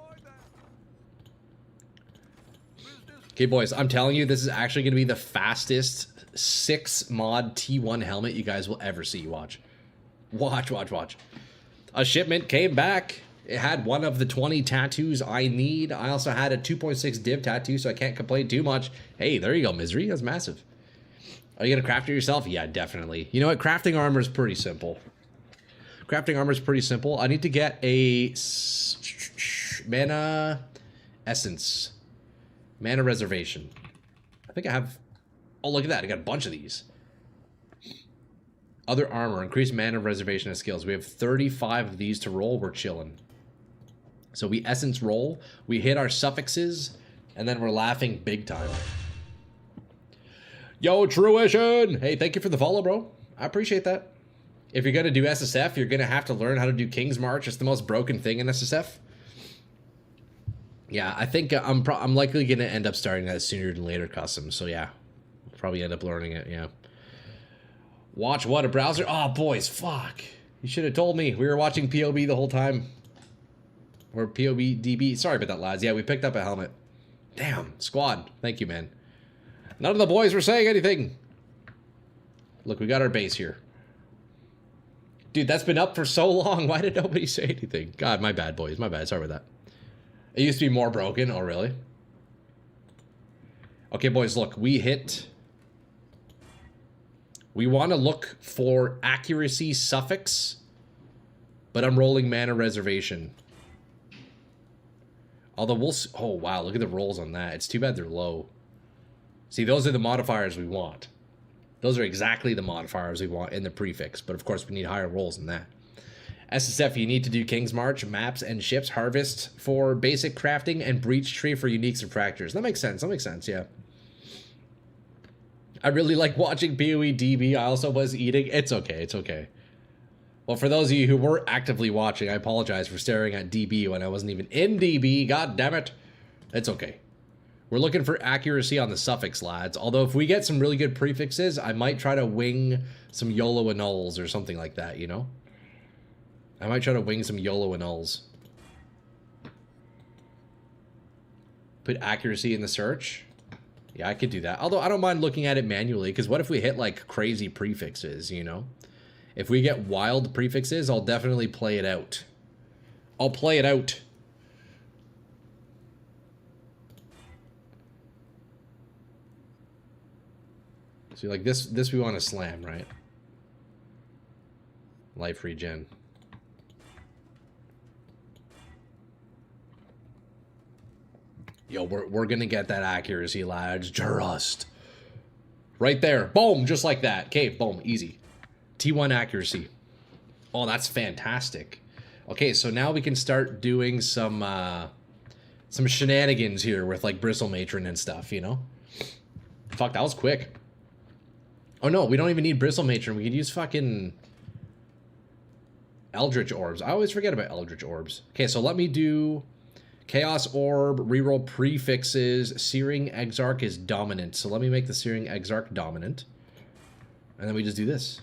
Okay, boys, I'm telling you, this is actually going to be the fastest 6 mod T1 helmet you guys will ever see. Watch. Watch, watch, watch. A shipment came back. It had one of the 20 tattoos I need. I also had a 2.6 div tattoo, so I can't complain too much. Hey, there you go, Misery. That's massive. Are you going to craft it yourself? Yeah, definitely. You know what? Crafting armor is pretty simple. Crafting armor is pretty simple. I need to get a mana Essence. Mana reservation. I think I have... Oh, look at that. I got a bunch of these. Other armor. Increase mana reservation of skills. We have 35 of these to roll. We're chilling. So we essence roll. We hit our suffixes. And then we're laughing big time. Yo, Truition! Hey, thank you for the follow, bro. I appreciate that. If you're going to do SSF, you're going to have to learn how to do King's March. It's the most broken thing in SSF. Yeah, I think I'm likely going to end up starting that sooner than later custom. So yeah, I'll probably end up learning it, yeah. Watch what? A browser? Oh, boys, fuck. You should have told me. We were watching POB the whole time. Or POB DB. Sorry about that, lads. Yeah, we picked up a helmet. Damn, squad. Thank you, man. None of the boys were saying anything. Look, we got our base here. Dude, that's been up for so long. Why did nobody say anything? God, my bad, boys. My bad. Sorry about that. It used to be more broken. Oh, really? Okay, boys, look. We hit... We want to look for accuracy suffix, but I'm rolling mana reservation. Although we'll... Oh, wow. Look at the rolls on that. It's too bad they're low. See, those are the modifiers we want. Those are exactly the modifiers we want in the prefix, but of course we need higher rolls than that. SSF, you need to do King's March, maps and ships, harvest for basic crafting, and breach tree for uniques and fractures. That makes sense. That makes sense, yeah. I really like watching PoE DB. I also was eating. It's okay. It's okay. Well, for those of you who were actively watching, I apologize for staring at DB when I wasn't even in DB. God damn it. It's okay. We're looking for accuracy on the suffix, lads. Although if we get some really good prefixes, I might try to wing some YOLO annuls or something like that, you know? I might try to wing some YOLO annuls. Put accuracy in the search. Yeah, I could do that. Although I don't mind looking at it manually, because what if we hit like crazy prefixes, you know? If we get wild prefixes, I'll definitely play it out. I'll play it out. So like this we want to slam, right? Life regen. Yo, we're gonna get that accuracy, lads. Just right there. Boom, just like that. Okay, boom, easy. T1 accuracy. Oh, that's fantastic. Okay, so now we can start doing some shenanigans here with like Bristle Matron and stuff, you know? Fuck, that was quick. Oh no, we don't even need Bristle Matron. We could use fucking Eldritch Orbs. I always forget about Eldritch Orbs. Okay, so let me do Chaos Orb, reroll prefixes. Searing Exarch is dominant. So let me make the Searing Exarch dominant. And then we just do this.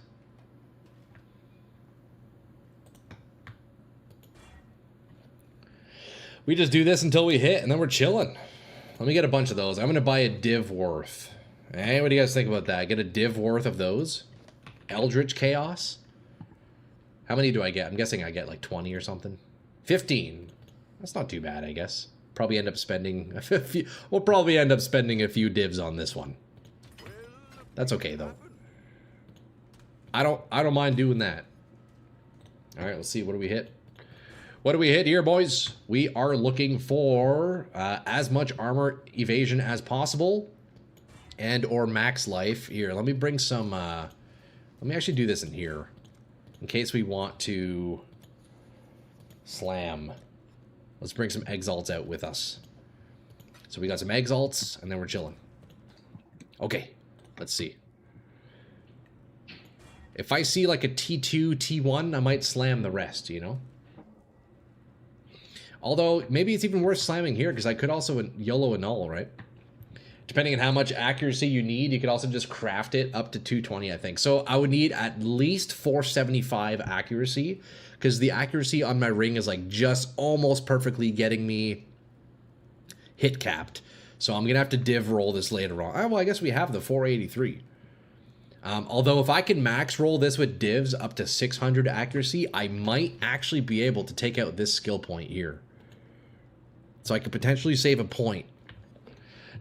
We just do this until we hit, and then we're chilling. Let me get a bunch of those. I'm going to buy a div worth. Hey, what do you guys think about that? Get a div worth of those? Eldritch Chaos? How many do I get? I'm guessing I get like 20 or something. 15. That's not too bad, I guess. Probably end up spending a few... We'll probably end up spending a few divs on this one. That's okay, though. I don't mind doing that. All right, let's see. What do we hit? What do we hit here, boys? We are looking for as much armor evasion as possible. And or max life. Here, let me bring some... let me actually do this in here. In case we want to slam. Let's bring some exalts out with us. So we got some exalts, and then we're chilling. Okay, let's see. If I see like a T2, T1, I might slam the rest, you know? Although, maybe it's even worth slamming here, because I could also YOLO annul, right? Depending on how much accuracy you need, you could also just craft it up to 220, I think. So I would need at least 475 accuracy, because the accuracy on my ring is like just almost perfectly getting me hit capped. So I'm going to have to div roll this later on. Oh, well, I guess we have the 483. Although if I can max roll this with divs up to 600 accuracy, I might actually be able to take out this skill point here. So I could potentially save a point.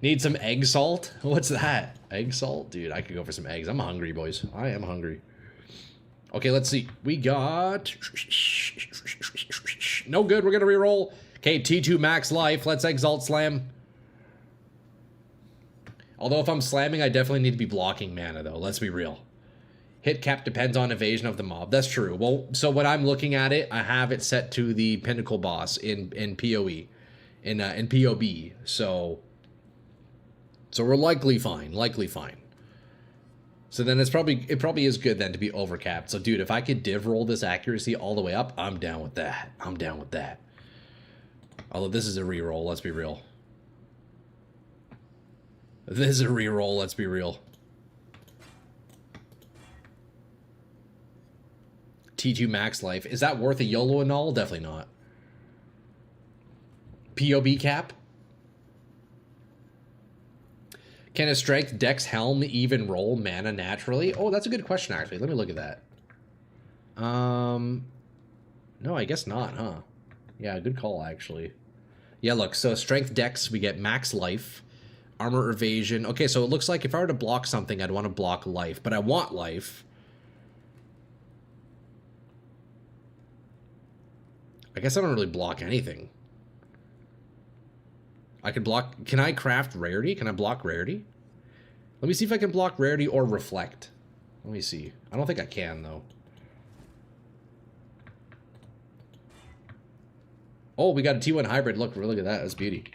Need some egg salt? What's that? Egg salt? Dude, I could go for some eggs. I'm hungry, boys. I am hungry. Okay, let's see. We got... No good. We're going to reroll. Okay, T2 max life. Let's Exalt Slam. Although if I'm slamming, I definitely need to be blocking mana, though. Let's be real. Hit cap depends on evasion of the mob. That's true. Well, so when I'm looking at it, I have it set to the Pinnacle boss in PoE, in POB. So we're likely fine. Likely fine. So then it probably is good then to be overcapped. So dude, if I could div roll this accuracy all the way up, I'm down with that. I'm down with that. Although this is a reroll, let's be real. This is a reroll, let's be real. T2 max life. Is that worth a YOLO and all? Definitely not. POB cap? Can a strength dex helm even roll mana naturally? Oh, that's a good question, actually. Let me look at that. No, I guess not, huh? Yeah, good call, actually. Yeah, look, so strength dex, we get max life. Armor evasion. Okay, so it looks like if I were to block something, I'd want to block life. But I want life. I guess I don't really block anything. I could block... Can I craft rarity? Can I block rarity? Let me see if I can block rarity or reflect. Let me see. I don't think I can, though. Oh, we got a T1 hybrid. Look at that. That's beauty.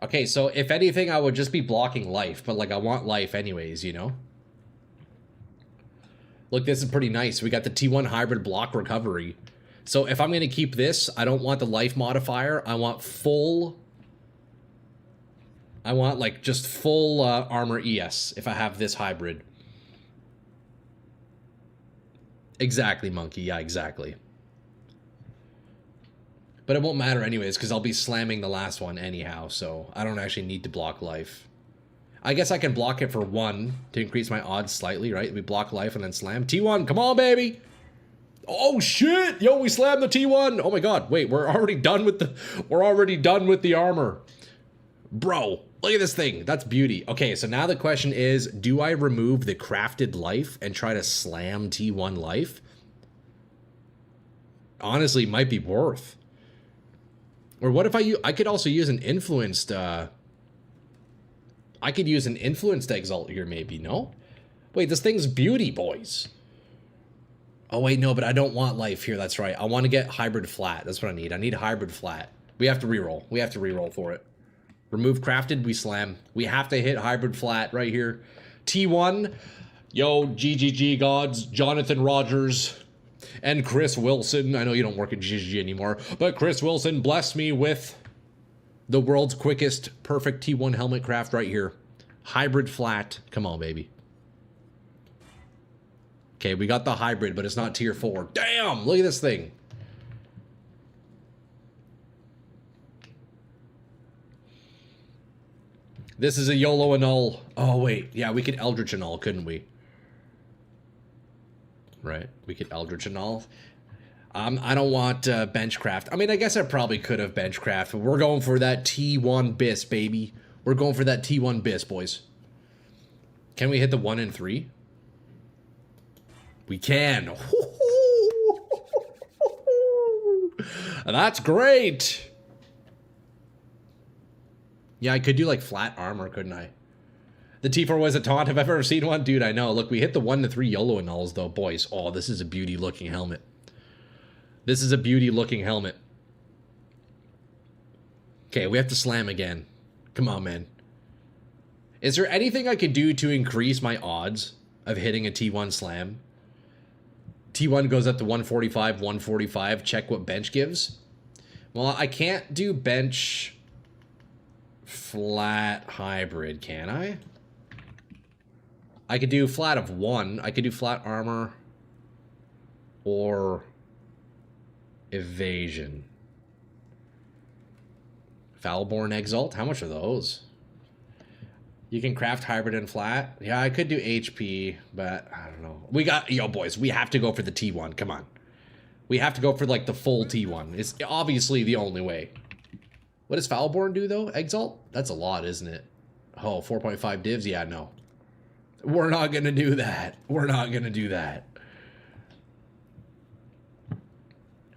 Okay, so if anything, I would just be blocking life. But, like, I want life anyways, you know? Look, this is pretty nice. We got the T1 hybrid block recovery. So if I'm going to keep this, I don't want the life modifier. I want full... I want, like, just full armor ES if I have this hybrid. Exactly, Monkey. Yeah, exactly. But it won't matter anyways, because I'll be slamming the last one anyhow, so I don't actually need to block life. I guess I can block it for 1 to increase my odds slightly, right? We block life and then slam. T1, come on, baby! Oh, shit! Yo, we slammed the T1! Oh my god, wait, we're already done with the armor. Bro, look at this thing. That's beauty. Okay, so now the question is, do I remove the crafted life and try to slam T1 life? Honestly, might be worth. Or what if I could also use an influenced, I could use an influenced exalt here maybe, no? Wait, this thing's beauty, boys. Oh wait, no, but I don't want life here, that's right. I want to get hybrid flat, that's what I need. I need hybrid flat. We have to reroll. We have to reroll for it. Remove crafted, we slam. We have to hit hybrid flat right here. T1, yo, GGG gods, Jonathan Rogers, and Chris Wilson. I know you don't work at GGG anymore, but Chris Wilson blessed me with the world's quickest perfect T1 helmet craft right here. Hybrid flat. Come on, baby. Okay, we got the hybrid, but it's not tier 4. Damn, look at this thing. This is a YOLO annul. Oh, wait. Yeah, we could Eldritch annul, couldn't we? Right, we could Eldritch annul. I don't want benchcraft. I mean, I guess I probably could have benchcraft, but we're going for that T1 bis, baby. We're going for that T1 bis, boys. Can we hit the 1 and 3? We can. That's great. Yeah, I could do like flat armor, couldn't I? The T4 was a taunt. Have I ever seen one? Dude, I know. Look, we hit the 1 to 3 YOLO annulls though, boys. Oh, this is a beauty looking helmet. This is a beauty looking helmet. Okay, we have to slam again. Come on, man. Is there anything I could do to increase my odds of hitting a T1 slam? T1 goes up to 145, 145. Check what bench gives. Well, I can't do bench flat hybrid, can I? I could do flat of 1. I could do flat armor or evasion. Foulborn Exalt. How much are those? You can craft hybrid and flat. Yeah, I could do HP, but I don't know. We got, yo, boys, we have to go for the T1. Come on. We have to go for, like, the full T1. It's obviously the only way. What does Foulborn do, though? Exalt? That's a lot, isn't it? Oh, 4.5 divs? Yeah, no. We're not going to do that. We're not going to do that.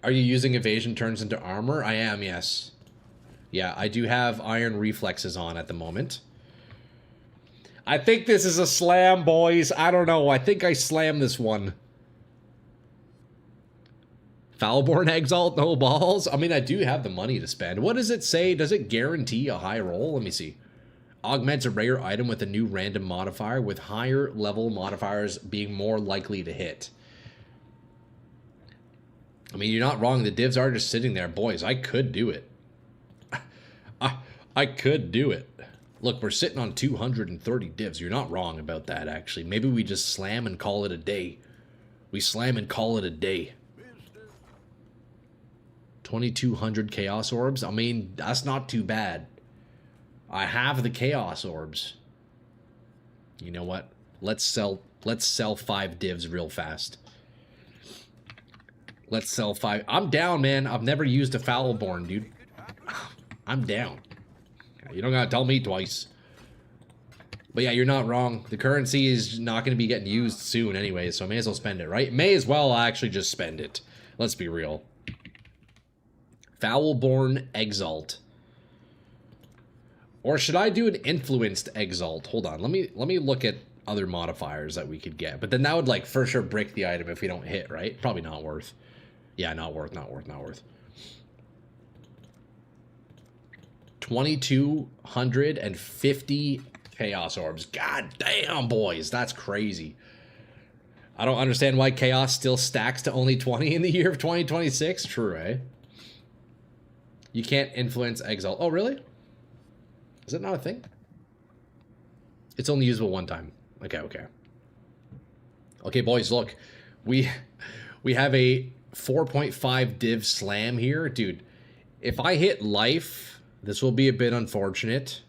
Are you using evasion turns into armor? I am, yes. Yeah, I do have iron reflexes on at the moment. I think this is a slam, boys. I don't know. I think I slammed this one. Foulborn Exalt, no balls? I mean, I do have the money to spend. What does it say? Does it guarantee a high roll? Let me see. Augments a rare item with a new random modifier, with higher level modifiers being more likely to hit. I mean, you're not wrong. The divs are just sitting there. Boys, I could do it. I could do it. Look, we're sitting on 230 divs. You're not wrong about that, actually. Maybe we just slam and call it a day. We slam and call it a day. 2,200 Chaos Orbs. I mean, that's not too bad. I have the Chaos Orbs. You know what? Let's sell 5 divs real fast. Let's sell 5. I'm down, man. I've never used a Foulborn, dude. I'm down. You don't gotta tell me twice. But yeah, you're not wrong. The currency is not going to be getting used soon anyway, so I may as well spend it, right? May as well actually just spend it. Let's be real. Foulborn Exalt. Or should I do an Influenced Exalt? Hold on, let me look at other modifiers that we could get. But then that would, like, for sure break the item if we don't hit, right? Probably not worth. Yeah, not worth. 2,250 Chaos Orbs. God damn, boys. That's crazy. I don't understand why Chaos still stacks to only 20 in the year of 2026. True, eh? You can't influence Exalt. Oh, really? Is it not a thing? It's only usable one time. Okay. Okay, boys, look. We have a 4.5 div slam here. Dude, if I hit life, this will be a bit unfortunate.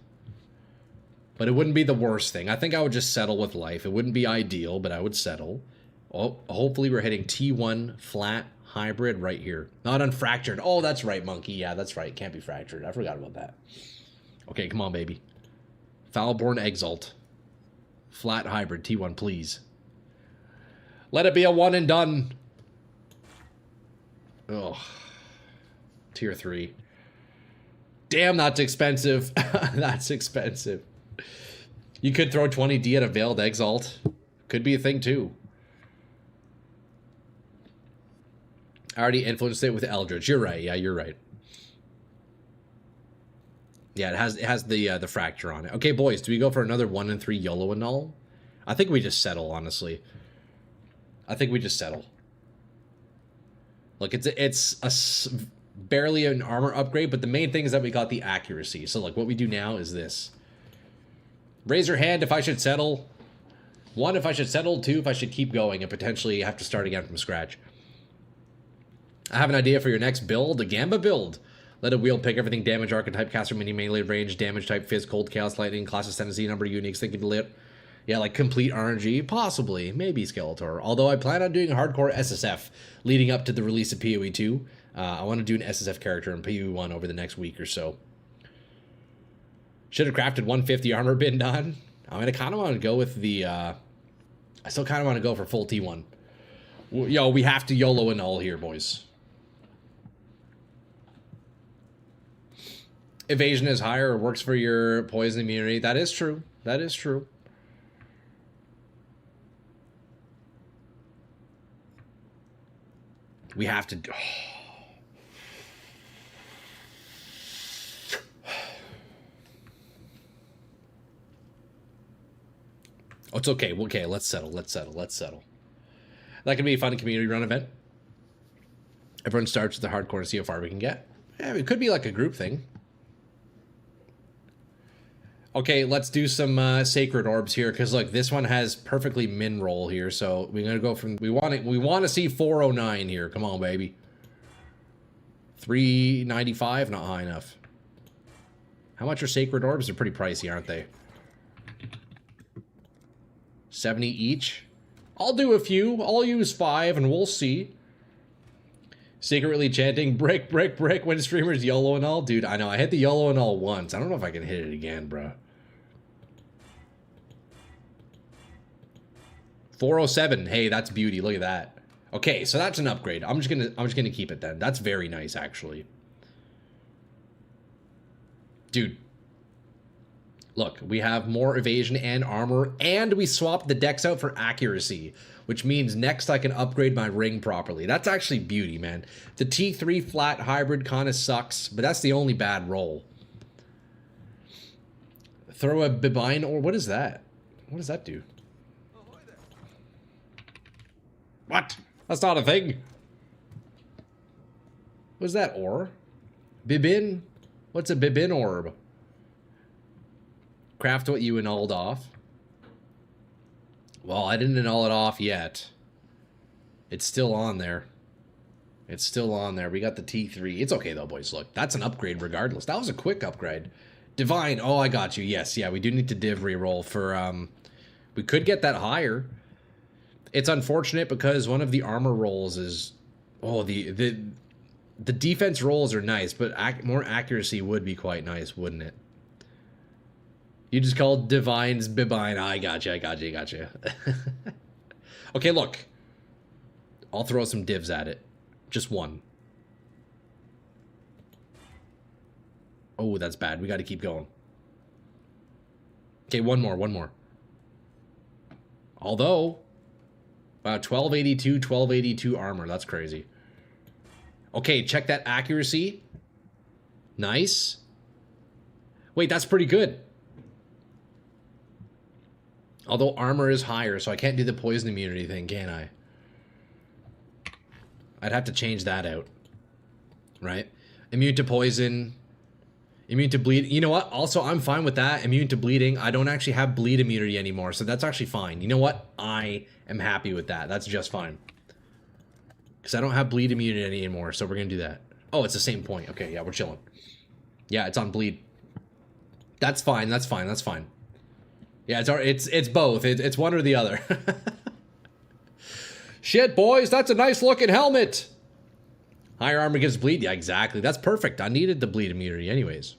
But it wouldn't be the worst thing. I think I would just settle with life. It wouldn't be ideal, but I would settle. Oh, hopefully we're hitting T1 flat hybrid right here. Not unfractured. Oh, that's right, monkey. Yeah, that's right. Can't be fractured. I forgot about that. Okay, come on, baby. Foulborn Exalt. Flat hybrid T1, please. Let it be a one and done. Oh. Tier 3. Damn, that's expensive. That's expensive. You could throw 20D at a Veiled Exalt. Could be a thing, too. I already influenced it with Eldritch. You're right. Yeah, you're right. Yeah, it has the fracture on it. Okay, boys, do we go for another 1 and 3 YOLO annul? I think we just settle, honestly. I think we just settle. Look, it's barely an armor upgrade, but the main thing is that we got the accuracy. So, like, what we do now is this. Raise your hand if I should settle. 1, if I should settle. 2, if I should keep going and potentially have to start again from scratch. I have an idea for your next build, a Gamba build. Let a wheel pick everything: damage, archetype, caster, mini, melee, range, damage type, fizz, cold, chaos, lightning, class ascendancy, number of uniques, thinking lit. Yeah, like complete RNG, possibly, maybe Skeletor. Although I plan on doing a hardcore SSF leading up to the release of PoE 2. I want to do an SSF character in PoE 1 over the next week or so. Should have crafted 150 armor bin done. I mean, I kind of want to go with the... I still kind of want to go for full T1. Yo, we have to YOLO annul here, boys. Evasion is higher or works for your poison immunity. That is true. That is true. We have to... Oh. Oh, it's okay. Okay, let's settle. That could be a fun community run event. Everyone starts with the hardcore to see how far we can get. Yeah, it could be like a group thing. Okay, let's do some sacred orbs here, because like this one has perfectly min roll here, so we're gonna go from we want to see 409 here. Come on, baby. 395, not high enough. How much are sacred orbs? They're pretty pricey, aren't they? 70 each. I'll do a few. I'll use 5, and we'll see. Secretly chanting brick when streamers YOLO and all. Dude, I know. I hit the YOLO and all once. I don't know if I can hit it again, bro. 407. Hey, that's beauty. Look at that. Okay, so that's an upgrade. I'm just gonna keep it then. That's very nice, actually. Dude. Look, we have more evasion and armor, and we swapped the dex out for accuracy, which means next I can upgrade my ring properly. That's actually beauty, man. The T3 flat hybrid kind of sucks, but that's the only bad roll. Throw a Bibine, or what is that? What does that do? What? That's not a thing. What's that, ore? Bibin? What's a Bibin orb? Craft what you annulled off. Well, I didn't annul it off yet. It's still on there. It's still on there. We got the T3. It's okay though, boys. Look, that's an upgrade regardless. That was a quick upgrade. Divine. Oh, I got you. Yes, yeah, we do need to div reroll for, we could get that higher. It's unfortunate because one of the armor rolls is, oh, the defense rolls are nice, but more accuracy would be quite nice, wouldn't it? You just called Divine's Bibine. I gotcha. Okay, look. I'll throw some divs at it. Just one. Oh, that's bad. We got to keep going. Okay, one more. Although, wow, 1282 armor. That's crazy. Okay, check that accuracy. Nice. Wait, that's pretty good. Although armor is higher, so I can't do the poison immunity thing, can I? I'd have to change that out. Right? Immune to poison. Immune to bleed. You know what? Also, I'm fine with that. Immune to bleeding. I don't actually have bleed immunity anymore, so that's actually fine. You know what? I am happy with that. That's just fine. Because I don't have bleed immunity anymore, so we're going to do that. Oh, it's the same point. Okay, yeah, we're chilling. Yeah, it's on bleed. That's fine. Yeah, it's both. It's one or the other. Shit, boys, that's a nice looking helmet. Higher armor gives bleed. Yeah, exactly. That's perfect. I needed the bleed immunity anyways.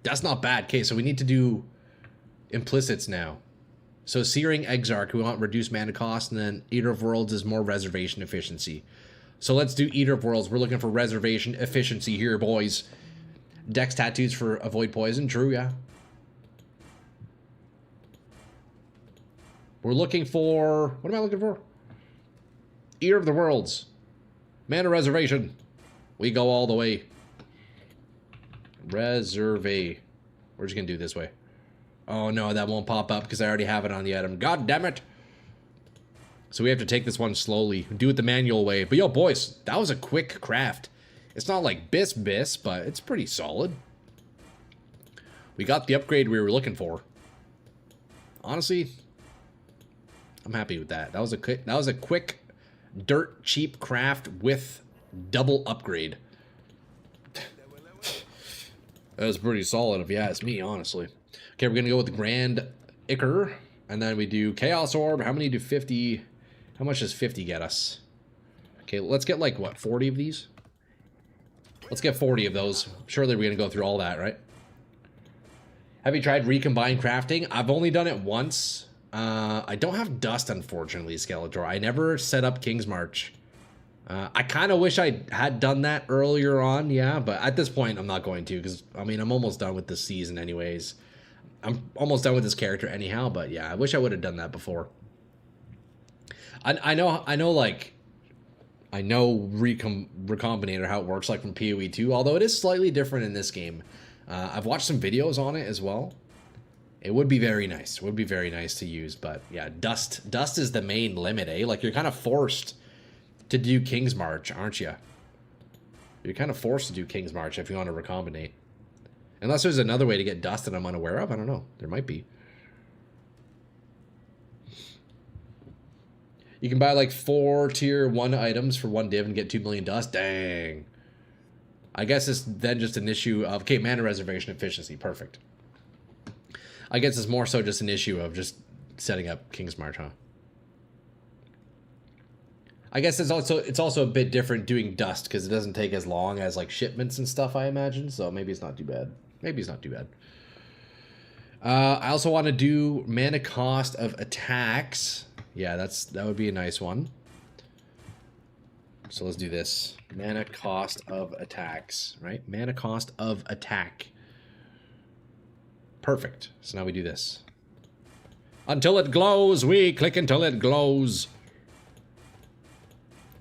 That's not bad. Okay, so we need to do implicits now. So Searing Exarch, we want reduced mana cost, and then Eater of Worlds is more reservation efficiency. So let's do Eater of Worlds. We're looking for reservation efficiency here, boys. Dex tattoos for avoid poison. True, yeah. We're looking for... What am I looking for? Eater of the Worlds. Mana reservation. We go all the way. Reserve. We're just going to do it this way. Oh, no, that won't pop up because I already have it on the item. God damn it. So we have to take this one slowly. Do it the manual way. But yo, boys, that was a quick craft. It's not like bis, but it's pretty solid. We got the upgrade we were looking for. Honestly... I'm happy with that. That was a quick, dirt cheap craft with double upgrade. That was pretty solid if you ask me, honestly. Okay, we're gonna go with the Grand Ichor, and then we do Chaos Orb. How many do 50? How much does 50 get us? Okay, let's get like what, 40 of these? Let's get 40 of those. Surely we're gonna go through all that, right? Have you tried recombine crafting? I've only done it once. I don't have dust, unfortunately, Skeletor. I never set up King's March. I kind of wish I had done that earlier on, yeah, but at this point, I'm not going to, because, I mean, I'm almost done with this season anyways. I'm almost done with this character anyhow, but yeah, I wish I would have done that before. I know, Recombinator, how it works, like from PoE 2, although it is slightly different in this game. I've watched some videos on it as well. It would be very nice. It would be very nice to use, but yeah, dust is the main limit, eh? Like, you're kind of forced to do King's March, aren't you? You're kind of forced to do King's March if you want to recombinate. Unless there's another way to get dust that I'm unaware of. I don't know. There might be. You can buy like 4 tier 1 items for 1 div and get 2 million dust. Dang. I guess it's then just an issue of, okay, mana reservation efficiency. Perfect. I guess it's more so just an issue of just setting up King's March, huh? I guess it's also a bit different doing dust because it doesn't take as long as like shipments and stuff, I imagine. So maybe it's not too bad. Maybe it's not too bad. I also want to do mana cost of attacks. Yeah, that would be a nice one. So let's do this. Mana cost of attacks, right? Mana cost of attack. Perfect. So now we do this. Until it glows, we click until it glows.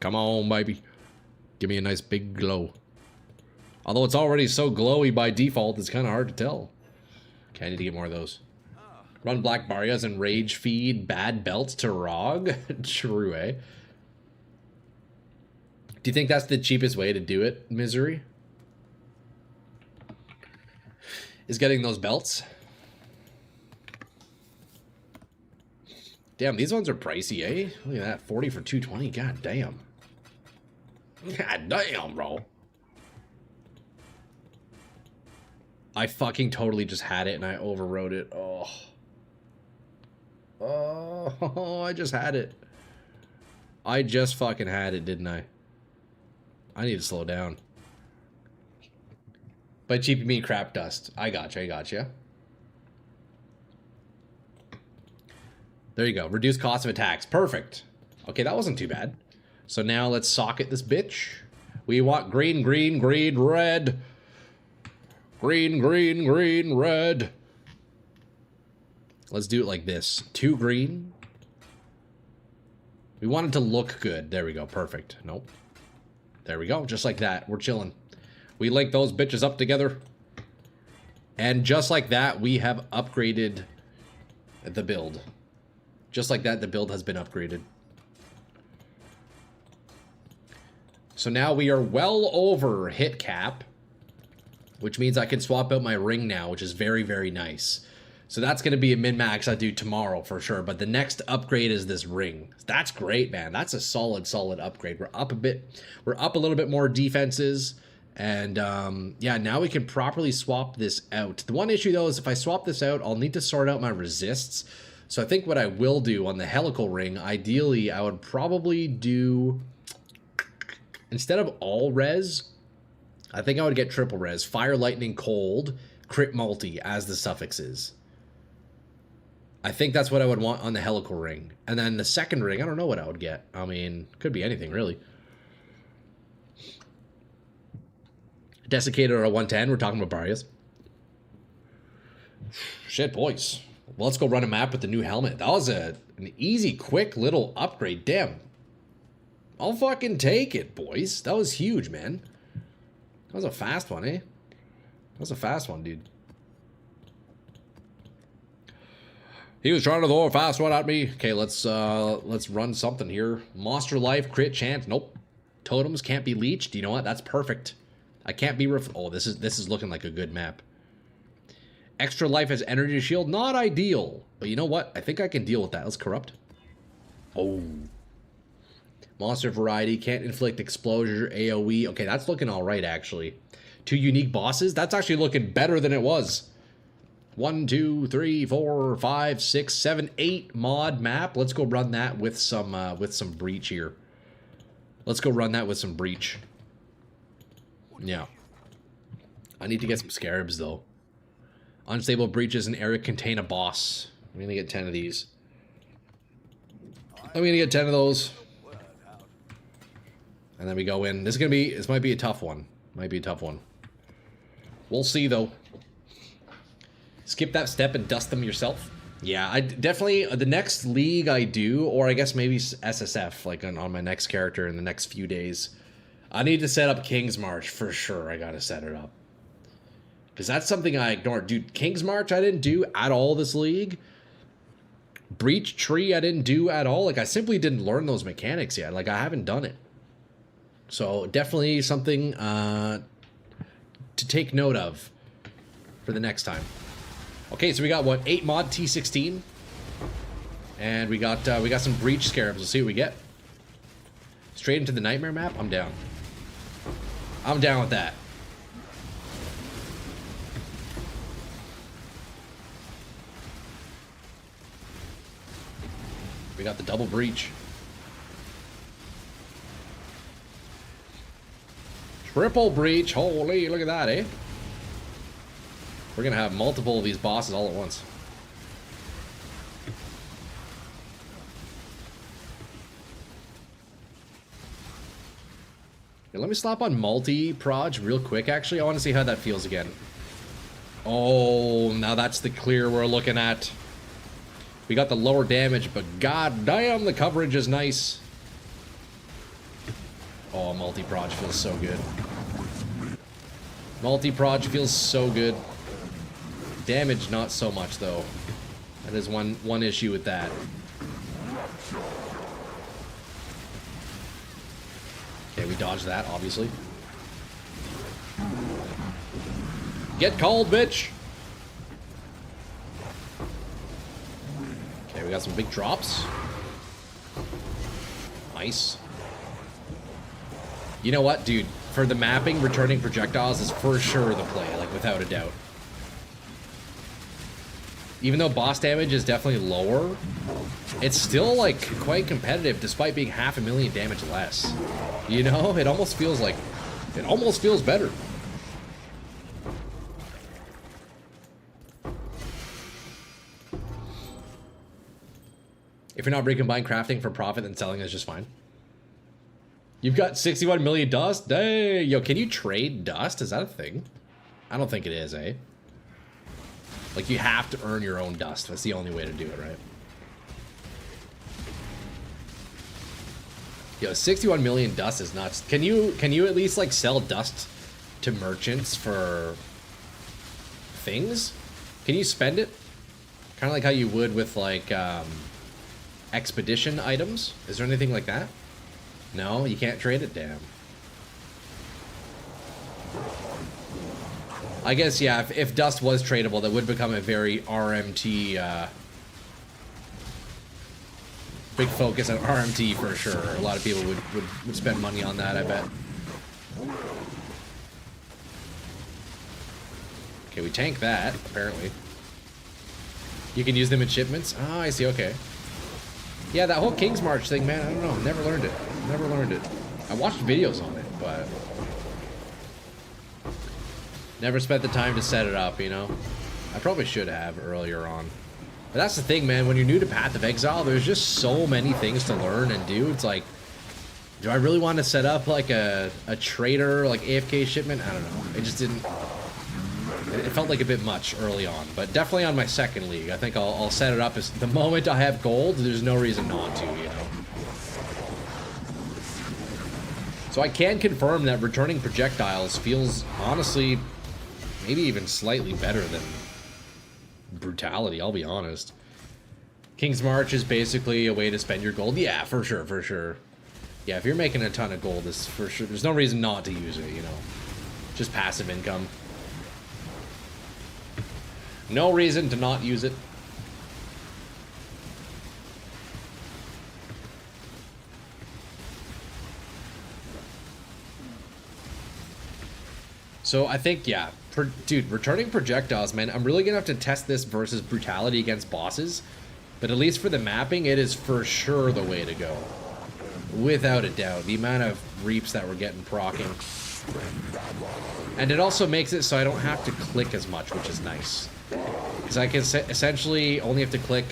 Come on, baby. Give me a nice big glow. Although it's already so glowy by default, it's kind of hard to tell. Okay, I need to get more of those. Run Black Barrias and Rage Feed Bad Belts to Rog? True, eh? Do you think that's the cheapest way to do it, Misery? Is getting those belts? Damn, these ones are pricey, eh? Look at that, 40 for 220. God damn. God damn, bro. I fucking totally just had it and I overrode it. Oh. Oh, I just had it. I just fucking had it, didn't I? I need to slow down. By cheap, you mean crap dust. I gotcha, I gotcha. There you go. Reduce cost of attacks. Perfect. Okay, that wasn't too bad. So now let's socket this bitch. We want green, green, green, red. Green, green, green, red. Let's do it like this. 2 green. We want it to look good. There we go. Perfect. Nope. There we go. Just like that. We're chilling. We link those bitches up together. And just like that, we have upgraded the build. Just like that, the build has been upgraded. So now we are well over hit cap, which means I can swap out my ring now, which is very, very nice. So that's going to be a min-max I do tomorrow for sure. But the next upgrade is this ring. That's great, man. That's a solid, solid upgrade. We're up a bit. We're up a little bit more defenses. And yeah, now we can properly swap this out. The one issue, though, is if I swap this out, I'll need to sort out my resists. So I think what I will do on the helical ring, ideally, I would probably do, instead of all res, I think I would get triple res. Fire, lightning, cold, crit multi as the suffixes. I think that's what I would want on the helical ring. And then the second ring, I don't know what I would get. I mean, could be anything, really. Desiccated or a 110, we're talking about Barrias. Shit, boys. Well, let's go run a map with the new helmet. That was an easy, quick little upgrade. Damn. I'll fucking take it, boys. That was huge, man. That was a fast one, eh? That was a fast one, dude. He was trying to throw a fast one at me. Okay, let's run something here. Monster life, crit chance. Nope. Totems can't be leeched. You know what? That's perfect. I can't be oh, this is looking like a good map. Extra life as energy shield. Not ideal. But you know what? I think I can deal with that. Let's corrupt. Oh. Monster variety. Can't inflict exposure. AoE. Okay, that's looking alright, actually. 2 unique bosses. That's actually looking better than it was. 1, 2, 3, 4, 5, 6, 7, 8 mod map. Let's go run that with some breach here. Let's go run that with some breach. Yeah. I need to get some scarabs, though. Unstable breaches in area contain a boss. I'm gonna get 10 of these. I'm gonna get 10 of those. And then we go in. This might be a tough one. Might be a tough one. We'll see, though. Skip that step and dust them yourself. Yeah, I definitely, the next league I do, or I guess maybe SSF, like on my next character in the next few days, I need to set up King's March for sure. I gotta set it up. Because that's something I ignored. Dude, King's March I didn't do at all this league. Breach Tree I didn't do at all. Like, I simply didn't learn those mechanics yet. Like, I haven't done it. So, definitely something to take note of for the next time. Okay, so we got, what, 8 mod T16? And we got some Breach Scarabs. Let's see what we get. Straight into the Nightmare map? I'm down. I'm down with that. We got the double breach. Triple breach. Holy, look at that, eh? We're gonna have multiple of these bosses all at once. Here, let me slap on multi-proj real quick, actually. I want to see how that feels again. Oh, now that's the clear we're looking at. We got the lower damage, but god damn, the coverage is nice. Oh, multi-proj feels so good. Multi-proj feels so good. Damage, not so much, though. That is one issue with that. Okay, we dodged that, obviously. Get called, bitch! Okay, we got some big drops. Nice. You know what, dude? For the mapping, returning projectiles is for sure the play, like, without a doubt. Even though boss damage is definitely lower, it's still, like, quite competitive despite being 500,000 damage less. You know? It almost feels like... It almost feels better. If you're not recombine crafting for profit, then selling is just fine. You've got 61 million dust? Dang! Yo, can you trade dust? Is that a thing? I don't think it is, eh? Like, you have to earn your own dust. That's the only way to do it, right? Yo, 61 million dust is nuts. Can you at least, like, sell dust to merchants for things? Can you spend it? Kind of like how you would with, like, expedition items? Is there anything like that? No? You can't trade it? Damn. I guess, yeah, if dust was tradable, that would become a very RMT, big focus on RMT for sure. A lot of people would spend money on that, I bet. Okay, we tank that, apparently. You can use them in shipments? Oh, I see, okay. Yeah, that whole King's March thing, man, I don't know, never learned it. Never learned it. I watched videos on it, but... never spent the time to set it up, you know? I probably should have earlier on. But that's the thing, man. When you're new to Path of Exile, there's just so many things to learn and do. It's like, do I really want to set up like a trader, like AFK shipment? I don't know. It just didn't... It felt like a bit much early on. But definitely on my second league. I think I'll set it up as the moment I have gold, there's no reason not to, you know? So I can confirm that returning projectiles feels, honestly... maybe even slightly better than brutality, I'll be honest. King's March is basically a way to spend your gold. Yeah, for sure, for sure. Yeah, if you're making a ton of gold, this for sure. There's no reason not to use it, you know. Just passive income. No reason to not use it. So I think, yeah, dude, returning projectiles, man, I'm really gonna have to test this versus brutality against bosses. But at least for the mapping, it is for sure the way to go. Without a doubt. The amount of reaps that we're getting proccing. And it also makes it so I don't have to click as much, which is nice. Because I can essentially only have to click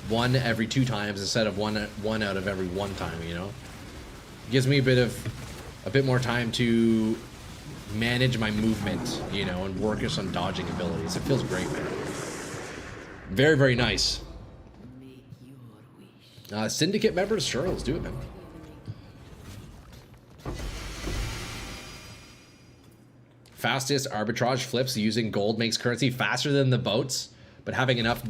one every 2 times instead of one out of every 1 time, you know? It gives me a bit more time to manage my movement, you know, and work on some dodging abilities. It feels great, man. Very, very nice. Syndicate members? Sure, let's do it, man. Fastest arbitrage flips using gold makes currency faster than the boats, but having enough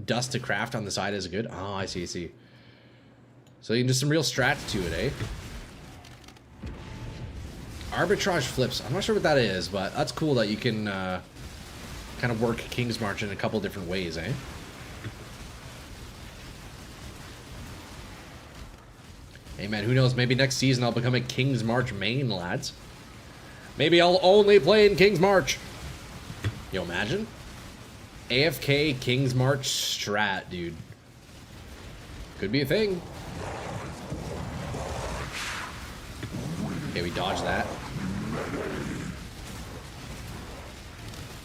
dust to craft on the side is good. Oh, I see, I see. So you can do some real strats to it, eh? Arbitrage flips. I'm not sure what that is, but that's cool that you can kind of work King's March in a couple different ways, eh? Hey man, who knows? Maybe next season I'll become a King's March main, lads. Maybe I'll only play in King's March. Yo, imagine? AFK King's March strat, dude. Could be a thing. Okay, we dodged that.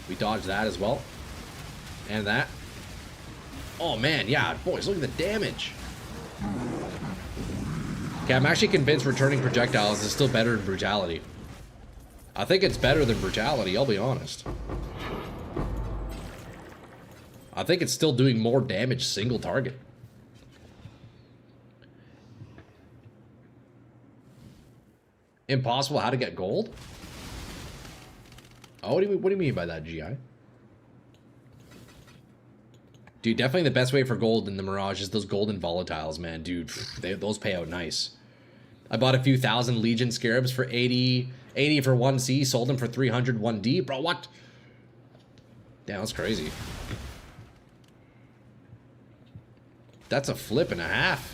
We dodged that as well. And that. Oh man, yeah, boys, look at the damage. Okay, I'm actually convinced returning projectiles is still better than brutality. I think it's better than brutality, I'll be honest. I think it's still doing more damage single target. Impossible how to get gold? Oh, what do you mean by that, GI? Dude, definitely the best way for gold in the Mirage is those golden volatiles, man. Dude, those pay out nice. I bought a few thousand Legion Scarabs for 80 for 1C, sold them for 300 1D. Bro, what? Damn, that's crazy. That's a flip and a half.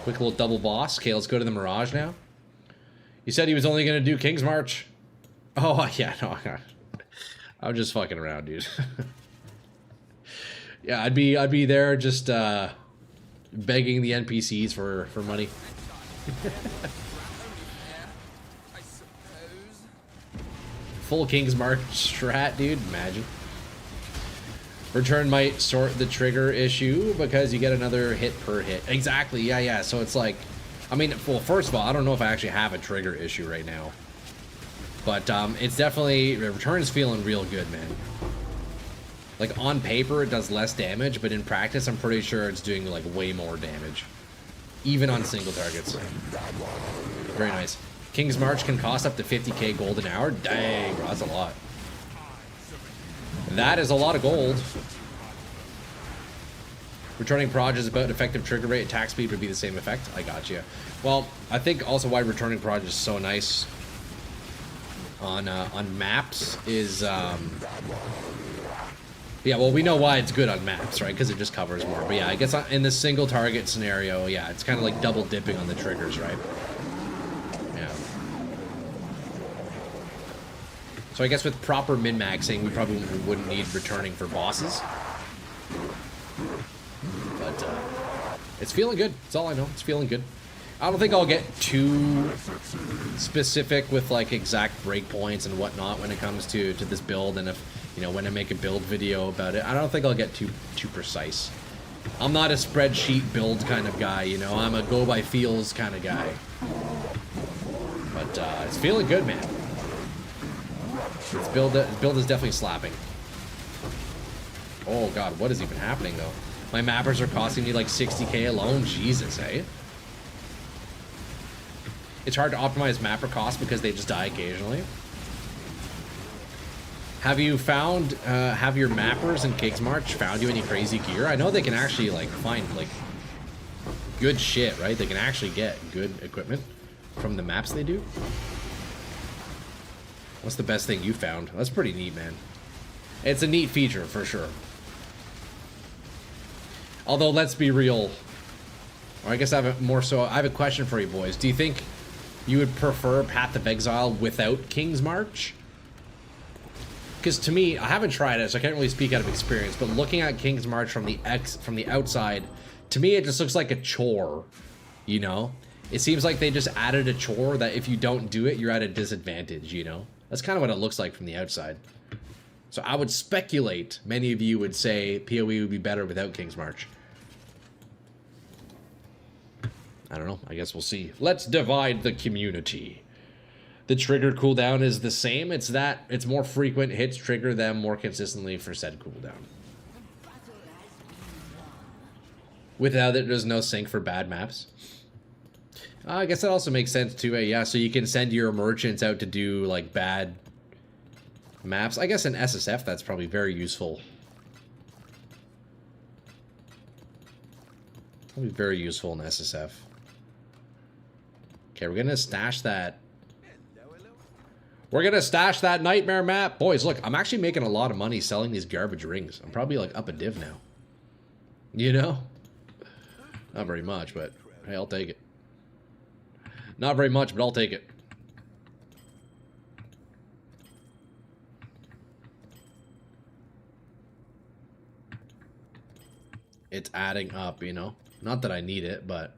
Quick little double boss. Okay, let's go to the Mirage now. He said he was only going to do King's March. Oh, yeah, no. I'm just fucking around, dude. Yeah, I'd be there just begging the NPCs for money. Full King's March strat, dude. Imagine. Return might sort the trigger issue because you get another hit per hit. Exactly, yeah. So it's like, I mean, well, first of all, I don't know if I actually have a trigger issue right now. But it's definitely, return is feeling real good, man. Like, on paper, it does less damage, but in practice, I'm pretty sure it's doing, like, way more damage. Even on single targets. Very nice. King's March can cost up to 50k gold an hour. Dang, bro, that's a lot. That is a lot of gold. Returning Proj is about effective trigger rate. Attack speed would be the same effect. I got you. Well, I think also why Returning Proj is so nice on maps is yeah, well, we know why it's good on maps, right? Because it just covers more. But yeah, I guess in the single target scenario, yeah, it's kind of like double dipping on the triggers, right? Yeah. So I guess with proper min-maxing, we probably wouldn't need returning for bosses. But it's feeling good. That's all I know. It's feeling good. I don't think I'll get too specific with like exact breakpoints and whatnot when it comes to this build, and if you know when I make a build video about it, I don't think I'll get too precise. I'm not a spreadsheet build kind of guy, you know. I'm a go by feels kind of guy. But it's feeling good, man. This build is definitely slapping. Oh god, what is even happening though? My mappers are costing me like 60k alone. Jesus, eh? It's hard to optimize mapper costs because they just die occasionally. Have you found, have your mappers in King's March found you any crazy gear? I know they can actually, like, find, like, good shit, right? They can actually get good equipment from the maps they do. What's the best thing you found? That's pretty neat, man. It's a neat feature, for sure. Although, let's be real. Or I guess I have a question for you boys. Do you think you would prefer Path of Exile without King's March? Because to me, I haven't tried it, so I can't really speak out of experience, but looking at King's March from the outside, to me it just looks like a chore, you know? It seems like they just added a chore that if you don't do it, you're at a disadvantage, you know? That's kind of what it looks like from the outside. So I would speculate many of you would say PoE would be better without King's March. I don't know. I guess we'll see. Let's divide the community. The trigger cooldown is the same. It's more frequent hits trigger them more consistently for said cooldown. Without it, there's no sync for bad maps. I guess that also makes sense too. Yeah, so you can send your merchants out to do like bad maps. I guess in SSF that's probably very useful. Probably very useful in SSF. Okay, we're gonna stash that. We're gonna stash that nightmare map. Boys, look, I'm actually making a lot of money selling these garbage rings. I'm probably like up a div now. You know? Not very much, but hey, I'll take it. Not very much, but I'll take it. It's adding up, you know? Not that I need it, but...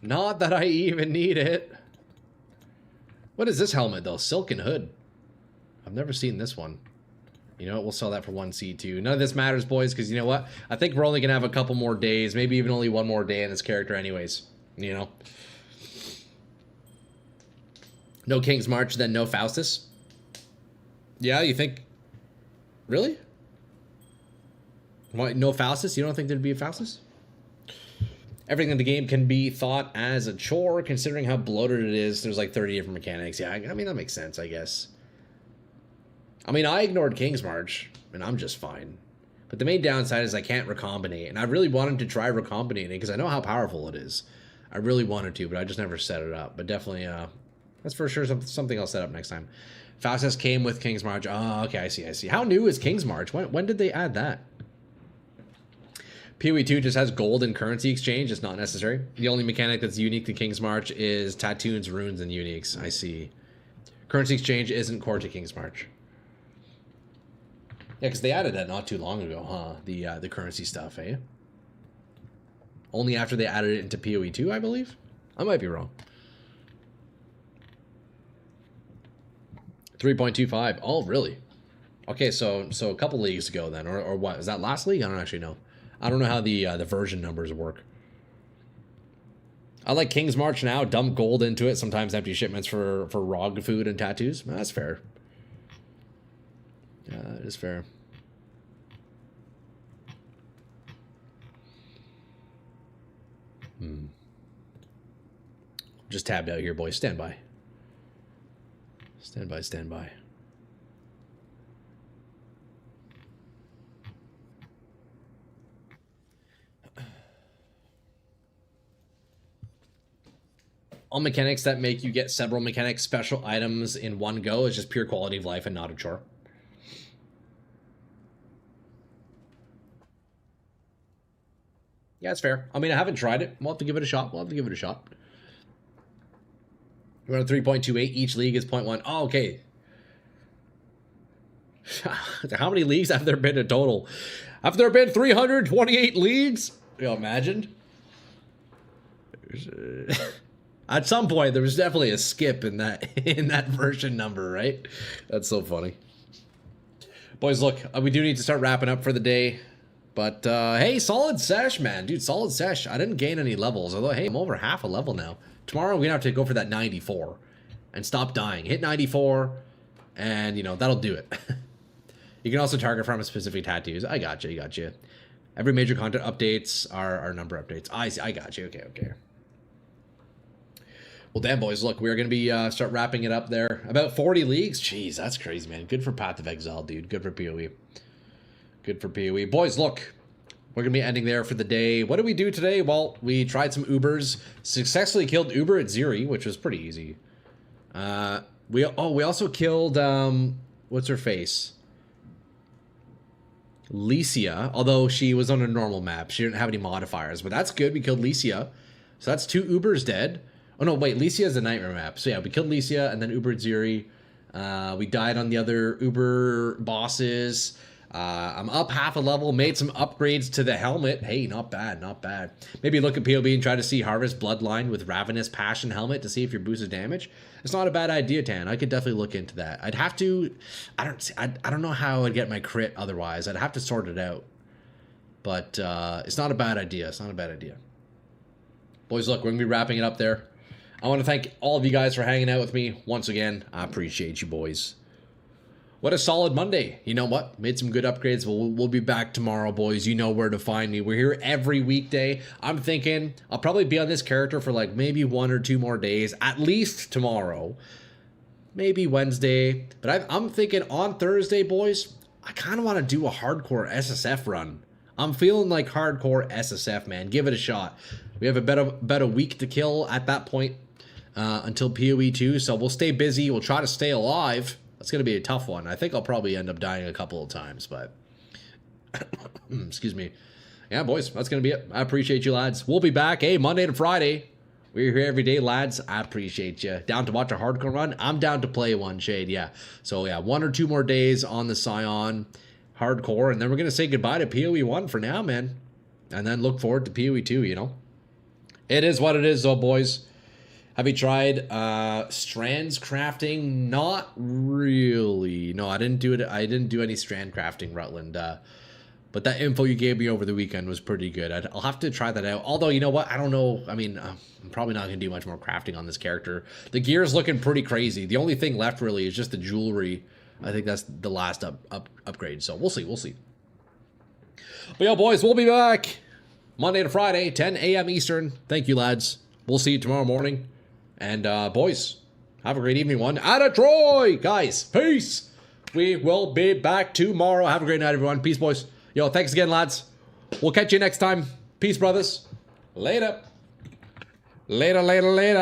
Not that I even need it. What is this helmet, though? Silken Hood. I've never seen this one. You know what? We'll sell that for 1C2. None of this matters, boys, because you know what? I think we're only going to have a couple more days, maybe even only one more day in this character anyways. You know? No King's March, then no Faustus? Yeah, you think... Really? Why, no Faustus? You don't think there'd be a Faustus? Everything in the game can be thought as a chore, considering how bloated it is. There's like 30 different mechanics. Yeah, I mean, that makes sense, I guess. I mean, I ignored King's March, and I'm just fine. But the main downside is I can't recombinate, and I really wanted to try recombinating because I know how powerful it is. I really wanted to, but I just never set it up. But definitely, that's for sure something I'll set up next time. Faustus came with King's March. Oh, okay, I see. How new is King's March? When did they add that? PoE 2 just has gold and currency exchange. It's not necessary. The only mechanic that's unique to King's March is tattoos, runes, and uniques. I see. Currency exchange isn't core to King's March. Yeah, because they added that not too long ago, huh? The currency stuff, eh? Only after they added it into PoE 2, I believe? I might be wrong. 3.25. Oh, really? Okay, so a couple leagues ago then, or what? Is that last league? I don't actually know. I don't know how the version numbers work. I like King's March now. Dump gold into it. Sometimes empty shipments for raw food and tattoos. That's fair. Yeah, that is fair. Just tabbed out here, boys. Stand by. Stand by. All mechanics that make you get several mechanic special items in one go is just pure quality of life and not a chore. Yeah, it's fair. I mean, I haven't tried it. We'll have to give it a shot. We're on 3.28. Each league is 0.1. Oh, okay. How many leagues have there been in total? Have there been 328 leagues? You know, imagine. At some point, there was definitely a skip in that version number, right? That's so funny. Boys, look, we do need to start wrapping up for the day. But, hey, solid sesh, man. Dude, solid sesh. I didn't gain any levels. Although, hey, I'm over half a level now. Tomorrow, we're going to have to go for that 94. And stop dying. Hit 94, and, you know, that'll do it. You can also target from a specific tattoos. I got you. Every major content updates are number updates. I got you. Okay. Well, damn, boys, look, we're going to be start wrapping it up there. About 40 leagues? Jeez, that's crazy, man. Good for Path of Exile, dude. Good for PoE. Boys, look, we're going to be ending there for the day. What did we do today? Well, we tried some Ubers. Successfully killed Uber at Ziri, which was pretty easy. We also killed, what's her face? Licia, although she was on a normal map. She didn't have any modifiers, but that's good. We killed Licia. So that's 2 Ubers dead. Oh, no, wait. Licia is a nightmare map. So, yeah, we killed Licia and then Uber Ziri. We died on the other Uber bosses. I'm up half a level. Made some upgrades to the helmet. Hey, not bad. Maybe look at PoB and try to see Harvest Bloodline with Ravenous Passion helmet to see if your boosted damage. It's not a bad idea, Tan. I could definitely look into that. I'd have to... I don't know how I'd get my crit otherwise. I'd have to sort it out. But it's not a bad idea. Boys, look, we're going to be wrapping it up there. I want to thank all of you guys for hanging out with me. Once again, I appreciate you, boys. What a solid Monday. You know what? Made some good upgrades. We'll be back tomorrow, boys. You know where to find me. We're here every weekday. I'm thinking I'll probably be on this character for like maybe 1 or 2 more days. At least tomorrow. Maybe Wednesday. But I'm thinking on Thursday, boys, I kind of want to do a hardcore SSF run. I'm feeling like hardcore SSF, man. Give it a shot. We have about a week to kill at that point. Until PoE 2, so we'll stay busy. We'll try to stay alive. That's going to be a tough one. I think I'll probably end up dying a couple of times, but... Excuse me. Yeah, boys, that's going to be it. I appreciate you, lads. We'll be back, Monday to Friday. We're here every day, lads. I appreciate you. Down to watch a hardcore run? I'm down to play one, Shade, yeah. So, yeah, 1 or 2 more days on the Scion hardcore, and then we're going to say goodbye to PoE 1 for now, man. And then look forward to PoE 2, you know? It is what it is, though, boys. Have you tried strands crafting? Not really. No, I didn't do it. I didn't do any strand crafting, Rutland. But that info you gave me over the weekend was pretty good. I'll have to try that out. Although, you know what? I don't know. I mean, I'm probably not going to do much more crafting on this character. The gear's looking pretty crazy. The only thing left really is just the jewelry. I think that's the last upgrade. So we'll see. We'll see. But yeah, boys, we'll be back Monday to Friday, 10 a.m. Eastern. Thank you, lads. We'll see you tomorrow morning. And boys, have a great evening, one. Atta Troy! Guys, peace! We will be back tomorrow. Have a great night, everyone. Peace, boys. Yo, thanks again, lads. We'll catch you next time. Peace, brothers. Later. Later, later, later.